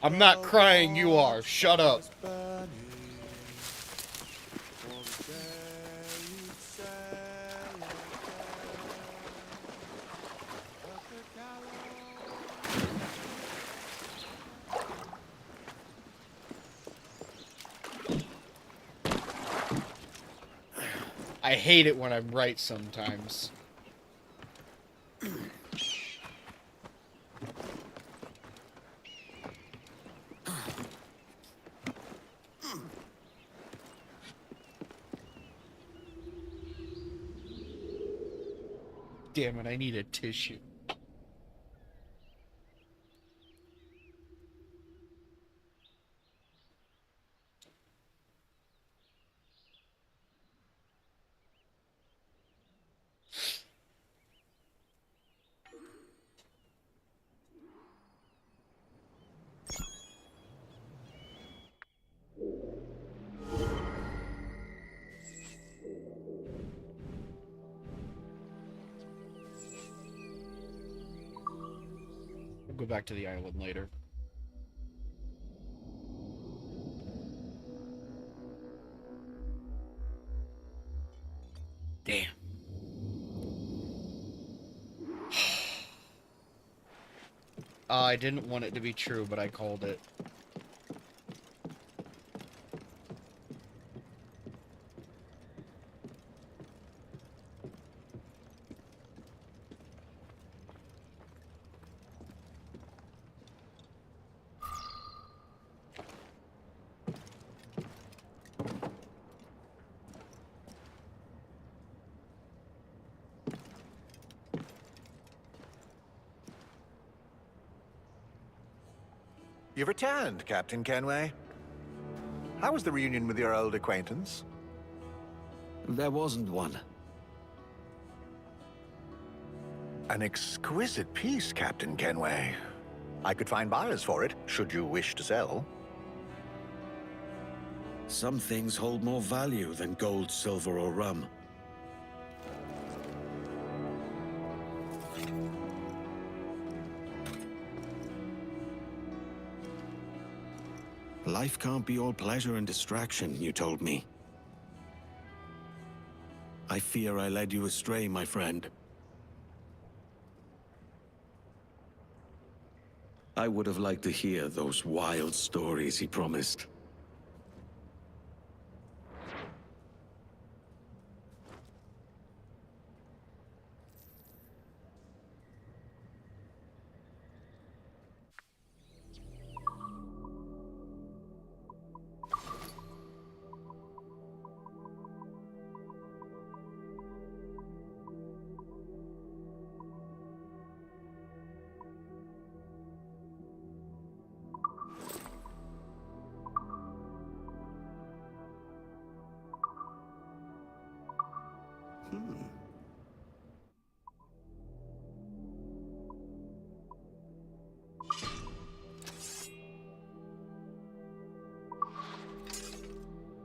I'm not crying, you are. Shut up. I hate it when I'm right sometimes. Damn it, I need a tissue. We'll go back to the island later. Damn. I didn't want it to be true, but I called it. You've returned, Captain Kenway. How was the reunion with your old acquaintance? There wasn't one. An exquisite piece, Captain Kenway. I could find buyers for it, should you wish to sell. Some things hold more value than gold, silver, or rum. Life can't be all pleasure and distraction, you told me. I fear I led you astray, my friend. I would have liked to hear those wild stories he promised.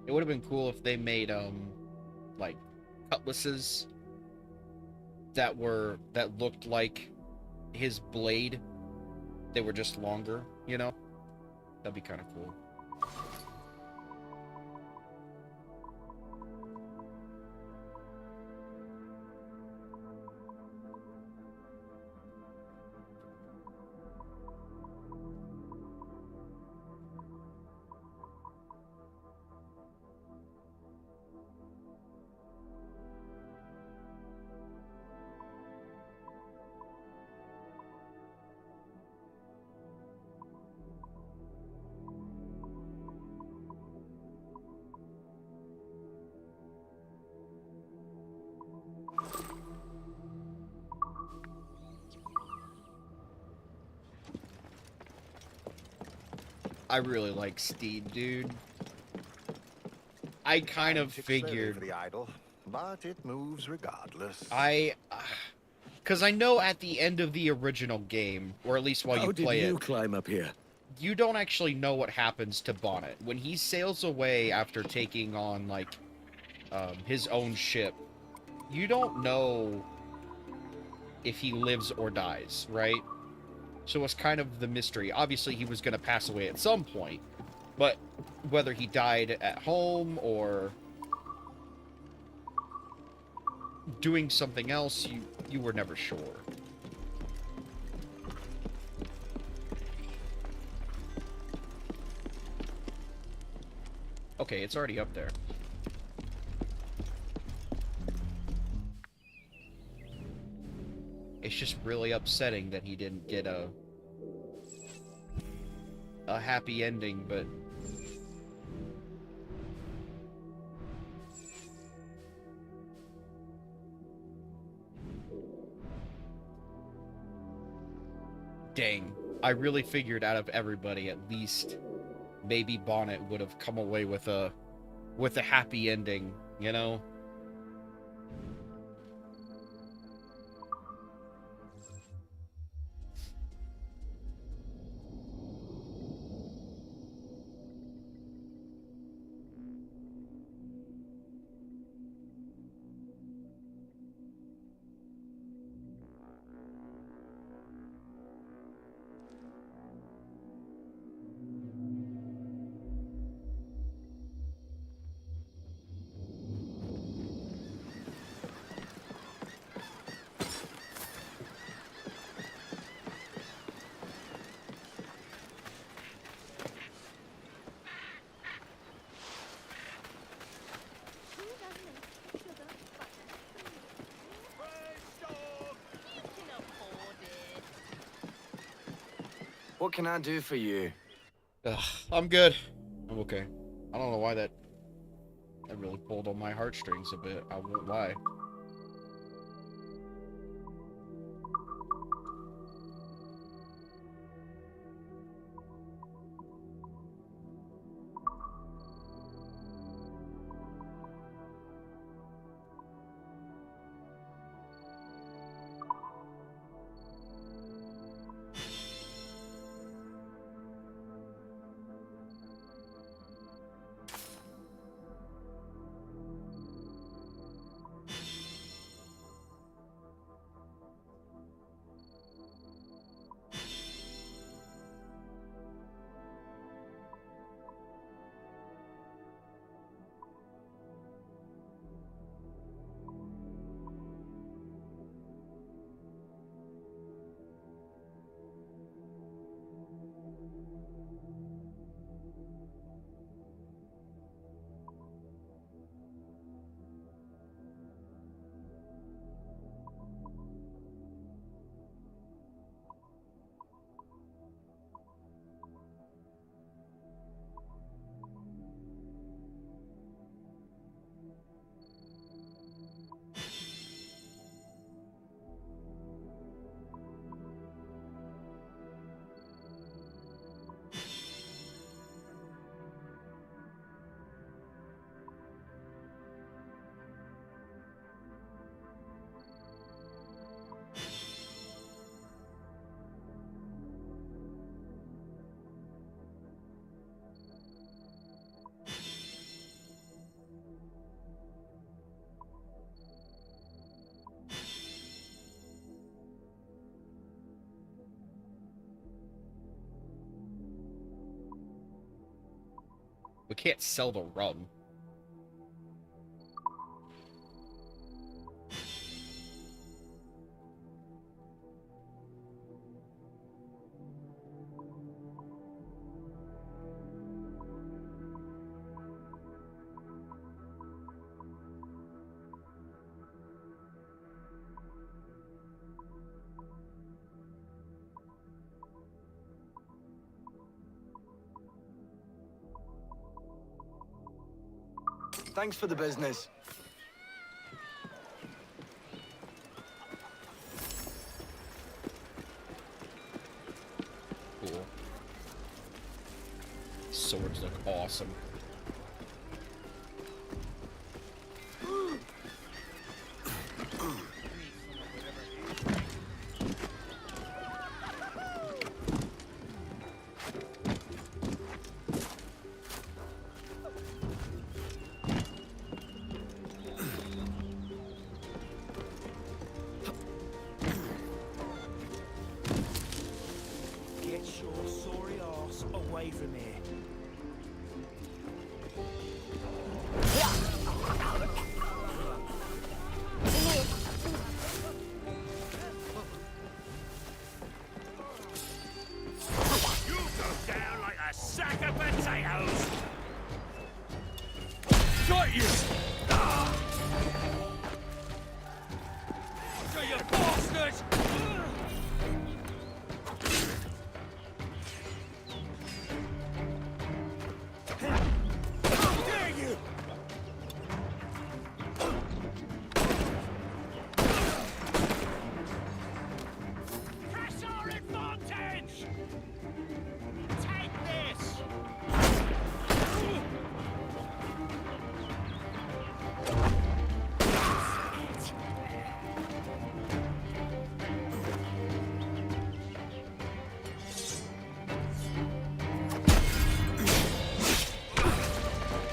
It would have been cool if they made like cutlasses that looked like his blade. They were just longer, you know? That'd be kind of cool. I really like Steed, dude. I kind of figured for the idol, but it moves regardless. Because I know at the end of the original game, or at least while you play it... How did you climb up here? You don't actually know what happens to Bonnet. When he sails away after taking on, like, his own ship, you don't know if he lives or dies, right? So it's kind of the mystery. Obviously, he was going to pass away at some point, but whether he died at home or doing something else, you were never sure. Okay, it's already up there. It's just really upsetting that he didn't get a happy ending, but dang, I really figured out of everybody, at least maybe Bonnet would have come away with a happy ending, you know? What can I do for you? I'm good. I'm okay. I don't know why that really pulled on my heartstrings a bit. I won't lie. can't sell the rum. Thanks for the business. Cool. Swords look awesome. Get your sorry arse away from here. You go down like a sack of potatoes! Got you! So you bastard! How dare you! Press our advantage! Take this!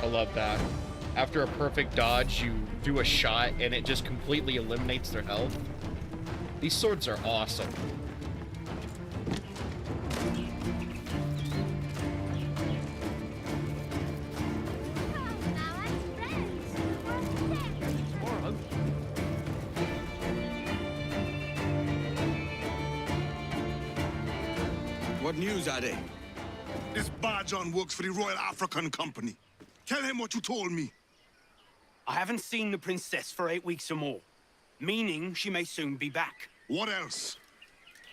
I love that. After a perfect dodge, you do a shot and it just completely eliminates their health. These swords are awesome. What news are they? This Barjon works for the Royal African Company. Tell him what you told me. I haven't seen the princess for 8 weeks or more, meaning she may soon be back. What else?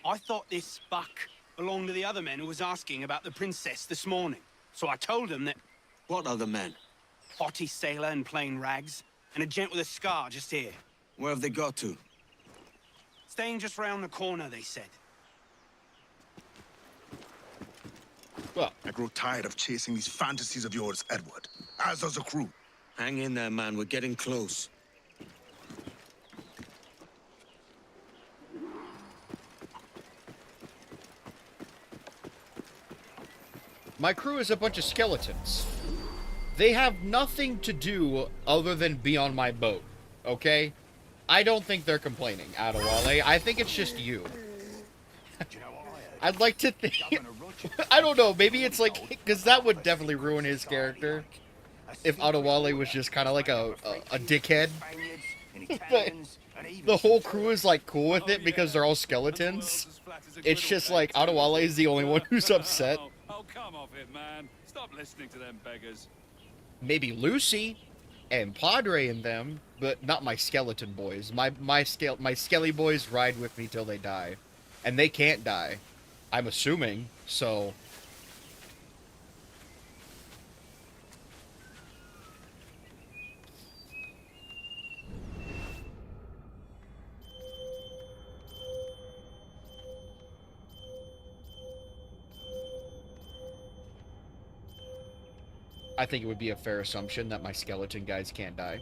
I thought this buck belonged to the other men who was asking about the princess this morning. So I told them that... What other men? Haughty sailor in plain rags, and a gent with a scar just here. Where have they got to? Staying just round the corner, they said. Well, I grow tired of chasing these fantasies of yours, Edward. As does the crew. Hang in there, man. We're getting close. My crew is a bunch of skeletons. They have nothing to do other than be on my boat, okay? I don't think they're complaining, Adewale. I think it's just you. I'd like to think... I don't know, maybe it's like... Because that would definitely ruin his character. If Adewale was just kind of like a dickhead. But the whole crew is like cool with it because they're all skeletons. It's just like Adewale is the only one who's upset. Oh, come off it, man. Stop listening to them beggars. Maybe Lucy and Padre and them, but not my skeleton boys. My skelly boys ride with me till they die. And they can't die. I'm assuming, so... I think it would be a fair assumption that my skeleton guys can't die.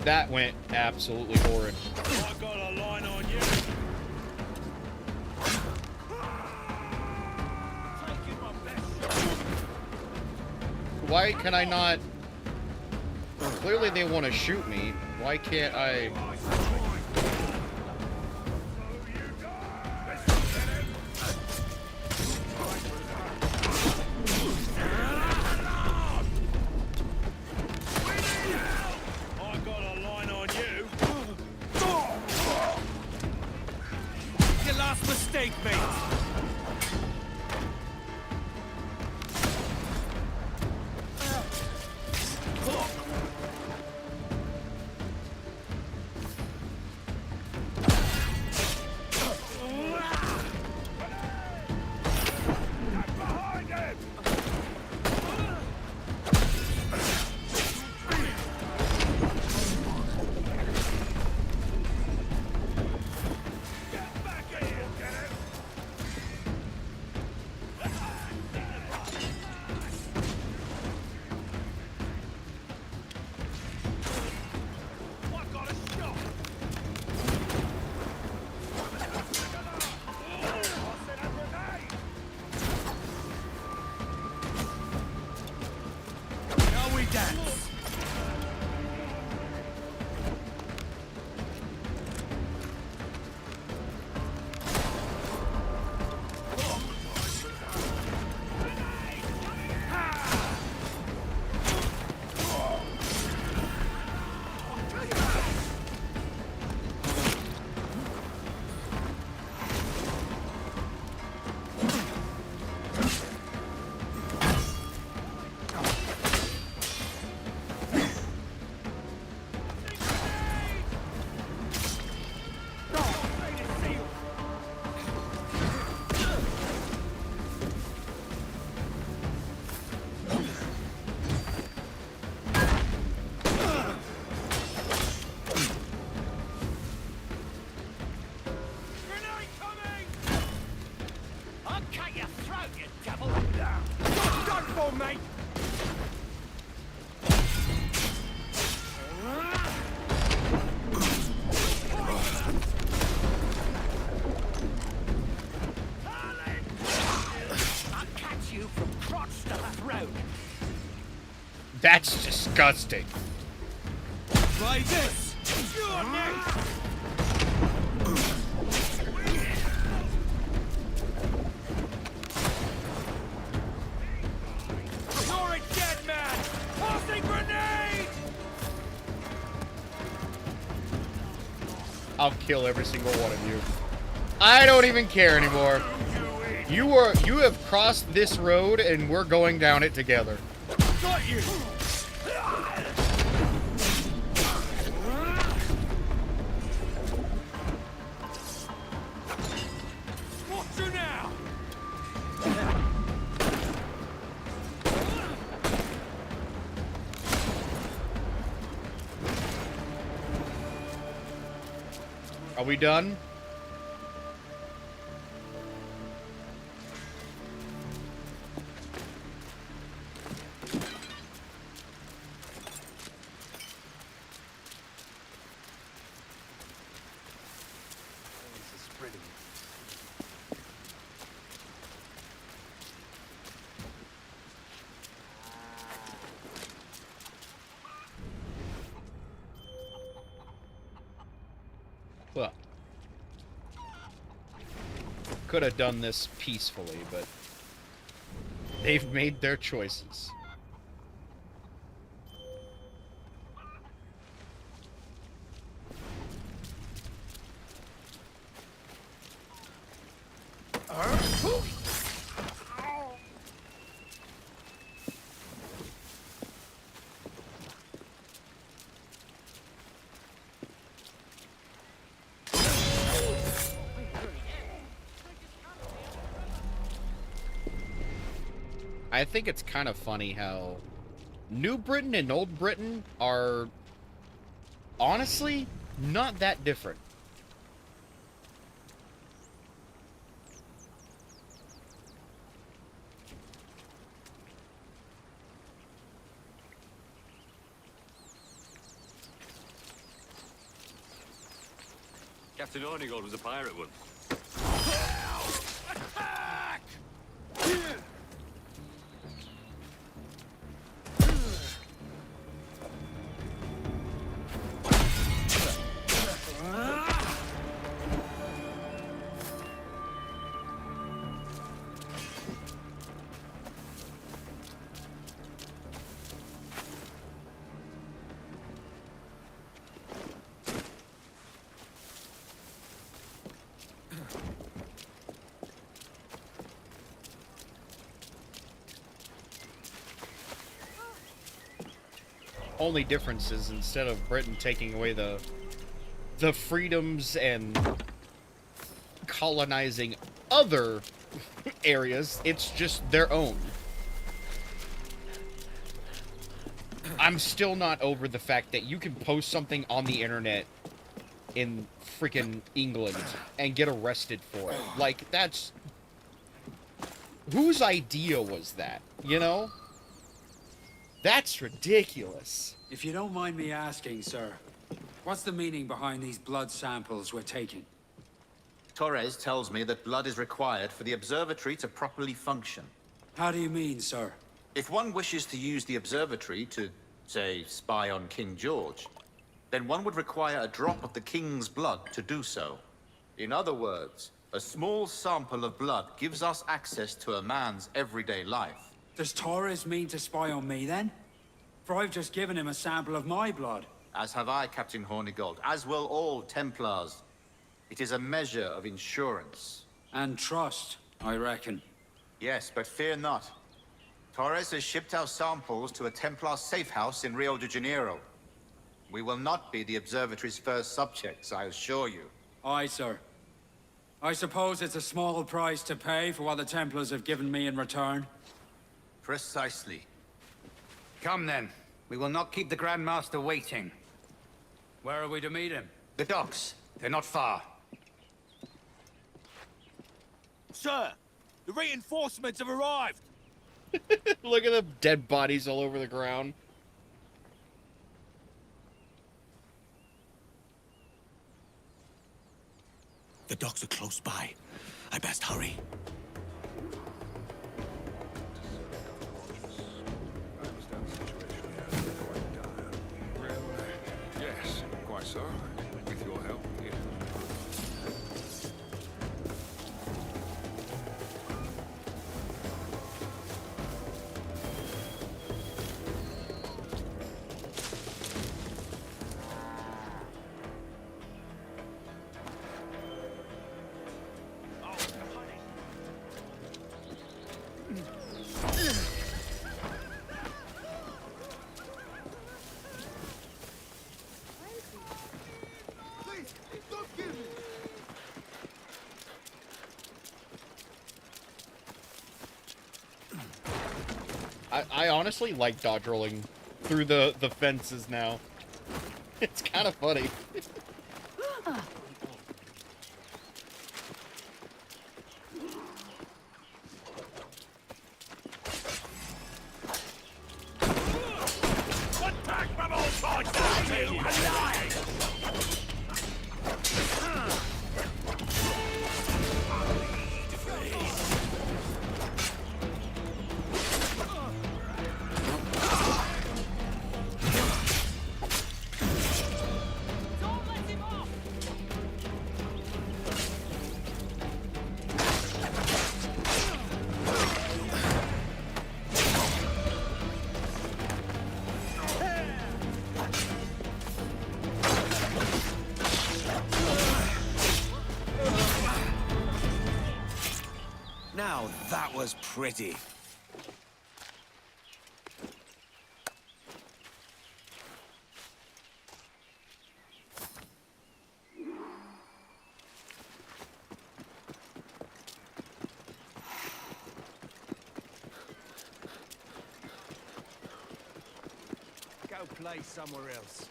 That went absolutely horrid. I got a line on you. Why can I not? Clearly they want to shoot me. Why can't I? I got a line on you. Your last mistake, mate. That's disgusting. Try this. You're a dead man. Tossing grenade. I'll kill every single one of you. I don't even care anymore. You have crossed this road and we're going down it together. Got you. Watch you now. Are we done? Well, could have done this peacefully, but they've made their choices. I think it's kind of funny how New Britain and Old Britain are honestly not that different. Captain Hornigold was a pirate once. Attack! Only difference is instead of Britain taking away the freedoms and colonizing other areas, it's just their own. I'm still not over the fact that you can post something on the internet in freaking England and get arrested for it. Like, that's... whose idea was that, you know? That's ridiculous. If you don't mind me asking, sir, what's the meaning behind these blood samples we're taking? Torres tells me that blood is required for the observatory to properly function. How do you mean, sir? If one wishes to use the observatory to, say, spy on King George, then one would require a drop of the King's blood to do so. In other words, a small sample of blood gives us access to a man's everyday life. Does Torres mean to spy on me, then? For I've just given him a sample of my blood. As have I, Captain Hornigold, as will all Templars. It is a measure of insurance. And trust, I reckon. Yes, but fear not. Torres has shipped our samples to a Templar safe house in Rio de Janeiro. We will not be the observatory's first subjects, I assure you. Aye, sir. I suppose it's a small price to pay for what the Templars have given me in return. Precisely. Come then. We will not keep the Grand Master waiting. Where are we to meet him? The docks. They're not far. Sir, the reinforcements have arrived. Look at the dead bodies all over the ground. The docks are close by. I best hurry. Yes, quite so. With your help, yeah. I honestly like dodge rolling through the fences now. It's kind of funny. Attack from all sides! Stay you alive! Now that was pretty. Go play somewhere else.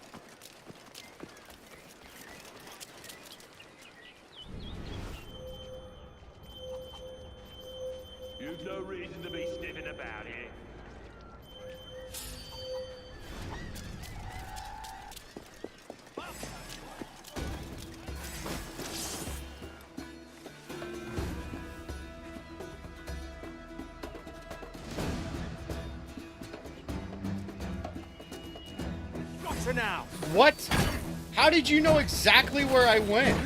You've no reason to be sniffing about here. better now. What? How did you know exactly where I went?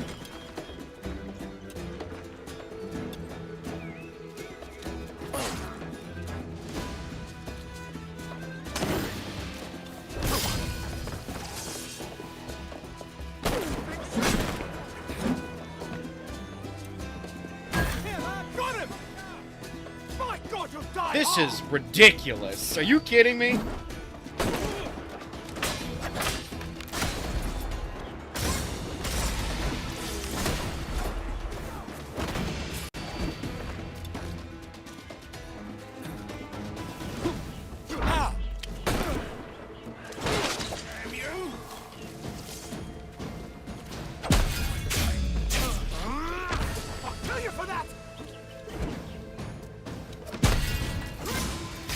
This is ridiculous. Are you kidding me?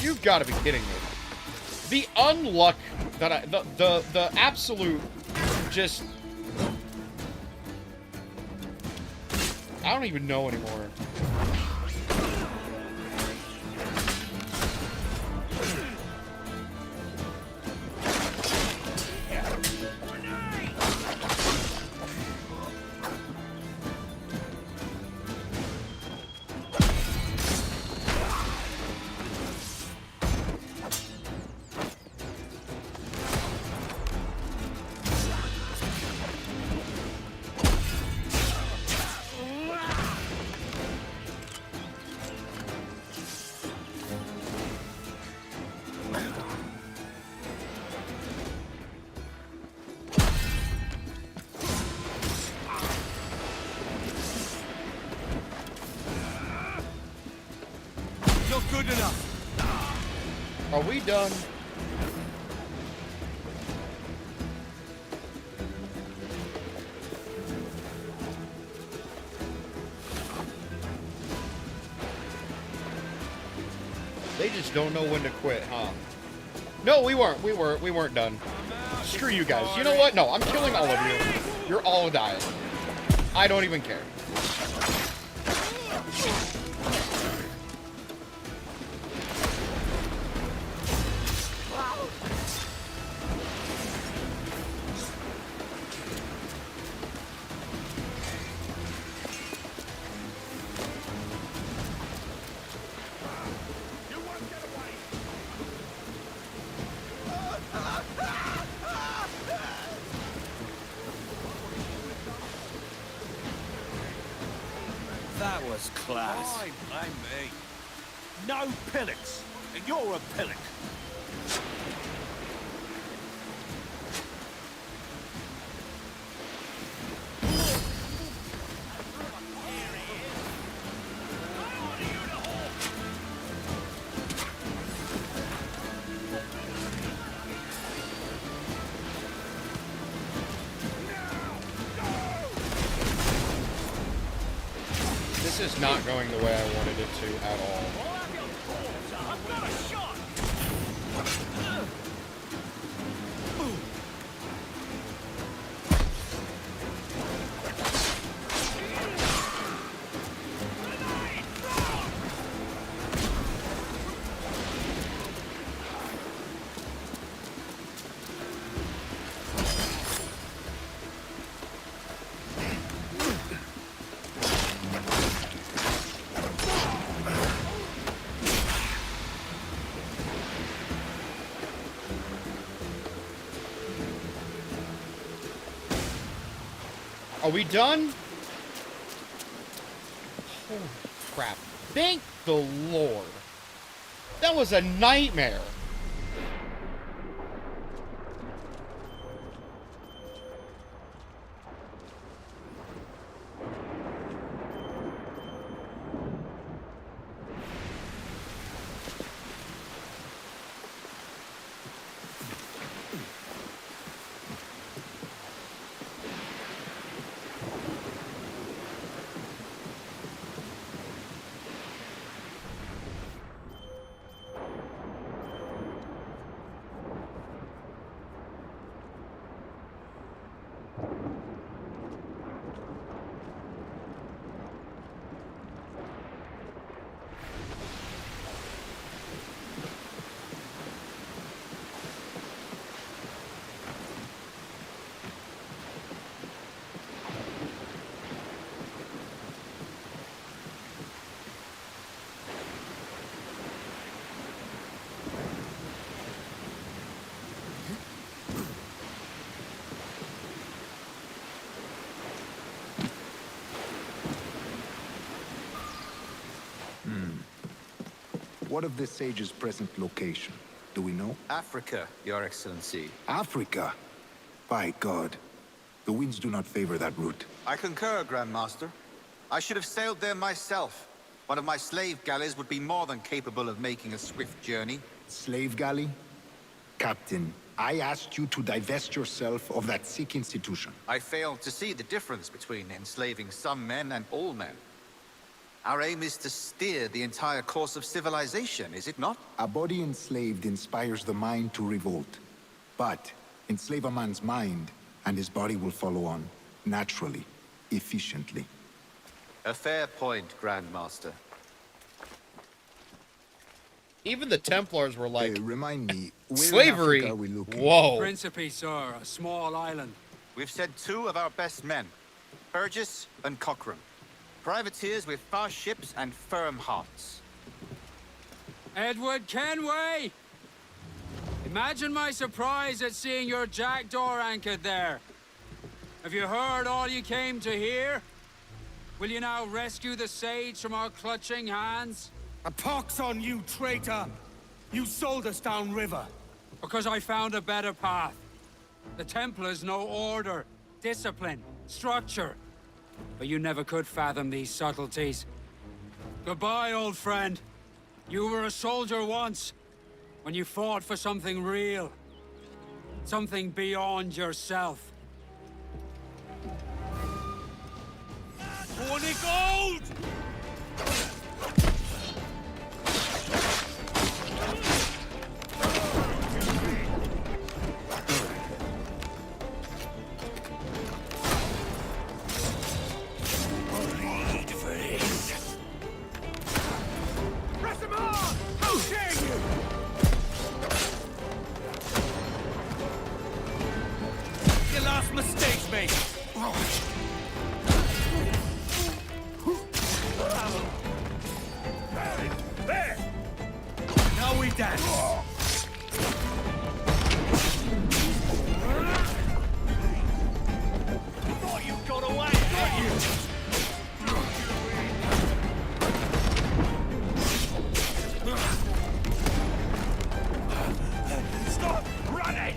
You've got to be kidding me. The unluck that the absolute just I don't even know anymore. Good enough. Are we done? They just don't know when to quit, huh? No, we weren't done. Screw you guys. You know what? No, I'm killing all of you. You're all dying. I don't even care. That was class. Fine, blame me. No pillocks, and you're a pillock. This is not going the way I wanted it to at all. Are we done? Holy crap. Thank the Lord. That was a nightmare. What of the sage's present location? Do we know? Africa, Your Excellency. Africa? By God. The winds do not favor that route. I concur, Grandmaster. I should have sailed there myself. One of my slave galleys would be more than capable of making a swift journey. Slave galley? Captain, I asked you to divest yourself of that sick institution. I failed to see the difference between enslaving some men and all men. Our aim is to steer the entire course of civilization, is it not? A body enslaved inspires the mind to revolt. But enslave a man's mind, and his body will follow on, naturally, efficiently. A fair point, Grandmaster. Even the Templars were like, remind me, slavery? Whoa. Principe, sir, a small island. We've sent 2 of our best men, Burgess and Cochrane. Privateers with fast ships and firm hearts. Edward Kenway! Imagine my surprise at seeing your jackdaw anchored there. Have you heard all you came to hear? Will you now rescue the sage from our clutching hands? A pox on you, traitor! You sold us downriver. Because I found a better path. The Templars know order, discipline, structure. But you never could fathom these subtleties. Goodbye, old friend. You were a soldier once, when you fought for something real. Something beyond yourself. 20 gold! Mistakes, mate. There. Now we dance. Thought you got away, got you? Stop running!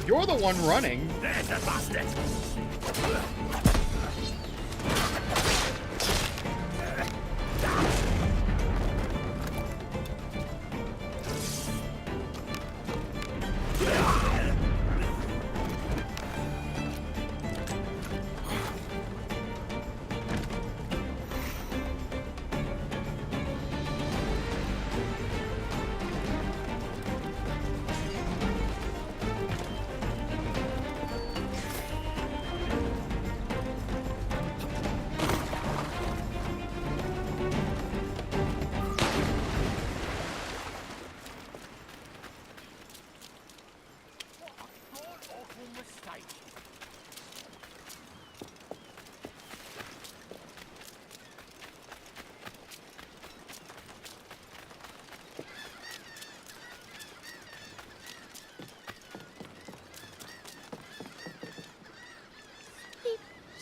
You're the one running. There's a bastard!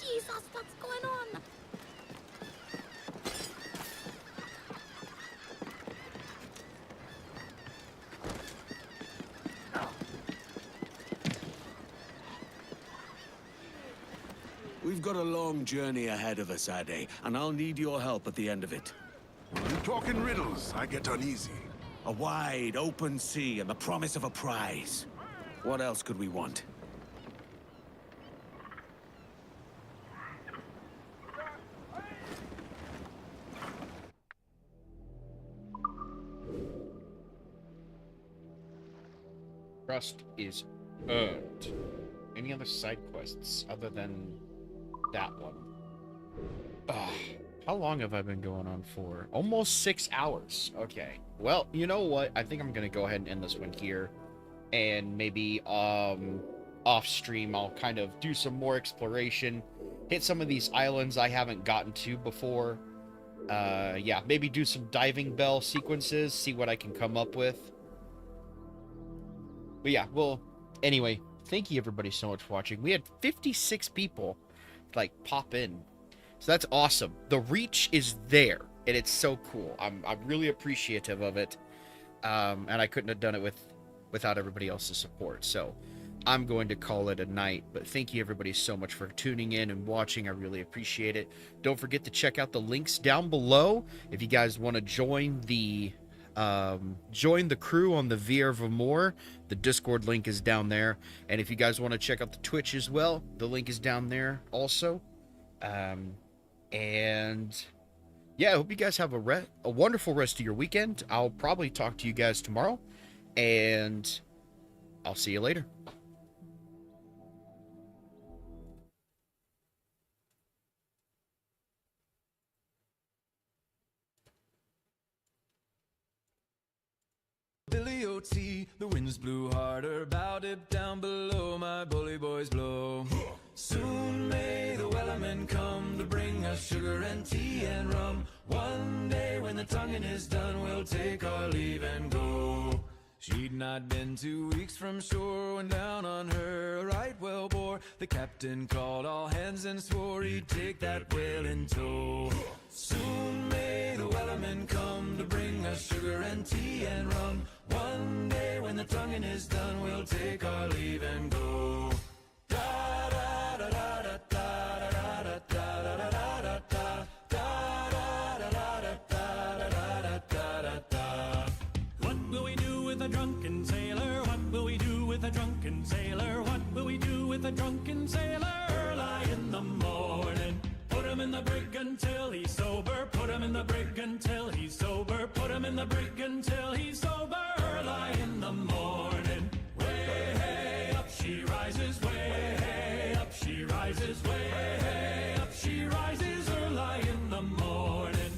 Jesus, what's going on? We've got a long journey ahead of us, Ade, and I'll need your help at the end of it. When you talk in riddles, I get uneasy. A wide, open sea and the promise of a prize. What else could we want? Trust is earned. Any other side quests other than that one? How long have I been going on for? Almost 6 hours. Okay. Well, you know what? I think I'm gonna go ahead and end this one here. And maybe off stream I'll kind of do some more exploration. Hit some of these islands I haven't gotten to before. Yeah, maybe do some diving bell sequences, see what I can come up with. But yeah, well, anyway, thank you everybody so much for watching. We had 56 people, like, pop in. So that's awesome. The reach is there. and it's so cool. I'm really appreciative of it, and I couldn't have done it without everybody else's support. So I'm going to call it a night, but thank you everybody so much for tuning in and watching. I really appreciate it. Don't forget to check out the links down below if you guys want to join the crew on the Ver Vamor. The Discord link is down there, and if you guys want to check out the Twitch as well, the link is down there also. And yeah, I hope you guys have a wonderful rest of your weekend. I'll probably talk to you guys tomorrow, and I'll see you later. Billy O.T., the winds blew harder, bow dip down below, my bully boys blow. Soon may the wellerman come to bring us sugar and tea and rum. One day when the tonguing is done, we'll take our leave and go. She'd not been 2 weeks from shore when down on her a right whale bore. The captain called all hands and swore he'd take that whale in tow. Soon may the wellerman come to bring us sugar and tea and rum. One day when the tonguing is done, we'll take our leave and go. Da da da da da da da da da da da da. What will we do with a drunken sailor? What will we do with a drunken sailor? What will we do with a drunken sailor? Early in the morning, put him in the brig until he's sober. Put him in the brig until he's sober. Put him in the brig until he's sober. Early in the morning, way hey up she rises. Way hey up she rises. Way hey up she rises. Early in the morning.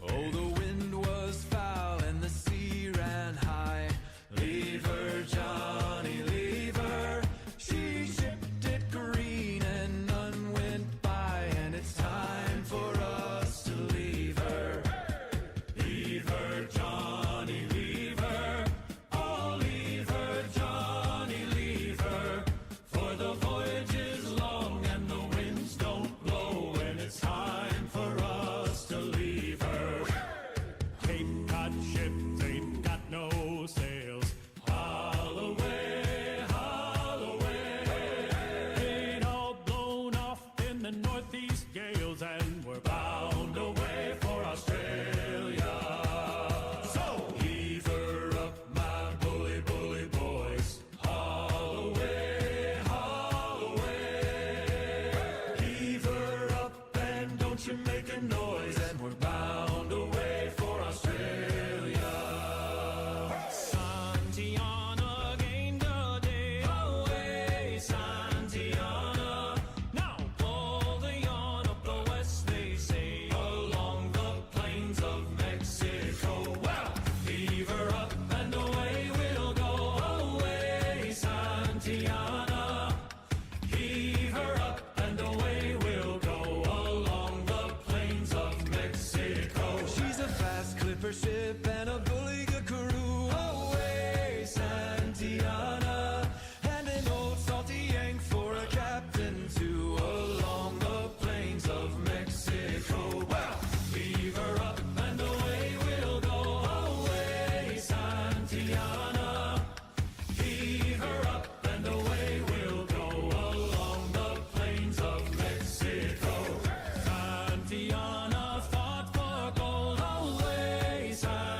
Oh, the wind was foul and the sea ran high. Leave her, Johnny, leave her. She shipped it green and none went by, and it's time for us to leave her. Leave her, Johnny, leave her. Oh, leave her, Johnny, leave her. For the voyage is long and the winds don't blow, and it's time for us to leave her. Cape Cod ships ain't got no sails. Haul away, haul away. Ain't all blown off in the northeast gales, and we're bound away for Australia. So heave her up, my bully, bully boys. Haul away, haul away. Heave her up and don't you make a noise, and we're bound away for Australia. Santiana gained a day away, Santiana. Now pull the yarn up the west, they say, along the plains of Mexico. Well, heave her up and away we'll go. Away, Santiana. Heave her up and away we'll go along the plains of Mexico. She's a fast clipper ship and a bully good crew. Away, Santiana. And an old salty yank for a captain too. Along the plains of Mexico. Well, Heave her up and away we'll go. Away, Santiana. Heave her up and away we'll go along the plains of Mexico. Santiana fought for gold. Away, Santiana.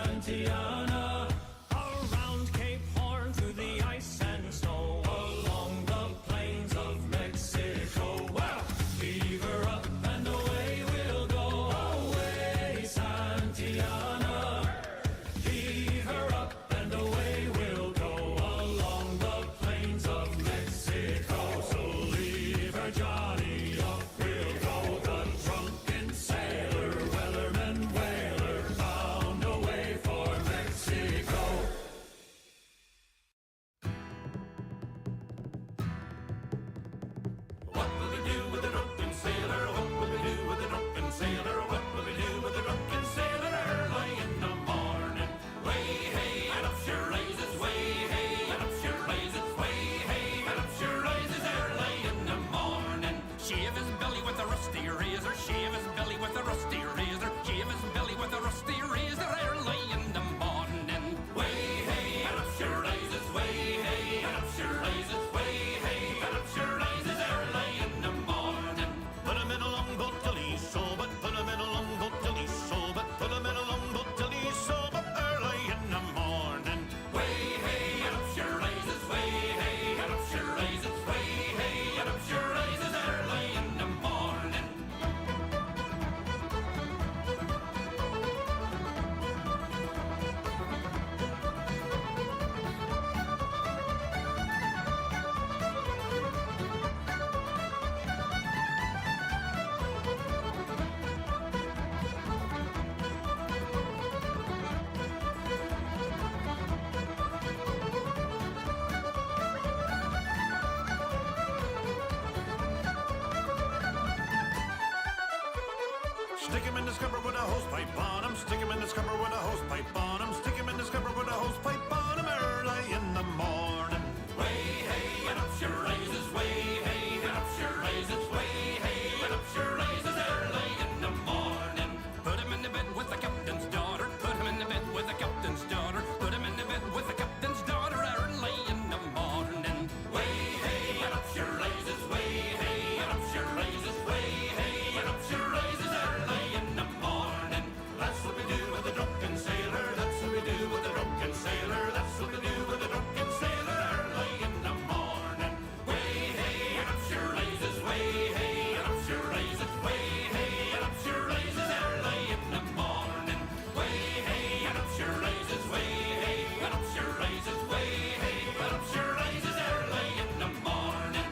Stick him in the scupper with a hose pipe on him. Stick him in the scupper with a hose pipe on him. Stick him in the scupper with a hose pipe on him early in the morning. Way hey and up she raises, way hey and up she raises, way hey and up she raises early in the morning. Put him in the bed with the captain's daughter. Put him in the bed with the captain's daughter. Put him in the bed with the captain's daughter early in the morning. Way hey and up she raises, way hey and up she raises, way hey and up she raises early in the morning. That's what we do with the drunken sailor. That's what we do with the drunken sailor. That's what we do with the drunken sailor early in the morning. Way hey and up she raises, way hey and up she raises, way hey and up she raises early in the morning. Way hey and up she raises, way hey and up she raises, way hey and up she raises early in the morning.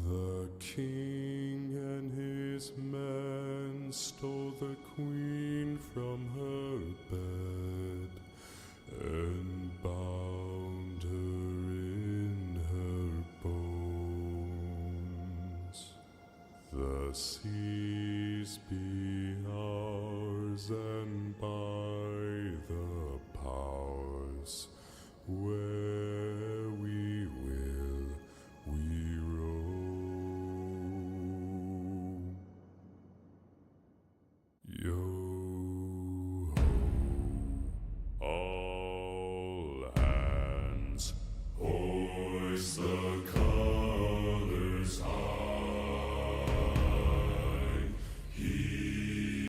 The king and his men stole the queen from her bed and bound her in her bones. The seas be ours, and by the powers